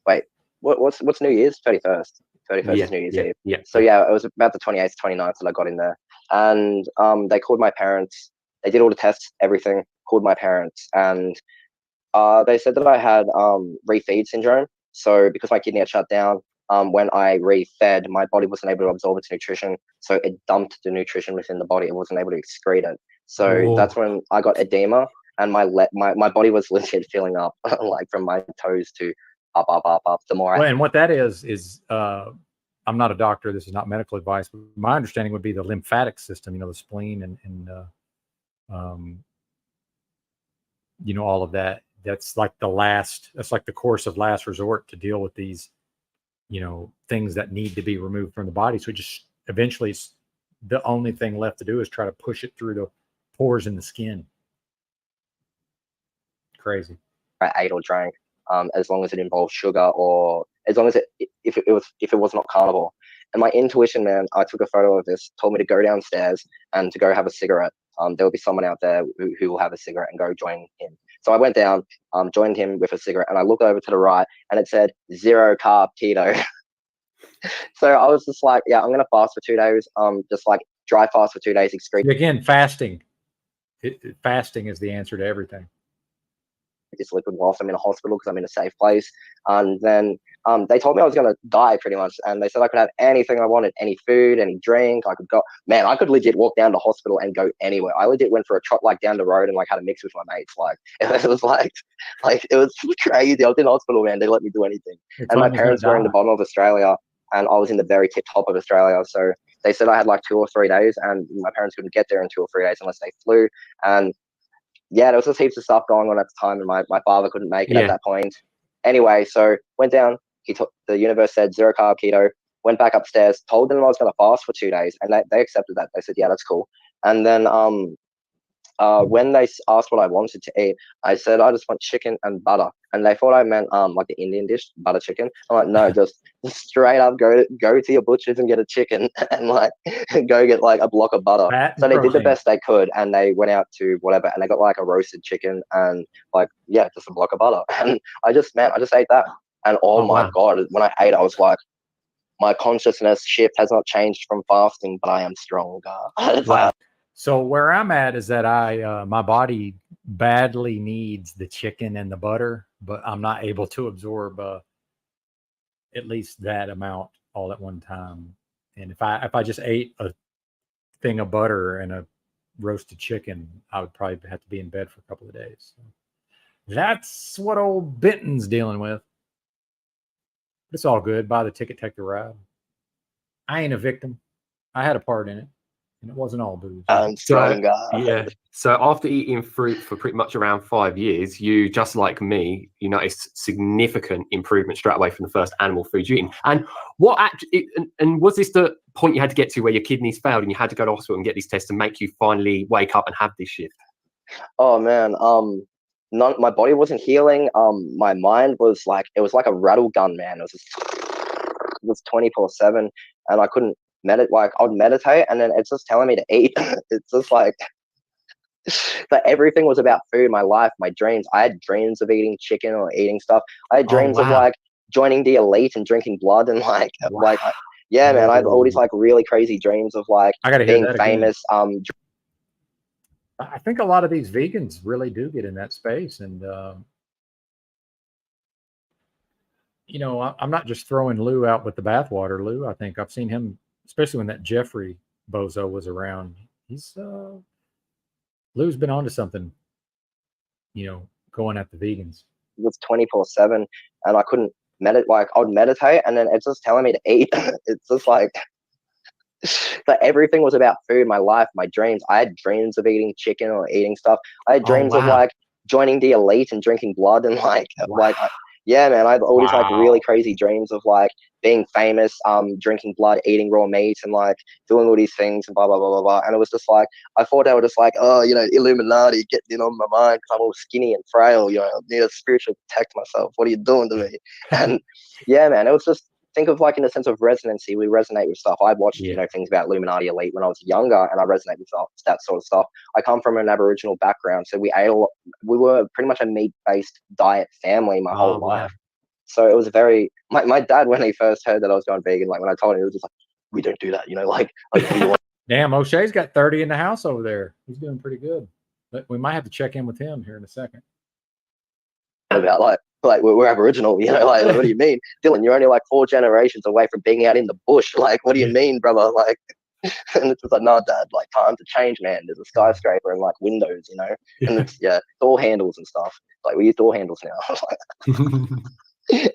Speaker 4: Wait, what's New Year's? 31st. 31st is New Year's Eve.
Speaker 5: Yeah.
Speaker 4: So yeah, it was about the 28th, 29th that I got in there, and they called my parents. They did all the tests, everything. Called my parents, and they said that I had refeed syndrome. So because my kidney had shut down, when I refed, my body wasn't able to absorb its nutrition, so it dumped the nutrition within the body. It wasn't able to excrete it. So that's when I got edema, and my body was legit filling up, like from my toes to up. The more
Speaker 1: and what that is I'm not a doctor. This is not medical advice, but my understanding would be the lymphatic system. You know, the spleen and you know, all of that. That's like that's like the course of last resort to deal with these, you know, things that need to be removed from the body. So it just eventually the only thing left to do is try to push it through the pores in the skin. Crazy.
Speaker 4: I ate or drank, as long as it involved sugar, or as long as if it was not carnivore. And my intuition, man, I took a photo of this, told me to go downstairs and to go have a cigarette. There'll be someone out there who will have a cigarette, and go join him. So I went down, joined him with a cigarette, and I looked over to the right, and it said 0 carb keto. So I was just like, yeah, I'm gonna fast for 2 days. Just like dry fast for 2 days, excrete.
Speaker 1: Again, fasting. Fasting is the answer to everything.
Speaker 4: This liquid whilst I'm in a hospital because I'm in a safe place. And then they told me I was going to die pretty much, and they said I could have anything I wanted, any food, any drink. I could go, man, I could legit walk down to hospital and go anywhere. I legit went for a trot like down the road and like had a mix with my mates. Like it was like it was crazy. I was in hospital, man. They let me do anything. And my parents were in the bottom of Australia, and I was in the very tip top of Australia. So they said I had like 2 or 3 days, and my parents couldn't get there in 2 or 3 days unless they flew. And yeah, there was just heaps of stuff going on at the time, and my father couldn't make it at that point. Anyway, so went down. The universe said 0 carb keto. Went back upstairs, told them I was going to fast for 2 days, and they accepted that. They said, yeah, that's cool. And then when they asked what I wanted to eat, I said I just want chicken and butter, and they thought I meant like the Indian dish, butter chicken. I'm like, no, just straight up go to your butchers and get a chicken, and like go get like a block of butter. So they did the best they could, and they went out to whatever, and they got like a roasted chicken and like just a block of butter, and I just ate that, and my god, when I ate, I was like, my consciousness shift has not changed from fasting, but I am stronger.
Speaker 1: Wow. So where I'm at is that my body badly needs the chicken and the butter, but I'm not able to absorb at least that amount all at one time. And if I just ate a thing of butter and a roasted chicken, I would probably have to be in bed for a couple of days. So that's what old Benton's dealing with. It's all good. Buy the ticket, take the ride. I ain't a victim. I had a part in it. And it wasn't all booze.
Speaker 5: So after eating fruit for pretty much around 5 years, you, just like me, you noticed significant improvement straight away from the first animal food you eaten. And was this the point you had to get to where your kidneys failed and you had to go to hospital and get these tests to make you finally wake up and have this shift?
Speaker 4: Oh man, my body wasn't healing. My mind was like, it was like a rattle gun, man. It was 24/7, and I couldn't meditate. Like I'd meditate, and then it's just telling me to eat. It's just like, but everything was about food. My life, my dreams. I had dreams of eating chicken or eating stuff. I had dreams of like joining the elite and drinking blood, and man, I had all these like really crazy dreams of like being famous.
Speaker 1: I think a lot of these vegans really do get in that space, and you know, I'm not just throwing Lou out with the bathwater. Lou, I think I've seen him, especially when that Jeffrey bozo was around. He's Lou's been onto something, going at the vegans.
Speaker 4: It was 24/7, and I couldn't meditate. Like I would meditate, and then it's just telling me to eat. It's just like everything was about food. My life, my dreams. I had dreams of eating chicken or eating stuff. I had dreams of
Speaker 5: wow.
Speaker 4: like joining the elite and drinking blood and
Speaker 5: Wow.
Speaker 4: yeah, man. I had all these like really
Speaker 5: Wow.
Speaker 4: crazy dreams of like being famous, drinking blood, eating raw meat, and like doing all these things and blah blah blah blah blah. And it was just like I thought they were just like, oh, Illuminati getting in on my mind because I'm all skinny and frail. I need to spiritually protect myself. What are you doing to me? And yeah, man, it was just think of like in a sense of resonancy. We resonate with stuff. I watched things about Illuminati elite when I was younger, and I resonate with that sort of stuff. I come from an Aboriginal background, so we were pretty much a meat-based diet family my whole life. So it was very my dad, when he first heard that I was going vegan, like when I told him, he was just like, we don't do that, like what do you want?
Speaker 1: Damn, O'Shea's got 30 in the house over there. He's doing pretty good. But we might have to check in with him here in a second.
Speaker 4: About like we're Aboriginal, like what do you mean? Dylan, you're only like 4 generations away from being out in the bush. Like, what do you mean, brother? Like, and it's just like, no, Dad, like time to change, man. There's a skyscraper and like windows, and it's door handles and stuff. Like we use door handles now.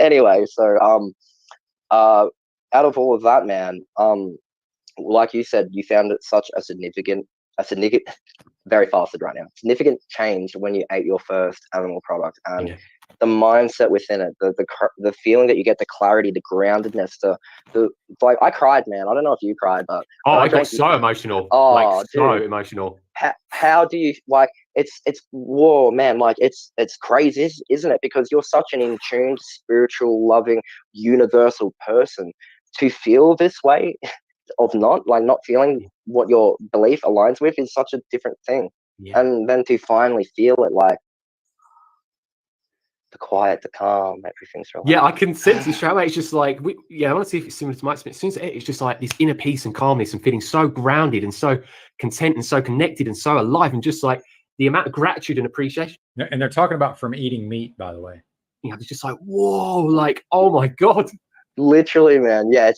Speaker 4: Anyway, so out of all of that, man, like you said, you found it such a significant very fasted right now, significant change when you ate your first animal product, and the mindset within it, the feeling that you get, the clarity, the groundedness, like I cried, man. I don't know if you cried, but
Speaker 5: I got so emotional. So emotional.
Speaker 4: How do you like? It's whoa, man. Like it's crazy, isn't it? Because you're such an in tune, spiritual, loving, universal person to feel this way of not feeling what your belief aligns with is such a different thing. And then to finally feel it, like the quiet, the calm, everything's relaxed.
Speaker 5: I can sense it straight away. It's just like I want to see if it's similar to my experience. As soon as it's just like this inner peace and calmness and feeling so grounded and so content and so connected and so alive, and just like the amount of gratitude and appreciation.
Speaker 1: And they're talking about from eating meat, by the way.
Speaker 5: It's just like, whoa, like, oh my God.
Speaker 4: Literally, man. Yeah,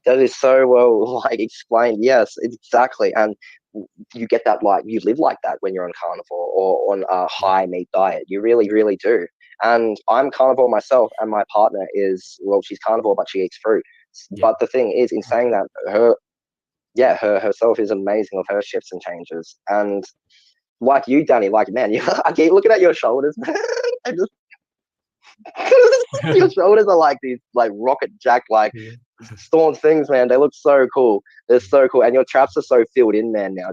Speaker 4: that is so well explained. Yes, exactly. And you get that, like you live like that when you're on carnivore or on a high meat diet. You really, really do. And I'm carnivore myself, and my partner is, well, she's carnivore, but she eats fruit. But the thing is, in saying that, herself is amazing of her shifts and changes. And like you, Danny, like, man, I keep looking at your shoulders, man. Your shoulders are like these like rocket jack storm things, man. They look so cool. They're so cool, and your traps are so filled in, man. Now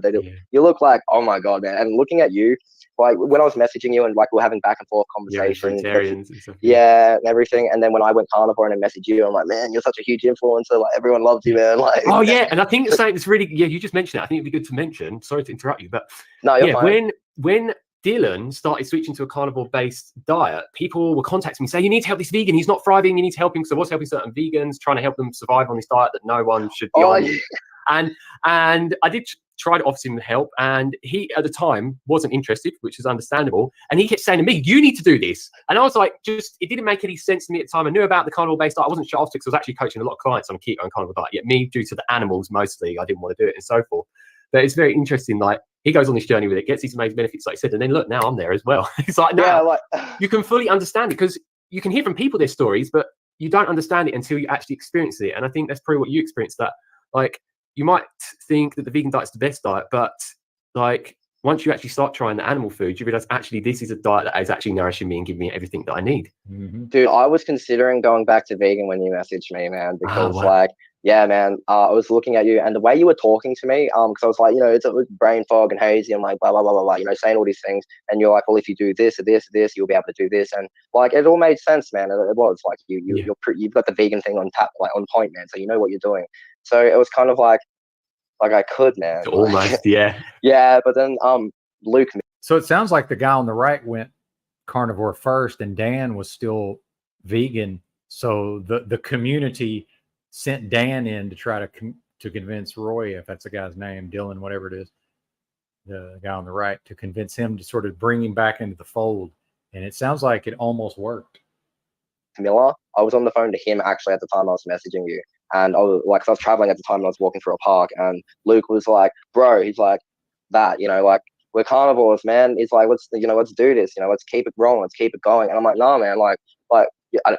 Speaker 4: you look like, oh my God, man. And looking at you, like when I was messaging you and like we're having back and forth conversations,
Speaker 5: and stuff,
Speaker 4: and everything. And then when I went carnivore and I messaged you, I'm like, man, you're such a huge influencer. Like everyone loves you, man. Like,
Speaker 5: oh yeah, and I think it's really you just mentioned it. I think it'd be good to mention. Sorry to interrupt you, but
Speaker 4: no, you're fine.
Speaker 5: When Dylan started switching to a carnivore-based diet, people were contacting me saying, you need to help this vegan. He's not thriving. You need to help him. Because I was helping certain vegans, trying to help them survive on this diet that no one should be on. Yeah. And I did try to offer him help. And he, at the time, wasn't interested, which is understandable. And he kept saying to me, you need to do this. And I was like, it didn't make any sense to me at the time. I knew about the carnivore-based diet. I wasn't shut off because I was actually coaching a lot of clients on a keto and carnivore diet. Yet me, due to the animals mostly, I didn't want to do it and so forth. But it's very interesting, like, he goes on this journey with it, gets these amazing benefits, like I said, and then look, now I'm there as well. It's like, now you can fully understand it, because you can hear from people their stories, but you don't understand it until you actually experience it. And I think that's probably what you experienced, that like you might think that the vegan diet's the best diet, but like once you actually start trying the animal food, you realize actually this is a diet that is actually nourishing me and giving me everything that I need.
Speaker 1: Mm-hmm.
Speaker 4: Dude, I was considering going back to vegan when you messaged me, man, because yeah, man, I was looking at you and the way you were talking to me, because I was like, it was brain fog and hazy and like blah, blah, blah, blah, blah, saying all these things. And you're like, well, if you do this or this or this, you'll be able to do this. And like, it all made sense, man. It was like, you've got the vegan thing on tap, like on point, man. So you know what you're doing. So it was kind of like I could, man.
Speaker 5: Almost, yeah.
Speaker 4: Yeah, but then Luke.
Speaker 1: So it sounds like the guy on the right went carnivore first and Dan was still vegan. So the community sent Dan in to try to convince Roy, if that's the guy's name, Dylan, whatever it is, the guy on the right, to convince him to sort of bring him back into the fold. And it sounds like it almost worked.
Speaker 4: Miller, I was on the phone to him actually at the time I was messaging you. And I was traveling at the time and I was walking through a park, and Luke was like, bro, he's like, that, like we're carnivores, man. He's like, let's do this, let's keep it rolling, let's keep it going. And I'm like, nah, man,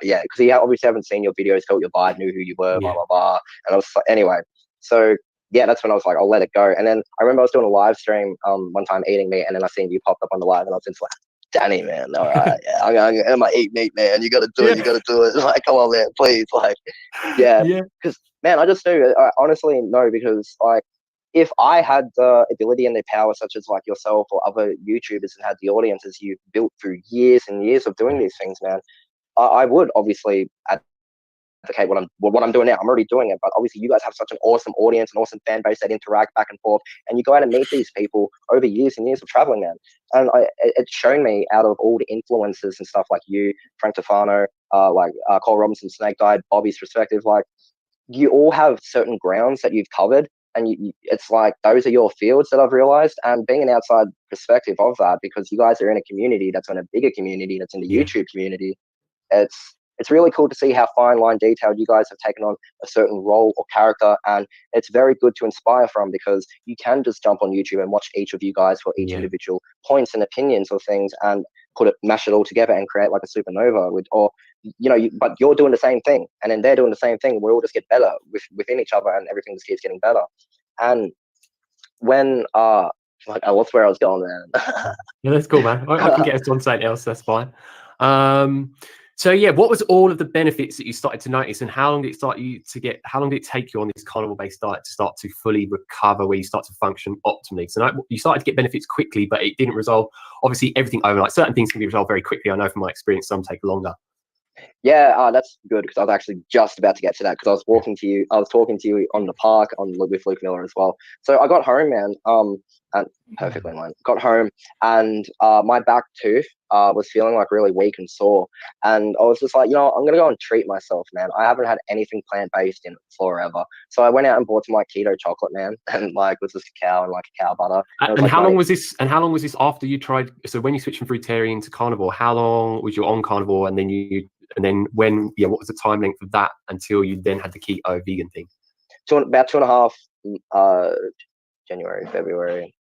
Speaker 4: yeah, because he obviously haven't seen your videos, felt your vibe, knew who you were, blah blah blah. And I was like, anyway, so yeah, that's when I was like, I'll let it go. And then I remember I was doing a live stream one time eating meat, and then I seen you popped up on the live, and I was just like, Danny, man, all right, yeah, I'm like, eat meat, man. You gotta do it, you gotta do it. Like, come on, man, please, like, yeah, because man, I just knew. I honestly no, because like, if I had the ability and the power, such as like yourself or other YouTubers that had the audiences you've built through years and years of doing these things, man, I would obviously advocate what I'm doing now. I'm already doing it, but obviously you guys have such an awesome audience, an awesome fan base that interact back and forth, and you go out and meet these people over years and years of traveling, man. And it's shown me, out of all the influencers and stuff like you, Frank Tofano, Cole Robinson, Snake Dive, Bobby's perspective, like, you all have certain grounds that you've covered, and it's like those are your fields that I've realized. And being an outside perspective of that, because you guys are in a community that's in a bigger community, that's in the YouTube community, it's really cool to see how fine line detailed you guys have taken on a certain role or character, and it's very good to inspire from, because you can just jump on YouTube and watch each of you guys for each individual points and opinions of things, and mash it all together and create like a supernova but you're doing the same thing, and then they're doing the same thing. We all just get better within each other, and everything just keeps getting better. And when I lost where I was going, man.
Speaker 5: Yeah, that's cool, man. I can get us on something else. That's fine. So yeah, what was all of the benefits that you started to notice, and how long did it take you on this carnivore-based diet to start to fully recover, where you start to function optimally? So you started to get benefits quickly, but it didn't resolve, obviously, everything overnight. Certain things can be resolved very quickly. I know from my experience, some take longer.
Speaker 4: Yeah, that's good, because I was actually just about to get to that, because I was talking to you on the park with Luke Miller as well. So I got home, man, and perfectly in line. Got home, and my back tooth was feeling like really weak and sore, and I was just like, I'm gonna go and treat myself, man. I haven't had anything plant-based in forever, so I went out and bought some like keto chocolate, man, and like with this cacao and like cacao butter.
Speaker 5: And how long was this? And how long was this after you tried? So when you switched from fruitarian to carnivore, how long was you on carnivore, and then when? Yeah, what was the time length of that until you then had the keto vegan thing?
Speaker 4: About 2.5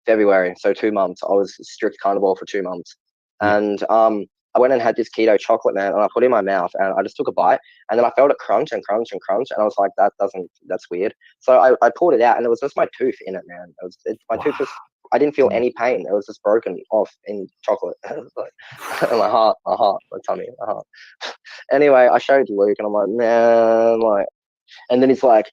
Speaker 4: February, so 2 months. I was strict carnivore for 2 months, and I went and had this keto chocolate, man, and I put it in my mouth, and I just took a bite, and then I felt it crunch and crunch and crunch, and I was like, that's weird. So I pulled it out, and it was just my tooth in it, man. My tooth was. I didn't feel any pain. It was just broken off in chocolate. Like, my heart, my tummy, my heart. Anyway, I showed Luke, and I'm like, man, like, and then he's like,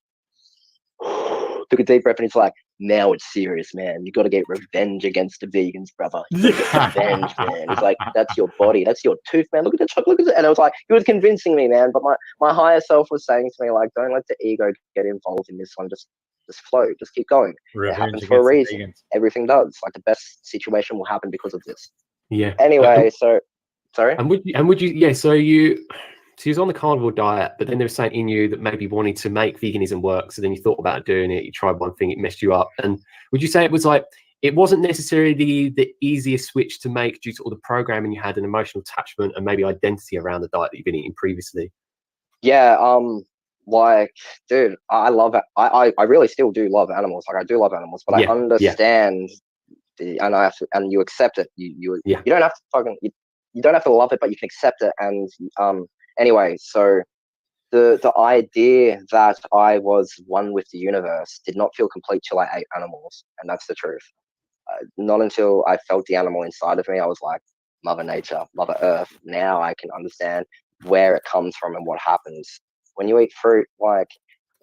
Speaker 4: took a deep breath, and he's like, now it's serious, man. You got to get revenge against the vegans, brother. Revenge, man. He's like, that's your body, that's your tooth, man. Look at the chocolate. And I was like, he was convincing me, man. But my higher self was saying to me, like, don't let the ego get involved in this one. Just flow. Just keep going. It happens for a reason. Everything does. Like, the best situation will happen because of this.
Speaker 5: Yeah.
Speaker 4: Anyway, so sorry.
Speaker 5: And would you? Yeah. So you was on the carnivore diet, but then there was something in you that maybe wanted to make veganism work. So then you thought about doing it. You tried one thing, it messed you up. And would you say it was like, it wasn't necessarily the easiest switch to make due to all the programming you had, and emotional attachment and maybe identity around the diet that you've been eating previously?
Speaker 4: Yeah. Like, dude, I love it. I really still do love animals. Like, I do love animals, but I understand and you accept it. You don't have to you don't have to love it, but you can accept it. And anyway, so the idea that I was one with the universe did not feel complete till I ate animals, and that's the truth. Not until I felt the animal inside of me, I was like, Mother Nature, Mother Earth. Now I can understand where it comes from and what happens when you eat fruit. Like,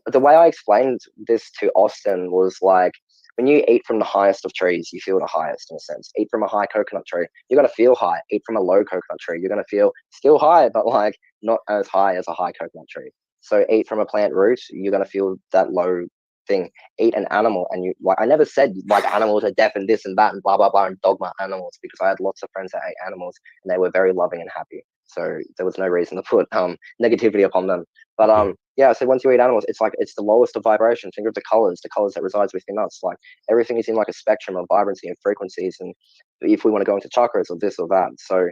Speaker 4: the way I explained this to Austin was like, when you eat from the highest of trees, you feel the highest, in a sense. Eat from a high coconut tree, you're going to feel high. Eat from a low coconut tree, you're going to feel still high, but like not as high as a high coconut tree. So eat from a plant root, you're going to feel that low thing. Eat an animal, and you, like, I never said like animals are deaf and this and that and blah blah blah and dogma animals, because I had lots of friends that ate animals and they were very loving and happy. So there was no reason to put negativity upon them. But yeah, so once you eat animals, it's like, it's the lowest of vibration. Think of the colors that resides within us. Like, everything is in like a spectrum of vibrancy and frequencies, and if we want to go into chakras or this or that. So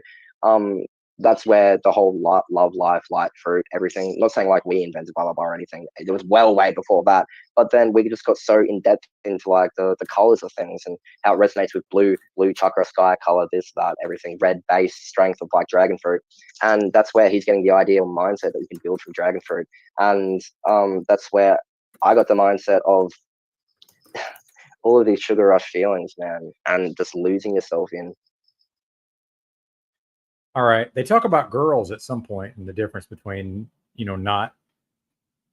Speaker 4: that's where the whole love, life, light, fruit, everything. Not saying like we invented blah blah blah or anything. It was well way before that. But then we just got so in depth into like the colors of things and how it resonates with blue chakra, sky color, this, that, everything, red base strength of like dragon fruit, and that's where he's getting the ideal mindset that you can build from dragon fruit, and that's where I got the mindset of all of these sugar rush feelings, man, and just losing yourself in.
Speaker 1: All right. They talk about girls at some point and the difference between, not,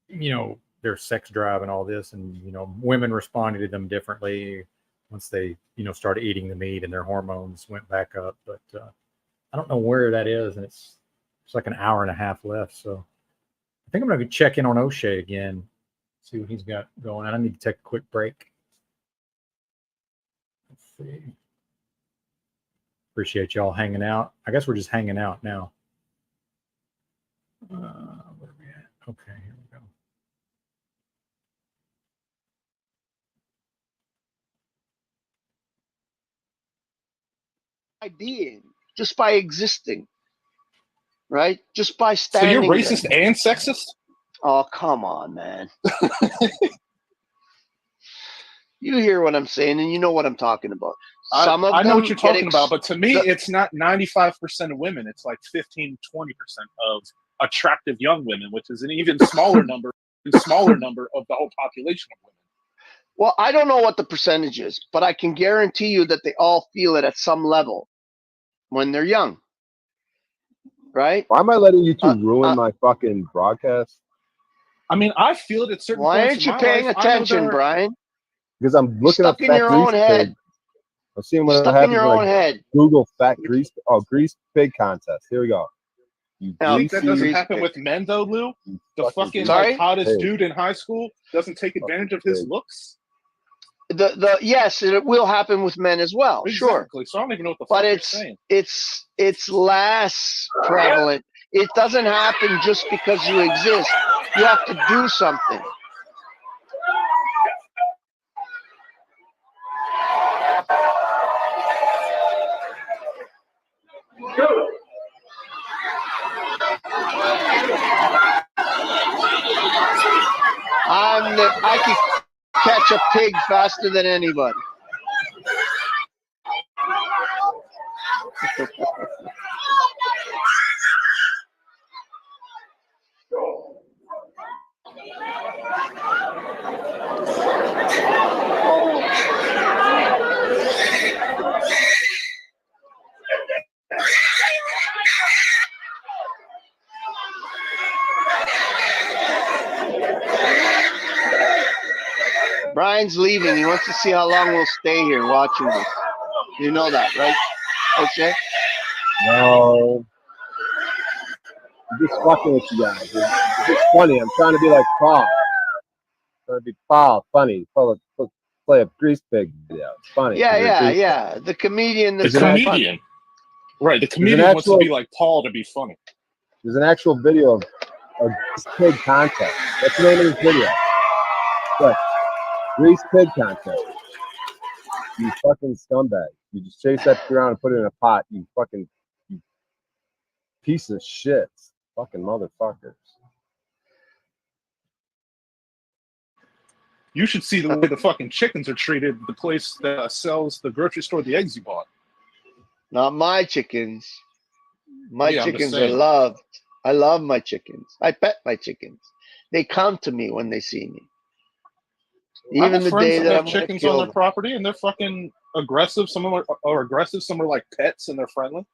Speaker 1: their sex drive and all this, and, women responded to them differently once they, started eating the meat and their hormones went back up. But I don't know where that is. And it's like an hour and a half left. So I think I'm going to check in on O'Shea again, see what he's got going on. I need to take a quick break. Let's see. Appreciate y'all hanging out. I guess we're just hanging out now. Where are we at? Okay, here we go.
Speaker 8: Being, just by existing, right? Just by
Speaker 2: So you're
Speaker 8: standing
Speaker 2: racist
Speaker 8: there.
Speaker 2: and sexist?
Speaker 8: Oh, come on, man. You hear what I'm saying, and you know what I'm talking about. Some of
Speaker 2: I know
Speaker 8: them
Speaker 2: what you're talking
Speaker 8: get
Speaker 2: about, but to me, it's not 95% of women. It's like 15, 20% of attractive young women, which is an even smaller number, of the whole population of women.
Speaker 8: Well, I don't know what the percentage is, but I can guarantee you that they all feel it at some level when they're young, right?
Speaker 6: Why am I letting you two ruin my fucking broadcast?
Speaker 2: I mean, I feel it at certain
Speaker 8: Why
Speaker 2: points
Speaker 8: aren't you
Speaker 2: in my
Speaker 8: paying
Speaker 2: life.
Speaker 8: attention, Brian?
Speaker 6: Because I'm looking up
Speaker 8: Stuck in
Speaker 6: fat
Speaker 8: your
Speaker 6: grease
Speaker 8: own head.
Speaker 6: pig. I'm seeing what
Speaker 8: Stuck in
Speaker 6: happens
Speaker 8: your
Speaker 6: when
Speaker 8: own
Speaker 6: I
Speaker 8: head.
Speaker 6: Google fat grease. Oh, grease pig contest. Here we go. You
Speaker 8: Now,
Speaker 2: Think that doesn't
Speaker 6: greasy
Speaker 2: happen with men though, Lou? The fucking
Speaker 8: Sorry?
Speaker 2: like hottest
Speaker 6: pig.
Speaker 2: dude in high school doesn't take advantage of his
Speaker 6: pig.
Speaker 2: looks.
Speaker 8: Yes, it will happen with men as well. Sure.
Speaker 2: Exactly. So I don't even know what the
Speaker 8: But
Speaker 2: fuck you're saying.
Speaker 8: it's less prevalent. It doesn't happen just because you exist. You have to do something. I can catch a pig faster than anybody. Brian's leaving. He wants to see how long we'll stay here watching this. You know that, right, O'Shea?
Speaker 6: No. I'm just fucking with you guys. It's just funny. I'm trying to be like Paul. Trying to be Paul, funny. Play a grease pig video. It's funny.
Speaker 8: Yeah. The comedian.
Speaker 2: The comedian. Right. The comedian wants to be like Paul to be funny.
Speaker 6: There's an actual video of a grease pig contest. That's the name of this video. What? Grease pig contest. You fucking scumbag. You just chase that pig around and put it in a pot. You piece of shit. Fucking motherfuckers.
Speaker 2: You should see the way the fucking chickens are treated at the place that sells the grocery store the eggs you bought.
Speaker 8: Not my chickens. My
Speaker 2: Yeah,
Speaker 8: chickens are
Speaker 2: saying.
Speaker 8: loved. I love my chickens. I pet my chickens. They come to me when they see me. Even the day that
Speaker 2: have
Speaker 8: I'm going to
Speaker 2: chickens
Speaker 8: kill
Speaker 2: on their
Speaker 8: them.
Speaker 2: property and they're fucking aggressive. Some of them are aggressive. Some are like pets and they're friendly.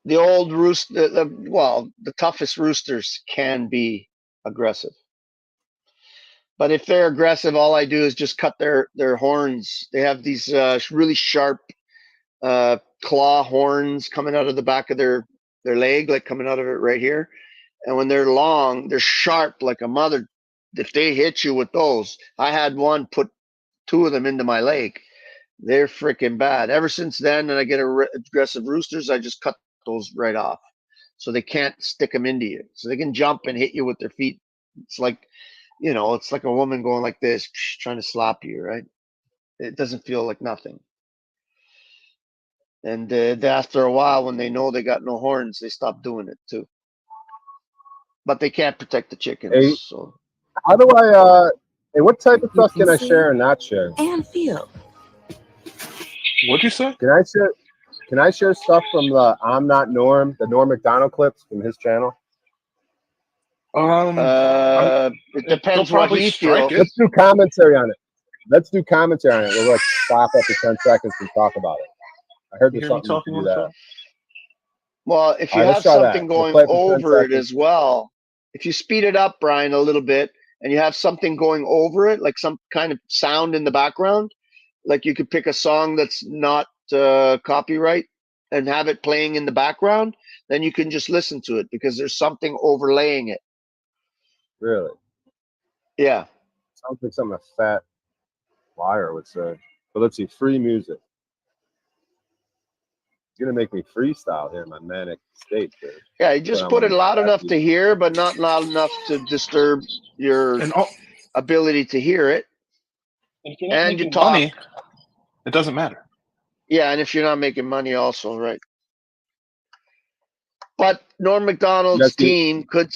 Speaker 8: The old rooster, the toughest roosters can be aggressive. But if they're aggressive, all I do is just cut their horns. They have these really sharp claw horns coming out of the back of their leg, like coming out of it right here. And when they're long, they're sharp like a mother. If they hit you with those, I had one put 2 of them into my leg. They're freaking bad. Ever since then, and I get aggressive roosters, I just cut those right off. So they can't stick them into you. So they can jump and hit you with their feet. It's like, it's like a woman going like this, trying to slap you, right? It doesn't feel like nothing. And after a while, when they know they got no horns, they stop doing it too. But they can't protect the chickens.
Speaker 6: Hey,
Speaker 8: So
Speaker 6: how do I? Hey, what type of stuff can I share and not share?
Speaker 9: And feel.
Speaker 2: What'd you say?
Speaker 6: Can I share? Can I share stuff from the I'm Not Norm, the Norm Macdonald clips from his channel?
Speaker 8: it depends
Speaker 2: they'll
Speaker 8: what
Speaker 2: probably
Speaker 8: he
Speaker 2: strike
Speaker 8: feels.
Speaker 2: it.
Speaker 6: Let's do commentary on it. Let's do commentary on it. We'll like stop after 10 seconds and talk about it. I heard
Speaker 2: You
Speaker 6: there's
Speaker 2: hear me
Speaker 6: something
Speaker 2: talking
Speaker 6: to
Speaker 2: on
Speaker 6: do
Speaker 2: the
Speaker 6: that.
Speaker 2: phone?
Speaker 8: Well, if you
Speaker 6: All right, let's
Speaker 8: have
Speaker 6: try that.
Speaker 8: something
Speaker 6: We'll
Speaker 8: going
Speaker 6: play it for 10
Speaker 8: over it
Speaker 6: seconds.
Speaker 8: as well, if you speed it up, Brian, a little bit, and you have something going over it, like some kind of sound in the background, like you could pick a song that's not copyright and have it playing in the background, then you can just listen to it because there's something overlaying it.
Speaker 6: Really?
Speaker 8: Yeah.
Speaker 6: Sounds like something a fat liar would say. But let's see, free music. You're gonna make me freestyle here in my manic state, dude.
Speaker 8: Yeah, you just put it loud enough to hear, but not loud enough to disturb your ability to hear it.
Speaker 2: If you're not
Speaker 8: And you
Speaker 2: making
Speaker 8: talk.
Speaker 2: money, it doesn't matter.
Speaker 8: Yeah, and if you're not making money also, right. But Norm Macdonald's team could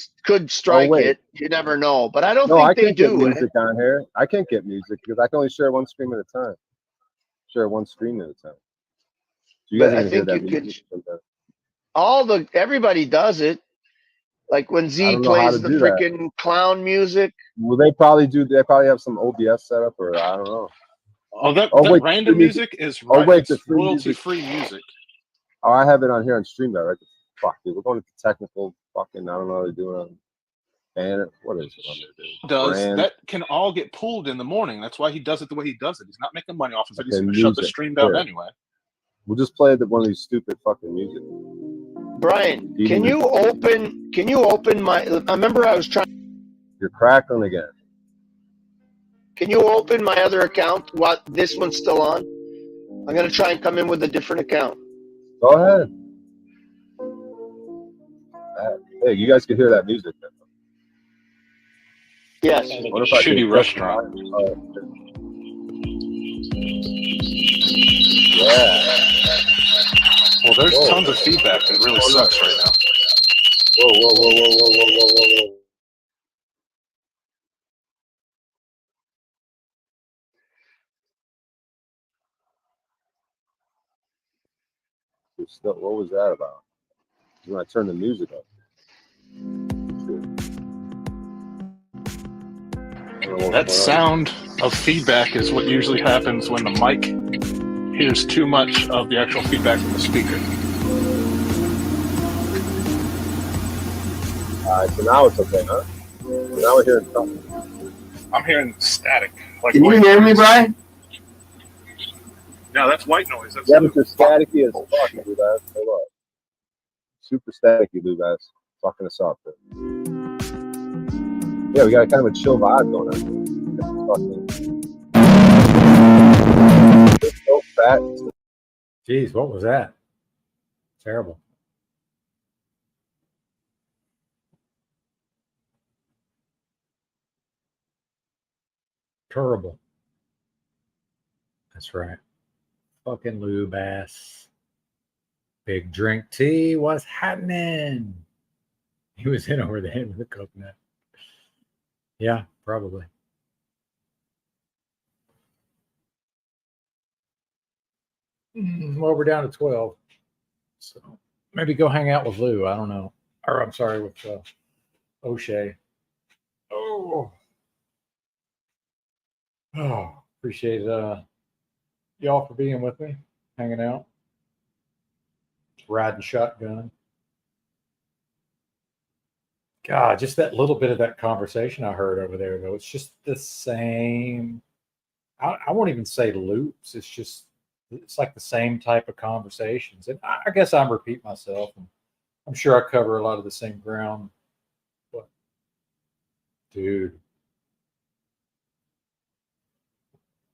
Speaker 8: strike it. You never know. But I don't think they do.
Speaker 6: No, I can't get music on here. I can't get music because I can only share one stream at a time. Share one screen at a time. So you guys
Speaker 8: But I
Speaker 6: can hear
Speaker 8: think
Speaker 6: that
Speaker 8: you
Speaker 6: music
Speaker 8: could.
Speaker 6: sometimes.
Speaker 8: Everybody does it. Like when
Speaker 6: I
Speaker 8: Z
Speaker 6: don't know how
Speaker 8: plays
Speaker 6: to
Speaker 8: the
Speaker 6: do that.
Speaker 8: freaking clown music.
Speaker 6: Well, they probably do. They probably have some OBS setup, or I don't know.
Speaker 2: Oh, that
Speaker 6: wait,
Speaker 2: random music is
Speaker 6: oh wait, the free
Speaker 2: royalty-free music.
Speaker 6: Oh, I have it on here on StreamYard. Right? Fuck, dude, we're going to technical fucking. I don't know what they're doing on banner. What is it on there, dude?
Speaker 2: That can all get pulled in the morning. That's why he does it the way he does it. He's not making money off of it. He's going to shut the stream down anyway.
Speaker 6: We'll just play one of these stupid fucking music.
Speaker 8: Brian, can you open my? I remember I was trying.
Speaker 6: You're crackling again.
Speaker 8: Can you open my other account? What, this one's still on? I'm gonna try and come in with a different account.
Speaker 6: Go ahead. Hey, you guys can hear that music.
Speaker 8: Yes.
Speaker 2: What if shitty restaurant?
Speaker 6: Yeah.
Speaker 2: Well, there's tons of feedback that really sucks right now.
Speaker 6: Whoa. What was that about? When I turn the music up.
Speaker 2: That sound of feedback is what usually happens when the mic hears too much of the actual feedback from the speaker.
Speaker 6: So now it's okay, huh? So now we're hearing something.
Speaker 2: I'm hearing static. Like
Speaker 8: can you hear me, Brian?
Speaker 2: No, that's white noise. That's
Speaker 6: but you're staticky as fuck, dude. Hold on. Super staticky, dude. That's fucking us up. Dude. Yeah, we got kind of a chill vibe going on. It's so fat.
Speaker 1: Jeez, what was that? Terrible. Terrible. That's right. Fucking lube ass. Big drink tea. What's happening? He was in over the head with a coconut. Yeah, probably. Well, we're down to 12. So maybe go hang out with Lou. I don't know. Or I'm sorry, with O'Shea. Oh, appreciate y'all for being with me, hanging out, riding shotgun. God, just that little bit of that conversation I heard over there, though. It's just the same. I won't even say loops. It's like the same type of conversations. And I guess I'm repeat myself. And I'm sure I cover a lot of the same ground. But, dude,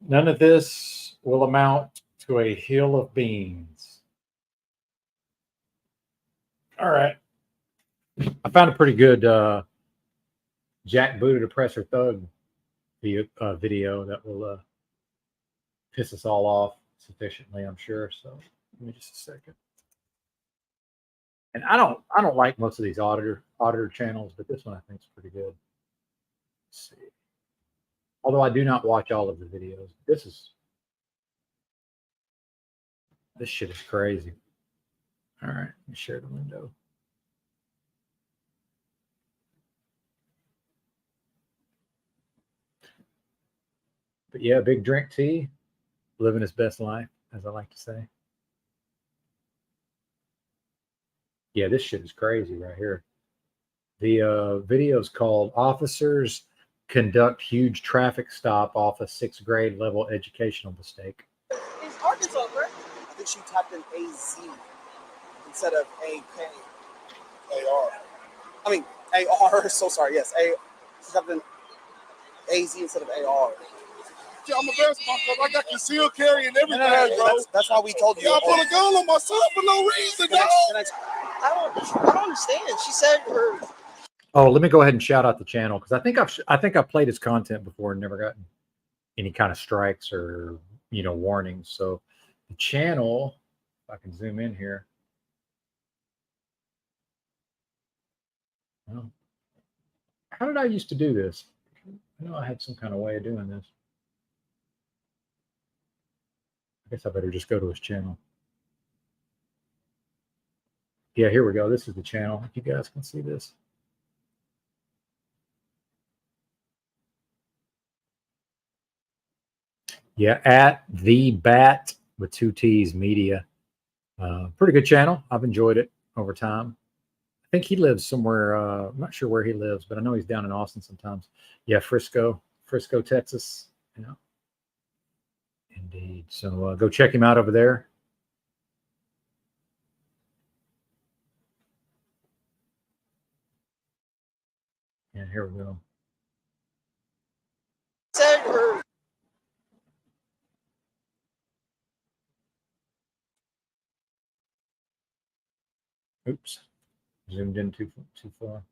Speaker 1: none of this will amount to a hill of beans. All right. I found a pretty good Jack Buddha Depressor Thug video that will piss us all off sufficiently, I'm sure. So Give me just a second. And I don't like most of these auditor channels, but this one I think is pretty good. Let's see. Although I do not watch all of the videos. This shit is crazy. All right, let me share the window. But yeah, Big Drink T, living his best life, as I like to say. Yeah, this shit is crazy right here. The video is called "Officers Conduct Huge Traffic Stop Off a 6th Grade Level Educational Mistake."
Speaker 9: It's Arkansas, right? I think she typed in AZ instead of AR. I mean, AR. So sorry. Yes, A. She typed in AZ instead of AR.
Speaker 10: Yeah, I'm a basketball coach. I got concealed carry and everything, bro.
Speaker 9: That's why we told you.
Speaker 10: Y'all put a gun on myself for no reason, dog.
Speaker 9: I don't understand. She said her.
Speaker 1: Oh, let me go ahead and shout out the channel because I think I've played his content before and never gotten any kind of strikes or warnings. So the channel, if I can zoom in here. Well, how did I used to do this? I know I had some kind of way of doing this. I guess I better just go to his channel. Yeah, here we go. This is the channel. If you guys can see this. Yeah, at the Bat with 2 T's Media. Pretty good channel. I've enjoyed it over time. I think he lives somewhere. I'm not sure where he lives, but I know he's down in Austin sometimes. Yeah, Frisco, Texas. Indeed. So go check him out over there. And here we go.
Speaker 9: Said her.
Speaker 1: Oops. Zoomed in too far.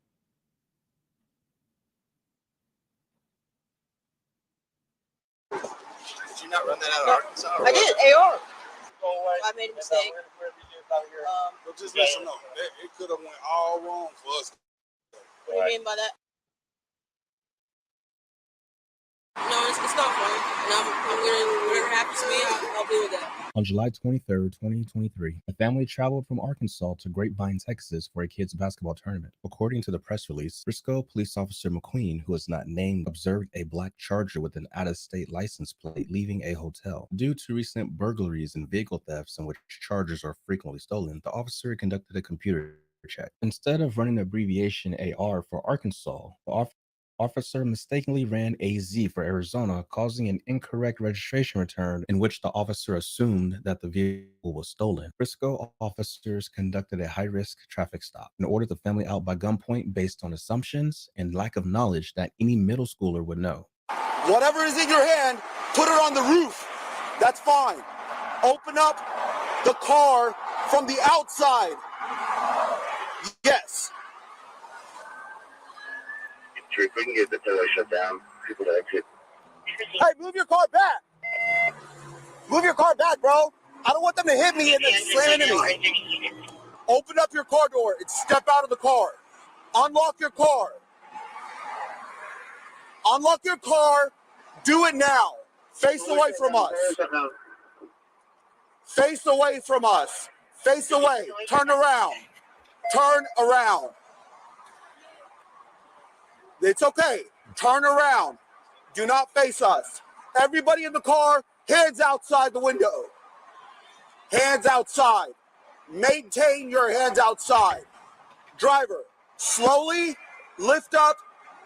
Speaker 10: Did you not run that out of Arkansas?
Speaker 9: I did AR. I made a mistake.
Speaker 10: But just let them know. It could have went all wrong for us.
Speaker 9: What do you mean by that? No, it's not fun. And I'm gonna, whatever happens to me, I'll deal with that.
Speaker 11: On July 23rd, 2023, a family traveled from Arkansas to Grapevine, Texas for a kids' basketball tournament. According to the press release, Frisco police officer McQueen, who was not named, observed a black Charger with an out-of-state license plate leaving a hotel. Due to recent burglaries and vehicle thefts in which Chargers are frequently stolen, the officer conducted a computer check. Instead of running the abbreviation AR for Arkansas, the officer mistakenly ran AZ for Arizona, causing an incorrect registration return in which the officer assumed that the vehicle was stolen. Frisco officers conducted a high-risk traffic stop and ordered the family out by gunpoint based on assumptions and lack of knowledge that any middle schooler would know.
Speaker 10: Whatever is in your hand, put it on the roof. That's fine. Open up the car from the outside. Yes.
Speaker 12: If we can get the toilet shut down, people to exit.
Speaker 10: Hey, move your car back. Move your car back, bro. I don't want them to hit me and then slam into me. Open up your car door and step out of the car. Unlock your car. Unlock your car. Do it now. Face away from us. Face away from us. Face away. Turn around. Turn around. It's okay. Turn around. Do not face us. Everybody in the car, hands outside the window. Hands outside. Maintain your hands outside. Driver, slowly lift up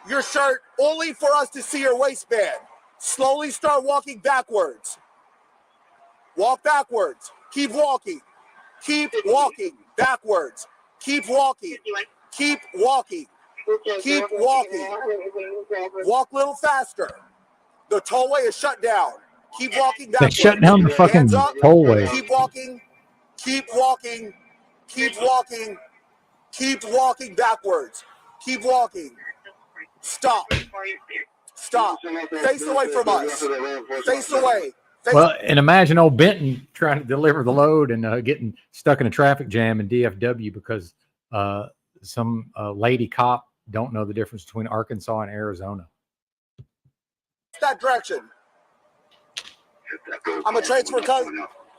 Speaker 10: your shirt only for us to see your waistband. Slowly start walking backwards. Walk backwards. Keep walking. Keep walking backwards. Keep walking. Keep walking. Keep walking. Walk a little faster. The tollway is shut down. Keep walking
Speaker 1: They
Speaker 10: backwards.
Speaker 1: shut down the fucking
Speaker 10: Hands up.
Speaker 1: tollway.
Speaker 10: Keep walking. Keep walking. Keep walking. Keep walking backwards. Keep walking. Stop. Stop. Face away from us. Face away.
Speaker 1: Well, and imagine old Benton trying to deliver the load and getting stuck in a traffic jam in DFW because some lady cop don't know the difference between Arkansas and Arizona.
Speaker 10: That direction. I'm gonna transfer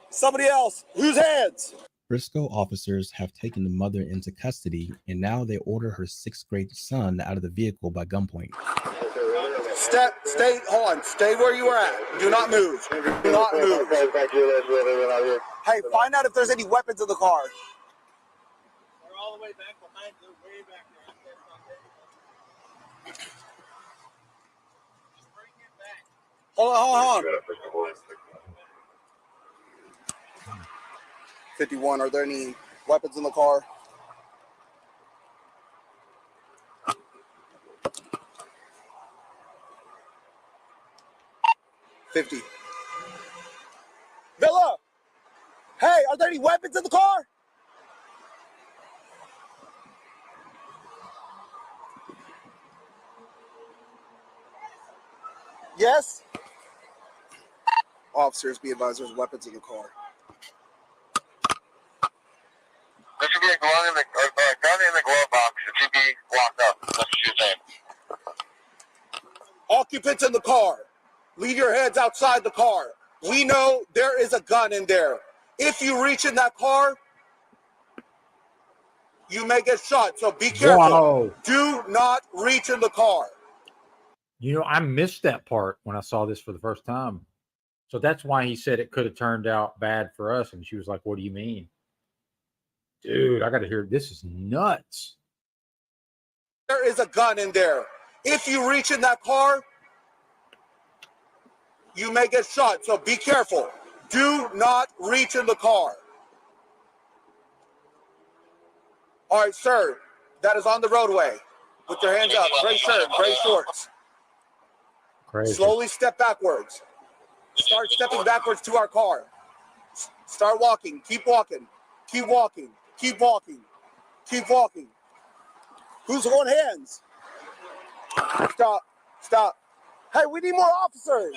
Speaker 10: somebody else. Whose hands?
Speaker 11: Briscoe officers have taken the mother into custody, and now they order her 6th-grade son out of the vehicle by gunpoint.
Speaker 10: Stay, hold on. Stay where you are at. Do not move. Do not move. Hey, find out if there's any weapons in the car. We're all the way back behind. They're way back there. Just bring it back. Hold on. 51, are there any weapons in the car? $50. Villa! Hey, are there any weapons in the car? Yes? Officers, be advised, there's weapons in the car.
Speaker 12: There should be a gun in the glove box. It should be locked up. That's what you're saying.
Speaker 10: Occupants in the car, leave your heads outside the car. We know there is a gun in there. If you reach in that car, you may get shot. So be careful.
Speaker 1: Whoa.
Speaker 10: Do not reach in the car.
Speaker 1: You know, I missed that part when I saw this for the first time. So that's why he said it could have turned out bad for us. And she was like, what do you mean? Dude, I got to hear, this is nuts.
Speaker 10: There is a gun in there. If you reach in that car, you may get shot. So be careful. Do not reach in the car. All right, sir, that is on the roadway with your hands up. Gray shirt, gray shorts.
Speaker 1: Crazy.
Speaker 10: Slowly step backwards. Start stepping backwards to our car. Start walking. Keep walking. Keep walking. Keep walking. Keep walking. Who's holding hands? Stop. Stop. Hey, we need more officers.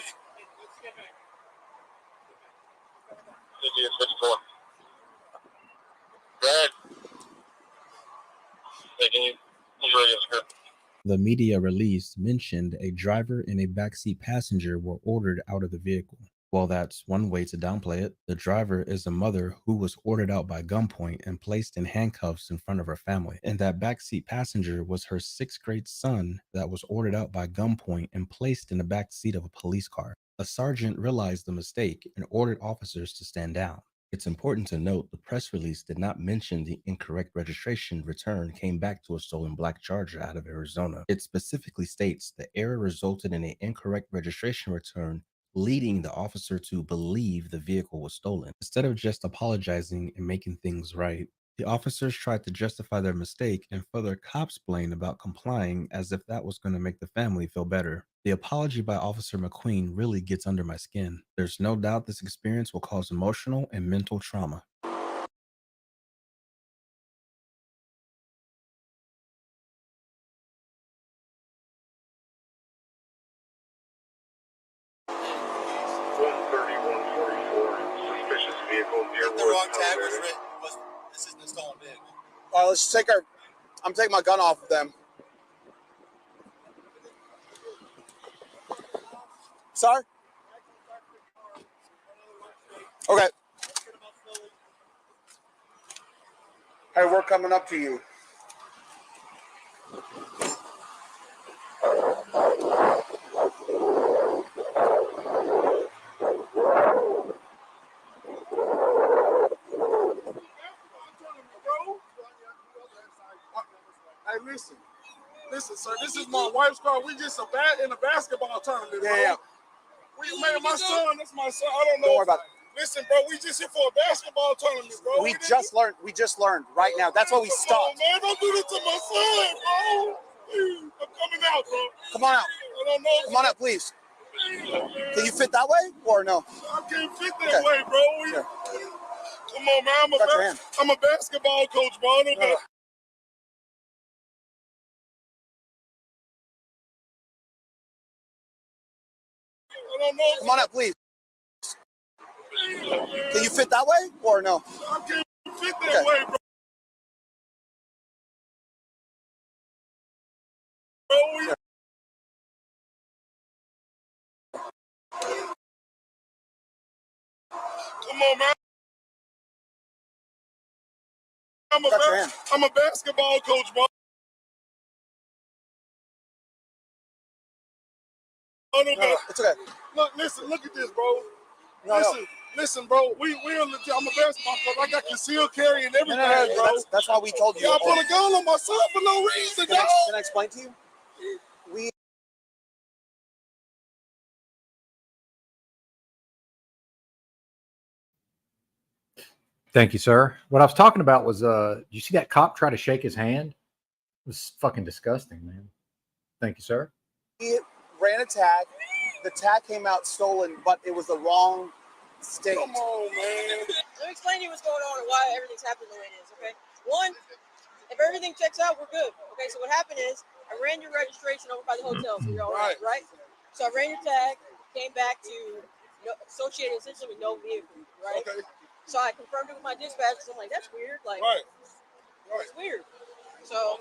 Speaker 11: The media release mentioned a driver and a backseat passenger were ordered out of the vehicle. While that's one way to downplay it, the driver is a mother who was ordered out by gunpoint and placed in handcuffs in front of her family. And that backseat passenger was her 6th-grade son that was ordered out by gunpoint and placed in the backseat of a police car. A sergeant realized the mistake and ordered officers to stand down. It's important to note the press release did not mention the incorrect registration return came back to a stolen black Charger out of Arizona. It specifically states the error resulted in an incorrect registration return, leading the officer to believe the vehicle was stolen. Instead of just apologizing and making things right, the officers tried to justify their mistake and further cops-plained about complying as if that was going to make the family feel better. The apology by Officer McQueen really gets under my skin. There's no doubt this experience will cause emotional and mental trauma.
Speaker 10: The wrong tag was written. This isn't a stolen vehicle. All right, let's take our. I'm taking my gun off of them. Sorry? Okay. Hey, we're coming up to you.
Speaker 13: Hey, listen, sir. This is my wife's car. We just in a basketball tournament, bro.
Speaker 10: Yeah.
Speaker 13: Man, my son. That's my son. I don't know.
Speaker 10: Don't worry about it.
Speaker 13: Listen, bro. We just here for a basketball tournament, bro.
Speaker 10: We just learned right now. That's why we stopped.
Speaker 13: Man, don't do this to my son, bro. Please, I'm coming out, bro.
Speaker 10: Come on out.
Speaker 13: I don't know.
Speaker 10: Come on out, please. Can you fit that way or no?
Speaker 13: I can't fit that way, bro. Come on, man. I'm a basketball coach, bro. I don't know.
Speaker 10: Come on out, please. Can you fit that way or no?
Speaker 13: I can't fit that way, bro. Bro, come on, man. I'm a basketball coach, bro. Oh, no,
Speaker 10: No, it's okay.
Speaker 13: Look, listen, look at this, bro. Listen, bro. We are legit. I'm a basketball coach. I got concealed carry and everything, bro.
Speaker 10: That's why we told you.
Speaker 13: Y'all put a gun on my son for no reason,
Speaker 10: Can
Speaker 13: dog.
Speaker 10: I explain to you? We
Speaker 1: Thank you, sir. What I was talking about was, you see that cop try to shake his hand? It was fucking disgusting, man. Thank you, sir.
Speaker 10: ran a tag. The tag came out stolen, but it was the wrong state.
Speaker 13: Come on, man.
Speaker 14: Let me explain to you what's going on and why everything's happening the way it is, okay? One, if everything checks out, we're good. Okay, so what happened is I ran your registration over by the hotel, so you're all right? So I ran your tag, came back to associated essentially with no vehicle, right?
Speaker 13: Okay.
Speaker 14: So I confirmed it with my dispatch because I'm like, that's weird. Like, it's weird. So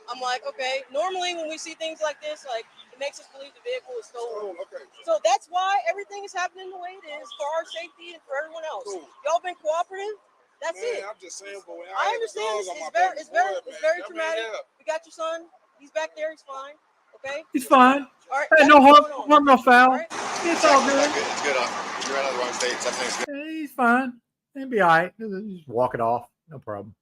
Speaker 14: I'm like, okay, normally when we see things like this, like, it makes us believe the vehicle is stolen.
Speaker 13: Okay.
Speaker 14: So that's why everything is happening the way it is for our safety and for everyone else.
Speaker 13: Cool.
Speaker 14: Y'all been cooperative. That's it.
Speaker 13: I'm just saying, boy.
Speaker 14: I understand. It's very traumatic. We got your son. He's back there. He's fine. Okay.
Speaker 1: He's fine.
Speaker 14: All right.
Speaker 1: Hey, no harm, no foul.
Speaker 14: Right?
Speaker 1: It's all good.
Speaker 12: It's good. You're out of the wrong state. Everything's good.
Speaker 1: Hey, he's fine. He'll be all right. Just walk it off. No problem.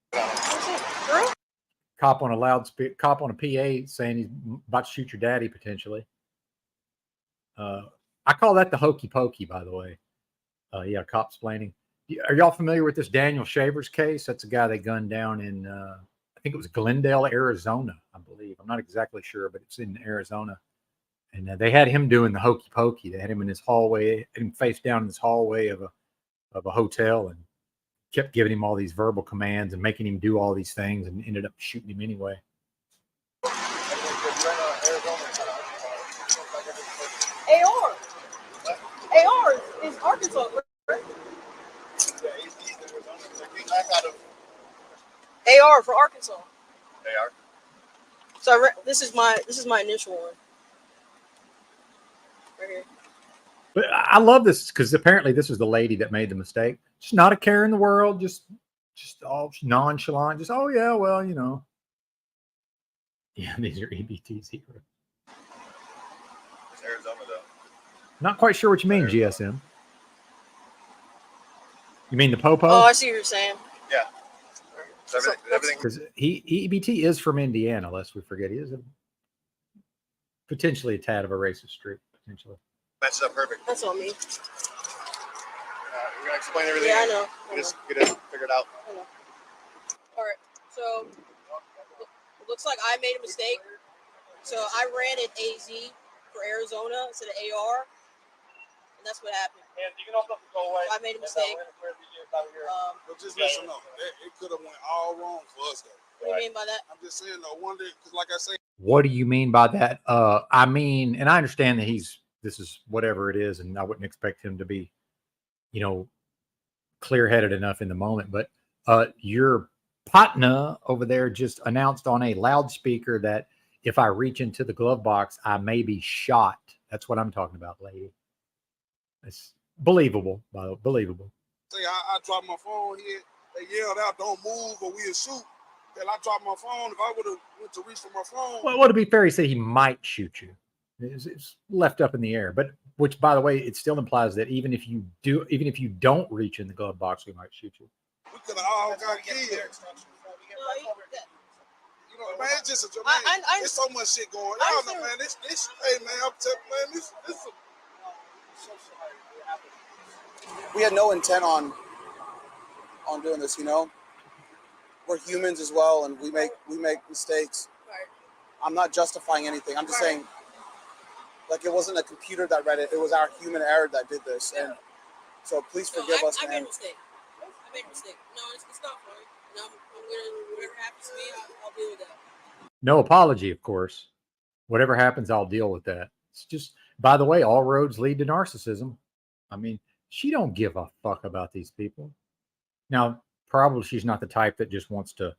Speaker 1: Cop on a loudspeaker, cop on a PA saying he's about to shoot your daddy potentially. I call that the hokey pokey, by the way. Yeah, cop splaining. Are y'all familiar with this Daniel Shavers case? That's a guy they gunned down in, I think it was Glendale, Arizona, I believe. I'm not exactly sure, but it's in Arizona. And they had him doing the hokey pokey. They had him in his hallway, him face down in this hallway of a hotel, and kept giving him all these verbal commands and making him do all these things, and ended up shooting him anyway.
Speaker 14: AR is Arkansas, right? AR for Arkansas.
Speaker 12: AR.
Speaker 14: So this is my initial one. Right here.
Speaker 1: But I love this because apparently this was the lady that made the mistake. Just not a care in the world, just all nonchalant. Just, oh yeah, well, you know. Yeah, these are EBT zero.
Speaker 12: It's Arizona though.
Speaker 1: Not quite sure what you mean, GSM. You mean the Popo?
Speaker 14: Oh, I see what you're saying.
Speaker 12: Yeah. So everything.
Speaker 1: Because EBT is from Indiana, lest we forget. He is potentially a tad of a racist streak, potentially.
Speaker 12: Matches up perfect.
Speaker 14: That's on me.
Speaker 12: We're gonna explain everything.
Speaker 14: Yeah, I know.
Speaker 12: Just get it figured out.
Speaker 14: I know. All right. So it looks like I made a mistake. So I ran an AZ for Arizona instead of AR, and that's what happened.
Speaker 13: And you can also go away.
Speaker 14: I made a mistake.
Speaker 13: But just listen up. It could have went all wrong for us though.
Speaker 14: What do you mean by that?
Speaker 13: I'm just saying though, one day, because like I say.
Speaker 1: What do you mean by that? I mean, and I understand that this is whatever it is, and I wouldn't expect him to be, clear-headed enough in the moment. But your partner over there just announced on a loudspeaker that if I reach into the glove box, I may be shot. That's what I'm talking about, lady. It's believable, by the way, believable.
Speaker 13: Say I dropped my phone here. They yelled out, "Don't move, or we'll shoot." Then I dropped my phone. If I would have went to reach for my phone.
Speaker 1: Well, to be fair, he said he might shoot you. It's left up in the air, but which, by the way, it still implies that even if you don't reach in the glove box, we might shoot you.
Speaker 13: We could have all got killed. Man, it's just a there's so much shit going on. Man, this hey man, I'm telling man, this
Speaker 10: We had no intent on doing this, We're humans as well, and we make mistakes.
Speaker 14: Right.
Speaker 10: I'm not justifying anything. I'm just saying, like, it wasn't a computer that read it. It was our human error that did this. And so please forgive us,
Speaker 14: I
Speaker 10: man.
Speaker 14: made a mistake. No, it's not funny. I'm gonna, whatever happens to me, I'll deal with that.
Speaker 1: No apology, of course. Whatever happens, I'll deal with that. It's just, by the way, all roads lead to narcissism. I mean, She don't give a fuck about these people. Now, probably she's not the type that just wants to,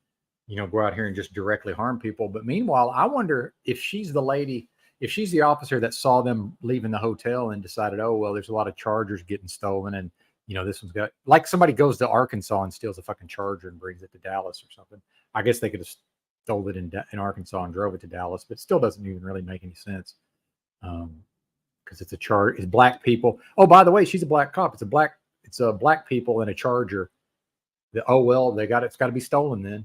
Speaker 1: go out here and just directly harm people. But meanwhile, I wonder if she's the lady, if she's the officer that saw them leaving the hotel and decided, oh, well, there's a lot of Chargers getting stolen. And, this one's got, like somebody goes to Arkansas and steals a fucking Charger and brings it to Dallas or something. I guess they could have stole it in Arkansas and drove it to Dallas, but it still doesn't even really make any sense. Because it's it's black people. Oh, by the way, she's a black cop. It's a black people in a Charger. It's got to be stolen then.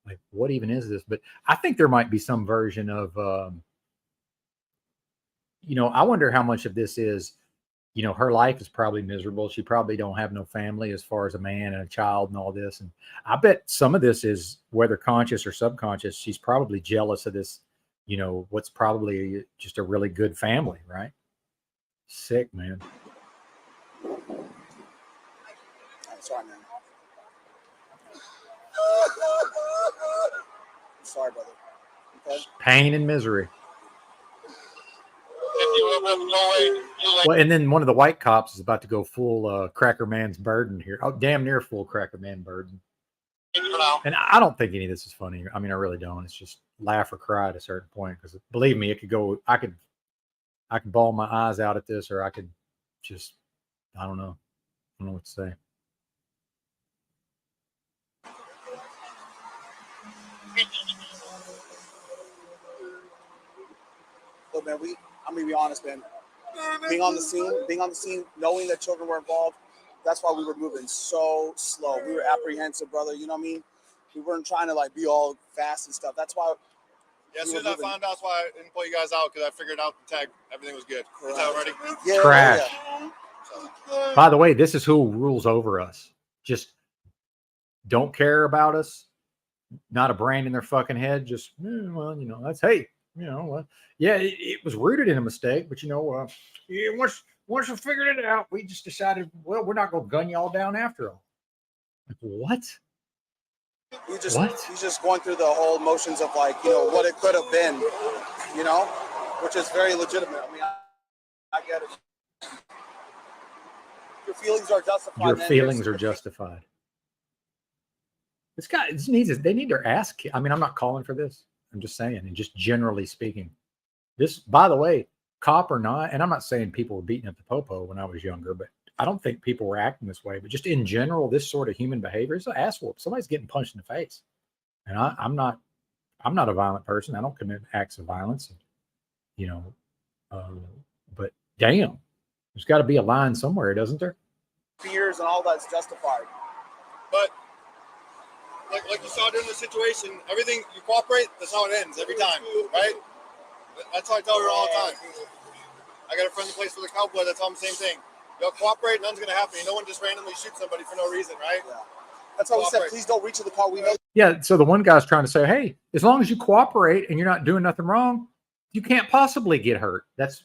Speaker 1: Like, what even is this? But I think there might be some version of, I wonder how much of this is, her life is probably miserable. She probably don't have no family as far as a man and a child and all this. And I bet some of this is, whether conscious or subconscious, she's probably jealous of this, what's probably just a really good family, right? Sick, man.
Speaker 9: I'm sorry, man. I'm sorry, brother. Okay?
Speaker 1: Pain and misery. Well, and then one of the white cops is about to go full Cracker Man's burden here. Oh, damn near full Cracker Man burden. And I don't think any of this is funny. I mean, I really don't. It's just laugh or cry at a certain point. Because believe me, it could go. I could bawl my eyes out at this, or I could just, I don't know. I don't know what to say.
Speaker 9: Look, man, I'm gonna be honest, man. Being on the scene, knowing that children were involved, that's why we were moving so slow. We were apprehensive, brother. You know what I mean? We weren't trying to be all fast and stuff. That's why.
Speaker 15: Yeah, as soon as I found out, that's why I didn't pull you guys out, because I figured out the tag, everything was good. Is that ready?
Speaker 9: Yeah,
Speaker 1: Trash.
Speaker 9: Yeah.
Speaker 1: By the way, this is who rules over us. Just don't care about us. Not a brain in their fucking head. Just, that's, hey, it was rooted in a mistake, but once we figured it out, we just decided, well, we're not going to gun y'all down after all. Like, what?
Speaker 9: He's just going through the whole motions of what it could have been, which is very legitimate. I mean, I get it. Your feelings are justified.
Speaker 1: Your feelings are justified. This guy they need their ass kicked. I mean, I'm not calling for this. I'm just saying, and just generally speaking, this, by the way, cop or not, and I'm not saying people were beating up the popo when I was younger, but I don't think people were acting this way. But just in general, this sort of human behavior is an ass whoop. Somebody's getting punched in the face, and I'm not a violent person. I don't commit acts of violence, but damn, there's got to be a line somewhere, doesn't there?
Speaker 9: Fears and all that's justified.
Speaker 15: But like you saw during the situation, everything you cooperate, that's how it ends every time, right? That's how I tell her all the time. I got a friend that plays for the Cowboys. That's all the same thing. Y'all cooperate, nothing's gonna happen. No one just randomly shoots somebody for no reason, right? Yeah.
Speaker 9: That's why we said, please don't reach to the car. We know.
Speaker 1: Yeah. So the one guy's trying to say, hey, as long as you cooperate and you're not doing nothing wrong, you can't possibly get hurt. It's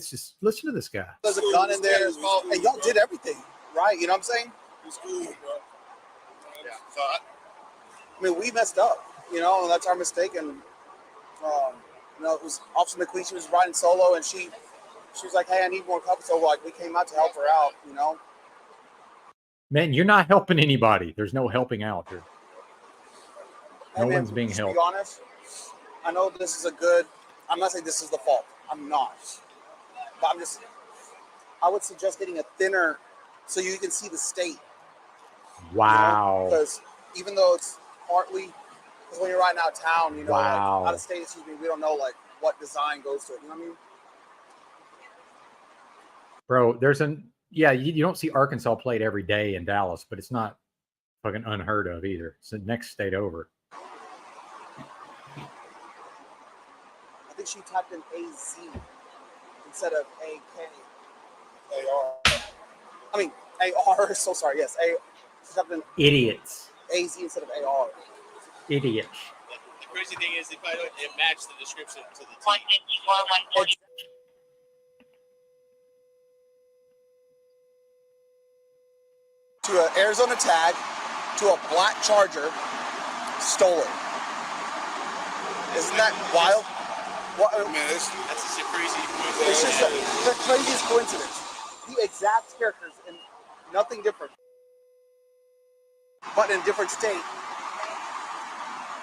Speaker 1: just, listen to this guy.
Speaker 9: There's a gun in there, and y'all did everything, right? You know what I'm saying?
Speaker 15: It's cool, bro. Yeah. So
Speaker 9: I mean, we messed up, and that's our mistake. And it was Officer McQueen. She was riding solo, and she was like, "Hey, I need more help." So we came out to help her out,
Speaker 1: Man, you're not helping anybody. There's no helping out here. No one's being helped.
Speaker 9: To be honest, I know this is I'm not saying this is the fault. I'm not. But I would suggest getting a thinner so you can see the state.
Speaker 1: Wow.
Speaker 9: Because even though it's partly, because when you're riding out of town,
Speaker 1: wow.
Speaker 9: Out of state, we don't know what design goes to it. You know what I mean?
Speaker 1: Bro, you don't see Arkansas played every day in Dallas, but it's not fucking unheard of either. It's the next state over.
Speaker 9: I think she typed in AZ instead of AK. AR. I mean, AR. So sorry. Yes. She typed in
Speaker 1: idiots.
Speaker 9: AZ instead of AR.
Speaker 1: Idiots.
Speaker 16: The crazy thing is, it matched the description to the T.
Speaker 9: To an Arizona tag, to a black Charger, stolen. Isn't that wild?
Speaker 16: Man, that's just a crazy coincidence.
Speaker 9: It's just the craziest coincidence. The exact characters in Nothing different. But in a different state.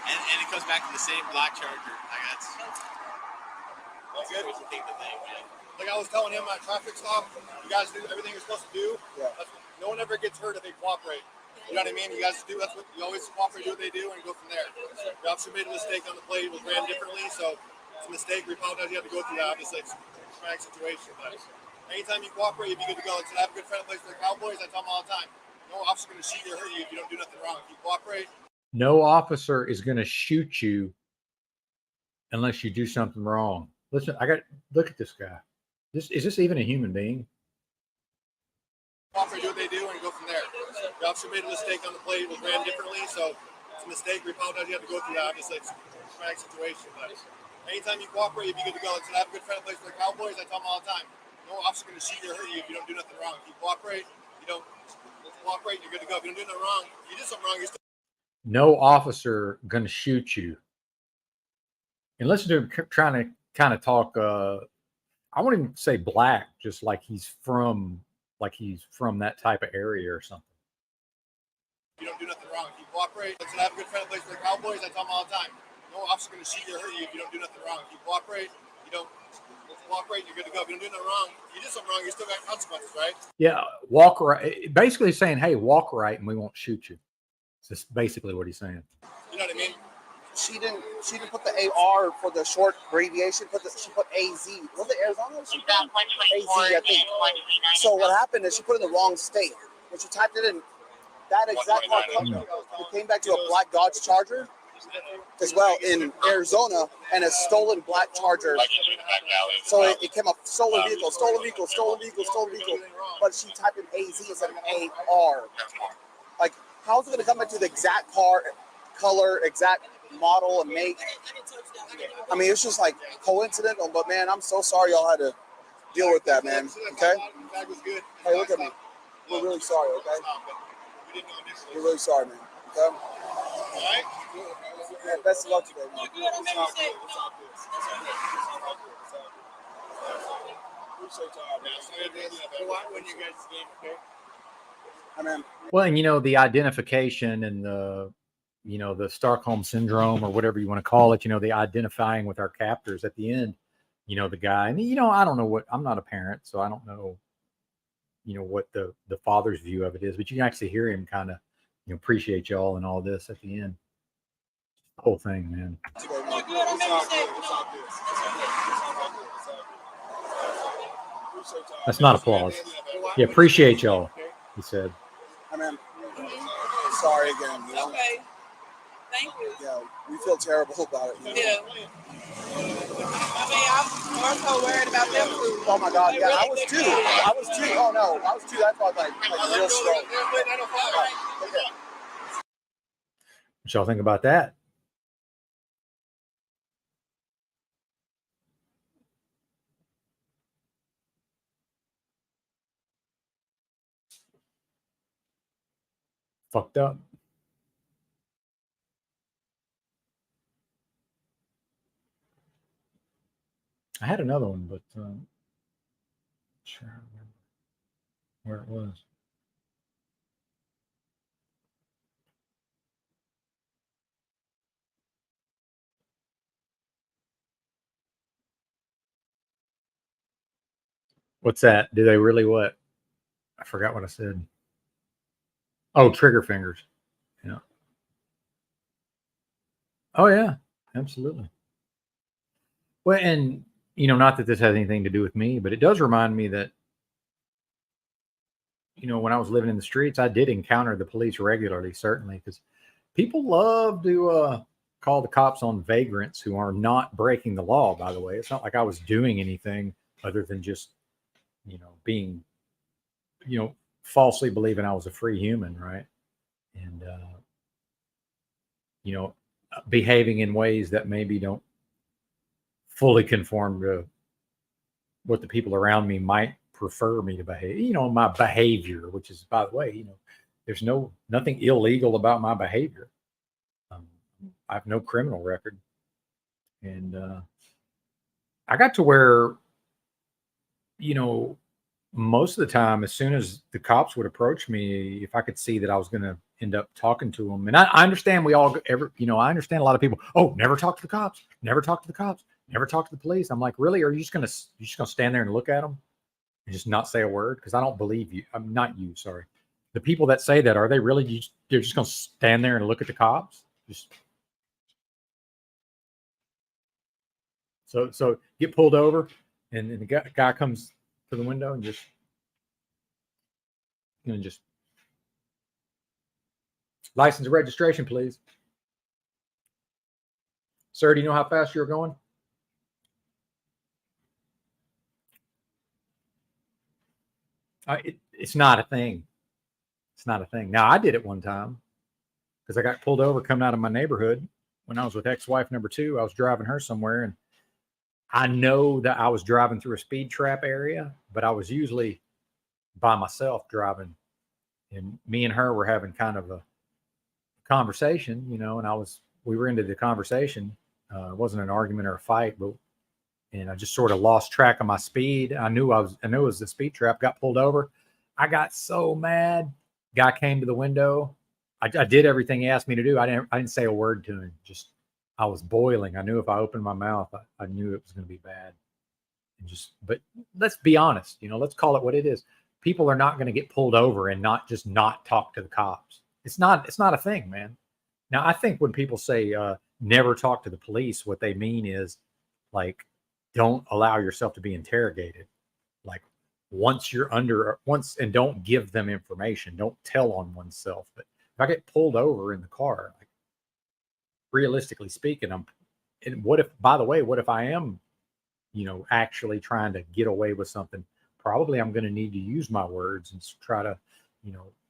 Speaker 16: And it comes back to the same black Charger. Like that's
Speaker 15: good.
Speaker 16: Crazy thing to think, man.
Speaker 15: Like I was telling him at traffic stop, you guys do everything you're supposed to do.
Speaker 9: Yeah.
Speaker 15: No one ever gets hurt if they cooperate. You know what I mean? You guys do, that's what you always cooperate, do what they do, and go from there. The officer made a mistake on the plate, was ran differently, so it's a mistake. We apologize you have to go through that. Obviously, it's a traumatic situation, but anytime you cooperate, you'll be good to go. Like I said, I have a good friend that plays for the Cowboys. I tell him all the time, no officer's going to shoot you or hurt you if you don't do nothing wrong. If you cooperate,
Speaker 1: No officer is going to shoot you unless you do something wrong. Listen, look at this guy. Is this even a human being?
Speaker 15: cooperate, do what they do, and go from there. The officer made a mistake on the plate, was ran differently, so it's a mistake. We apologize you have to go through that. Obviously, it's a traumatic situation, but anytime you cooperate, you'll be good to go. Like I said, I have a good friend that plays for the Cowboys. I tell him all the time, no officer's going to shoot you or hurt you if you don't do nothing wrong. If you cooperate, you're good to go. If you don't do nothing wrong, if you do something wrong, you're still.
Speaker 1: No officer going to shoot you. And listen to him trying to kind of talk. I won't even say black, just like he's from that type of area or something.
Speaker 15: You don't do nothing wrong. If you cooperate, like I said, I have a good friend that plays for the Cowboys. I tell him all the time, no officer's going to shoot you or hurt you if you don't do nothing wrong. If you cooperate, you're good to go. If you don't do nothing wrong, if you do something wrong, you still got consequences, right?
Speaker 1: Yeah, walk right. Basically saying, hey, walk right and we won't shoot you. That's basically what he's saying.
Speaker 15: You know what I mean?
Speaker 9: She didn't put the AR for the short abbreviation. She put AZ. Was it Arizona? She put AZ, I think. So what happened is she put it in the wrong state. When she typed it in, that exact car it came back to a black Dodge Charger as well in Arizona, and a stolen black Charger. So it came up stolen vehicle, stolen vehicle, stolen vehicle, stolen vehicle. But she typed in AZ instead of AR. Like, how's it going to come back to the exact car, color, exact model, and make? I mean, it's just like coincidental, but man, I'm so sorry y'all had to deal with that, man. Okay? Hey, look at me. We're really sorry, okay? We're really sorry, man. Okay? Man, best of luck today, man.
Speaker 1: Well, and the identification and the Stockholm syndrome or whatever you want to call it, the identifying with our captors at the end, the guy, and I don't know I'm not a parent, so I don't know, what the father's view of it is, but you can actually hear him kind of, appreciate y'all and all this at the end. The whole thing, man. That's not applause. Yeah, appreciate y'all, he said.
Speaker 9: I mean, sorry again.
Speaker 14: Okay. Thank you.
Speaker 9: Yeah, we feel terrible about it.
Speaker 14: Yeah. I mean, I'm more so worried about them too.
Speaker 9: Oh my God, yeah, I was too. Oh no, I was too. That's why I was like real slow. Okay.
Speaker 1: What y'all think about that? Fucked up. I had another one, but sure, I don't remember where it was. What's that? Do they really what? I forgot what I said. Oh, trigger fingers. Yeah. Oh yeah, absolutely. Well, and not that this has anything to do with me, but it does remind me that, when I was living in the streets, I did encounter the police regularly, certainly, because people love to call the cops on vagrants who are not breaking the law, by the way. It's not like I was doing anything other than just, being, falsely believing I was a free human, right? And, behaving in ways that maybe don't fully conform to what the people around me might prefer me to behave, my behavior, which is, by the way, there's nothing illegal about my behavior. I have no criminal record. And I got to where, most of the time, as soon as the cops would approach me, if I could see that I was going to end up talking to them, and I understand I understand a lot of people, oh, never talk to the cops, never talk to the cops, never talk to the police. I'm like, really? Are you just going to stand there and look at them and just not say a word? Because I don't believe you. I'm not you. Sorry. The people that say that, are they really? They're just going to stand there and look at the cops? So get pulled over, and the guy comes to the window and just license and registration, please. Sir, do you know how fast you're going? It's not a thing. It's not a thing. Now, I did it one time because I got pulled over coming out of my neighborhood when I was with ex-wife number 2. I was driving her somewhere, and I know that I was driving through a speed trap area, but I was usually by myself driving, and me and her were having kind of a conversation, and we were into the conversation. It wasn't an argument or a fight, and I just sort of lost track of my speed. I knew it was the speed trap. Got pulled over. I got so mad. Guy came to the window. I did everything he asked me to do. I didn't say a word to him. Just, I was boiling. I knew if I opened my mouth, I knew it was going to be bad. But let's be honest. Let's call it what it is. People are not going to get pulled over and not talk to the cops. It's not a thing, man. Now, I think when people say never talk to the police, what they mean is like, don't allow yourself to be interrogated. Like and don't give them information. Don't tell on oneself. But if I get pulled over in the car, like, realistically speaking, what if I am, actually trying to get away with something? Probably I'm going to need to use my words and try to,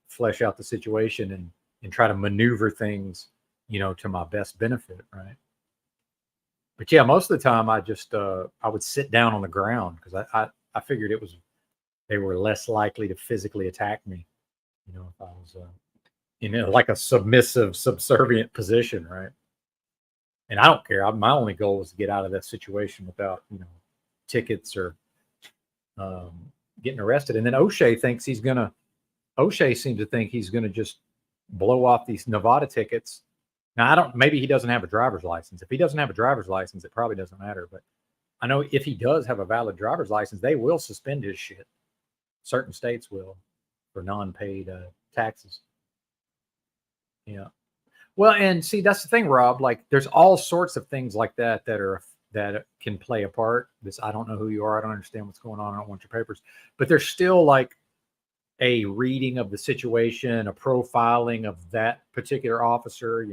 Speaker 1: flesh out the situation and try to maneuver things, to my best benefit. Right. But yeah, most of the time I would sit down on the ground because I figured they were less likely to physically attack me, if I was, like a submissive, subservient position. Right. And I don't care. My only goal was to get out of that situation without, tickets or getting arrested. And then O'Shea seems to think he's going to just blow off these Nevada tickets. Now, maybe he doesn't have a driver's license. If he doesn't have a driver's license, it probably doesn't matter. But I know if he does have a valid driver's license, they will suspend his shit. Certain states will for non-paid taxes. Yeah. Well, and see, that's the thing, Rob. Like, there's all sorts of things like that that can play a part. I don't know who you are. I don't understand what's going on. I don't want your papers. But there's still like a reading of the situation, a profiling of that particular officer.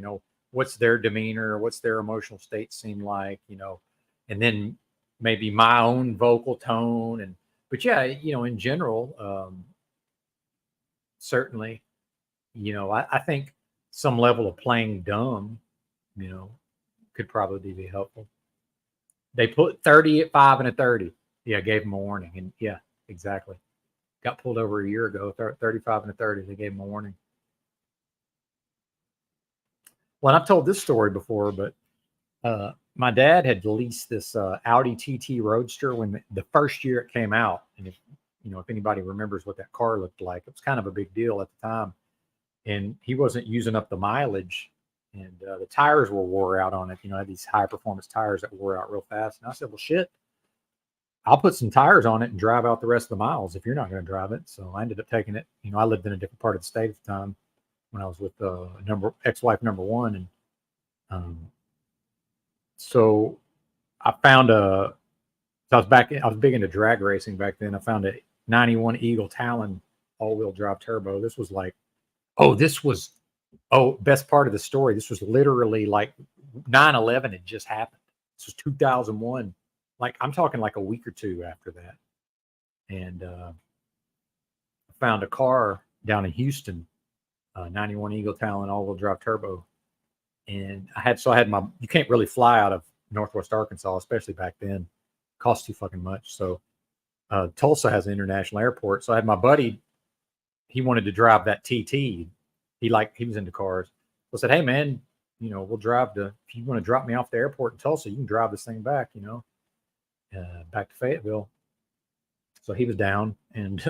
Speaker 1: What's their demeanor, what's their emotional state seem like, and then maybe my own vocal tone. But yeah, in general, certainly, I think some level of playing dumb, could probably be helpful. They put 30 at 5 and a 30. Yeah, gave him a warning. And yeah, exactly. Got pulled over a year ago, 35 and a 30. They gave him a warning. Well, I've told this story before, but my dad had leased this Audi TT Roadster when the first year it came out. And if anybody remembers what that car looked like, it was kind of a big deal at the time. And he wasn't using up the mileage, and the tires were wore out on it. I had these high performance tires that wore out real fast. And I said, well, shit, I'll put some tires on it and drive out the rest of the miles if you're not going to drive it. So I ended up taking it. I lived in a different part of the state at the time when I was with ex-wife number 1. And so I found I was big into drag racing back then. I found a 91 Eagle Talon all-wheel drive turbo. This was like, best part of the story. This was literally like 9/11 had just happened. This was 2001. Like, I'm talking like a week or two after that. And I found a car down in Houston, 91 Eagle Talon all-wheel drive turbo. And I had you can't really fly out of Northwest Arkansas, especially back then. It cost too fucking much. So Tulsa has an international airport. So I had my buddy, he wanted to drive that TT. He was into cars. So I said, hey man, we'll drive if you want to drop me off the airport in Tulsa, you can drive this thing back, back to Fayetteville. So he was down. And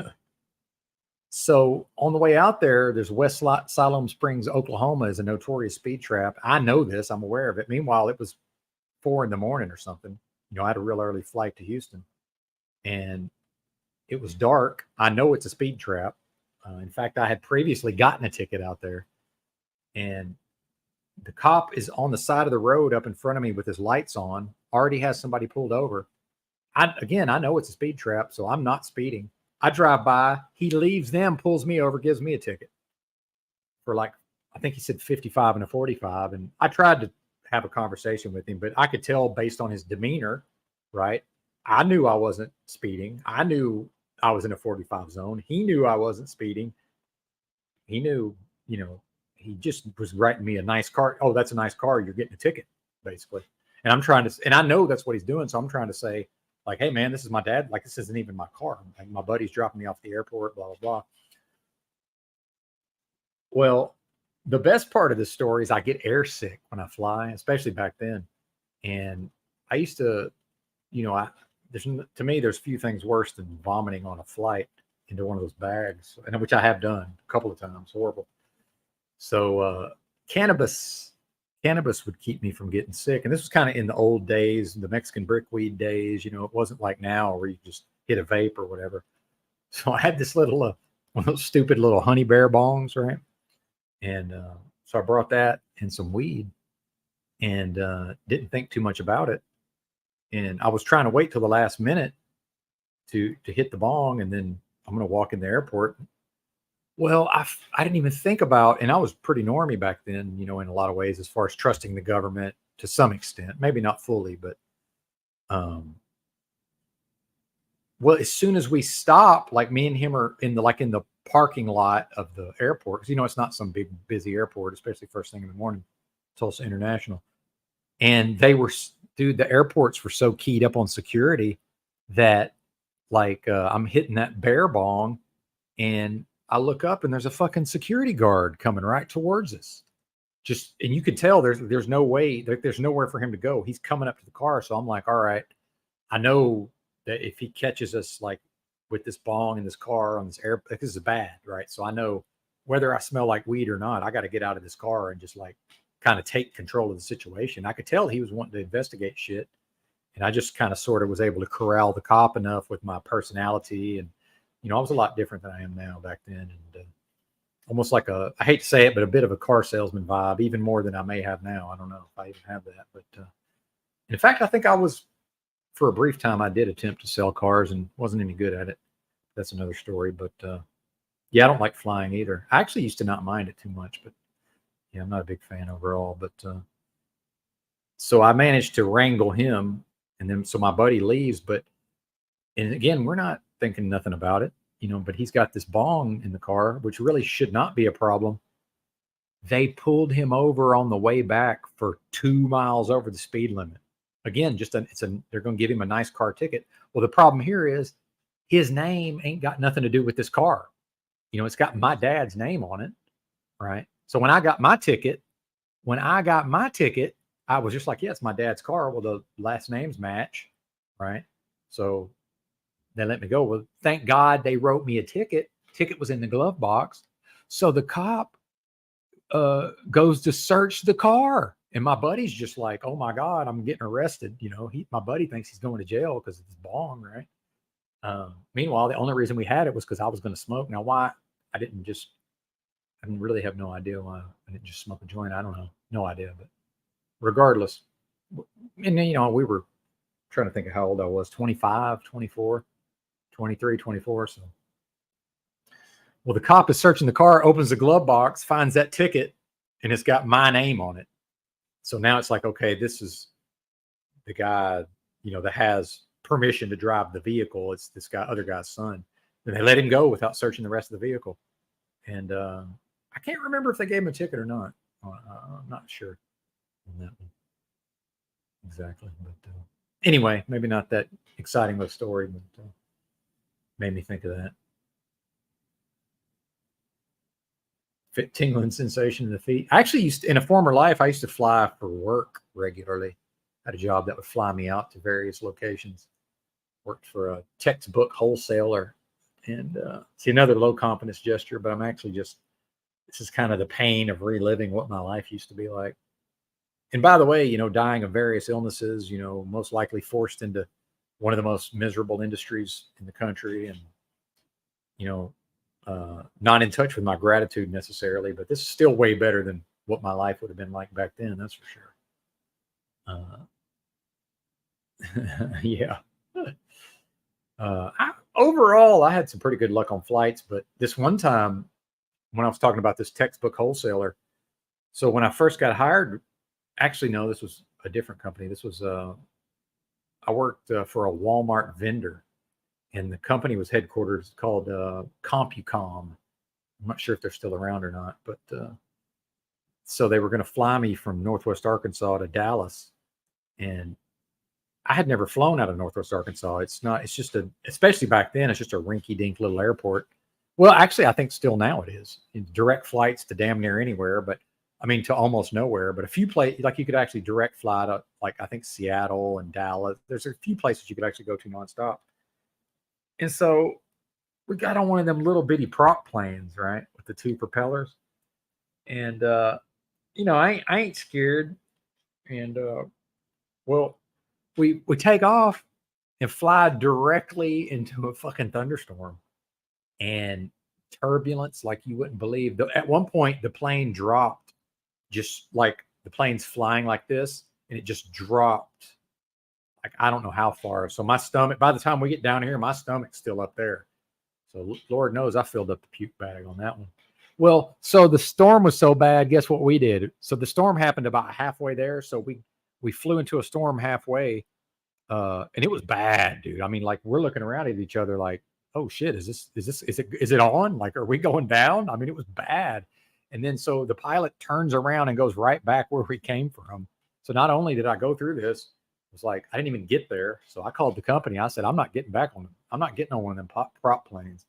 Speaker 1: so on the way out there, there's West Siloam Springs, Oklahoma is a notorious speed trap. I know this. I'm aware of it. Meanwhile, it was 4 a.m. or something. I had a real early flight to Houston. And it was dark. I know it's a speed trap. In fact, I had previously gotten a ticket out there. And the cop is on the side of the road up in front of me with his lights on, already has somebody pulled over. I know it's a speed trap, so I'm not speeding. I drive by, he leaves them, pulls me over, gives me a ticket for like, I think he said 55 and a 45. And I tried to have a conversation with him, but I could tell based on his demeanor, right? I knew I wasn't speeding. I knew I was in a 45 zone. He knew I wasn't speeding. He knew, he just was writing me a nice car. Oh, that's a nice car. You're getting a ticket, basically. And I'm trying to, and I know that's what he's doing. So I'm trying to say, like, hey, man, this is my dad. Like, this isn't even my car. Like, my buddy's dropping me off at the airport, blah, blah, blah. Well, the best part of this story is I get air sick when I fly, especially back then. And I used to, to me, there's few things worse than vomiting on a flight into one of those bags, and which I have done a couple of times. Horrible. So cannabis would keep me from getting sick. And this was kind of in the old days, the Mexican brickweed days. It wasn't like now where you just hit a vape or whatever. So I had this little, one of those stupid little honey bear bongs, right? And so I brought that and some weed and didn't think too much about it. And I was trying to wait till the last minute to hit the bong, and then I'm going to walk in the airport. Well, I didn't even think about, and I was pretty normie back then, in a lot of ways, as far as trusting the government to some extent, maybe not fully, but, well, as soon as we stop, like me and him are in the parking lot of the airport, because, it's not some big busy airport, especially first thing in the morning, Tulsa International. And the airports were so keyed up on security that I'm hitting that bear bong, and I look up and there's a fucking security guard coming right towards us. And you could tell there's no way, there's nowhere for him to go. He's coming up to the car. So I'm like, all right, I know that if he catches us like with this bong in this car on this air, this is bad, right? So I know whether I smell like weed or not, I got to get out of this car and just like kind of take control of the situation. I could tell he was wanting to investigate shit. And I just kind of sort of was able to corral the cop enough with my personality. And, I was a lot different than I am now back then. And almost like I hate to say it, but a bit of a car salesman vibe, even more than I may have now. I don't know if I even have that. But in fact, I think for a brief time, I did attempt to sell cars and wasn't any good at it. That's another story. But yeah, I don't like flying either. I actually used to not mind it too much, but yeah, I'm not a big fan overall. But so I managed to wrangle him. And then, so my buddy leaves, and again, we're not thinking nothing about it, but he's got this bong in the car, which really should not be a problem. They pulled him over on the way back for 2 miles over the speed limit. Again, they're going to give him a nice car ticket. Well, the problem here is his name ain't got nothing to do with this car. It's got my dad's name on it. Right. So when I got my ticket, I was just like, yeah, it's my dad's car. Well, the last names match. Right. So they let me go. Well, thank God they wrote me a ticket. Ticket was in the glove box. So the cop goes to search the car. And my buddy's just like, oh my God, I'm getting arrested. My buddy thinks he's going to jail because of this bong. Right. Meanwhile, the only reason we had it was because I was going to smoke. Now, why I didn't really have no idea why I didn't just smoke a joint. I don't know. No idea. But regardless, and then, we were trying to think of how old I was, 25, 24, 23, 24. So, well, the cop is searching the car, opens the glove box, finds that ticket, and it's got my name on it. So now it's like, okay, this is the guy, that has permission to drive the vehicle. It's this other guy's son. And they let him go without searching the rest of the vehicle. And I can't remember if they gave him a ticket or not. I'm not sure on that one. Exactly. But anyway, maybe not that exciting of a story, but made me think of that. Tingling sensation in the feet. I actually in a former life, I used to fly for work regularly. I had a job that would fly me out to various locations Worked for a textbook wholesaler, and see, another low confidence gesture, but I'm actually just, this is kind of the pain of reliving what my life used to be like. And by the way, dying of various illnesses, most likely forced into one of the most miserable industries in the country, and not in touch with my gratitude necessarily, but this is still way better than what my life would have been like back then. That's for sure. Yeah. Overall, I had some pretty good luck on flights, but this one time when I was talking about this textbook wholesaler, so when I first got hired, actually, no, this was a different company. This was, I worked for a Walmart vendor, and the company was headquarters called CompuCom. I'm not sure if they're still around or not, but so they were going to fly me from Northwest Arkansas to Dallas, and I had never flown out of Northwest Arkansas. It's just especially back then, it's just a rinky-dink little airport. Well, actually, I think still now it is. Direct flights to damn near anywhere, but I mean, to almost nowhere. But a few places, like you could actually direct fly to, like, I think Seattle and Dallas. There's a few places you could actually go to nonstop. And so we got on one of them little bitty prop planes, right, with the two propellers. And I ain't scared. And well, we take off and fly directly into a fucking thunderstorm and turbulence like you wouldn't believe. At one point, the plane dropped, just like the plane's flying like this, and it just dropped. Like, I don't know how far. So my stomach, by the time we get down here, my stomach's still up there. So Lord knows I filled up the puke bag on that one. Well, so the storm was so bad, guess what we did? So the storm happened about halfway there. So we flew into a storm halfway, and it was bad, dude. I mean, like, we're looking around at each other like, oh shit, is it on? Like, are we going down? I mean, it was bad. And then so the pilot turns around and goes right back where we came from. So not only did I go through this, it was like I didn't even get there. So I called the company. I said, I'm not getting on one of them prop planes.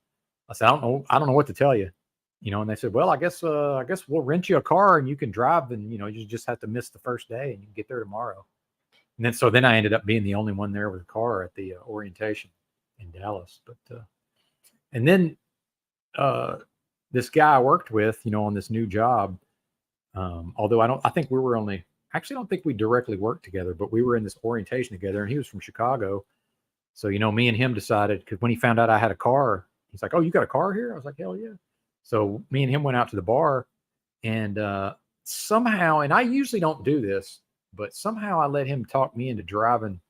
Speaker 1: I said, I don't know what to tell you. And they said, well, I guess we'll rent you a car and you can drive, and you just have to miss the first day and you can get there tomorrow. And then I ended up being the only one there with a car at the orientation in Dallas. But and then this guy I worked with, on this new job, although I don't think we directly worked together, but we were in this orientation together, and he was from Chicago. So, me and him decided, because when he found out I had a car, he's like, oh, you got a car here? I was like, hell yeah. So me and him went out to the bar, and somehow, and I usually don't do this, but somehow I let him talk me into driving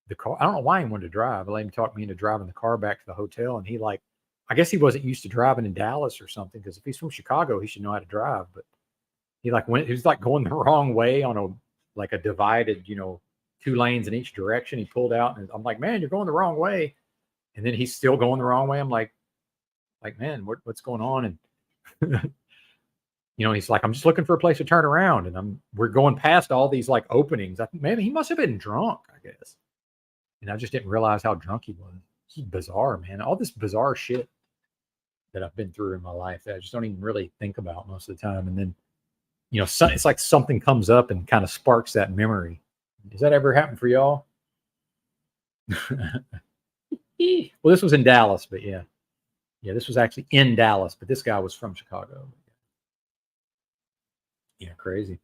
Speaker 1: the car. I don't know why he wanted to drive. I let him talk me into driving the car back to the hotel. And he, like, I guess he wasn't used to driving in Dallas or something, because if he's from Chicago, he should know how to drive. But he was like going the wrong way on a divided, 2 lanes in each direction. He pulled out, and I'm like, man, you're going the wrong way. And then he's still going the wrong way. I'm like, man, what's going on? And he's like, I'm just looking for a place to turn around. And we're going past all these like openings. I think maybe he must have been drunk, I guess. And I just didn't realize how drunk he was. It's bizarre, man. All this bizarre shit that I've been through in my life that I just don't even really think about most of the time. And then, it's like something comes up and kind of sparks that memory. Does that ever happen for y'all? Well, this was in Dallas, but yeah. Yeah, this was actually in Dallas, but this guy was from Chicago. Yeah, crazy.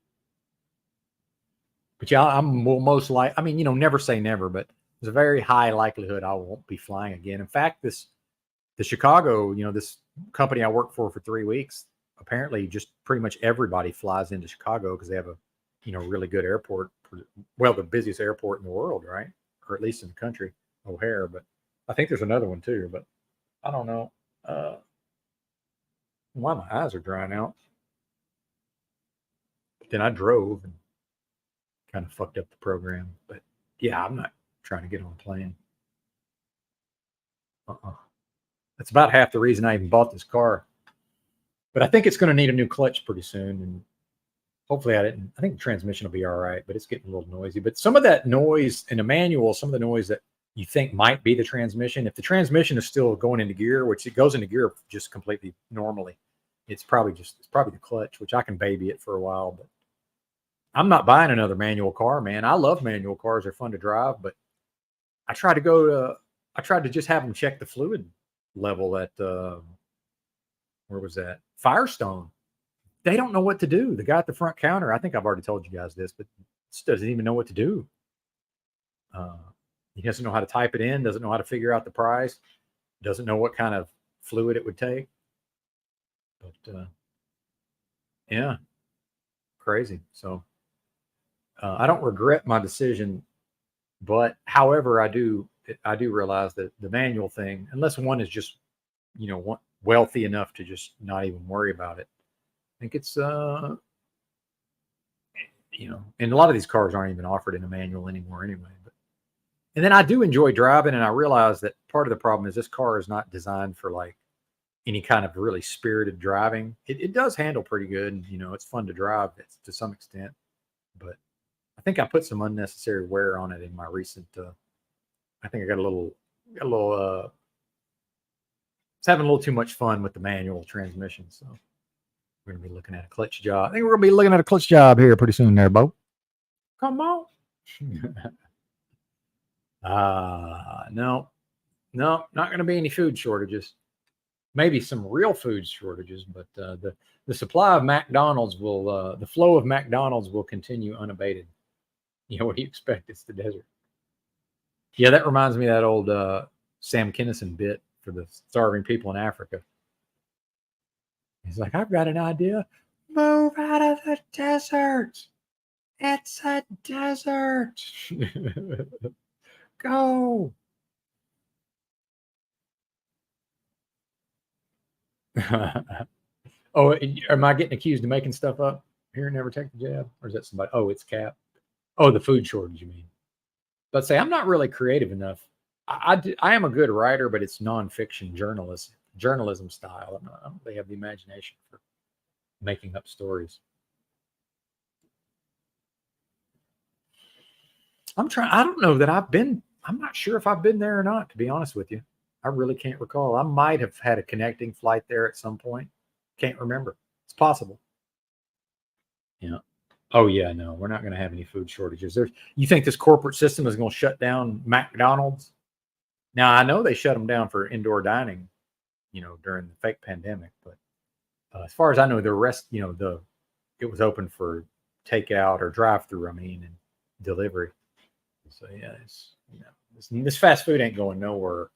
Speaker 1: But yeah, never say never, but there's a very high likelihood I won't be flying again. In fact, the Chicago, this company I worked for 3 weeks, apparently just pretty much everybody flies into Chicago because they have a, really good airport. The busiest airport in the world, right? Or at least in the country, O'Hare. But I think there's another one too, but I don't know. Why my eyes are drying out. But then I drove and kind of fucked up the program. But yeah, I'm not trying to get on a plane. That's about half the reason I even bought this car. But I think it's going to need a new clutch pretty soon, and hopefully I think the transmission will be all right, but it's getting a little noisy. But some of that noise in the manual, some of the noise that you think might be the transmission, if the transmission is still going into gear, which it goes into gear just completely normally, it's probably the clutch, which I can baby it for a while. But I'm not buying another manual car, man. I love manual cars. They're fun to drive, but I try to go to I tried to just have them check the fluid level at where was that? Firestone. They don't know what to do. The guy at the front counter, I think I've already told you guys this, but just doesn't even know what to do. He doesn't know how to type it in, doesn't know how to figure out the price, doesn't know what kind of fluid it would take. But yeah, crazy. So I don't regret my decision, but however, I do realize that the manual thing, unless one is just, wealthy enough to just not even worry about it, I think it's, and a lot of these cars aren't even offered in a manual anymore anyway. But, and then I do enjoy driving, and I realize that part of the problem is this car is not designed for like any kind of really spirited driving. It does handle pretty good, and it's fun to drive to some extent, but I think I put some unnecessary wear on it in my recent. I think I got a little. It's having a little too much fun with the manual transmission, so we're gonna be looking at a clutch job. I think we're gonna be looking at a clutch job here pretty soon, there, Bo. Come on. No, not gonna be any food shortages. Maybe some real food shortages, but the supply of McDonald's will, the flow of McDonald's will continue unabated. What do you expect? It's the desert. Yeah, that reminds me of that old Sam Kinison bit for the starving people in Africa. He's like, I've got an idea. Move out of the desert. It's a desert. Go. Oh, am I getting accused of making stuff up here? Never take the jab? Or is that somebody? Oh, it's Cap. Oh, the food shortage, you mean? But say, I'm not really creative enough. I am a good writer, but it's nonfiction journalism style. I don't really have the imagination for making up stories. I don't know that I'm not sure if I've been there or not, to be honest with you. I really can't recall. I might have had a connecting flight there at some point. Can't remember. It's possible. Yeah. Oh yeah, no, we're not going to have any food shortages. You think this corporate system is going to shut down McDonald's? Now I know they shut them down for indoor dining, during the fake pandemic. But as far as I know, the rest, it was open for takeout or drive-through. I mean, and delivery. So yeah, this fast food ain't going nowhere.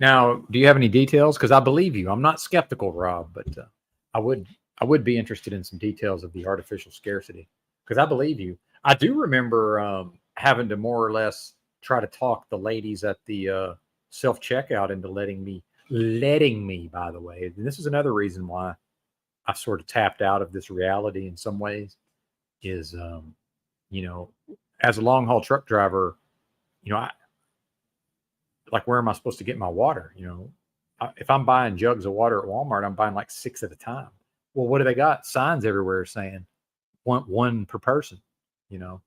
Speaker 1: Now, do you have any details? Because I believe you. I'm not skeptical, Rob, but I would be interested in some details of the artificial scarcity, because I believe you. I do remember having to more or less try to talk the ladies at the self-checkout into letting me, by the way. And this is another reason why I sort of tapped out of this reality in some ways is, as a long haul truck driver, like, where am I supposed to get my water? If I'm buying jugs of water at Walmart, I'm buying like 6 at a time. Well, what do they got? Signs everywhere saying one per person, and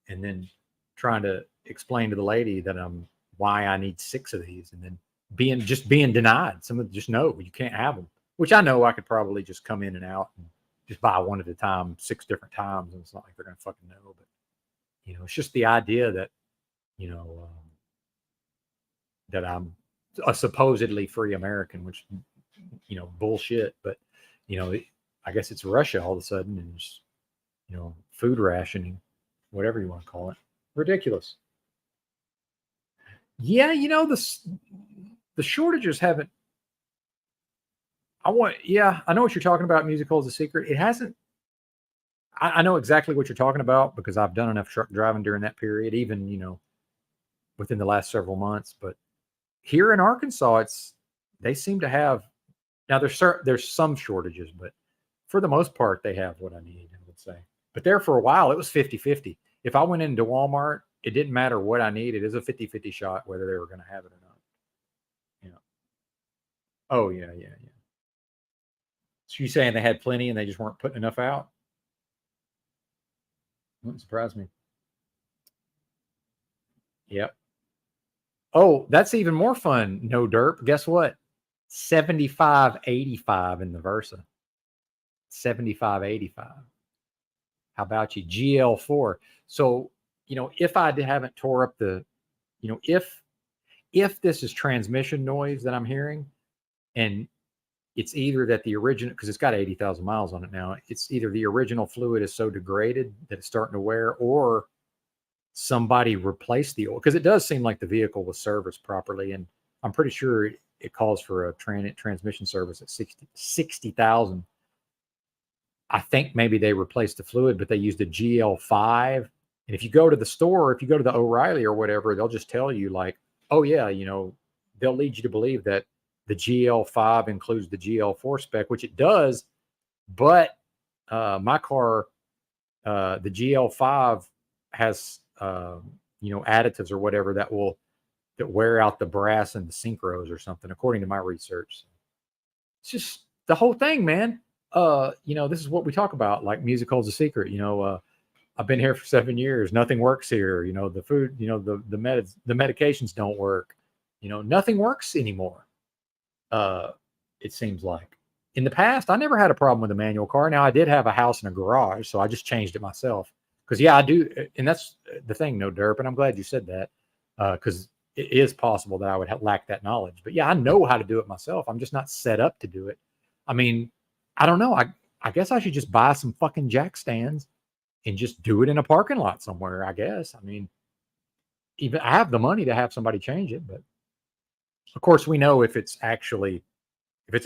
Speaker 1: then trying to explain to the lady that why I need 6 of these, and then being denied. Some of them just, no, you can't have them, which I know I could probably just come in and out and just buy one at a time, 6 different times. And it's not like they're going to fucking know, but it's just the idea that, that I'm a supposedly free American, which, bullshit. But, I guess it's Russia all of a sudden, and just, food rationing, whatever you want to call it. Ridiculous. Yeah, the shortages haven't. I know what you're talking about. Music holds a secret. It hasn't. I know exactly what you're talking about because I've done enough truck driving during that period, even, within the last several months. But here in Arkansas, they seem to have, now there's some shortages, but for the most part, they have what I need, I would say. But there for a while, it was 50-50. If I went into Walmart, it didn't matter what I needed. It was a 50-50 shot whether they were going to have it or not. Oh, yeah. So you're saying they had plenty and they just weren't putting enough out? Wouldn't surprise me. Yep. Oh, that's even more fun. No derp. Guess what? 75.85 in the Versa. 75.85. How about you? GL4. So, if I haven't tore up the, if this is transmission noise that I'm hearing, and it's either that the original, because it's got 80,000 miles on it now, it's either the original fluid is so degraded that it's starting to wear, or somebody replaced the oil, because it does seem like the vehicle was serviced properly, and I'm pretty sure it calls for a transmission service at 60,000. I think maybe they replaced the fluid, but they used a GL5. And if you go to the store, if you go to the O'Reilly or whatever, they'll just tell you like, oh yeah, they'll lead you to believe that the GL5 includes the GL4 spec, which it does. But my car, the GL5 has, additives or whatever that wear out the brass and the synchros or something, according to my research. It's just the whole thing, man. This is what we talk about, like music holds a secret. I've been here for 7 years. Nothing works here. The food, the medications don't work. Nothing works anymore. It seems like in the past, I never had a problem with a manual car. Now I did have a house and a garage, so I just changed it myself. Because I do, and that's the thing, No Derp, and I'm glad you said that, because it is possible that I would lack that knowledge. But yeah, I know how to do it myself. I'm just not set up to do it. I mean, I don't know. I guess I should just buy some fucking jack stands and just do it in a parking lot somewhere, I guess. I mean, even I have the money to have somebody change it, but of course we know if it's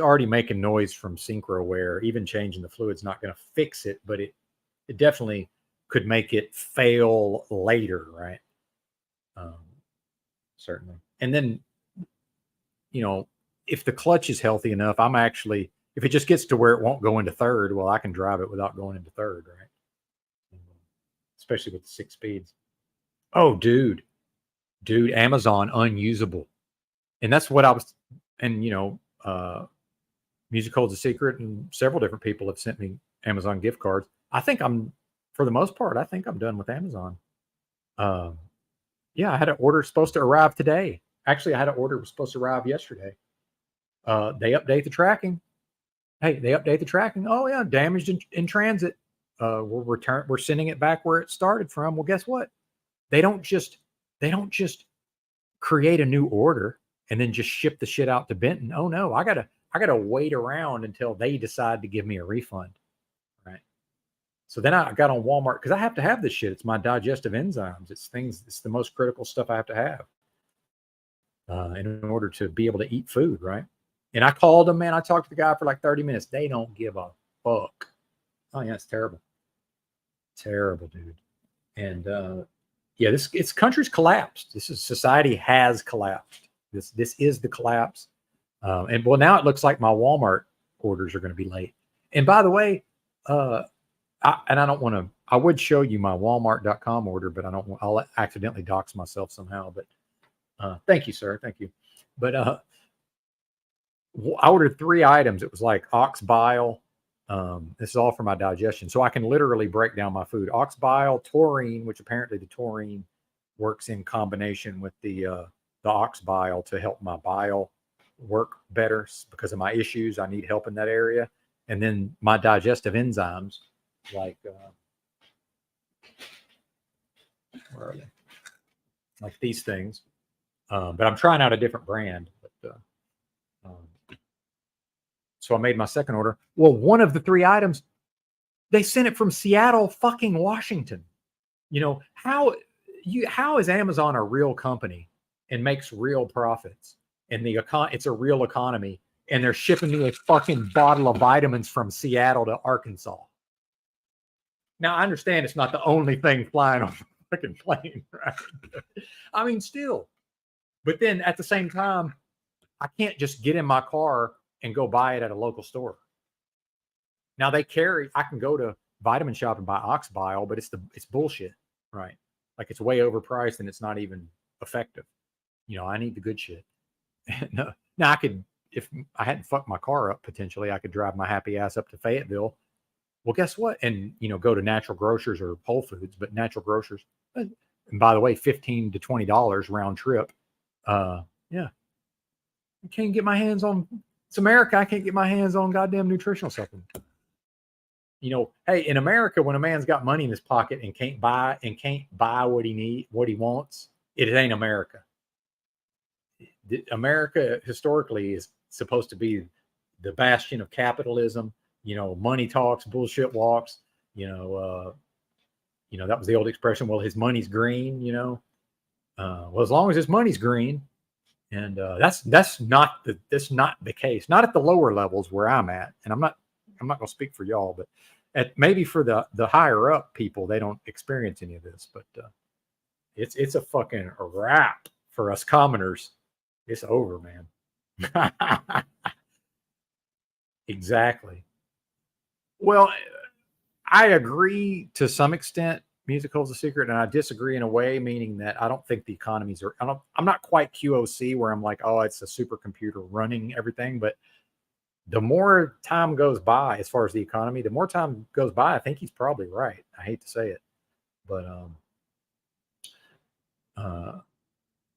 Speaker 1: already making noise from synchro wear, even changing the fluid's not going to fix it, but it definitely could make it fail later, right? Certainly. And then, if the clutch is healthy enough, if it just gets to where it won't go into third, well, I can drive it without going into third, right? Especially with the 6 speeds. Oh, dude, Amazon unusable. And that's what I was, and Music Holds a Secret, and several different people have sent me Amazon gift cards. For the most part, I think I'm done with Amazon. Yeah, I had an order supposed to arrive today. Actually, I had an order was supposed to arrive yesterday. They update the tracking. Hey, they update the tracking. Oh yeah, damaged in transit. We're sending it back where it started from. Well, guess what? They don't just create a new order and then just ship the shit out to Benton. Oh no, I gotta wait around until they decide to give me a refund. Right. So then I got on Walmart because I have to have this shit. It's my digestive enzymes. It's the most critical stuff I have to have in order to be able to eat food, right? And I called them, man. I talked to the guy for like 30 minutes. They don't give a fuck. Oh yeah, it's terrible. Terrible, dude. And it's country's collapsed. Society has collapsed. This is the collapse. And well, now it looks like my Walmart orders are going to be late. And by the way, I would show you my Walmart.com order, but I'll accidentally dox myself somehow. But thank you, sir. Thank you. But I ordered 3 items. It was like ox bile. This is all for my digestion. So I can literally break down my food. Ox bile, taurine, which apparently the taurine works in combination with the ox bile to help my bile work better because of my issues. I need help in that area. And then my digestive enzymes, like where are they? Like these things. But I'm trying out a different brand. So I made my second order. Well, one of the 3 items, they sent it from Seattle, fucking Washington. How is Amazon a real company and makes real profits? And it's a real economy, and they're shipping me a fucking bottle of vitamins from Seattle to Arkansas. Now I understand it's not the only thing flying on the fucking plane, right? I mean, still. But then at the same time, I can't just get in my car and go buy it at a local store. Now I can go to Vitamin Shop and buy ox bile, but it's bullshit, right? Like it's way overpriced and it's not even effective. I need the good shit. Now I could, if I hadn't fucked my car up, potentially I could drive my happy ass up to Fayetteville. Well, guess what? And go to Natural Grocers or Whole Foods, but Natural Grocers, and by the way, $15 to $20 round trip. Yeah. I can't get my hands on, it's America. I can't get my hands on goddamn nutritional supplements. You know, hey, in America, when a man's got money in his pocket and can't buy what he wants, it ain't America. America historically is supposed to be the bastion of capitalism. You know, money talks, bullshit walks. You know, that was the old expression. Well, his money's green. You know, well, as long as his money's green, and that's not the case. Not at the lower levels where I'm at, and I'm not going to speak for y'all, but maybe for the higher up people, they don't experience any of this. But it's a fucking wrap for us commoners. It's over, man. Exactly. Well, I agree to some extent. Musical is a secret, and I disagree in a way, meaning that I don't think the economies are. I'm not quite QOC where I'm like, oh, it's a supercomputer running everything. But the more time goes by, as far as the economy, the more time goes by, I think he's probably right. I hate to say it, but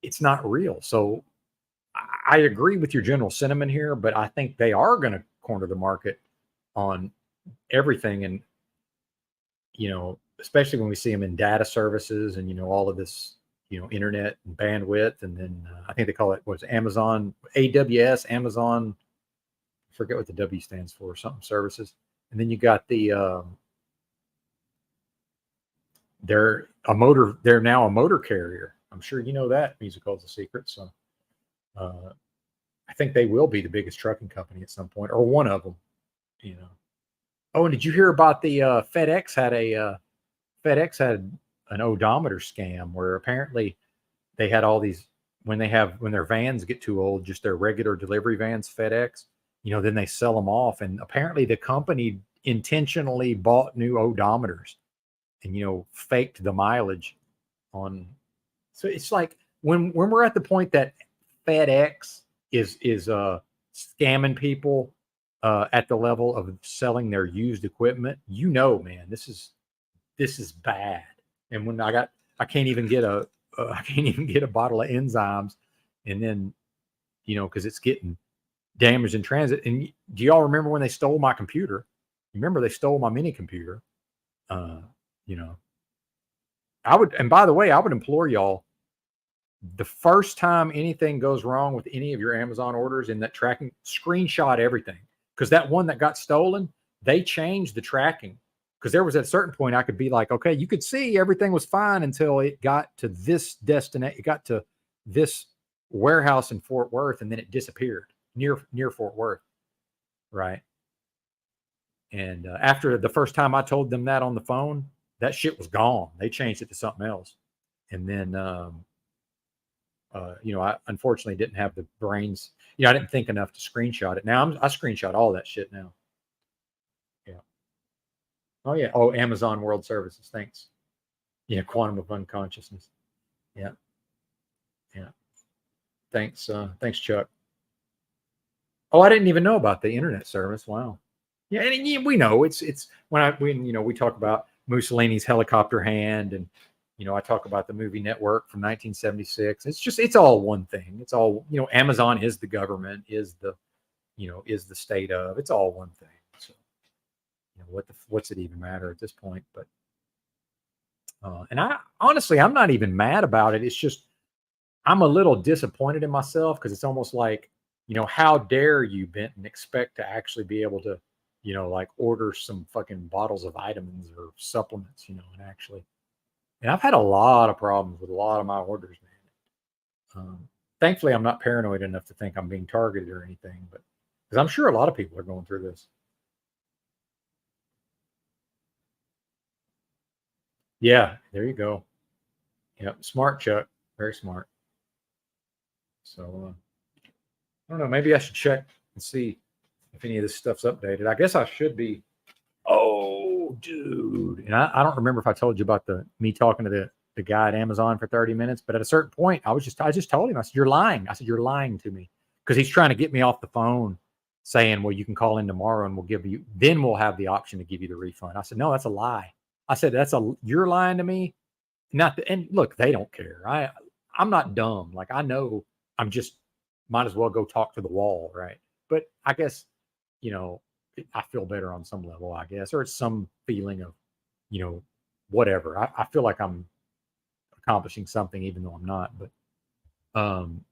Speaker 1: it's not real. So I agree with your general sentiment here, but I think they are going to corner the market on everything, and you know, especially when we see them in data services and, you know, all of this, you know, internet and bandwidth. And then I think they call it, what's Amazon, AWS, Amazon, I forget what the W stands for, something services. And then you got the, they're now a motor carrier. I'm sure you know that. Musical is a secret. So I think they will be the biggest trucking company at some point, or one of them, you know. Oh, and did you hear about the FedEx had an odometer scam where apparently they had all these when their vans get too old, just their regular delivery vans, FedEx, you know, then they sell them off. And apparently the company intentionally bought new odometers and, you know, faked the mileage on. So it's like when we're at the point that FedEx is scamming people at the level of selling their used equipment, you know, man, this is bad. And when I can't even get a bottle of enzymes, and then, you know, because it's getting damaged in transit. And do y'all remember when they stole my computer? Remember they stole my mini computer? You know, and by the way, I would implore y'all, the first time anything goes wrong with any of your Amazon orders in that tracking, screenshot everything. Because that one that got stolen, they changed the tracking. Because there was at a certain point I could be like, okay, you could see everything was fine until it got to this destination. It got to this warehouse in Fort Worth, and then it disappeared near Fort Worth, right? And after the first time I told them that on the phone, that shit was gone. They changed it to something else, and then you know, I unfortunately didn't have the brains. You know, I didn't think enough to screenshot it. Now I screenshot all that shit now. Yeah. Oh yeah. Oh, Amazon World Services. Thanks. Yeah. Quantum of unconsciousness. Yeah. Yeah. Thanks. Thanks, Chuck. Oh, I didn't even know about the internet service. Wow. Yeah, and we know it's when you know, we talk about Mussolini's helicopter hand, and you know, I talk about the movie Network from 1976. It's all one thing. It's all, you know, Amazon is the government, is the state of. It's all one thing. So, you know, what's it even matter at this point? But and I honestly, I'm not even mad about it. It's just I'm a little disappointed in myself, because it's almost like, you know, how dare you, Benton, expect to actually be able to, you know, like order some fucking bottles of vitamins or supplements, you know, and I've had a lot of problems with a lot of my orders, man. Thankfully, I'm not paranoid enough to think I'm being targeted or anything, but because I'm sure a lot of people are going through this. Yeah, there you go. Yep, smart, Chuck. Very smart. So I don't know. Maybe I should check and see if any of this stuff's updated. I guess I should be. Oh, dude. And I don't remember if I told you about me talking to the guy at Amazon for 30 minutes, but at a certain point, I just told him, I said, you're lying. I said, you're lying to me, because he's trying to get me off the phone saying, well, you can call in tomorrow and we'll have the option to give you the refund. I said, no, that's a lie. I said, you're lying to me. And look, they don't care. I'm not dumb. Like, I know I'm just might as well go talk to the wall. Right. But I guess, you know, I feel better on some level, I guess, or it's some feeling of, whatever. I feel like I'm accomplishing something, even though I'm not. But I'm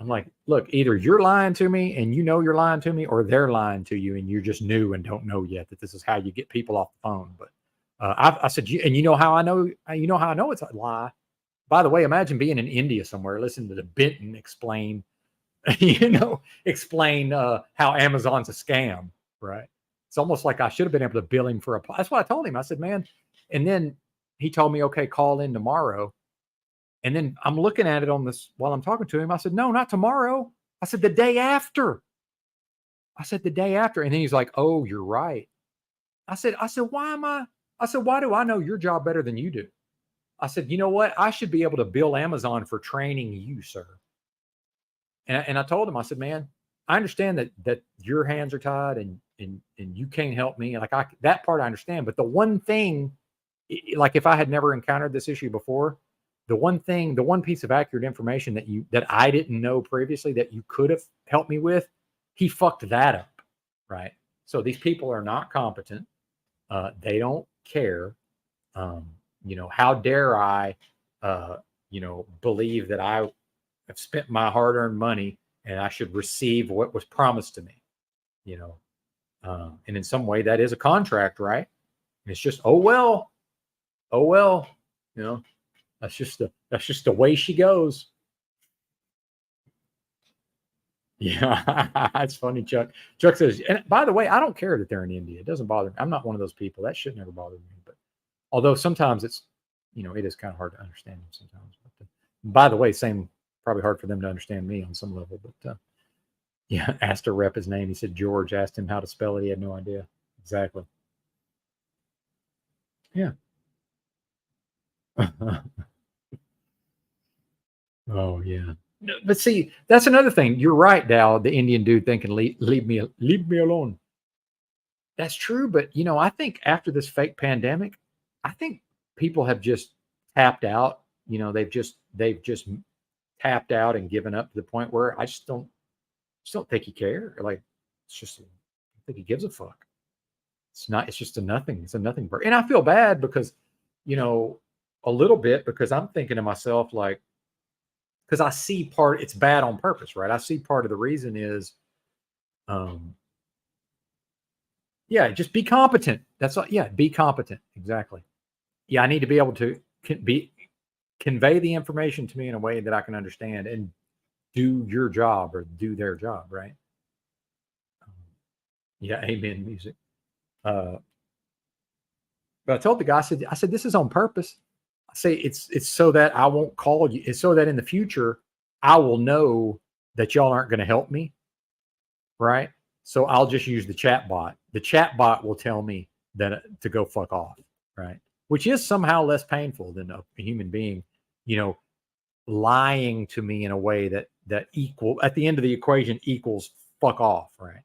Speaker 1: like, look, either you're lying to me and you're lying to me, or they're lying to you and you're just new and don't know yet that this is how you get people off the phone. But I said, and you know how I know it's a lie. By the way, imagine being in India somewhere, listening to the Benton explain, explain how Amazon's a scam, right? It's almost like I should have been able to bill him for that's what I told him. I said, man, and then he told me, okay, call in tomorrow. And then I'm looking at it on this while I'm talking to him. I said, no, not tomorrow. I said, the day after. I said, the day after. And then he's like, oh, you're right. I said, why do I know your job better than you do? I said, you know what? I should be able to bill Amazon for training you, sir. And I told him, I said, man, I understand that your hands are tied and you can't help me. Like that part I understand. But the one thing, like if I had never encountered this issue before, the one piece of accurate information that I didn't know previously that you could have helped me with, he fucked that up, right? So these people are not competent. They don't care. How dare I, believe that I have spent my hard-earned money and I should receive what was promised to me, and in some way that is a contract, right? And it's just, oh well, that's just the way she goes. Yeah, it's funny, Chuck. Chuck says, and by the way, I don't care that they're in India. It doesn't bother me. I'm not one of those people. That should never bother me. But although sometimes it's, it is kind of hard to understand them sometimes. But by the way, probably hard for them to understand me on some level. But yeah, asked a rep his name. He said George. Asked him how to spell it. He had no idea. Exactly. Yeah. Oh yeah. But see, that's another thing. You're right, Dow. The Indian dude thinking, leave me alone. That's true, but I think after this fake pandemic, I think people have just tapped out. They've just tapped out and given up to the point where I just don't think he cares. Like it's just, I don't think he gives a fuck. It's just a nothing. It's a nothing bird. And I feel bad because, a little bit, because I'm thinking to myself, like, because I see it's bad on purpose, right? I see part of the reason is, yeah, just be competent. That's all. Yeah, be competent. Exactly. Yeah, I need to be able to convey the information to me in a way that I can understand and do your job or do their job, right? Yeah, amen, music. But I told the guy, I said, this is on purpose. I say it's so that I won't call you. It's so that in the future I will know that y'all aren't going to help me, right? So I'll just use the chat bot. The chat bot will tell me that to go fuck off, right? Which is somehow less painful than a human being, lying to me in a way that at the end of the equation equals fuck off, right?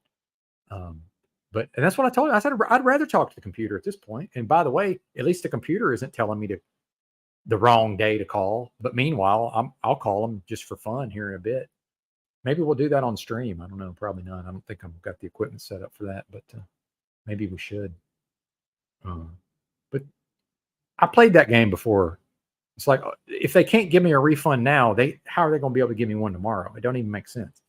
Speaker 1: And that's what I told you. I said I'd rather talk to the computer at this point. And by the way, at least the computer isn't telling me the wrong day to call. But meanwhile, I'll call them just for fun here in a bit. Maybe we'll do that on stream. I don't know. Probably not. I don't think I've got the equipment set up for that, but maybe we should. But I played that game before. It's like, if they can't give me a refund now, how are they going to be able to give me one tomorrow? It don't even make sense.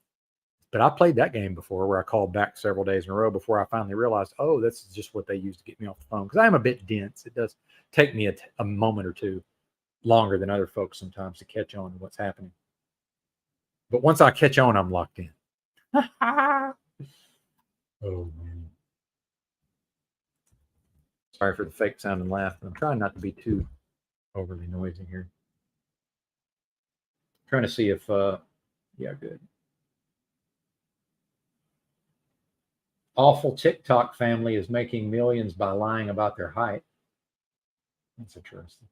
Speaker 1: But I played that game before where I called back several days in a row before I finally realized, oh, this is just what they use to get me off the phone. Because I am a bit dense. It does take me a moment or two longer than other folks sometimes to catch on to what's happening. But once I catch on, I'm locked in. Oh, man. Sorry for the fake sound and laugh. I'm trying not to be too overly noisy here. Trying to see if, yeah, good. Awful TikTok family is making millions by lying about their height. That's interesting.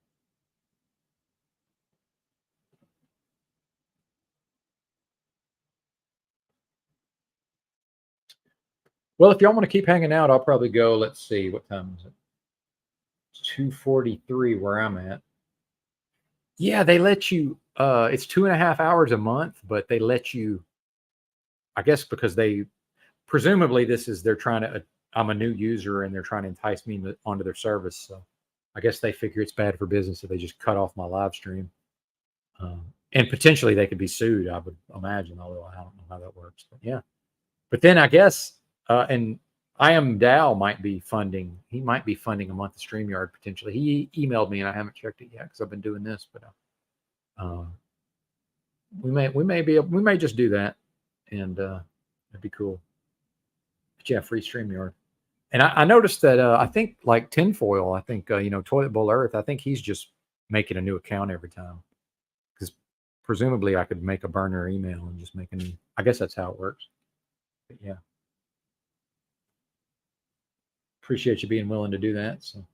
Speaker 1: Well, if y'all want to keep hanging out, I'll probably go. Let's see, what time is it? It's 2:43 where I'm at. Yeah, they let you, it's 2.5 hours a month, but they let you, I guess because presumably they're trying to, I'm a new user and they're trying to entice me onto their service. So I guess they figure it's bad for business if they just cut off my live stream. And potentially they could be sued, I would imagine, although I don't know how that works. But yeah. But then I guess, and I Am Dow might be funding a month of StreamYard potentially. He emailed me and I haven't checked it yet because I've been doing this, but we may just do that, and it'd be cool. But yeah, free StreamYard. And I noticed that I think like Tinfoil, I think Toilet Bowl Earth, I think he's just making a new account every time. Because presumably I could make a burner email and just make a new. I guess that's how it works. But yeah. Appreciate you being willing to do that. So.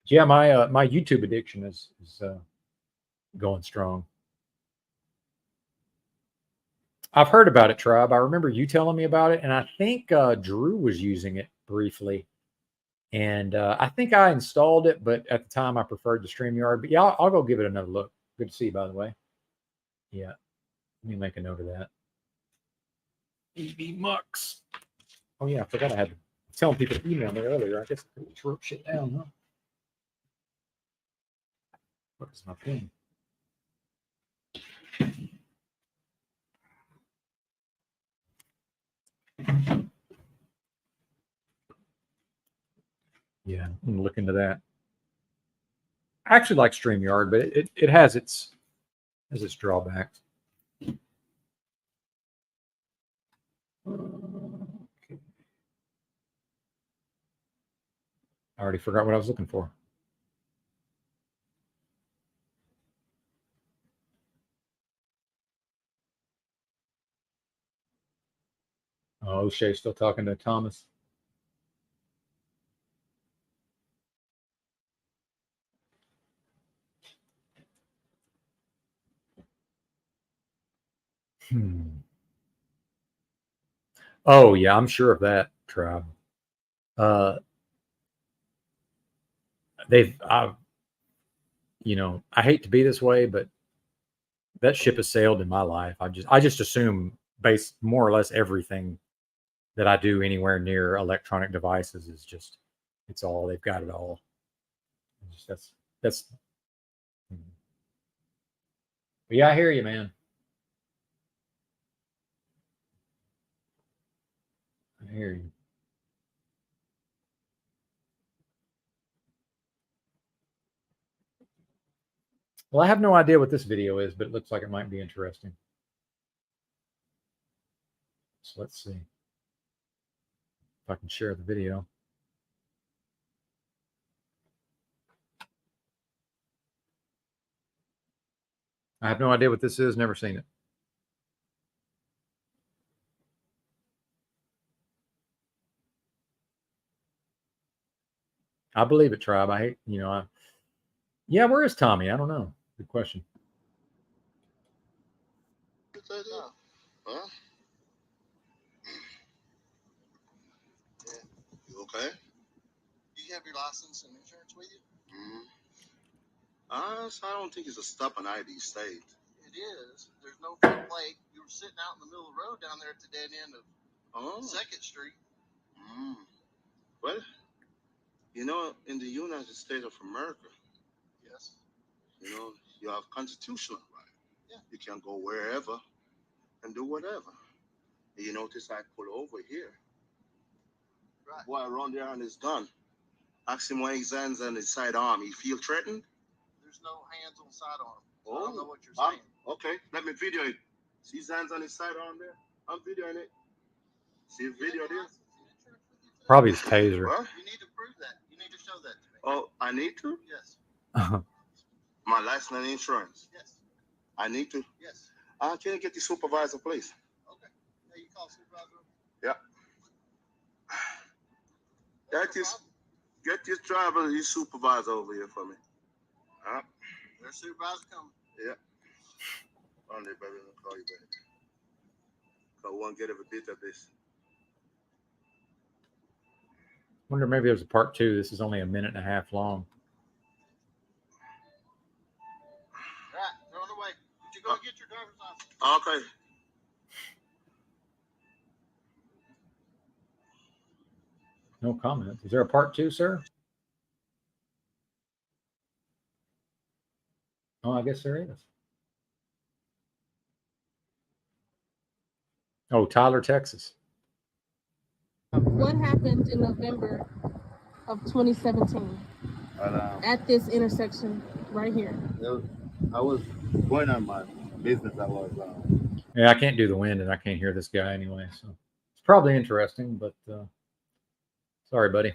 Speaker 1: Yeah, my YouTube addiction is going strong. I've heard about it, Tribe. I remember you telling me about it, and I think Drew was using it briefly. And I think I installed it, but at the time I preferred the StreamYard. But yeah, I'll go give it another look. Good to see you, by the way. Yeah, let me make a note of that. EB Mux. Oh yeah, I forgot I had to tell people to email me earlier. I guess I just wrote shit down, huh? What is my pin? Yeah, I'm gonna look into that. I actually like StreamYard, but it has its drawbacks. Okay. I already forgot what I was looking for. Oh, Shay's still talking to Thomas. Oh yeah, I'm sure of that, Tribe. I hate to be this way, but that ship has sailed in my life. I just assume more or less everything that I do anywhere near electronic devices is just, they've got it all. That's. But yeah, I hear you, man. I hear you. Well, I have no idea what this video is, but it looks like it might be interesting. So let's see if I can share the video. I have no idea what this is. Never seen it. I believe it, Tribe. I hate, yeah, where is Tommy? I don't know. Good question.
Speaker 15: Huh? Yeah. You okay? Do you have your license and insurance with you? So I don't think it's a stop on ID state. It is. There's no front plate. You were sitting out in the middle of the road down there at the dead end of 2nd Street. Well, in the United States of America, yes, you have constitutional right. Yeah. You can go wherever and do whatever. You notice I pull over here. Right. Boy around there on his gun. Ask him why his hands on his sidearm. He feel threatened? There's no hands on the sidearm. So I don't know what you're saying. Okay, let me video it. See his hands on his sidearm there? I'm videoing it. See the video there?
Speaker 1: Probably his taser.
Speaker 15: What? You need to prove that. You need to show that to me. Oh, I need to? Yes. My license and insurance? Yes. I need to? Yes. Can you get the supervisor, please? Okay. Yeah, you call supervisor? Yeah. Get this driver, his supervisor over here for me. There's supervisor coming. Yeah. On there, baby. I'll call you back.
Speaker 13: but won't get a bit of this.
Speaker 1: Wonder maybe there's a part 2. This is only a minute and a half long.
Speaker 15: Throw it away. Did you go get your driver's license?
Speaker 13: Okay.
Speaker 1: No comment. Is there a part 2, sir? Oh, I guess there is. Oh, Tyler, Texas.
Speaker 17: What happened in November of 2017 at this intersection right here?
Speaker 18: I was going on my business. I was.
Speaker 1: Yeah, I can't do the wind, and I can't hear this guy anyway. So it's probably interesting, but sorry, buddy.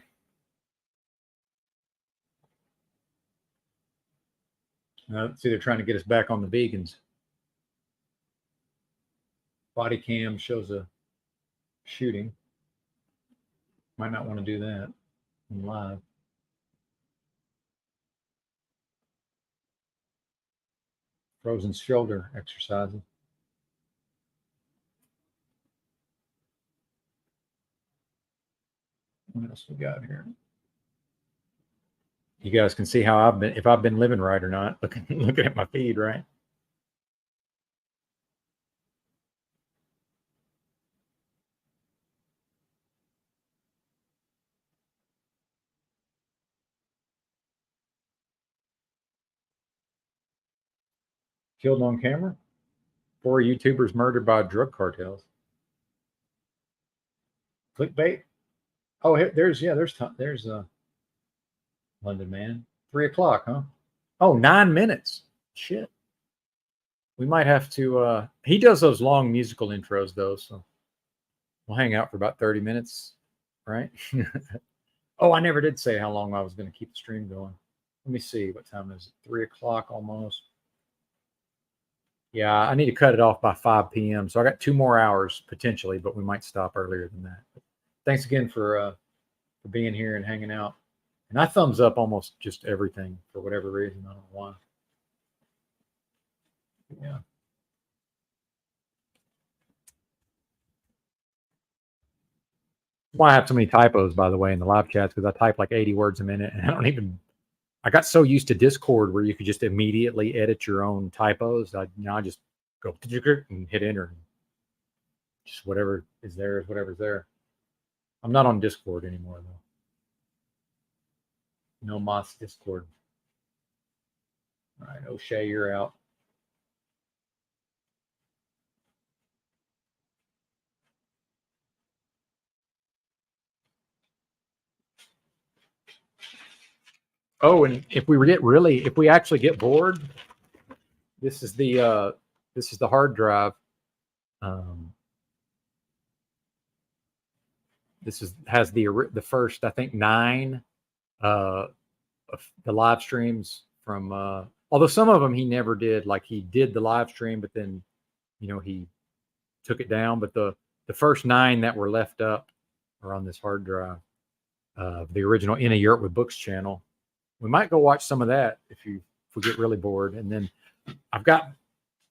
Speaker 1: See, they're trying to get us back on the vegans. Body cam shows a shooting. Might not want to do that in live. Frozen shoulder exercising. What else we got here? You guys can see how I've been, if I've been living right or not. Looking at my feed, right? Killed on camera. 4 YouTubers murdered by drug cartels. Clickbait. Oh, there's London man. 3 o'clock, huh? Oh, 9 minutes. Shit. We might have to. He does those long musical intros though, so we'll hang out for about 30 minutes, right? Oh, I never did say how long I was going to keep the stream going. Let me see. What time is it? 3 o'clock almost. Yeah, I need to cut it off by 5 p.m. So I got 2 more hours potentially, but we might stop earlier than that. But thanks again for being here and hanging out. And I thumbs up almost just everything for whatever reason. I don't know why. Yeah. Why I have so many typos, by the way, in the live chats, because I type like 80 words a minute, and I got so used to Discord where you could just immediately edit your own typos. I just go and hit enter. Just whatever is there is whatever's there. I'm not on Discord anymore, though. No Moss Discord. All right, O'Shea, you're out. Oh, and if we actually get bored, this is the hard drive. Has the first, I think, 9 of the live streams from although some of them he never did, like he did the live stream, but then he took it down. But the first 9 that were left up are on this hard drive. The original In a Yurt with Books channel. We might go watch some of that if we get really bored. And then I've got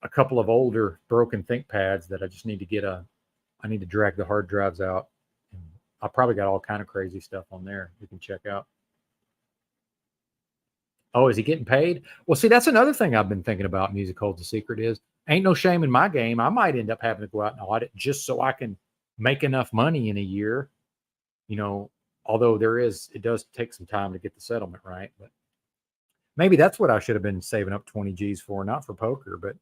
Speaker 1: a couple of older broken ThinkPads that I just need to I need to drag the hard drives out. And I probably got all kind of crazy stuff on there you can check out. Oh, is he getting paid? Well, see, that's another thing I've been thinking about. Music Holds a Secret is ain't no shame in my game. I might end up having to go out and audit just so I can make enough money in a year, although it does take some time to get the settlement right. But maybe that's what I should have been saving up 20 G's for, not for poker, but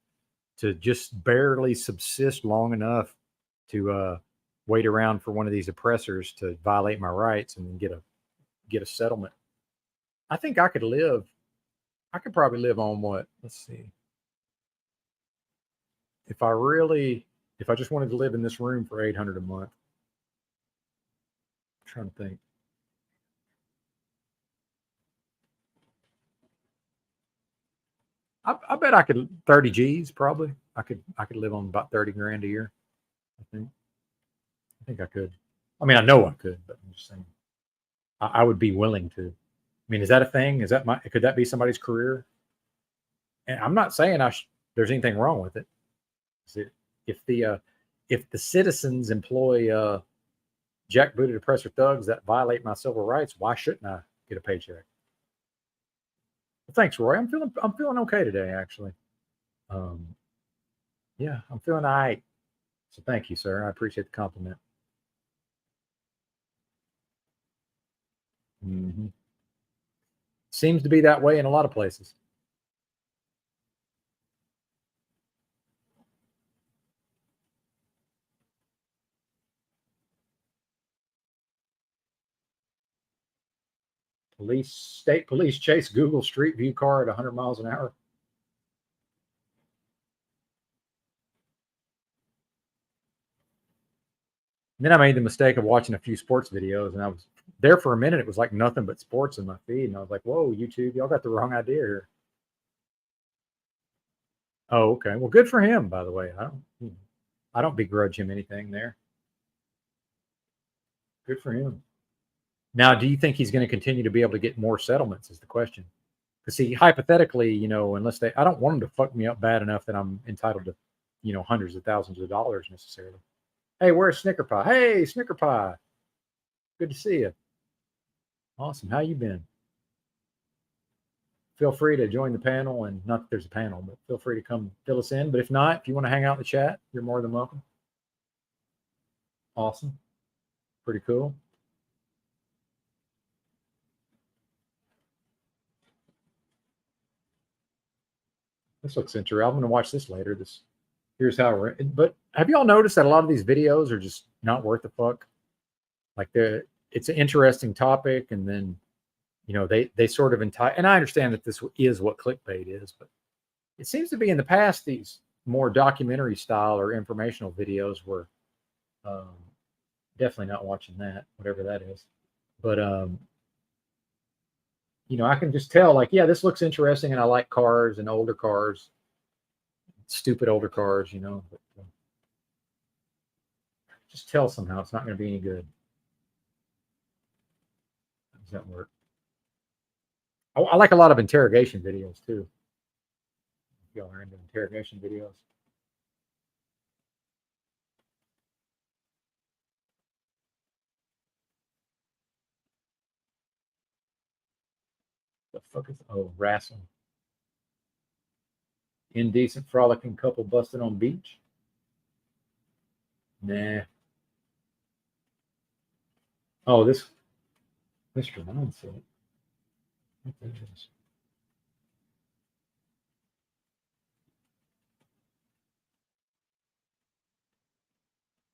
Speaker 1: to just barely subsist long enough to wait around for one of these oppressors to violate my rights and then get a settlement. I think I could probably live on what? Let's see. If I just wanted to live in this room for $800 a month. I'm trying to think. I bet I could 30 G's probably. I could live on about 30 grand a year. I think I could. I mean, I know I could, but I'm just saying I would be willing to. I mean, is that a thing? Could that be somebody's career? And I'm not saying there's anything wrong with it. If if the citizens employ jackbooted oppressor thugs that violate my civil rights, why shouldn't I get a paycheck? Well, thanks, Roy. I'm feeling okay today, actually. Yeah, I'm feeling all right. So thank you, sir. I appreciate the compliment. Mm-hmm. Seems to be that way in a lot of places. State police chase Google Street View car at 100 miles an hour. And then I made the mistake of watching a few sports videos, and I was there for a minute. It was like nothing but sports in my feed, and I was like, "Whoa, YouTube, y'all got the wrong idea here." Oh, okay. Well, good for him, by the way. I don't begrudge him anything there. Good for him. Now, do you think he's going to continue to be able to get more settlements? Is the question. Because see, hypothetically, you know, unless I don't want him to fuck me up bad enough that I'm entitled to, you know, hundreds of thousands of dollars necessarily. Hey, where's Snicker Pie? Hey, Snicker Pie. Good to see you. Awesome. How you been? Feel free to join the panel, and not that there's a panel, but feel free to come fill us in. But if not, if you want to hang out in the chat, you're more than welcome. Awesome. Pretty cool. This looks interesting. I'm going to watch this later. Here's how we're. But have you all noticed that a lot of these videos are just not worth the fuck? Like it's an interesting topic, and then, you know, they sort of entice. And I understand that this is what clickbait is, but it seems to be in the past these more documentary style or informational videos were definitely not watching that, whatever that is. But you know, I can just tell, like, yeah, this looks interesting, and I like cars and older cars, stupid older cars, you know. But, just tell somehow it's not going to be any good. How does that work? I like a lot of interrogation videos too. If y'all are into interrogation videos. The fuck is wrestling? Indecent frolicking couple busted on beach? Nah. Oh, this Mr. Mindset. What is this?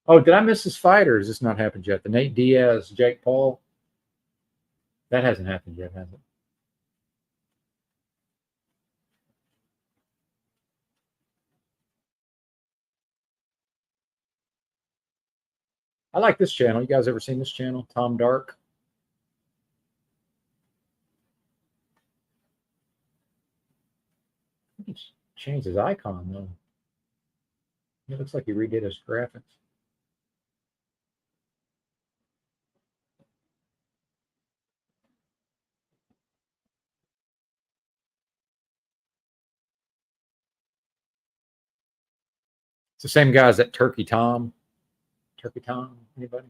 Speaker 1: Oh, did I miss this fight, or has this not happened yet? The Nate Diaz, Jake Paul? That hasn't happened yet, has it? I like this channel. You guys ever seen this channel? Tom Dark. He's changed his icon, though. It looks like he redid his graphics. It's the same guy as that Turkey Tom. Turkey Tom, anybody?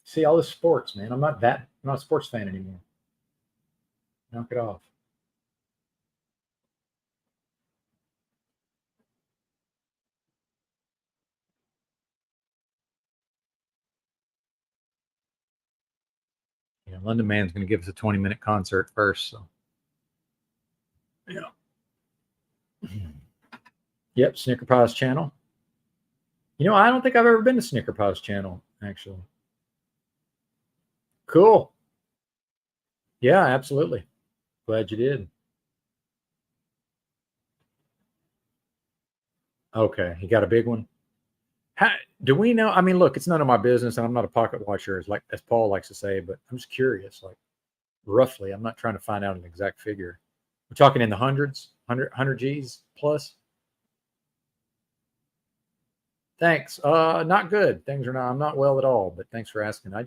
Speaker 1: See all this sports, man. I'm not a sports fan anymore. Knock it off. Yeah, London Man's going to give us a 20-minute concert first, so yeah. Yep, Snicker Pie's channel. You know, I don't think I've ever been to Snicker Pie's channel, actually. Cool. Yeah, absolutely. Glad you did. Okay, he got a big one. Do we know? I mean, look, it's none of my business, and I'm not a pocket watcher, as Paul likes to say, but I'm just curious, like, roughly. I'm not trying to find out an exact figure. We're talking in the hundreds, 100 G's plus. Thanks. Not good. Things are not. I'm not well at all, but thanks for asking. I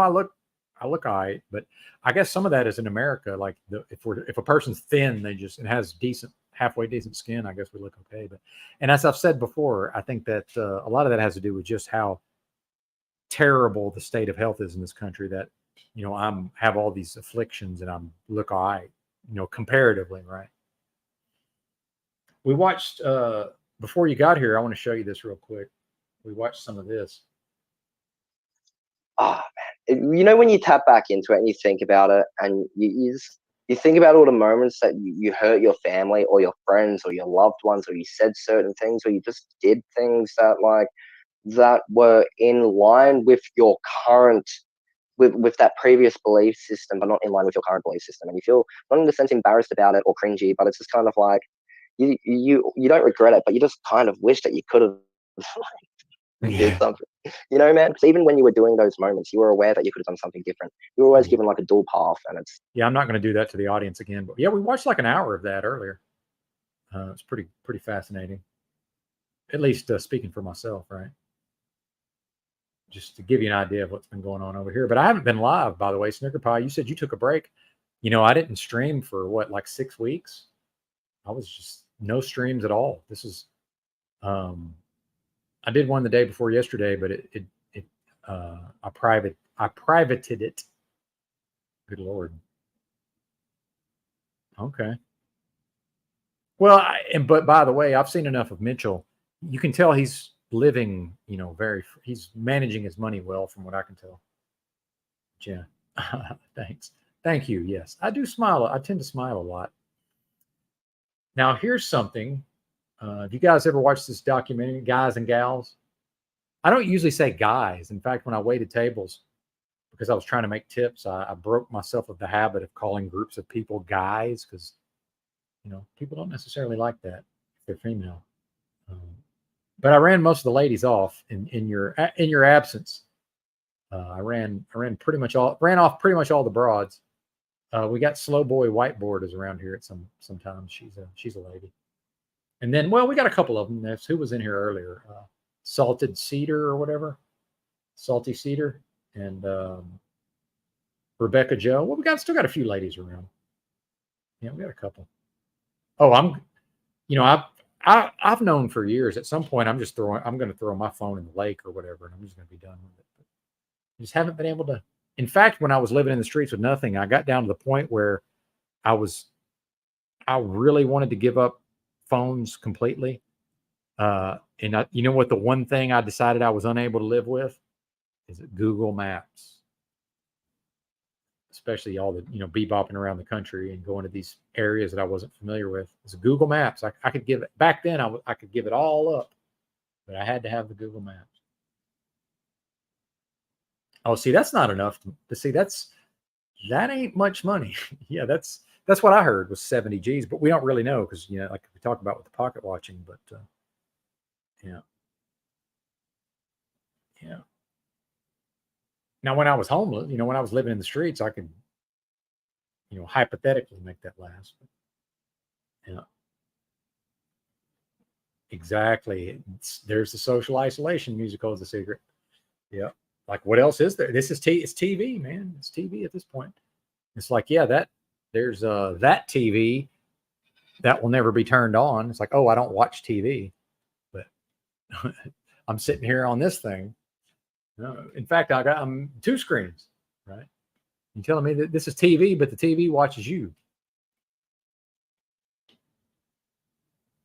Speaker 1: look all right, but I guess some of that is in America. Like if a person's thin, it has decent halfway decent skin, I guess we look okay. But, and as I've said before, I think that a lot of that has to do with just how terrible the state of health is in this country, that, you know, I'm have all these afflictions and I'm look all right, you know, comparatively, right? We watched, before you got here, I want to show you this real quick. We watched some of this.
Speaker 4: Ah, man. You know, when you tap back into it and you think about it, and you think about all the moments that you hurt your family or your friends or your loved ones, or you said certain things, or you just did things that like that were in line with your current with that previous belief system, but not in line with your current belief system, and you feel not in the sense embarrassed about it or cringy, but it's just kind of like you don't regret it, but you just kind of wish that you could have did something, you know, man. Because even when you were doing those moments, you were aware that you could have done something different. You were always given like a dual path, and it's
Speaker 1: Yeah, I'm not going to do that to the audience again, but yeah, we watched like an hour of that earlier. It's pretty fascinating. At least speaking for myself, right? Just to give you an idea of what's been going on over here. But I haven't been live, by the way. Snicker Pie, you said you took a break. You know, I didn't stream for what, like 6 weeks. I was just no streams at all. This is, I did one the day before yesterday, but I privated it. Good Lord. Okay. Well, but by the way, I've seen enough of Mitchell. You can tell he's living, you know, he's managing his money well, from what I can tell. Yeah. Thanks. Thank you. Yes, I do smile. I tend to smile a lot. Now, here's something. Have you guys ever watched this documentary, Guys and Gals? I don't usually say guys. In fact, when I waited tables, because I was trying to make tips, I broke myself of the habit of calling groups of people guys, because, you know, people don't necessarily like that if they're female. But I ran most of the ladies off in your absence. I ran off pretty much all the broads. We got Slow Boy Whiteboard is around here at sometimes. She's a lady. And then, well, we got a couple of them. That's who was in here earlier. Salted Cedar or whatever. Salty Cedar and Rebecca Joe. Well, still got a few ladies around. Yeah, we got a couple. Oh, I've known for years. At some point, I'm going to throw my phone in the lake or whatever, and I'm just going to be done with it. But I just haven't been able to. In fact, when I was living in the streets with nothing, I got down to the point where I really wanted to give up phones completely. And you know what? The one thing I decided I was unable to live with is Google Maps. Especially all the, you know, bebopping around the country and going to these areas that I wasn't familiar with. It's Google Maps. I could give it back then. I could give it all up, but I had to have the Google Maps. Oh, see, that's not enough to see. That ain't much money. Yeah, that's what I heard was 70 G's, but we don't really know because, you know, like we talked about with the pocket watching. But yeah. Now, when I was homeless, you know, when I was living in the streets, I could, you know, hypothetically make that last. Yeah. Exactly. There's the social isolation. Musical is the secret. Yeah. Like, what else is there? It's TV, man. It's TV at this point. It's like, yeah, there's that TV that will never be turned on. It's like, oh, I don't watch TV, but I'm sitting here on this thing. In fact, I'm 2 screens, right? You're telling me that this is TV, but the TV watches you.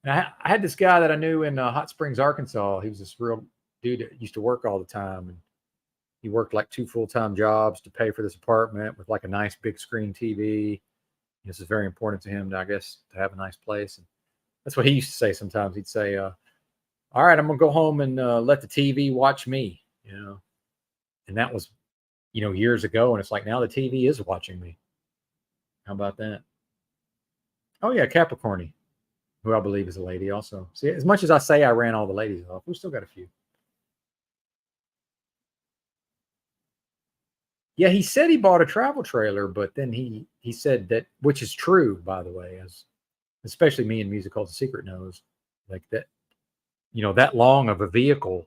Speaker 1: And I had this guy that I knew in Hot Springs, Arkansas. He was this real dude that used to work all the time, and he worked like 2 full-time jobs to pay for this apartment with like a nice big screen TV. This is very important to him, I guess, to have a nice place. And that's what he used to say sometimes. He'd say, all right, I'm going to go home and let the TV watch me, you know. And that was, you know, years ago. And it's like, now the TV is watching me. How about that? Oh, yeah, Capricorny, who I believe is a lady also. See, as much as I say I ran all the ladies off, we still got a few. Yeah, he said he bought a travel trailer, but then he said that, which is true, by the way, as especially me in Music Called the Secret knows, like that, you know, that long of a vehicle,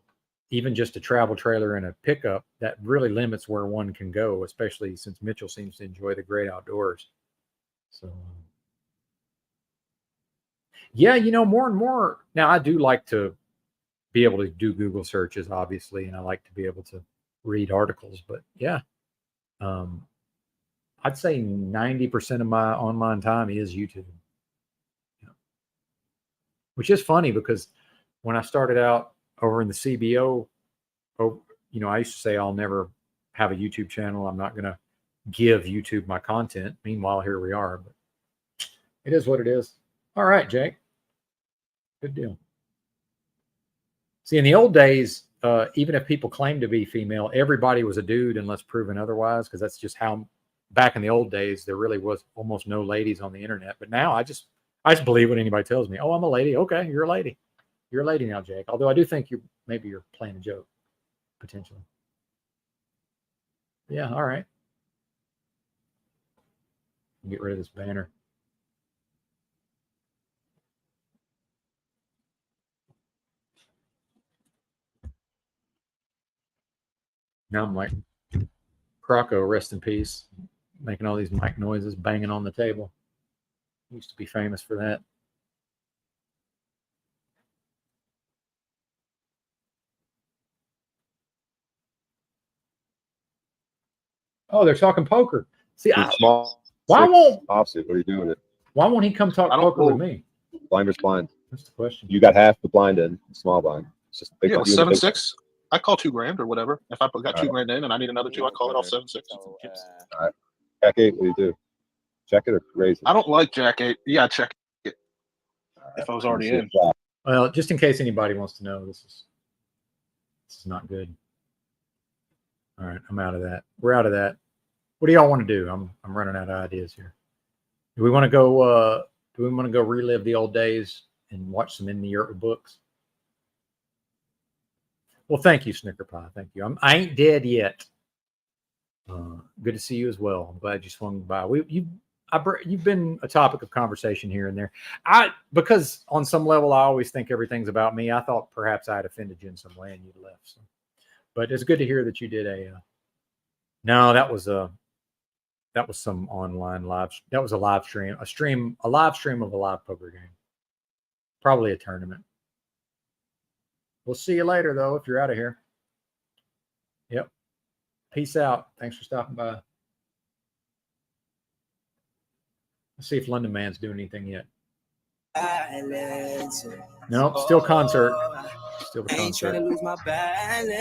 Speaker 1: even just a travel trailer and a pickup, that really limits where one can go, especially since Mitchell seems to enjoy the great outdoors. So, Yeah, more and more now. I do like to be able to do Google searches, obviously, and I like to be able to read articles. But yeah, um, I'd say 90% of my online time is YouTube. Yeah. Which is funny because when I started out over in the CBO, I used to say I'll never have a YouTube channel. I'm not going to give YouTube my content. Meanwhile, here we are. But it is what it is. All right, Jake. Good deal. See, in the old days, even if people claimed to be female, everybody was a dude unless proven otherwise, because that's just how back in the old days there really was almost no ladies on the internet. But now I just believe what anybody tells me. Oh, I'm a lady. Okay, you're a lady. You're a lady now, Jake. Although I do think maybe you're playing a joke, potentially. Yeah, all right. Get rid of this banner. Now I'm like Croco, rest in peace, making all these mic noises, banging on the table. Used to be famous for that. Oh, they're talking poker. See, why won't
Speaker 6: Offsuit? What are you doing it?
Speaker 1: Why won't he come talk poker with me?
Speaker 6: Blind versus blind.
Speaker 1: That's the question.
Speaker 6: You got half the blind in, small blind. It's just
Speaker 2: Yeah, 7-6. I call $2,000 or whatever. If I got $2,000 in and I need another two, I call it off 7-6.
Speaker 6: All right. Jack 8, what do you do? Check it or raise it?
Speaker 2: I don't like Jack 8. Yeah, check it. If I was already in.
Speaker 1: Well, just in case anybody wants to know, this is not good. All right, I'm out of that. We're out of that. What do y'all want to do? I'm running out of ideas here. Do we want to go? Do we want to go relive the old days and watch some In the Yurt with Books? Well, thank you, Snicker Pie. Thank you. I ain't dead yet. Good to see you as well. I'm glad you swung by. You've been a topic of conversation here and there. Because on some level, I always think everything's about me. I thought perhaps I had offended you in some way and you'd left. So. But it's good to hear that you did no, that was some online live. That was a live stream, a live stream of a live poker game. Probably a tournament. We'll see you later, though, if you're out of here. Yep. Peace out. Thanks for stopping by. Let's see if London Man's doing anything yet. No, still concert. Still the concert. Trying to lose my balance.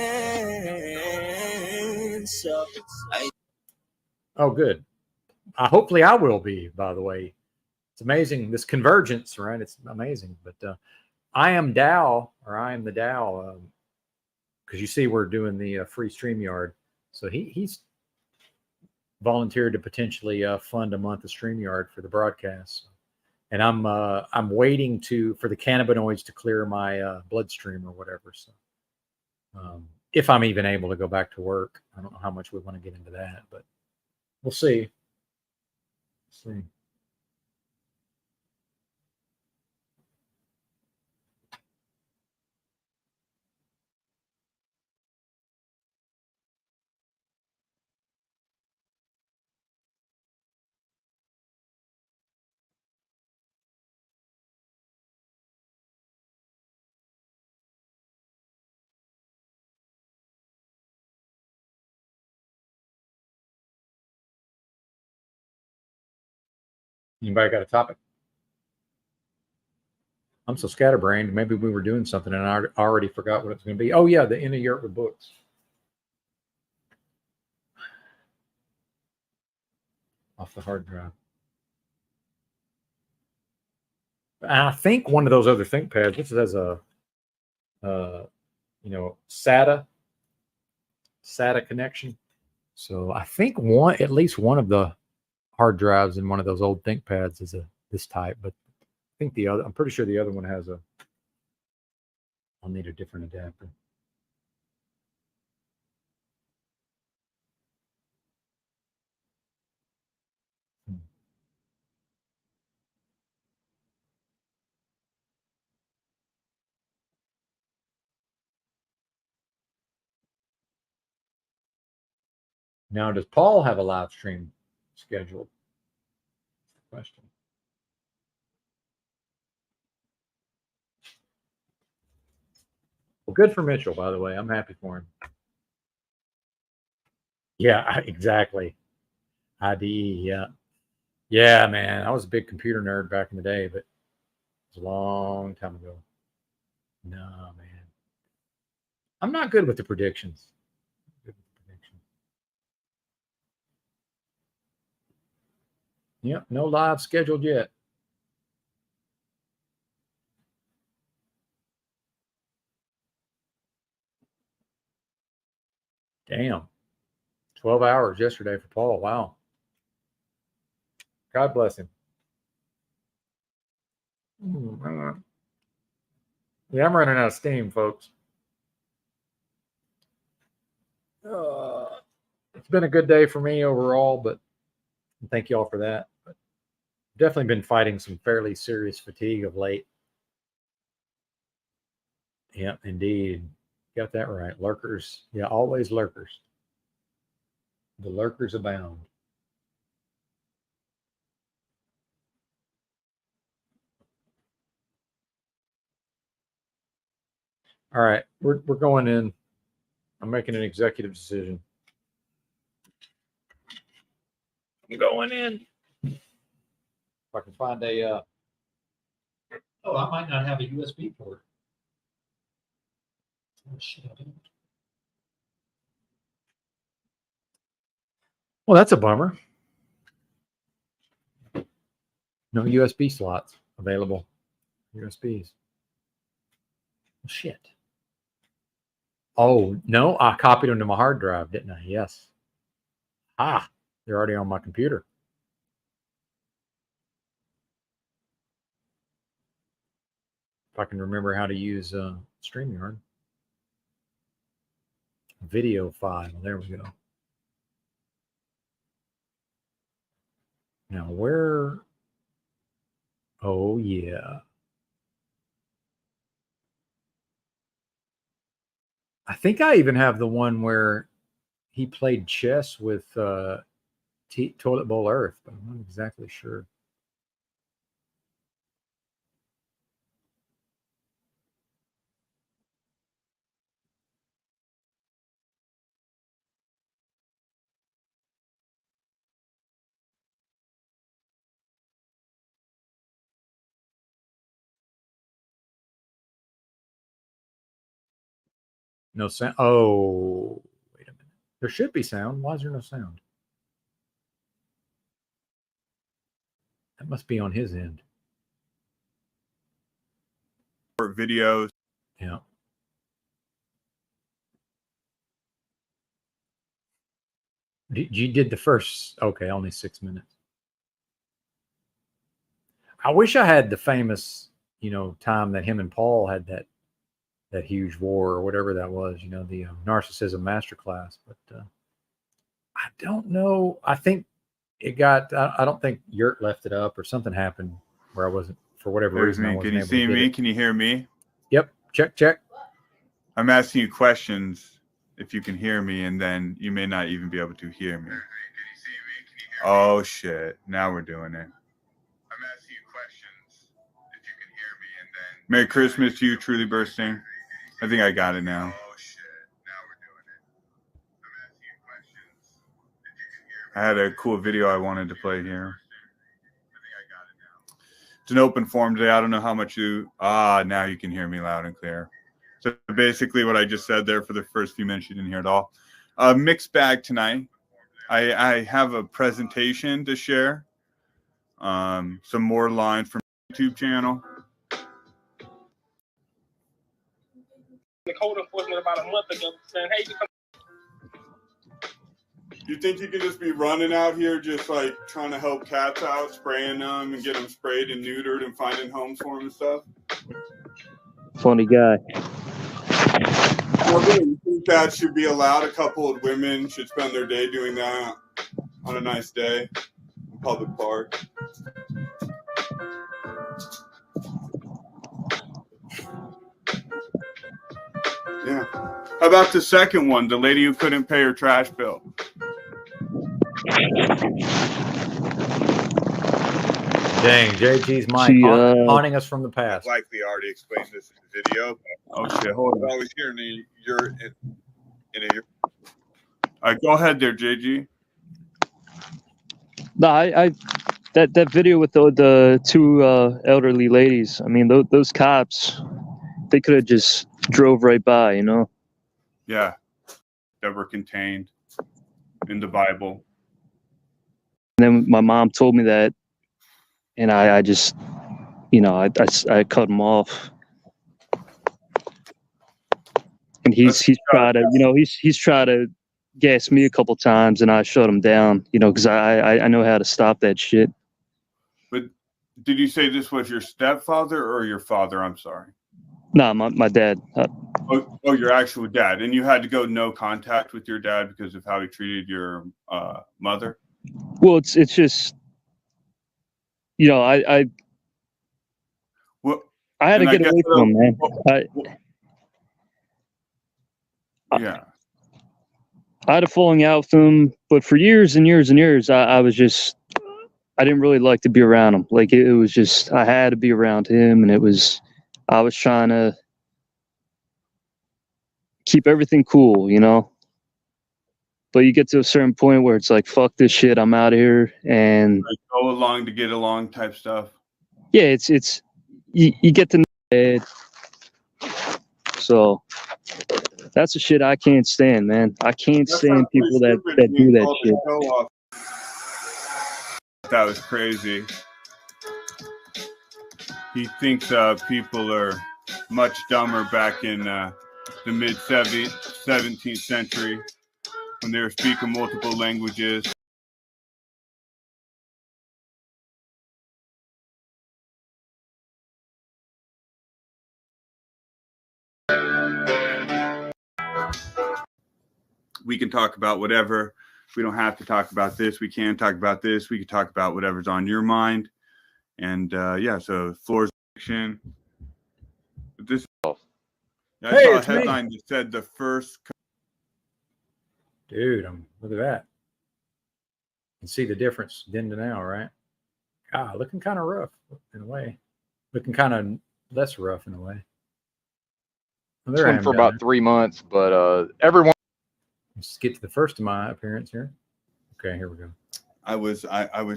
Speaker 1: Oh, good. Hopefully I will be, by the way. It's amazing. This convergence, right? It's amazing. But I am the Dow, because you see we're doing the free StreamYard. So he's volunteered to potentially fund a month of StreamYard for the broadcast. And I'm waiting for the cannabinoids to clear my bloodstream or whatever. So if I'm even able to go back to work, I don't know how much we want to get into that, but we'll see. See. Anybody got a topic? I'm so scatterbrained. Maybe we were doing something and I already forgot what it's going to be. Oh, yeah, the In the Yurt with Books. Off the hard drive. I think one of those other ThinkPads, this has a, SATA connection. So I think at least one of the hard drives in one of those old ThinkPads is this type, but I think I'm pretty sure the other one has I'll need a different adapter. Now, does Paul have a live stream scheduled? Question. Well, good for Mitchell, by the way. I'm happy for him. Yeah, exactly. IDE, yeah. Yeah, man. I was a big computer nerd back in the day, but it was a long time ago. No, man. I'm not good with the predictions. Yep, no live scheduled yet. Damn. 12 hours yesterday for Paul. Wow. God bless him. Yeah, I'm running out of steam, folks. It's been a good day for me overall, but thank you all for that. But definitely been fighting some fairly serious fatigue of late. Yeah, indeed. Got that right. Lurkers. Yeah, always lurkers. The lurkers abound. All right, we're going in. I'm making an executive decision. I'm going in. If I can find a. Oh, I might not have a USB port. Oh shit, I don't. Well, that's a bummer. No USB slots available. USBs. Well, shit. Oh, no, I copied them to my hard drive, didn't I? Yes. Ah, they're already on my computer. If I can remember how to use StreamYard. Video file. There we go. Now, where? Oh, yeah. I think I even have the one where he played chess with Toilet Bowl Earth, but I'm not exactly sure. No sound. Oh, wait a minute. There should be sound. Why is there no sound? That must be on his end.
Speaker 19: Videos.
Speaker 1: Yeah. You did the first. Okay, only 6 minutes. I wish I had the famous, time that him and Paul had that huge war or whatever that was. The narcissism masterclass. But I don't know. I think it got. I don't think Yurt left it up or something happened where I wasn't, for whatever
Speaker 19: There's
Speaker 1: reason.
Speaker 19: me. Can you see me? Can you hear me?
Speaker 1: Yep. Check.
Speaker 19: I'm asking you questions if you can hear me, and then you may not even be able to hear me. Oh shit! Now we're doing it. I'm asking you questions if you can hear me, and then. Merry Christmas to you, truly bursting. I think I got it now. Oh shit! Now we're doing it. I'm asking you questions if you can hear me. I had a cool video I wanted to play here. It's an open forum today. I don't know how much now you can hear me loud and clear. So basically what I just said there for the first few minutes, you didn't hear it all. Mixed bag tonight. I have a presentation to share. Some more lines from the YouTube channel.
Speaker 20: The code enforcement about a month ago saying, hey, you come.
Speaker 19: You think you could just be running out here just like trying to help cats out, spraying them and get them sprayed and neutered and finding homes for them and stuff?
Speaker 21: Funny guy.
Speaker 19: You think that should be allowed? A couple of women should spend their day doing that on a nice day in public park. Yeah. How about the second one, the lady who couldn't pay her trash bill?
Speaker 1: Dang, JT's mic haunting us from the past.
Speaker 19: I've likely already explained this in the video. Oh shit! Hold on.
Speaker 13: I was hearing you're in a.
Speaker 19: All right, go ahead there, JG.
Speaker 21: No, I that video with the two elderly ladies. I mean, those cops, they could have just drove right by, you know.
Speaker 19: Yeah, that were contained in the Bible.
Speaker 21: And then my mom told me that, and I just, you know, I cut him off. And he's tried to, you know, he's tried to gas me a couple times, and I shut him down, you know, because I know how to stop that shit.
Speaker 19: But did you say this was your stepfather or your father? I'm sorry.
Speaker 21: No, my dad.
Speaker 19: Oh, your actual dad, and you had to go no contact with your dad because of how he treated your mother.
Speaker 21: Well, it's just, you know, I had to get away from him, man.
Speaker 19: Yeah.
Speaker 21: I had a falling out with him, but for years and years and years, I was just, I didn't really like to be around him. Like it was just, I had to be around him, and I was trying to keep everything cool, you know. But you get to a certain point where it's like, fuck this shit, I'm out of here, and
Speaker 19: Like go along to get along type stuff.
Speaker 21: yeah, it's you get to know it. So that's the shit I can't stand, man. I can't stand people that do that shit.
Speaker 19: That was crazy. He thinks people are much dumber back in the mid 17th century when they were speaking multiple languages. We can talk about whatever. We don't have to talk about this. We can talk about this. We can talk about whatever's on your mind. And yeah, so floor's action. This. I saw a headline that said the first.
Speaker 1: Dude, look at that. You can see the difference then to now, right? God, looking kind of rough in a way. Looking kind of less rough in a way. Well, there I am
Speaker 3: for about 3 months, but everyone.
Speaker 1: Let's get to the first of my appearance here. Okay, here we go.
Speaker 19: I was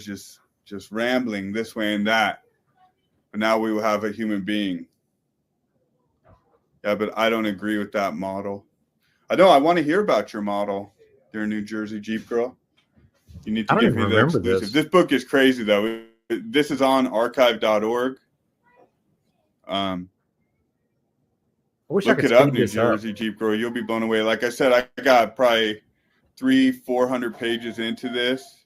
Speaker 19: just rambling this way and that, but now we will have a human being. Yeah, but I don't agree with that model. I know I want to hear about your model, dear New Jersey Jeep girl. You need to give me the exclusive. This book is crazy though. This is on archive.org.
Speaker 1: I wish
Speaker 19: Look
Speaker 1: I could
Speaker 19: it up,
Speaker 1: speed
Speaker 19: New
Speaker 1: this up.
Speaker 19: Jersey Jeep girl. You'll be blown away. Like I said, I got probably 300-400 pages into this.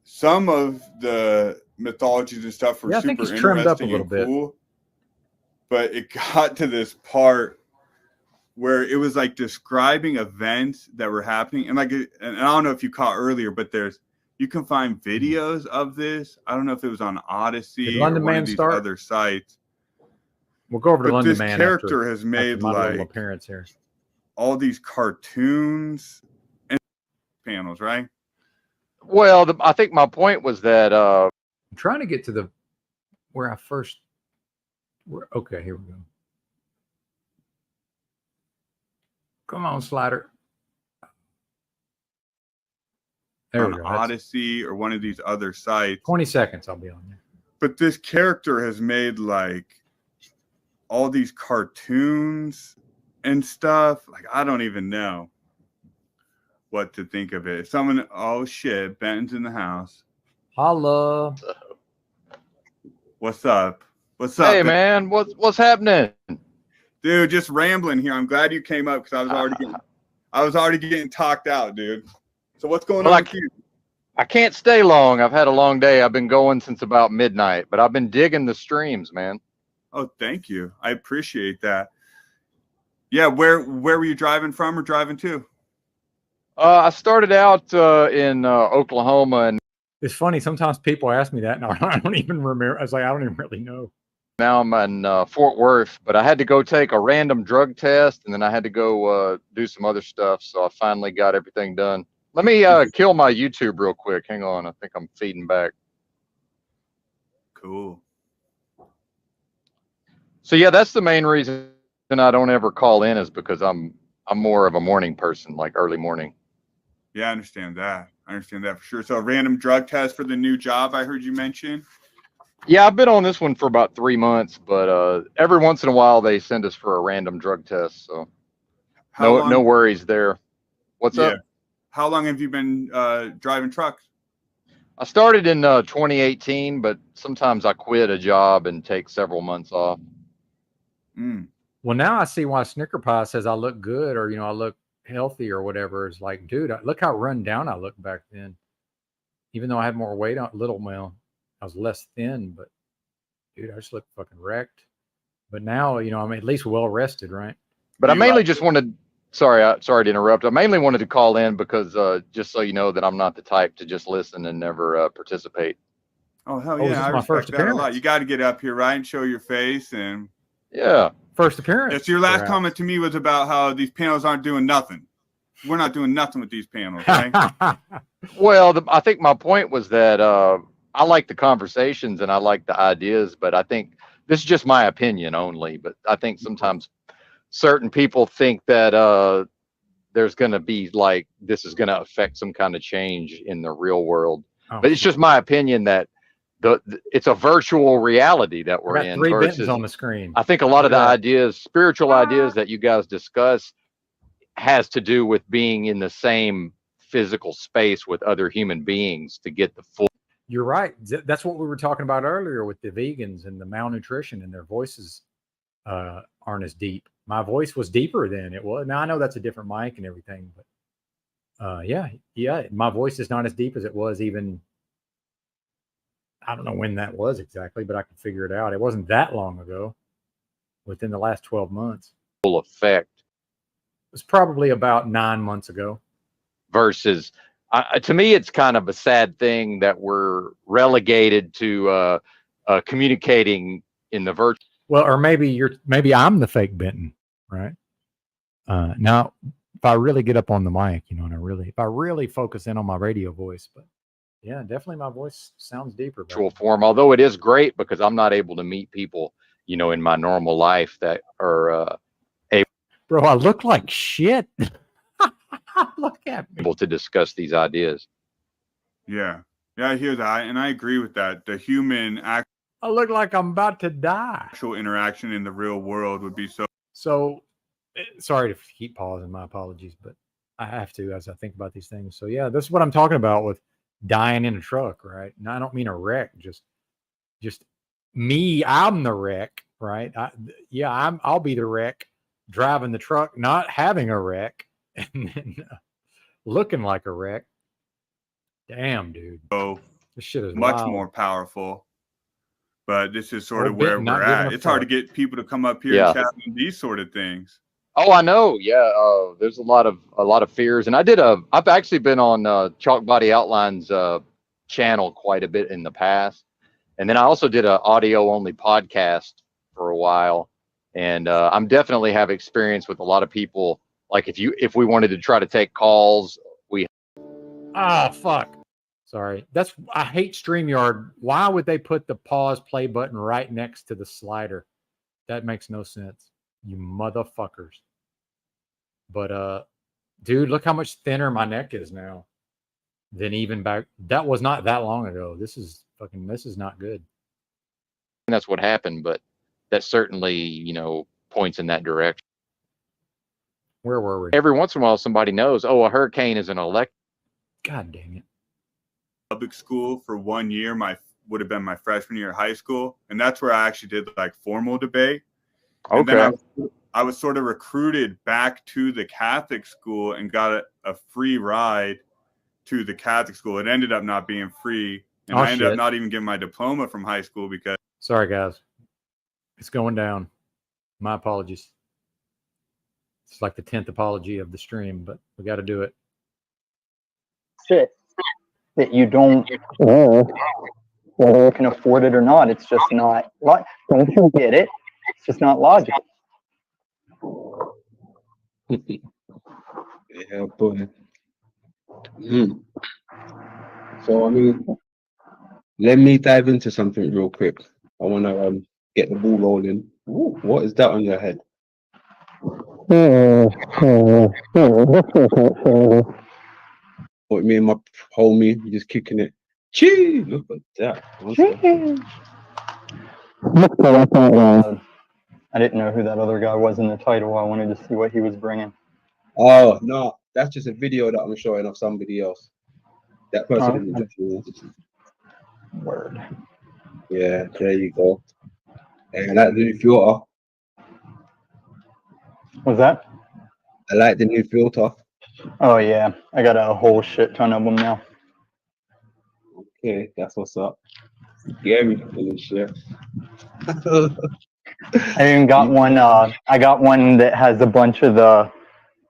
Speaker 19: Some of the mythologies and stuff were super interesting and cool. But it got to this part where it was like describing events that were happening. And like, and I don't know if you caught earlier, but you can find videos of this. I don't know if it was on Odyssey or one of these other sites.
Speaker 1: We'll go over to London Man.
Speaker 19: This character has made like
Speaker 1: appearance here.
Speaker 19: All these cartoons and panels, right?
Speaker 3: Well, I think my point was that
Speaker 1: I'm trying to get to where I first. Okay, here we go. Come on, Slider. There we go.
Speaker 19: Odyssey or one of these other sites.
Speaker 1: 20 seconds, I'll be on there.
Speaker 19: But this character has made like all these cartoons and stuff. Like, I don't even know what to think of it. Someone, oh shit, Benton's in the house.
Speaker 1: Holla.
Speaker 19: What's up? What's up?
Speaker 3: Hey man, what's happening?
Speaker 19: Dude, just rambling here. I'm glad you came up because I was already getting talked out, dude. So what's going on with you?
Speaker 3: I can't stay long. I've had a long day. I've been going since about midnight, but I've been digging the streams, man.
Speaker 19: Oh, thank you. I appreciate that. Yeah, where were you driving from or driving to?
Speaker 3: I started out in Oklahoma, and
Speaker 1: it's funny. Sometimes people ask me that, and I don't even remember. I was like, I don't even really know.
Speaker 3: Now I'm in Fort Worth, but I had to go take a random drug test, and then I had to go do some other stuff. So I finally got everything done. Let me kill my YouTube real quick. Hang on. I think I'm feeding back.
Speaker 19: Cool.
Speaker 3: So yeah, that's the main reason I don't ever call in is because I'm more of a morning person, like early morning.
Speaker 19: Yeah, I understand that. I understand that for sure. So a random drug test for the new job I heard you mention.
Speaker 3: Yeah, I've been on this one for about 3 months, but every once in a while they send us for a random drug test. So
Speaker 19: How
Speaker 3: no
Speaker 19: long?
Speaker 3: worries there. What's
Speaker 19: Yeah.
Speaker 3: up?
Speaker 19: How long have you been driving trucks?
Speaker 3: I started in 2018, but sometimes I quit a job and take several months off.
Speaker 1: Well, now I see why Snicker Pie says I look good, or I look healthy or whatever. It's like, dude, look how run down I look back then. Even though I had more weight on I was less thin, but dude, I just look fucking wrecked. But now, I'm at least well rested, right?
Speaker 3: But I mainly just wanted. Sorry to interrupt. I mainly wanted to call in because just so you know that I'm not the type to just listen and never participate.
Speaker 19: Oh hell
Speaker 1: Oh, this
Speaker 19: yeah,
Speaker 1: is
Speaker 19: I
Speaker 1: my
Speaker 19: respect
Speaker 1: first
Speaker 19: that a lot.
Speaker 1: appearance.
Speaker 19: You got to get up here, right, and show your face and.
Speaker 3: Yeah,
Speaker 1: first appearance.
Speaker 19: Yes, your last
Speaker 1: perhaps.
Speaker 19: comment to me was about how these panels aren't doing nothing. We're not doing nothing with these panels, right?
Speaker 3: Well, I think my point was that I like the conversations and I like the ideas, but I think this is just my opinion only. But I think sometimes certain people think that there's going to be like this is going to affect some kind of change in the real world.
Speaker 1: Oh,
Speaker 3: but it's just my opinion that it's a virtual reality that
Speaker 1: I
Speaker 3: we're
Speaker 1: got
Speaker 3: in.
Speaker 1: 3
Speaker 3: Versus,
Speaker 1: Bentons on the screen.
Speaker 3: I think a lot of the
Speaker 1: Look at that.
Speaker 3: ideas, spiritual ideas that you guys discuss, has to do with being in the same physical space with other human beings to get the full.
Speaker 1: You're right. That's what we were talking about earlier with the vegans and the malnutrition, and their voices aren't as deep. My voice was deeper than it was. Now I know that's a different mic and everything, but yeah, my voice is not as deep as it was even. I don't know when that was exactly, but I could figure it out. It wasn't that long ago, within the last 12 months.
Speaker 3: Full effect.
Speaker 1: It was probably about 9 months ago.
Speaker 3: Versus, to me, it's kind of a sad thing that we're relegated to communicating in the virtual.
Speaker 1: Well, or maybe I'm the fake Benton, right? Now, if I really get up on the mic, and if I really focus in on my radio voice, but yeah, definitely my voice sounds deeper.
Speaker 3: Form, although it is great because I'm not able to meet people, in my normal life that are
Speaker 1: Bro, I look like shit. Look at me.
Speaker 3: Able to discuss these ideas.
Speaker 19: Yeah, I hear that, and I agree with that. The human
Speaker 1: I look like I'm about to die.
Speaker 19: Actual interaction in the real world would be so.
Speaker 1: So, sorry to keep pausing. My apologies, but I have to as I think about these things. So yeah, this is what I'm talking about with dying in a truck, right? And I don't mean a wreck, just me. I'm the wreck, right? I'll be the wreck driving the truck, not having a wreck, and then looking like a wreck. Damn, dude. This shit is
Speaker 19: much
Speaker 1: wild.
Speaker 19: more powerful. But this is sort
Speaker 1: Oh,
Speaker 19: of where
Speaker 1: Benton, not
Speaker 19: we're
Speaker 1: giving
Speaker 19: at.
Speaker 1: a
Speaker 19: It's hard to
Speaker 1: fuck.
Speaker 19: get people to come up here
Speaker 3: Yeah.
Speaker 19: and chat on these sort of things.
Speaker 3: Oh, I know. Yeah, there's a lot of fears, and I've actually been on Chalk Body Outlines channel quite a bit in the past, and then I also did an audio only podcast for a while, and I'm definitely have experience with a lot of people. Like if we wanted to try to take calls, we.
Speaker 1: Ah, fuck. Sorry. I hate StreamYard. Why would they put the pause play button right next to the slider? That makes no sense. You motherfuckers. But dude, look how much thinner my neck is now than even back. That was not that long ago. This is not good.
Speaker 3: And that's what happened, but that certainly, points in that direction.
Speaker 1: Where were we?
Speaker 3: Every once in a while, somebody knows, a hurricane is an elect.
Speaker 1: God dang it.
Speaker 19: Public school for 1 year, would have been my freshman year of high school, and that's where I actually did like formal debate. And then I was sort of recruited back to the Catholic school and got a free ride to the Catholic school. It ended up not being free, and I ended up not even getting my diploma from high school because.
Speaker 1: Sorry, guys. It's going down. My apologies. It's like the 10th apology of the stream, but we got to do it.
Speaker 7: Shit that you don't know whether you can afford it or not. It's just not. Don't you get it? It's just not logical.
Speaker 22: Yeah, boy. So, I mean, let me dive into something real quick. I want to get the ball rolling
Speaker 6: Ooh, what is that on your head? What me and my homie just kicking it. Chee! Look at that. One second.
Speaker 7: I didn't know who that other guy was in the title. I wanted to see what he was bringing.
Speaker 6: Oh no, that's just a video that I'm showing of somebody else. That person didn't just
Speaker 7: Word.
Speaker 6: Yeah, there you go. And I like the new filter.
Speaker 7: Was that?
Speaker 6: I like the new filter.
Speaker 7: Oh yeah, I got a whole shit ton of them now.
Speaker 6: Okay, that's what's up. Gary full of shit.
Speaker 7: I even got one. I got one that has a bunch of the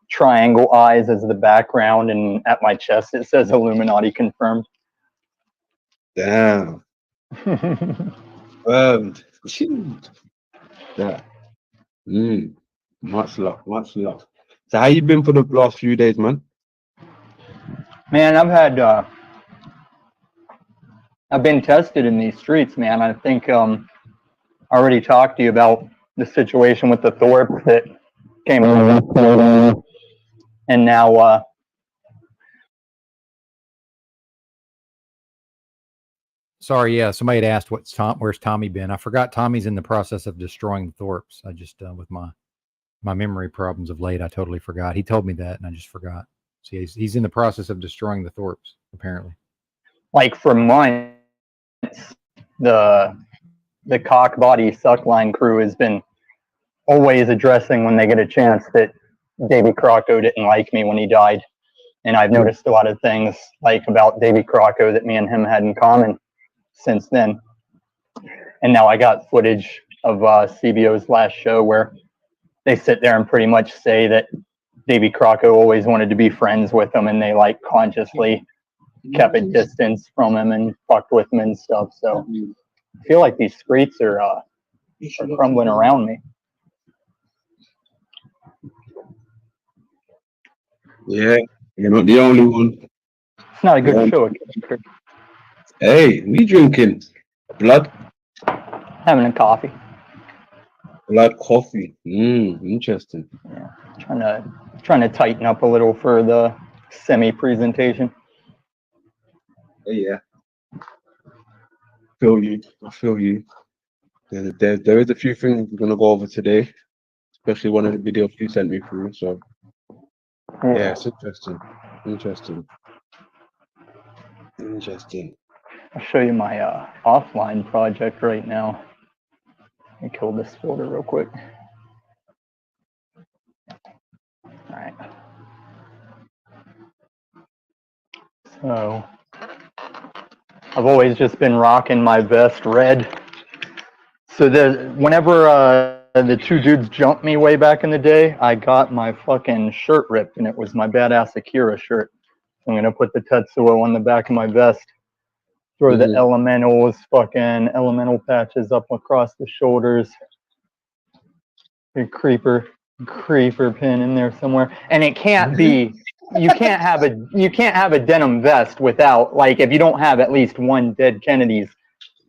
Speaker 7: triangle eyes as the background, and at my chest it says Illuminati confirmed.
Speaker 6: Damn. Yeah. Much love, much love. So how you been for the last few days, man?
Speaker 7: Man, I've been tested in these streets, man. I think I already talked to you about the situation with the Thorpe that came around, and now
Speaker 1: Sorry, yeah, somebody had asked where's Tommy been. I forgot Tommy's in the process of destroying the Thorpes. I just with my memory problems of late, I totally forgot. He told me that, and I just forgot. So he's in the process of destroying the Thorpes, apparently.
Speaker 7: like for months, the cock body suckline crew has been always addressing when they get a chance that Davy Crocco didn't like me when he died. And I've noticed a lot of things like about Davy Crocco that me and him had in common since then. And now I got footage of CBO's last show where they sit there and pretty much say that Davy Crocco always wanted to be friends with him, and they like consciously kept a distance from him and fucked with him and stuff. So I feel like these streets are crumbling around me.
Speaker 6: Yeah, you're not the only one.
Speaker 7: It's not a good show.
Speaker 6: Hey, we drinking blood?
Speaker 7: Having a coffee.
Speaker 6: Blood coffee. Interesting.
Speaker 7: Yeah, trying to tighten up a little for the semi presentation.
Speaker 6: Yeah. Feel you. I feel you. There is a few things we're gonna go over today, especially one of the videos you sent me through. So yeah, it's interesting. Interesting.
Speaker 7: I'll show you my offline project right now. Let me kill this filter real quick. All right. So I've always just been rocking my vest red. So whenever the two dudes jumped me way back in the day, I got my fucking shirt ripped, and it was my badass Akira shirt. So I'm gonna put the Tetsuo on the back of my vest. Throw the elemental patches up across the shoulders. A creeper pin in there somewhere, and it can't be. You can't have a denim vest without, like, if you don't have at least one Dead Kennedy's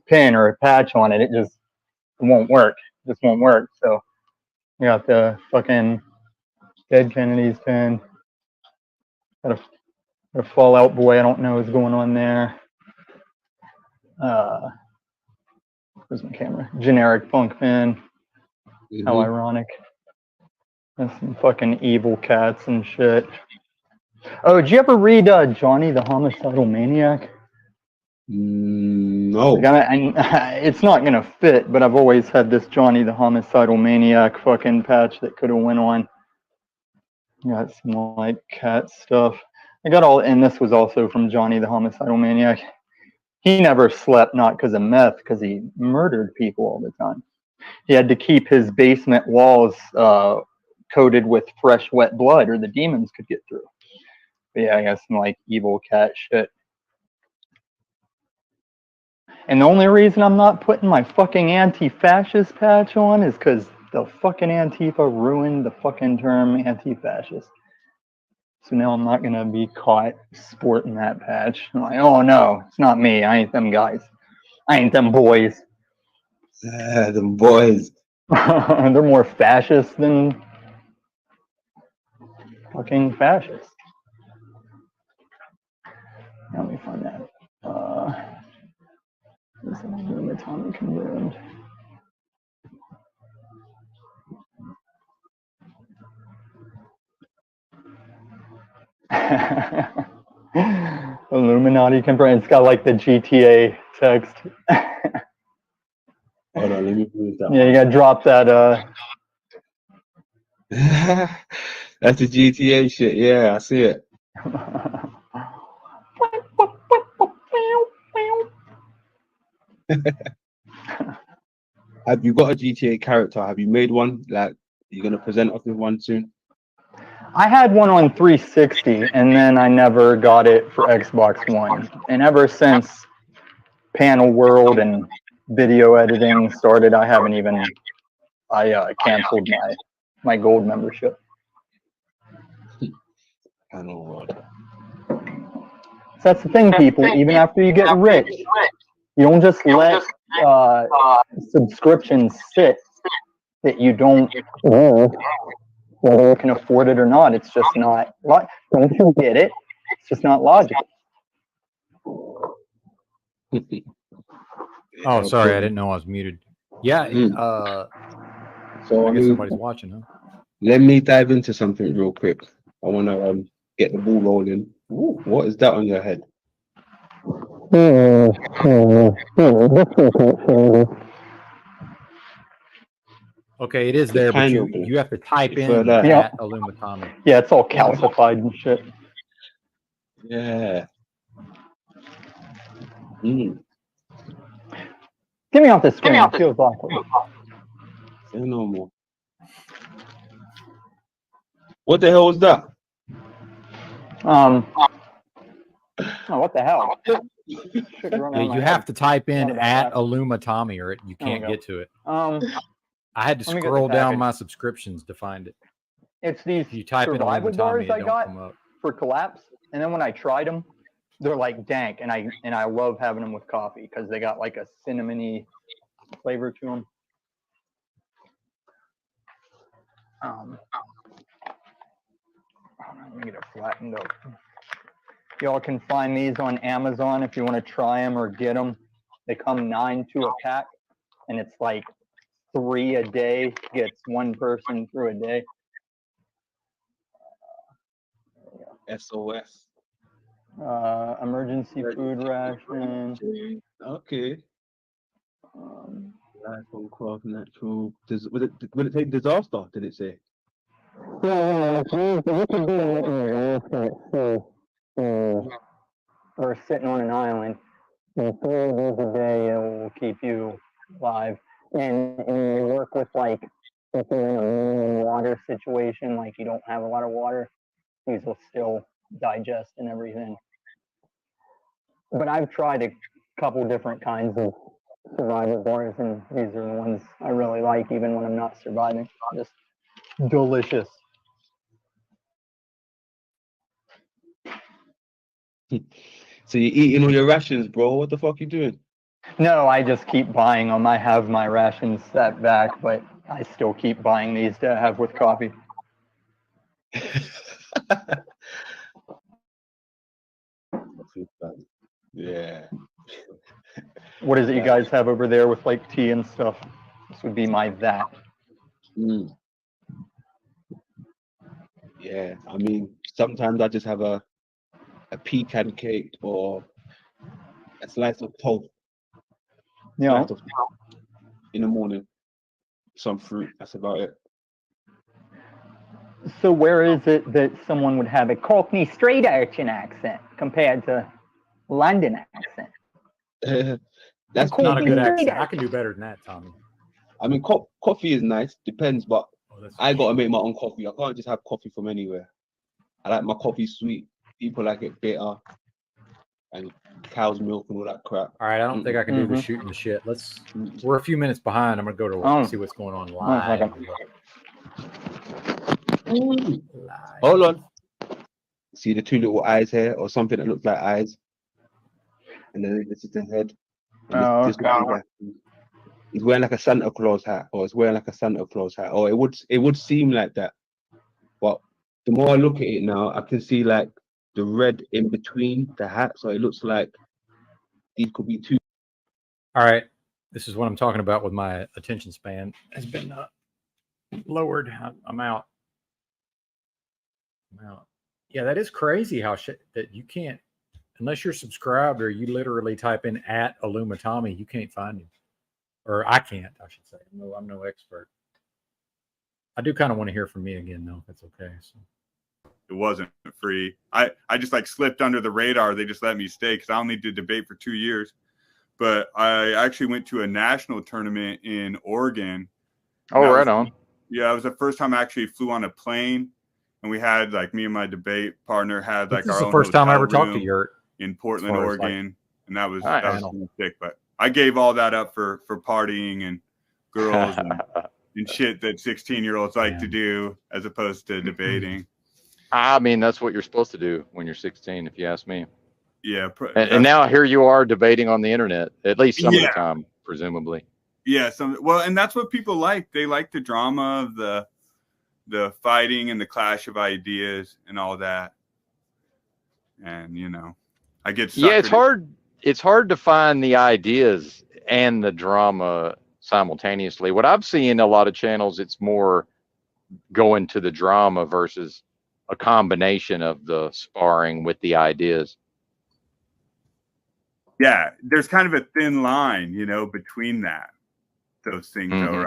Speaker 7: pin or a patch on it, it won't work. It just won't work. So we got the fucking Dead Kennedy's pin. Got a Fallout Boy. I don't know what's going on there. Where's my camera? Generic Funk pin. How ironic. That's some fucking evil cats and shit. Oh, did you ever read Johnny the Homicidal Maniac?
Speaker 6: No.
Speaker 7: It's not gonna fit, but I've always had this Johnny the Homicidal Maniac fucking patch that could have went on. Got some like cat stuff. I got all, and this was also from Johnny the Homicidal Maniac. He never slept, not because of meth, because he murdered people all the time. He had to keep his basement walls coated with fresh, wet blood, or the demons could get through. But yeah, I got some like evil cat shit. And the only reason I'm not putting my fucking anti-fascist patch on is because the fucking Antifa ruined the fucking term anti-fascist. So now I'm not gonna be caught sporting that patch. I'm like, oh no, it's not me. I ain't them guys. I ain't them boys.
Speaker 6: Them boys.
Speaker 7: They're more fascist than fucking fascist. Let me find that. Is it Tommy confirmed? Illuminati confirmed. It's got like the GTA text.
Speaker 6: Hold on, let me move that.
Speaker 7: Yeah, you gotta drop that.
Speaker 6: That's the GTA shit. Yeah, I see it. Have you got a GTA character? Have you made one? Like, you're gonna present us with one soon?
Speaker 7: I had one on 360, and then I never got it for Xbox One. And ever since Panel World and video editing started, I haven't even. I canceled my gold membership.
Speaker 6: Panel World.
Speaker 7: So that's the thing, people. Even after you get rich, you don't just let subscriptions sit that you don't know whether you can afford it or not. It's just not. Don't you get it? It's just not logical.
Speaker 1: Oh, sorry, I didn't know I was muted. Yeah.
Speaker 6: So
Speaker 1: I guess somebody's watching, huh?
Speaker 6: Let me dive into something real quick. I want to get the ball rolling. Ooh, what is that on your head?
Speaker 1: Okay, it is there, but you have to type in at Illumatami.
Speaker 7: Yeah, it's all calcified and shit.
Speaker 6: Yeah.
Speaker 7: Get me off the screen. It feels awkward.
Speaker 6: Say no more. What the hell was that?
Speaker 7: Oh, what the hell?
Speaker 1: Yeah, you have to type in at Illumatami or you can't get to it. I had to scroll down my subscriptions to find it.
Speaker 7: It's these
Speaker 1: if you type in
Speaker 7: survival bars
Speaker 1: Illumatami,
Speaker 7: I
Speaker 1: it don't
Speaker 7: got
Speaker 1: come up.
Speaker 7: for Collapse, and then when I tried them, they're like dank, and I love having them with coffee because they got like a cinnamony flavor to them. Let me get it flattened up. Y'all can find these on Amazon if you want to try them or get them. They come 9 to a pack, and it's like 3 a day. Gets one person through a day.
Speaker 6: SOS.
Speaker 7: Emergency food ration.
Speaker 6: Okay. Life on craft natural. Will it take disaster? Did it say?
Speaker 7: Or sitting on an island. And 4 days a day it will keep you alive. And you work with like if you're in a minimum water situation, like you don't have a lot of water, these will still digest and everything. But I've tried a couple different kinds of survival bars, and these are the ones I really like, even when I'm not surviving. Just delicious.
Speaker 6: So you're eating all your rations, bro. What the fuck you doing?
Speaker 7: No, I just keep buying them. I have my rations set back, but I still keep buying these to have with coffee.
Speaker 6: Yeah.
Speaker 7: What is it you guys have over there with like tea and stuff? This would be my that.
Speaker 6: Yeah, I mean, sometimes I just have a pecan cake or a slice of toast.
Speaker 7: Yeah.
Speaker 6: In the morning, some fruit. That's about it.
Speaker 7: So where is it that someone would have a Cockney straight urchin accent compared to London accent?
Speaker 6: That's
Speaker 1: not a good accent. I can do better than that, Tommy.
Speaker 6: I mean, coffee is nice. Depends, but I gotta make my own coffee. I can't just have coffee from anywhere. I like my coffee sweet. People like it bitter and cow's milk and all that crap.
Speaker 1: All right, I don't think I can do the shooting the shit. We're a few minutes behind. I'm gonna go to see what's going on live.
Speaker 6: Hold on. See the 2 little eyes here, or something that looks like eyes, and then this is the head.
Speaker 7: Oh,
Speaker 6: this would be
Speaker 22: he's wearing like a Santa Claus hat, or it's wearing like a Santa Claus hat, or it would seem like that. But the more I look at it now, I can see like the red in between the hat, so it looks like these could be two.
Speaker 1: All right. This is what I'm talking about with my attention span has been lowered. I'm out. I'm out. Yeah, that is crazy how that you can't, unless you're subscribed or you literally type in at Illumatami, you can't find him. Or I can't, I should say. I'm no expert. I do kind of want to hear from me again, though, if that's okay. So.
Speaker 19: It wasn't free. I just like slipped under the radar. They just let me stay because I only did debate for 2 years. But I actually went to a national tournament in Oregon.
Speaker 3: Oh, right on.
Speaker 19: Yeah, it was the first time I actually flew on a plane, and we had like me and my debate partner had like
Speaker 1: this
Speaker 19: our
Speaker 1: is
Speaker 19: own
Speaker 1: the first time I ever
Speaker 19: hotel
Speaker 1: talked to
Speaker 19: room
Speaker 1: Yurt
Speaker 19: in Portland, Oregon, and that was
Speaker 3: Nice.
Speaker 19: sick. But I gave all that up for partying and girls and shit that 16-year-olds like to do as opposed to debating.
Speaker 3: I mean, that's what you're supposed to do when you're 16, if you ask me.
Speaker 19: Yeah.
Speaker 3: And now here you are debating on the internet, at least some of the time, presumably.
Speaker 19: Yeah. Well, and that's what people like. They like the drama of the fighting and the clash of ideas and all that. And, you know, I get suckered.
Speaker 3: Yeah, it's hard to find the ideas and the drama simultaneously. What I've seen a lot of channels, it's more going to the drama versus a combination of the sparring with the ideas.
Speaker 19: Yeah, there's kind of a thin line, you know, between those things, though, right?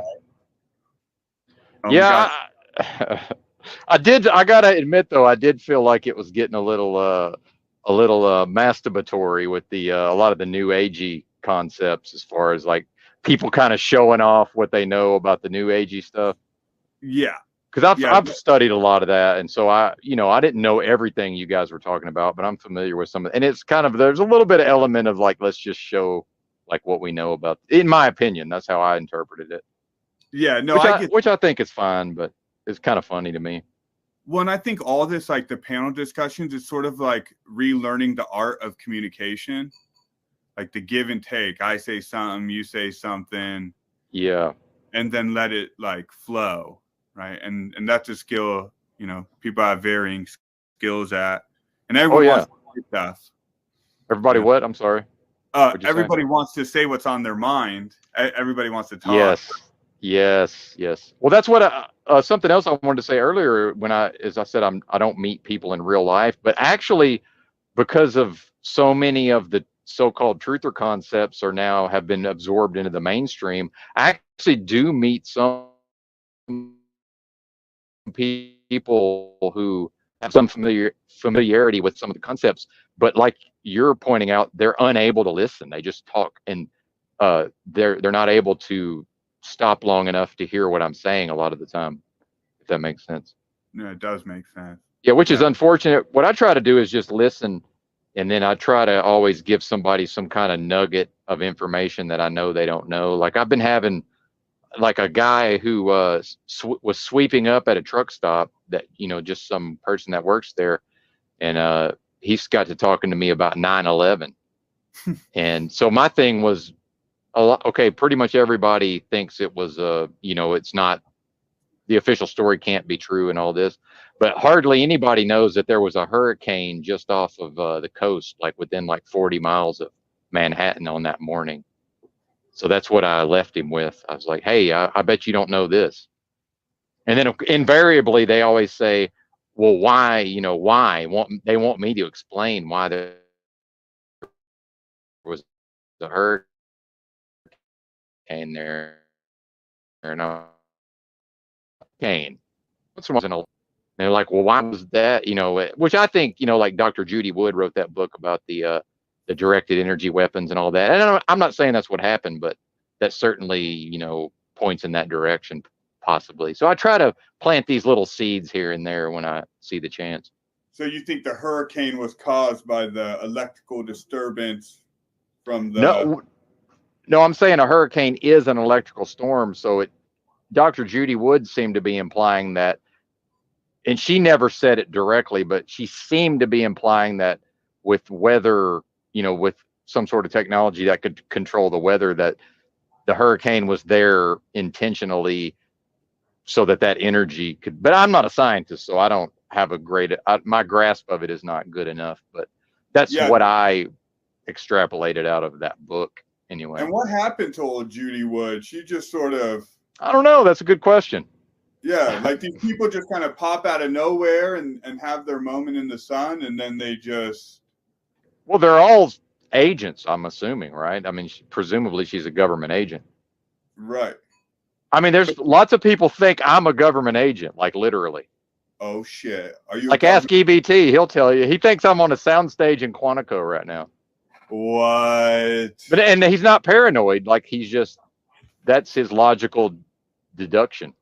Speaker 19: Oh,
Speaker 3: yeah, I gotta admit though, I did feel like it was getting a little masturbatory with the a lot of the new agey concepts, as far as like people kind of showing off what they know about the new agey stuff.
Speaker 19: Yeah.
Speaker 3: Because I've studied a lot of that, and so I didn't know everything you guys were talking about, but I'm familiar with some of it. And it's kind of, there's a little bit of element of like, let's just show like what we know about, in my opinion. That's how I interpreted it.
Speaker 19: Yeah, no,
Speaker 3: which I think is fine, but it's kind of funny to me.
Speaker 19: Well, and I think all this, like the panel discussions, is sort of like relearning the art of communication, like the give and take. I say something, you say something.
Speaker 3: Yeah.
Speaker 19: And then let it like flow. Right. And that's a skill, you know, people have varying skills at. And everyone wants to say stuff.
Speaker 3: Everybody what? I'm sorry.
Speaker 19: Everybody wants to say what's on their mind. Everybody wants to talk.
Speaker 3: Yes. Well, that's what something else I wanted to say earlier as I said, I don't meet people in real life, but actually because of so many of the so-called truther concepts have been absorbed into the mainstream, I actually do meet some people who have some familiarity with some of the concepts, but like you're pointing out, they're unable to listen. They just talk, and they're not able to stop long enough to hear what I'm saying a lot of the time, if that makes sense.
Speaker 19: No, it does make sense.
Speaker 3: Yeah, which is unfortunate. What I try to do is just listen, and then I try to always give somebody some kind of nugget of information that I know they don't know. Like I've been having like a guy who was sweeping up at a truck stop, that, you know, just some person that works there. And he's got to talking to me about 9/11. And so my thing was, okay, pretty much everybody thinks it was, you know, it's not, the official story can't be true and all this, but hardly anybody knows that there was a hurricane just off of the coast, like within like 40 miles of Manhattan on that morning. So that's what I left him with. I was like, hey, I bet you don't know this. And then invariably they always say, well, why, you know, why? They want me to explain why there was a hurricane there. And what's wrong? And they're like, well, why was that? You know, which I think, you know, like Dr. Judy Wood wrote that book about the directed energy weapons and all that. And I'm not saying that's what happened, but that certainly, you know, points in that direction, possibly. So I try to plant these little seeds here and there when I see the chance.
Speaker 19: So you think the hurricane was caused by the electrical disturbance from the...
Speaker 3: No, I'm saying a hurricane is an electrical storm. So Dr. Judy Wood seemed to be implying that, and she never said it directly, but she seemed to be implying that with weather, you know, with some sort of technology that could control the weather, that the hurricane was there intentionally so that energy could. But I'm not a scientist, so I don't have a great. My grasp of it is not good enough. But that's what I extrapolated out of that book anyway.
Speaker 19: And what happened to old Judy Wood? She just sort of.
Speaker 3: I don't know. That's a good question.
Speaker 19: Yeah, like these people just kind of pop out of nowhere and have their moment in the sun, and then they just.
Speaker 3: Well, they're all agents, I'm assuming, right? I mean, presumably she's a government agent.
Speaker 19: Right.
Speaker 3: I mean, there's lots of people think I'm a government agent, like literally.
Speaker 19: Oh shit! Are you
Speaker 3: like ask EBT? He'll tell you. He thinks I'm on a soundstage in Quantico right now.
Speaker 19: What?
Speaker 3: But and he's not paranoid. Like he's just that's his logical deduction.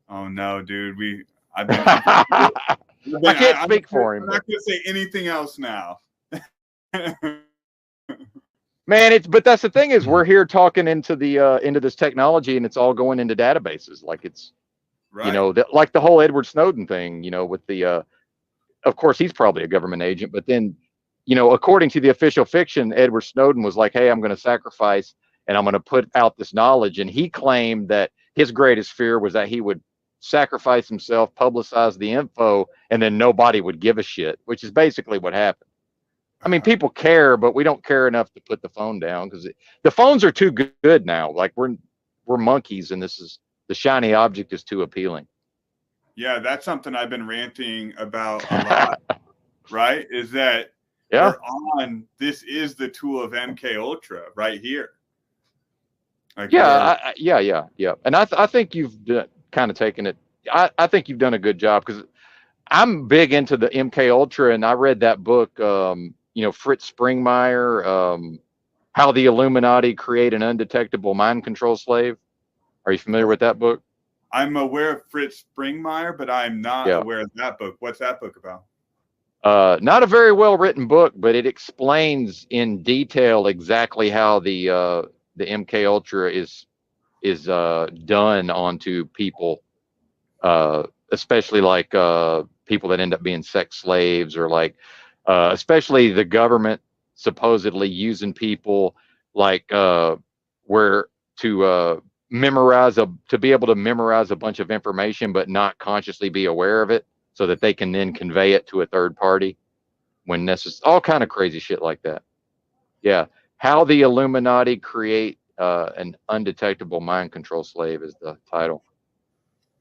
Speaker 19: Oh no, dude. I
Speaker 3: can't speak for him.
Speaker 19: I'm not gonna say anything else now.
Speaker 3: Man, but that's the thing is we're here talking into this technology and it's all going into databases. Like it's,
Speaker 19: right.
Speaker 3: You know, like the whole Edward Snowden thing, you know, with the, of course he's probably a government agent, but then, you know, according to the official fiction, Edward Snowden was like, hey, I'm going to sacrifice and I'm going to put out this knowledge. And he claimed that his greatest fear was that he would sacrifice himself, publicize the info, and then nobody would give a shit, which is basically what happened. I mean, people care, but we don't care enough to put the phone down because the phones are too good now. Like we're monkeys, and this is the shiny object is too appealing.
Speaker 19: Yeah, that's something I've been ranting about a lot. Right? Is that
Speaker 3: we're
Speaker 19: on? This is the tool of MK Ultra right here. Like
Speaker 3: yeah. And I think you've kind of taken it. I think you've done a good job because I'm big into the MK Ultra, and I read that book. You know, Fritz Springmeier, How the Illuminati Create an Undetectable Mind Control Slave. Are you familiar with that book?
Speaker 19: I'm aware of Fritz Springmeier, but I'm not aware of that book. What's that book about?
Speaker 3: Not a very well written book, but it explains in detail exactly how the MK Ultra is done onto people, especially like people that end up being sex slaves or like. Especially the government supposedly using people like where to be able to memorize a bunch of information but not consciously be aware of it so that they can then convey it to a third party when necessary. All kind of crazy shit like that. Yeah. How the Illuminati Create an Undetectable Mind Control Slave is the title.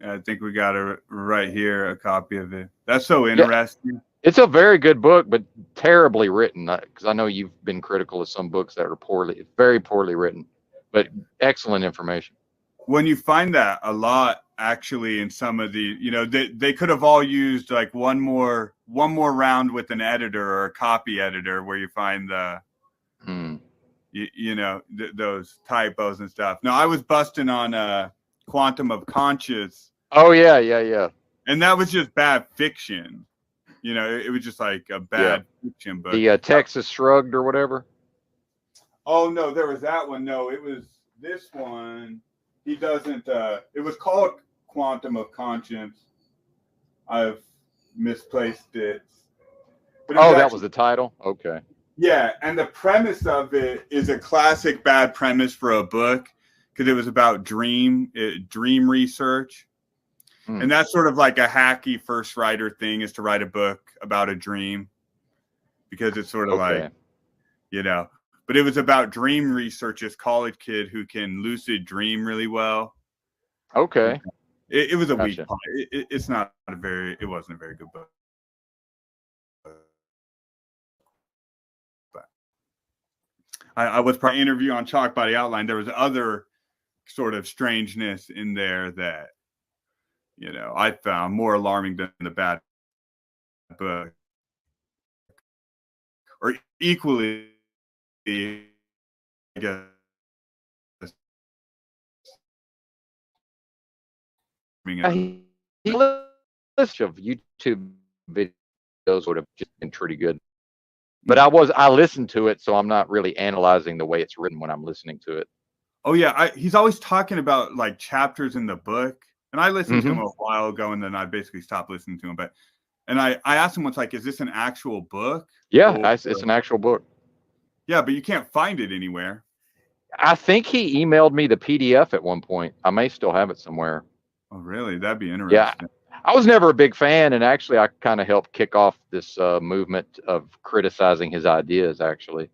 Speaker 19: I think we got it right here, a copy of it. That's so interesting.
Speaker 3: Yeah. It's a very good book, but terribly written. Because I know you've been critical of some books that are very poorly written, but excellent information.
Speaker 19: When you find that a lot, actually, in some of the, you know, they could have all used like one more round with an editor or a copy editor where you find the, you know, those typos and stuff. No, I was busting on Quantum of Conscious.
Speaker 3: Oh yeah.
Speaker 19: And that was just bad fiction. You know, it was just like a bad fiction book.
Speaker 3: The Texas Shrugged or whatever.
Speaker 19: Oh no, there was that one. No, it was this one. He doesn't. It was called Quantum of Conscience. I've misplaced it. But
Speaker 3: that was the title. Okay.
Speaker 19: Yeah, and the premise of it is a classic bad premise for a book because it was about dream research. And that's sort of like a hacky first writer thing is to write a book about a dream because it's sort of like, you know, but it was about dream research, this college kid who can lucid dream really well.
Speaker 3: Okay.
Speaker 19: It was a weak part. It wasn't a very good book. But I was probably interview on Chalk Body Outline. There was other sort of strangeness in there that, you know, I found more alarming than the bad book, or equally, I guess.
Speaker 3: He list of YouTube videos would have just been pretty good, but I listened to it, so I'm not really analyzing the way it's written when I'm listening to it.
Speaker 19: Oh yeah, he's always talking about like chapters in the book. And I listened to him a while ago, and then I basically stopped listening to him. And I asked him once, like, is this an actual book?
Speaker 3: Yeah, it's an actual book.
Speaker 19: Yeah, but you can't find it anywhere.
Speaker 3: I think he emailed me the PDF at one point. I may still have it somewhere.
Speaker 19: Oh, really? That'd be
Speaker 3: Yeah,
Speaker 19: interesting.
Speaker 3: I was never a big fan, and actually, I kind of helped kick off this movement of criticizing his ideas. Actually,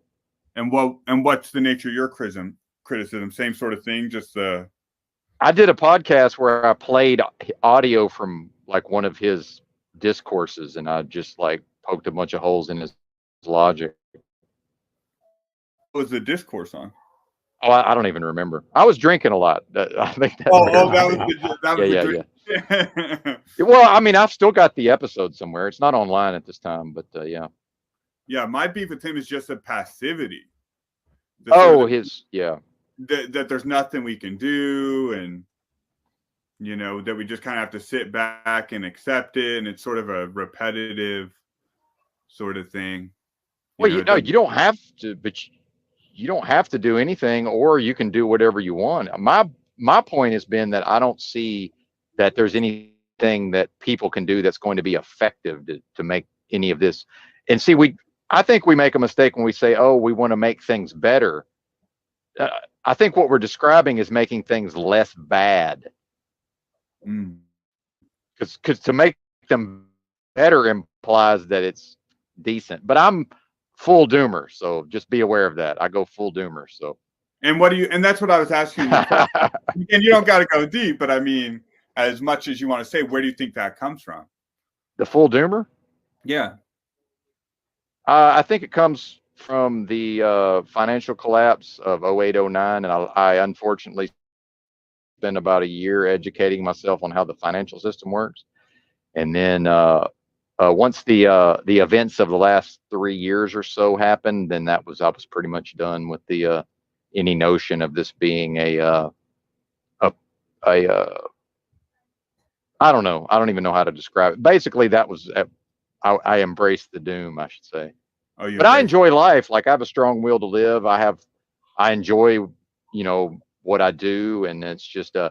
Speaker 19: And what's the nature of your criticism? Same sort of thing, just
Speaker 3: I did a podcast where I played audio from like one of his discourses, and I just like poked a bunch of holes in his logic.
Speaker 19: what was the discourse on?
Speaker 3: Oh, I don't even remember. I was drinking a lot. I think that's
Speaker 19: Oh,
Speaker 3: what it
Speaker 19: that
Speaker 3: was.
Speaker 19: was the
Speaker 3: Yeah.
Speaker 19: drink.
Speaker 3: Well, I mean, I've still got the episode somewhere. It's not online at this time, but yeah.
Speaker 19: Yeah, my beef with him is just the passivity.
Speaker 3: Oh, his yeah.
Speaker 19: That there's nothing we can do, and that we just kind of have to sit back and accept it, and it's sort of a repetitive sort of thing.
Speaker 3: Well, you don't have to, but you don't have to do anything, or you can do whatever you want. My point has been that I don't see that there's anything that people can do that's going to be effective to make any of this. And see, I think we make a mistake when we say, "Oh, we want to make things better." I think what we're describing is making things less bad. Because to make them better implies that it's decent. But I'm full doomer, so just be aware of that. I go full doomer. So.
Speaker 19: And and that's what I was asking you. And you don't got to go deep, but I mean, as much as you want to say, where do you think that comes from?
Speaker 3: The full doomer?
Speaker 19: Yeah.
Speaker 3: I think it comes from the financial collapse of 08, 09. And I unfortunately spent about a year educating myself on how the financial system works. And then once the events of the last 3 years or so happened, then I was pretty much done with the any notion of this being a I don't know. I don't even know how to describe it. Basically, that was I embraced the doom, I should say.
Speaker 19: Oh,
Speaker 3: but I enjoy life. Like I have a strong will to live. I enjoy, what I do, and it's just I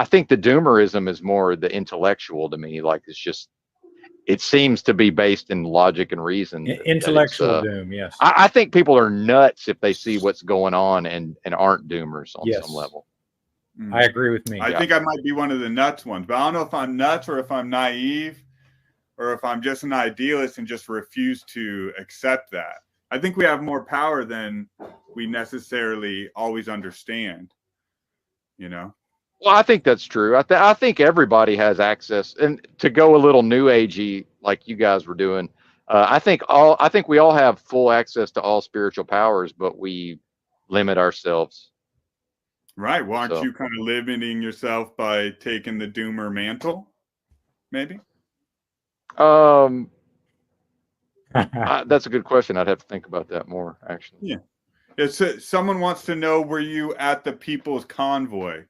Speaker 3: think the doomerism is more the intellectual to me. Like it seems to be based in logic and reason.
Speaker 1: Intellectual doom, yes.
Speaker 3: I think people are nuts if they see what's going on and aren't doomers on some level.
Speaker 1: I agree with me.
Speaker 19: I think I might be one of the nuts ones, but I don't know if I'm nuts or if I'm naive or if I'm just an idealist and just refuse to accept that. I think we have more power than we necessarily always understand,
Speaker 3: Well, I think that's true. I think everybody has access, and to go a little new agey like you guys were doing. I think we all have full access to all spiritual powers, but we limit ourselves.
Speaker 19: Right. Well, aren't you kind of limiting yourself by taking the doomer mantle? Maybe.
Speaker 3: That's a good question. I'd have to think about that more, actually.
Speaker 19: Yeah. Someone wants to know, were you at the People's Convoy?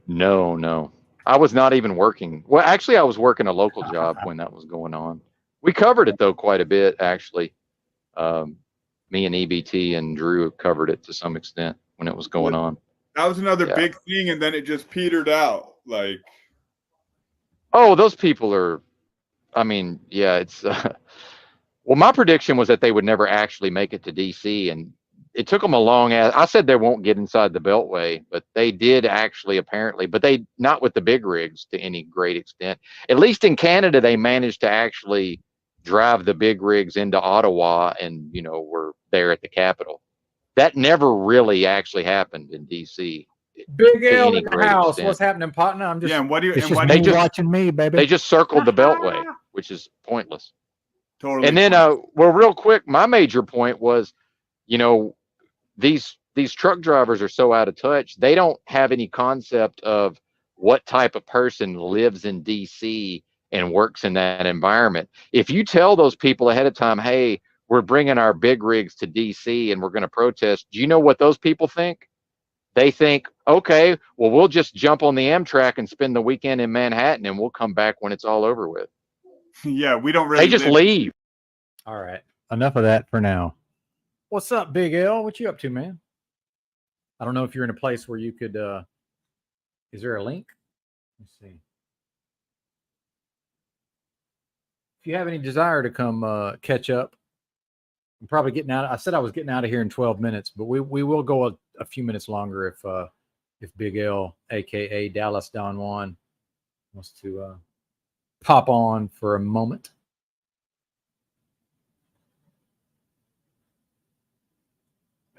Speaker 3: No. I was not even working. Well, actually, I was working a local job when that was going on. We covered it, though, quite a bit, actually. Me and EBT and Drew covered it to some extent when it was going on.
Speaker 19: That was another big thing, and then it just petered out. Like,
Speaker 3: oh, those people are. I mean, yeah, it's. Well, my prediction was that they would never actually make it to DC, and it took them a long ass. I said they won't get inside the Beltway, but they did actually, apparently. But they not with the big rigs to any great extent. At least in Canada, they managed to actually drive the big rigs into Ottawa, and were there at the Capitol. That never really actually happened in DC.
Speaker 1: Big L in the house. Extent. What's happening, partner? I'm just.
Speaker 19: Yeah, and what do you?
Speaker 1: It's
Speaker 19: and
Speaker 1: just watching me, baby.
Speaker 3: They just circled the Beltway, which is pointless.
Speaker 19: Totally.
Speaker 3: And then, well, real quick, my major point was, these truck drivers are so out of touch. They don't have any concept of what type of person lives in DC and works in that environment. If you tell those people ahead of time, hey, we're bringing our big rigs to DC and we're going to protest, do you know what those people think? They think, okay, well, we'll just jump on the Amtrak and spend the weekend in Manhattan and we'll come back when it's all over with.
Speaker 19: Yeah, we don't really.
Speaker 3: They just leave.
Speaker 1: All right. Enough of that for now. What's up, Big L? What you up to, man? I don't know if you're in a place where you could, is there a link? Let's see. If you have any desire to come catch up I'm probably getting out. I said I was getting out of here in 12 minutes, but we will go a few minutes longer if Big L, aka Dallas Don Juan, wants to pop on for a moment.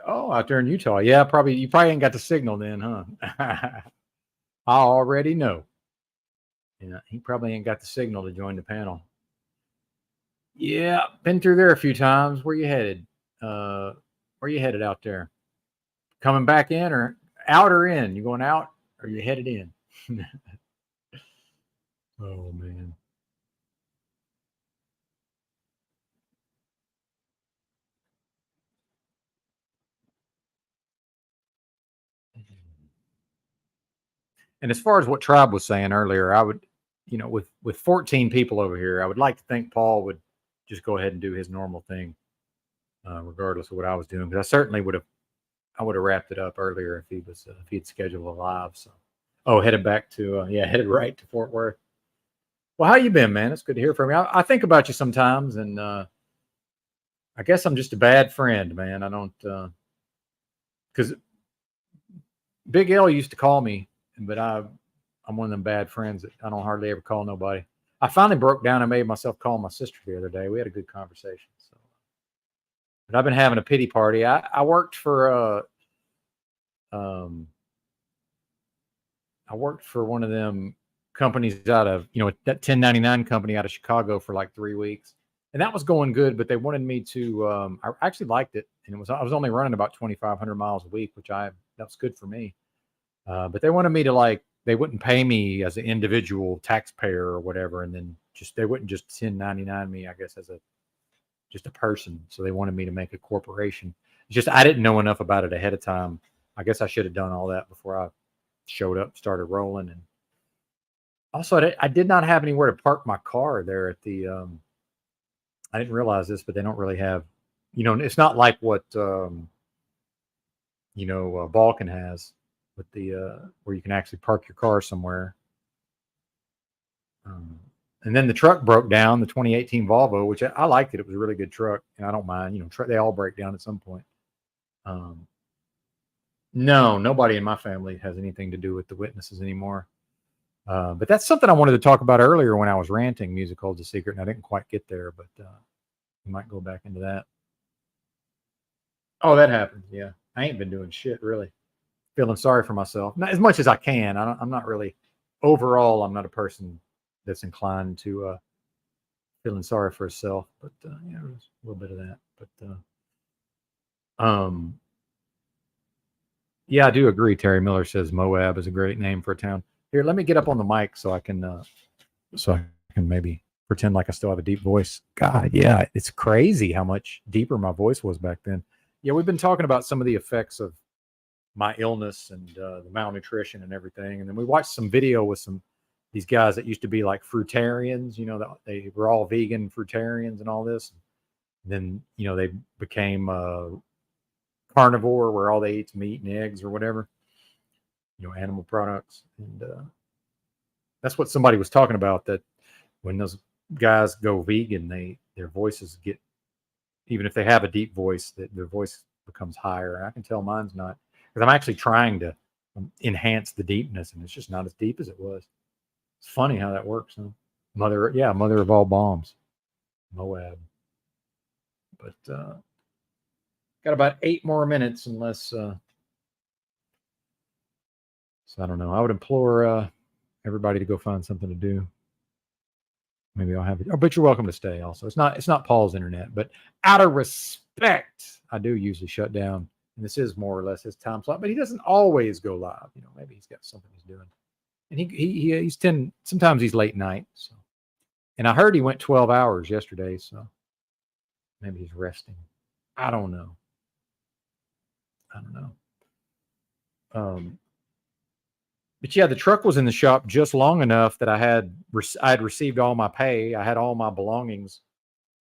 Speaker 1: Oh, out there in Utah. Yeah, probably you probably ain't got the signal then, huh? I already know. Yeah, he probably ain't got the signal to join the panel. Yeah, been through there a few times. Where you headed? Where you headed out there? Coming back in or out or in? You going out or you headed in? Oh man. And as far as what Tribe was saying earlier, I would, with 14 people over here, I would like to think Paul would just go ahead and do his normal thing, regardless of what I was doing. Because I would have wrapped it up earlier if if he'd scheduled a live. So, headed back to headed right to Fort Worth. Well, how you been, man? It's good to hear from you. I think about you sometimes, and I guess I'm just a bad friend, man. I don't, because Big L used to call me, but I'm one of them bad friends that I don't hardly ever call nobody. I finally broke down and made myself call my sister the other day. We had a good conversation. So, but I've been having a pity party. I worked for I worked for one of them companies out of, that 1099 company out of Chicago for like 3 weeks. And that was going good, but they wanted me to, I actually liked it. And I was only running about 2,500 miles a week, that was good for me. But they wanted me to they wouldn't pay me as an individual taxpayer or whatever. And then they wouldn't just 1099 me, I guess, as just a person. So they wanted me to make a corporation. It's just, I didn't know enough about it ahead of time. I guess I should have done all that before I showed up, started rolling. And also I did not have anywhere to park my car there at the, I didn't realize this, but they don't really have, it's not like what, Balkan has with the, where you can actually park your car somewhere. And then the truck broke down, the 2018 Volvo, which I liked it. It was a really good truck, and I don't mind. They all break down at some point. No, nobody in my family has anything to do with the witnesses anymore. But that's something I wanted to talk about earlier when I was ranting. Music holds a secret, and I didn't quite get there, but we might go back into that. Oh, that happens. Yeah, I ain't been doing shit really. Feeling sorry for myself, not as much as I can. I'm not really. Overall, I'm not a person that's inclined to feeling sorry for herself, but there's a little bit of that. But yeah, I do agree. Terry Miller says Moab is a great name for a town. Here, let me get up on the mic so I can maybe pretend like I still have a deep voice. God, yeah, it's crazy how much deeper my voice was back then. Yeah, we've been talking about some of the effects of my illness and the malnutrition and everything, and then we watched some video with these guys that used to be like fruitarians, that they were all vegan fruitarians and all this. And then, they became carnivore where all they eat is meat and eggs or whatever, animal products. And that's what somebody was talking about, that when those guys go vegan, their voices get, even if they have a deep voice, that their voice becomes higher. And I can tell mine's not, because I'm actually trying to enhance the deepness, and it's just not as deep as it was. It's funny how that works, huh? Mother of all bombs, Moab. But got about 8 more minutes, unless. So I don't know. I would implore everybody to go find something to do. Maybe I'll have it. Oh, but you're welcome to stay. Also, it's not Paul's internet, but out of respect, I do usually shut down. And this is more or less his time slot, but he doesn't always go live. Maybe he's got something he's doing. And he's 10. Sometimes he's late night. So, and I heard he went 12 hours yesterday. So maybe he's resting. I don't know. But yeah, the truck was in the shop just long enough that I had received all my pay. I had all my belongings,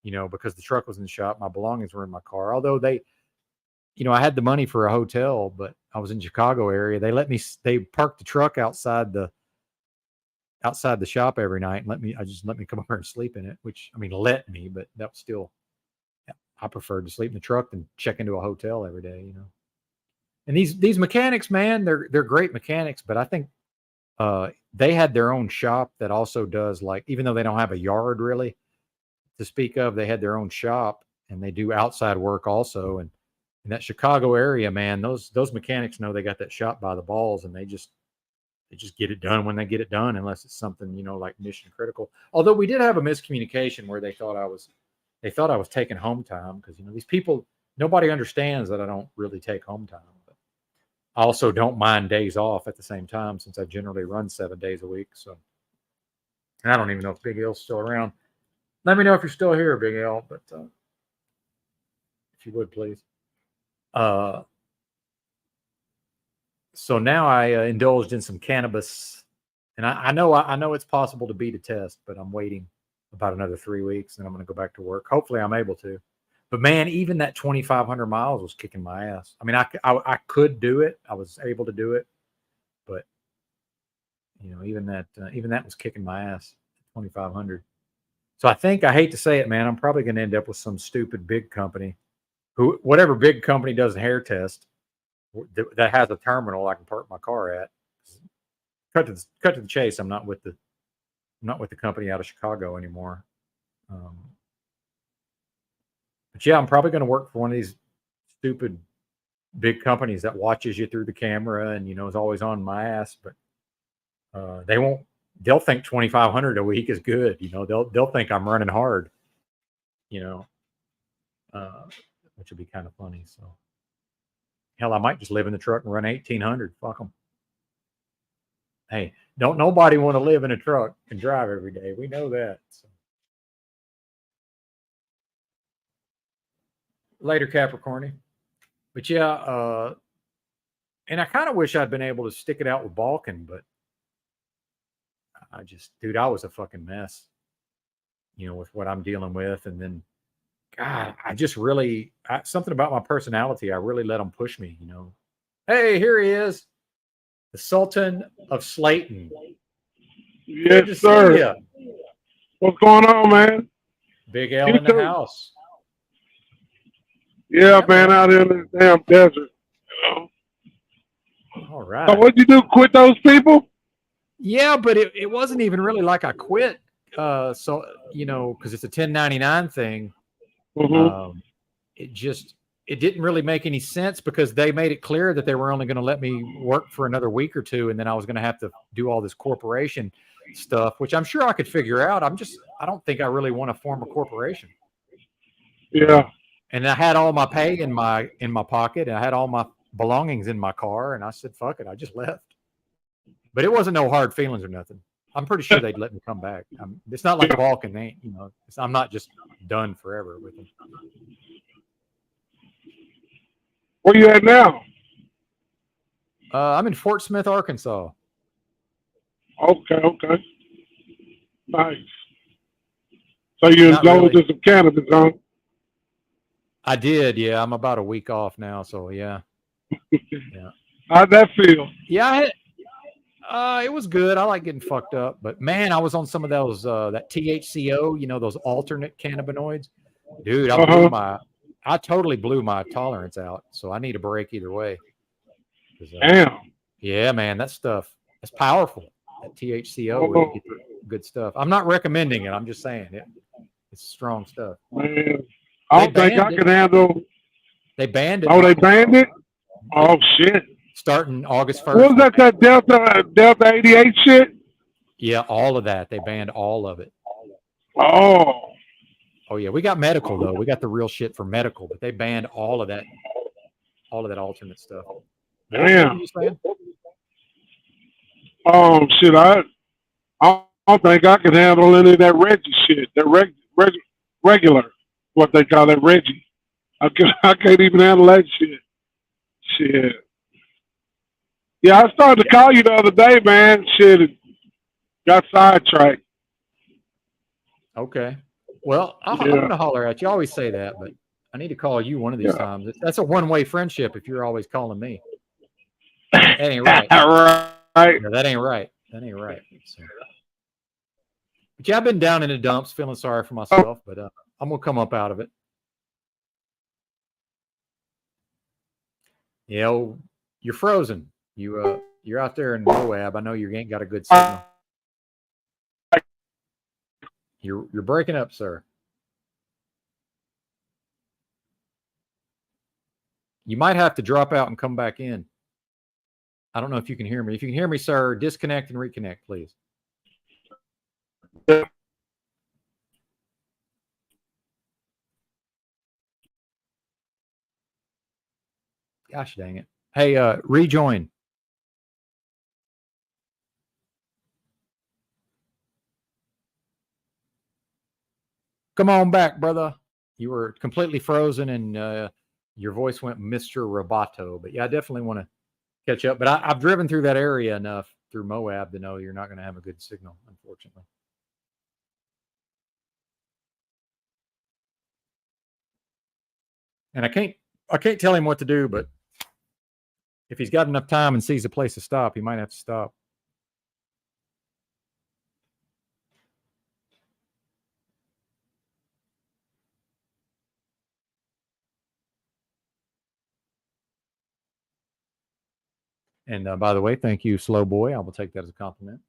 Speaker 1: because the truck was in the shop. My belongings were in my car. Although I had the money for a hotel, but I was in Chicago area. They parked the truck outside the shop every night and let me come over and sleep in it, which, let me, but that was still, I preferred to sleep in the truck than check into a hotel every day, you know. And these mechanics, man, they're great mechanics, but I think they had their own shop that also does, like, even though they don't have a yard really to speak of, they had their own shop and they do outside work also. And in that Chicago area, man, those mechanics know they got that shop by the balls, and they just get it done when they get it done, unless it's something, you know, like mission critical. Although we did have a miscommunication where they thought I was taking home time, because, you know, these people, nobody understands that I don't really take home time. But I also don't mind days off at the same time, since I generally run 7 days a week. So, and I don't even know if Big L's still around. Let me know if you're still here, Big L, but if you would, please. So now I indulged in some cannabis, and I know it's possible to beat a test, but I'm waiting about another 3 weeks, and I'm going to go back to work. Hopefully, I'm able to. But man, even that 2,500 miles was kicking my ass. I mean, I could do it. I was able to do it, but you know, even that was kicking my ass. 2,500. So I hate to say it, man, I'm probably going to end up with some stupid big company, whatever big company does a hair test that has a terminal I can park my car at. Cut to the chase. I'm not with the company out of Chicago anymore. But yeah, I'm probably going to work for one of these stupid big companies that watches you through the camera and, you know, is always on my ass. But they'll think 2,500 a week is good. You know, they'll think I'm running hard, you know, which would be kind of funny. So hell, I might just live in the truck and run 1,800. Fuck them. Hey, don't nobody want to live in a truck and drive every day. We know that. So. Later, Capricorny. But yeah, and I kind of wish I'd been able to stick it out with Balkan, but dude, I was a fucking mess, you know, with what I'm dealing with. And then, God, I just really, something about my personality, I really let them push me, you know. Hey, here he is, the Sultan of Slayton. Good to
Speaker 5: Yes, sir.
Speaker 1: see ya.
Speaker 5: What's going on, man?
Speaker 1: Big L
Speaker 5: You
Speaker 1: in the
Speaker 5: too.
Speaker 1: house.
Speaker 5: Yeah, man, out here in this damn desert. You know?
Speaker 1: All right.
Speaker 5: So what'd you do? Quit those people?
Speaker 1: Yeah, but it wasn't even really like I quit. So, you know, because it's a 1099 thing.
Speaker 5: Mm-hmm.
Speaker 1: It didn't really make any sense, because they made it clear that they were only going to let me work for another week or two, and then I was going to have to do all this corporation stuff, which I'm sure I could figure out. I don't think I really want to form a corporation.
Speaker 5: Yeah.
Speaker 1: And I had all my pay in my pocket, and I had all my belongings in my car, and I said, fuck it, I just left. But it wasn't no hard feelings or nothing. I'm pretty sure they'd let me come back. It's not like Balkan, ain't, you know, I'm not just done forever with them.
Speaker 5: Where you at now?
Speaker 1: I'm in Fort Smith, Arkansas.
Speaker 5: Okay. Nice. So you indulged in some cannabis, huh?
Speaker 1: I did, yeah. I'm about a week off now, so yeah. Yeah.
Speaker 5: How'd that feel?
Speaker 1: Yeah, it was good. I like getting fucked up, but man, I was on some of those that THCO, you know, those alternate cannabinoids. Dude, I totally blew my tolerance out, so I need a break either way.
Speaker 5: Damn.
Speaker 1: Yeah, man, that stuff, that's powerful. That THCO, really gets good stuff. I'm not recommending it. I'm just saying it's strong stuff.
Speaker 5: Man, I don't think I can handle.
Speaker 1: They banned it.
Speaker 5: Oh, they banned it? Oh, shit.
Speaker 1: Starting August 1st.
Speaker 5: What was that Delta 88 shit?
Speaker 1: Yeah, all of that. They banned all of it.
Speaker 5: Oh.
Speaker 1: Oh, yeah. We got medical, though. We got the real shit for medical, but they banned all of that alternate stuff.
Speaker 5: Damn.
Speaker 1: What were you saying?
Speaker 5: Shit, I don't think I can handle any of that Reggie shit. That regular, what they call that Reggie. I can't even handle that shit. Shit. Yeah, I started to call you the other day, man. Shit, it got sidetracked.
Speaker 1: Okay. Well, I'm going to holler at you. I always say that, but I need to call you one of these times. That's a one-way friendship if you're always calling me. That ain't right.
Speaker 5: Right.
Speaker 1: No, that ain't right. That ain't right. So. But yeah, I've been down in the dumps, feeling sorry for myself, but I'm going to come up out of it. Yeah, well, you're frozen. You're out there in Moab. I know you ain't got a good signal. You're breaking up, sir. You might have to drop out and come back in. I don't know if you can hear me. If you can hear me, sir, disconnect and reconnect, please. Gosh dang it. Hey, rejoin. Come on back, brother. You were completely frozen and your voice went Mr. Roboto. But yeah, I definitely want to catch up. But I've driven through that area enough through Moab to know you're not going to have a good signal, unfortunately. And I can't tell him what to do, but if he's got enough time and sees a place to stop, he might have to stop. And by the way, thank you, Slow Boy. I will take that as a compliment.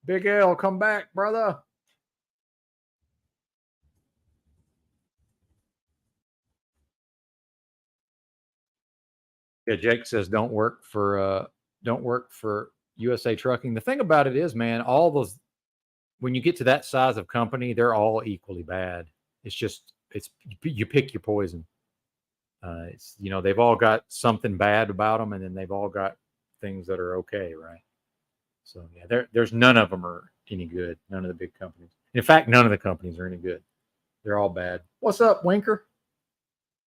Speaker 1: Big L, come back, brother. Yeah, Jake says don't work for USA Trucking. The thing about it is, man, all those when you get to that size of company, they're all equally bad. It's just you pick your poison. It's they've all got something bad about them, and then they've all got things that are okay, right? So yeah, there's none of them are any good. None of the big companies. In fact, none of the companies are any good. They're all bad. What's up, Winker?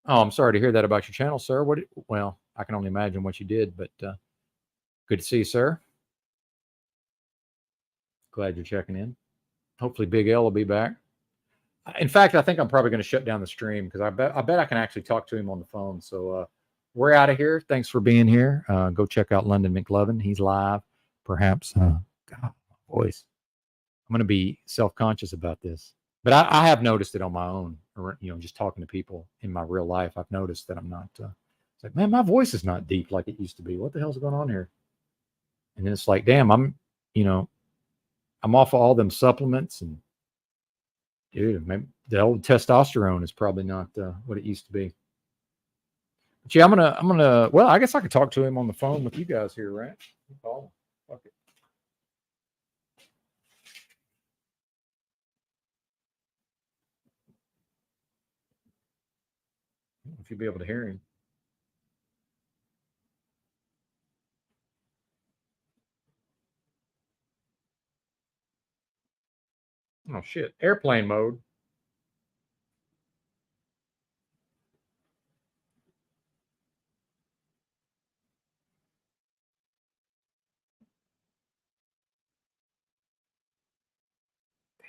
Speaker 1: Oh, I'm sorry to hear that about your channel, sir. Well, I can only imagine what you did, but good to see you, sir. Glad you're checking in. Hopefully Big L will be back. In fact, I think I'm probably going to shut down the stream because I bet I can actually talk to him on the phone. So we're out of here. Thanks for being here. Go check out London McLovin. He's live. Perhaps, God, my voice. I'm going to be self-conscious about this, but I have noticed it on my own. Or, just talking to people in my real life, I've noticed that I'm not. It's like, man, my voice is not deep like it used to be. What the hell's going on here? And then it's like, damn, I'm off of all them supplements and. Dude, maybe the old testosterone is probably not what it used to be. But yeah, I'm gonna. Well, I guess I could talk to him on the phone with you guys here, right? Call him. Fuck it. If you'll be able to hear him. Oh shit! Airplane mode.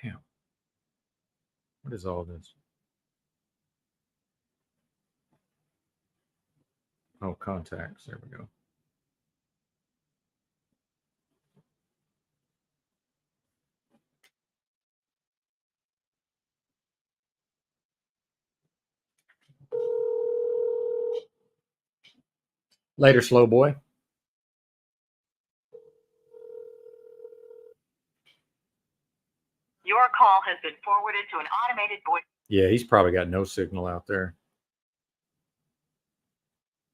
Speaker 1: Damn. What is all this? Oh, contacts. There we go. Later, slow boy.
Speaker 8: Your call has been forwarded to an automated voice.
Speaker 1: Yeah, he's probably got no signal out there.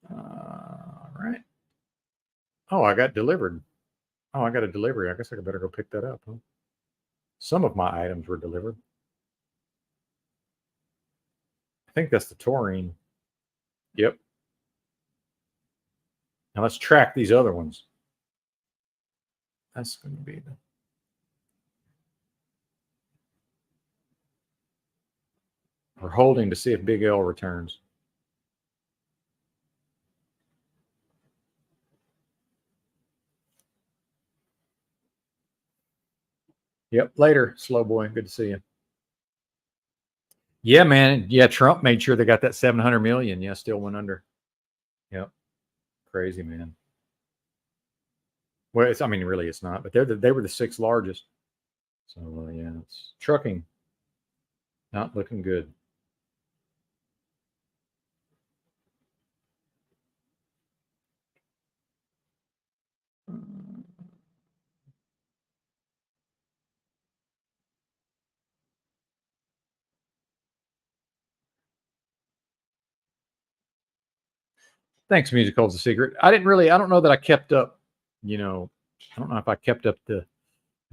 Speaker 1: Right. Oh, I got delivered. Oh, I got a delivery. I guess I better go pick that up. Huh? Some of my items were delivered. I think that's the taurine. Yep. Now let's track these other ones. That's going to be the. We're holding to see if Big L returns. Yep. Later, slow boy. Good to see you. Yeah, man. Yeah, Trump made sure they got that 700 million. Yeah, still went under. Yep. crazy, man. Well, I mean, really, it's not, but they were the 6th largest. So yeah, it's trucking not looking good. Thanks, Musical's a secret. I don't know that I kept up, I don't know if I kept up the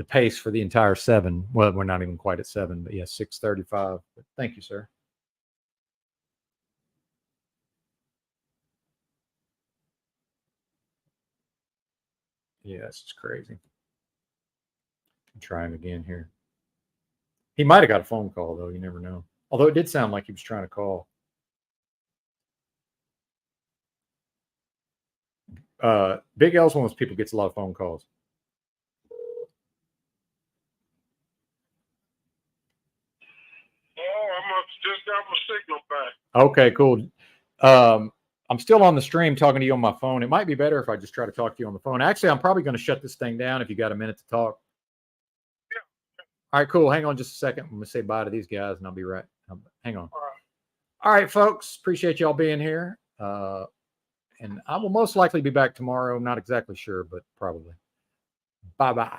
Speaker 1: pace for the entire 7. Well, we're not even quite at 7, but yeah, 6:35. But thank you, sir. Yeah, this is crazy. I'm trying again here. He might have got a phone call though. You never know. Although it did sound like he was trying to call. Big L's one of those people gets a lot of phone calls.
Speaker 5: Oh, I must just got my signal back.
Speaker 1: Okay, cool. I'm still on the stream talking to you on my phone. It might be better if I just try to talk to you on the phone. Actually, I'm probably going to shut this thing down if you got a minute to talk.
Speaker 5: Yeah.
Speaker 1: All right, cool. Hang on just a second. I'm going to say bye to these guys and I'll be right. Hang on. All right, folks. Appreciate y'all being here. And I will most likely be back tomorrow. Not exactly sure, but probably. Bye-bye.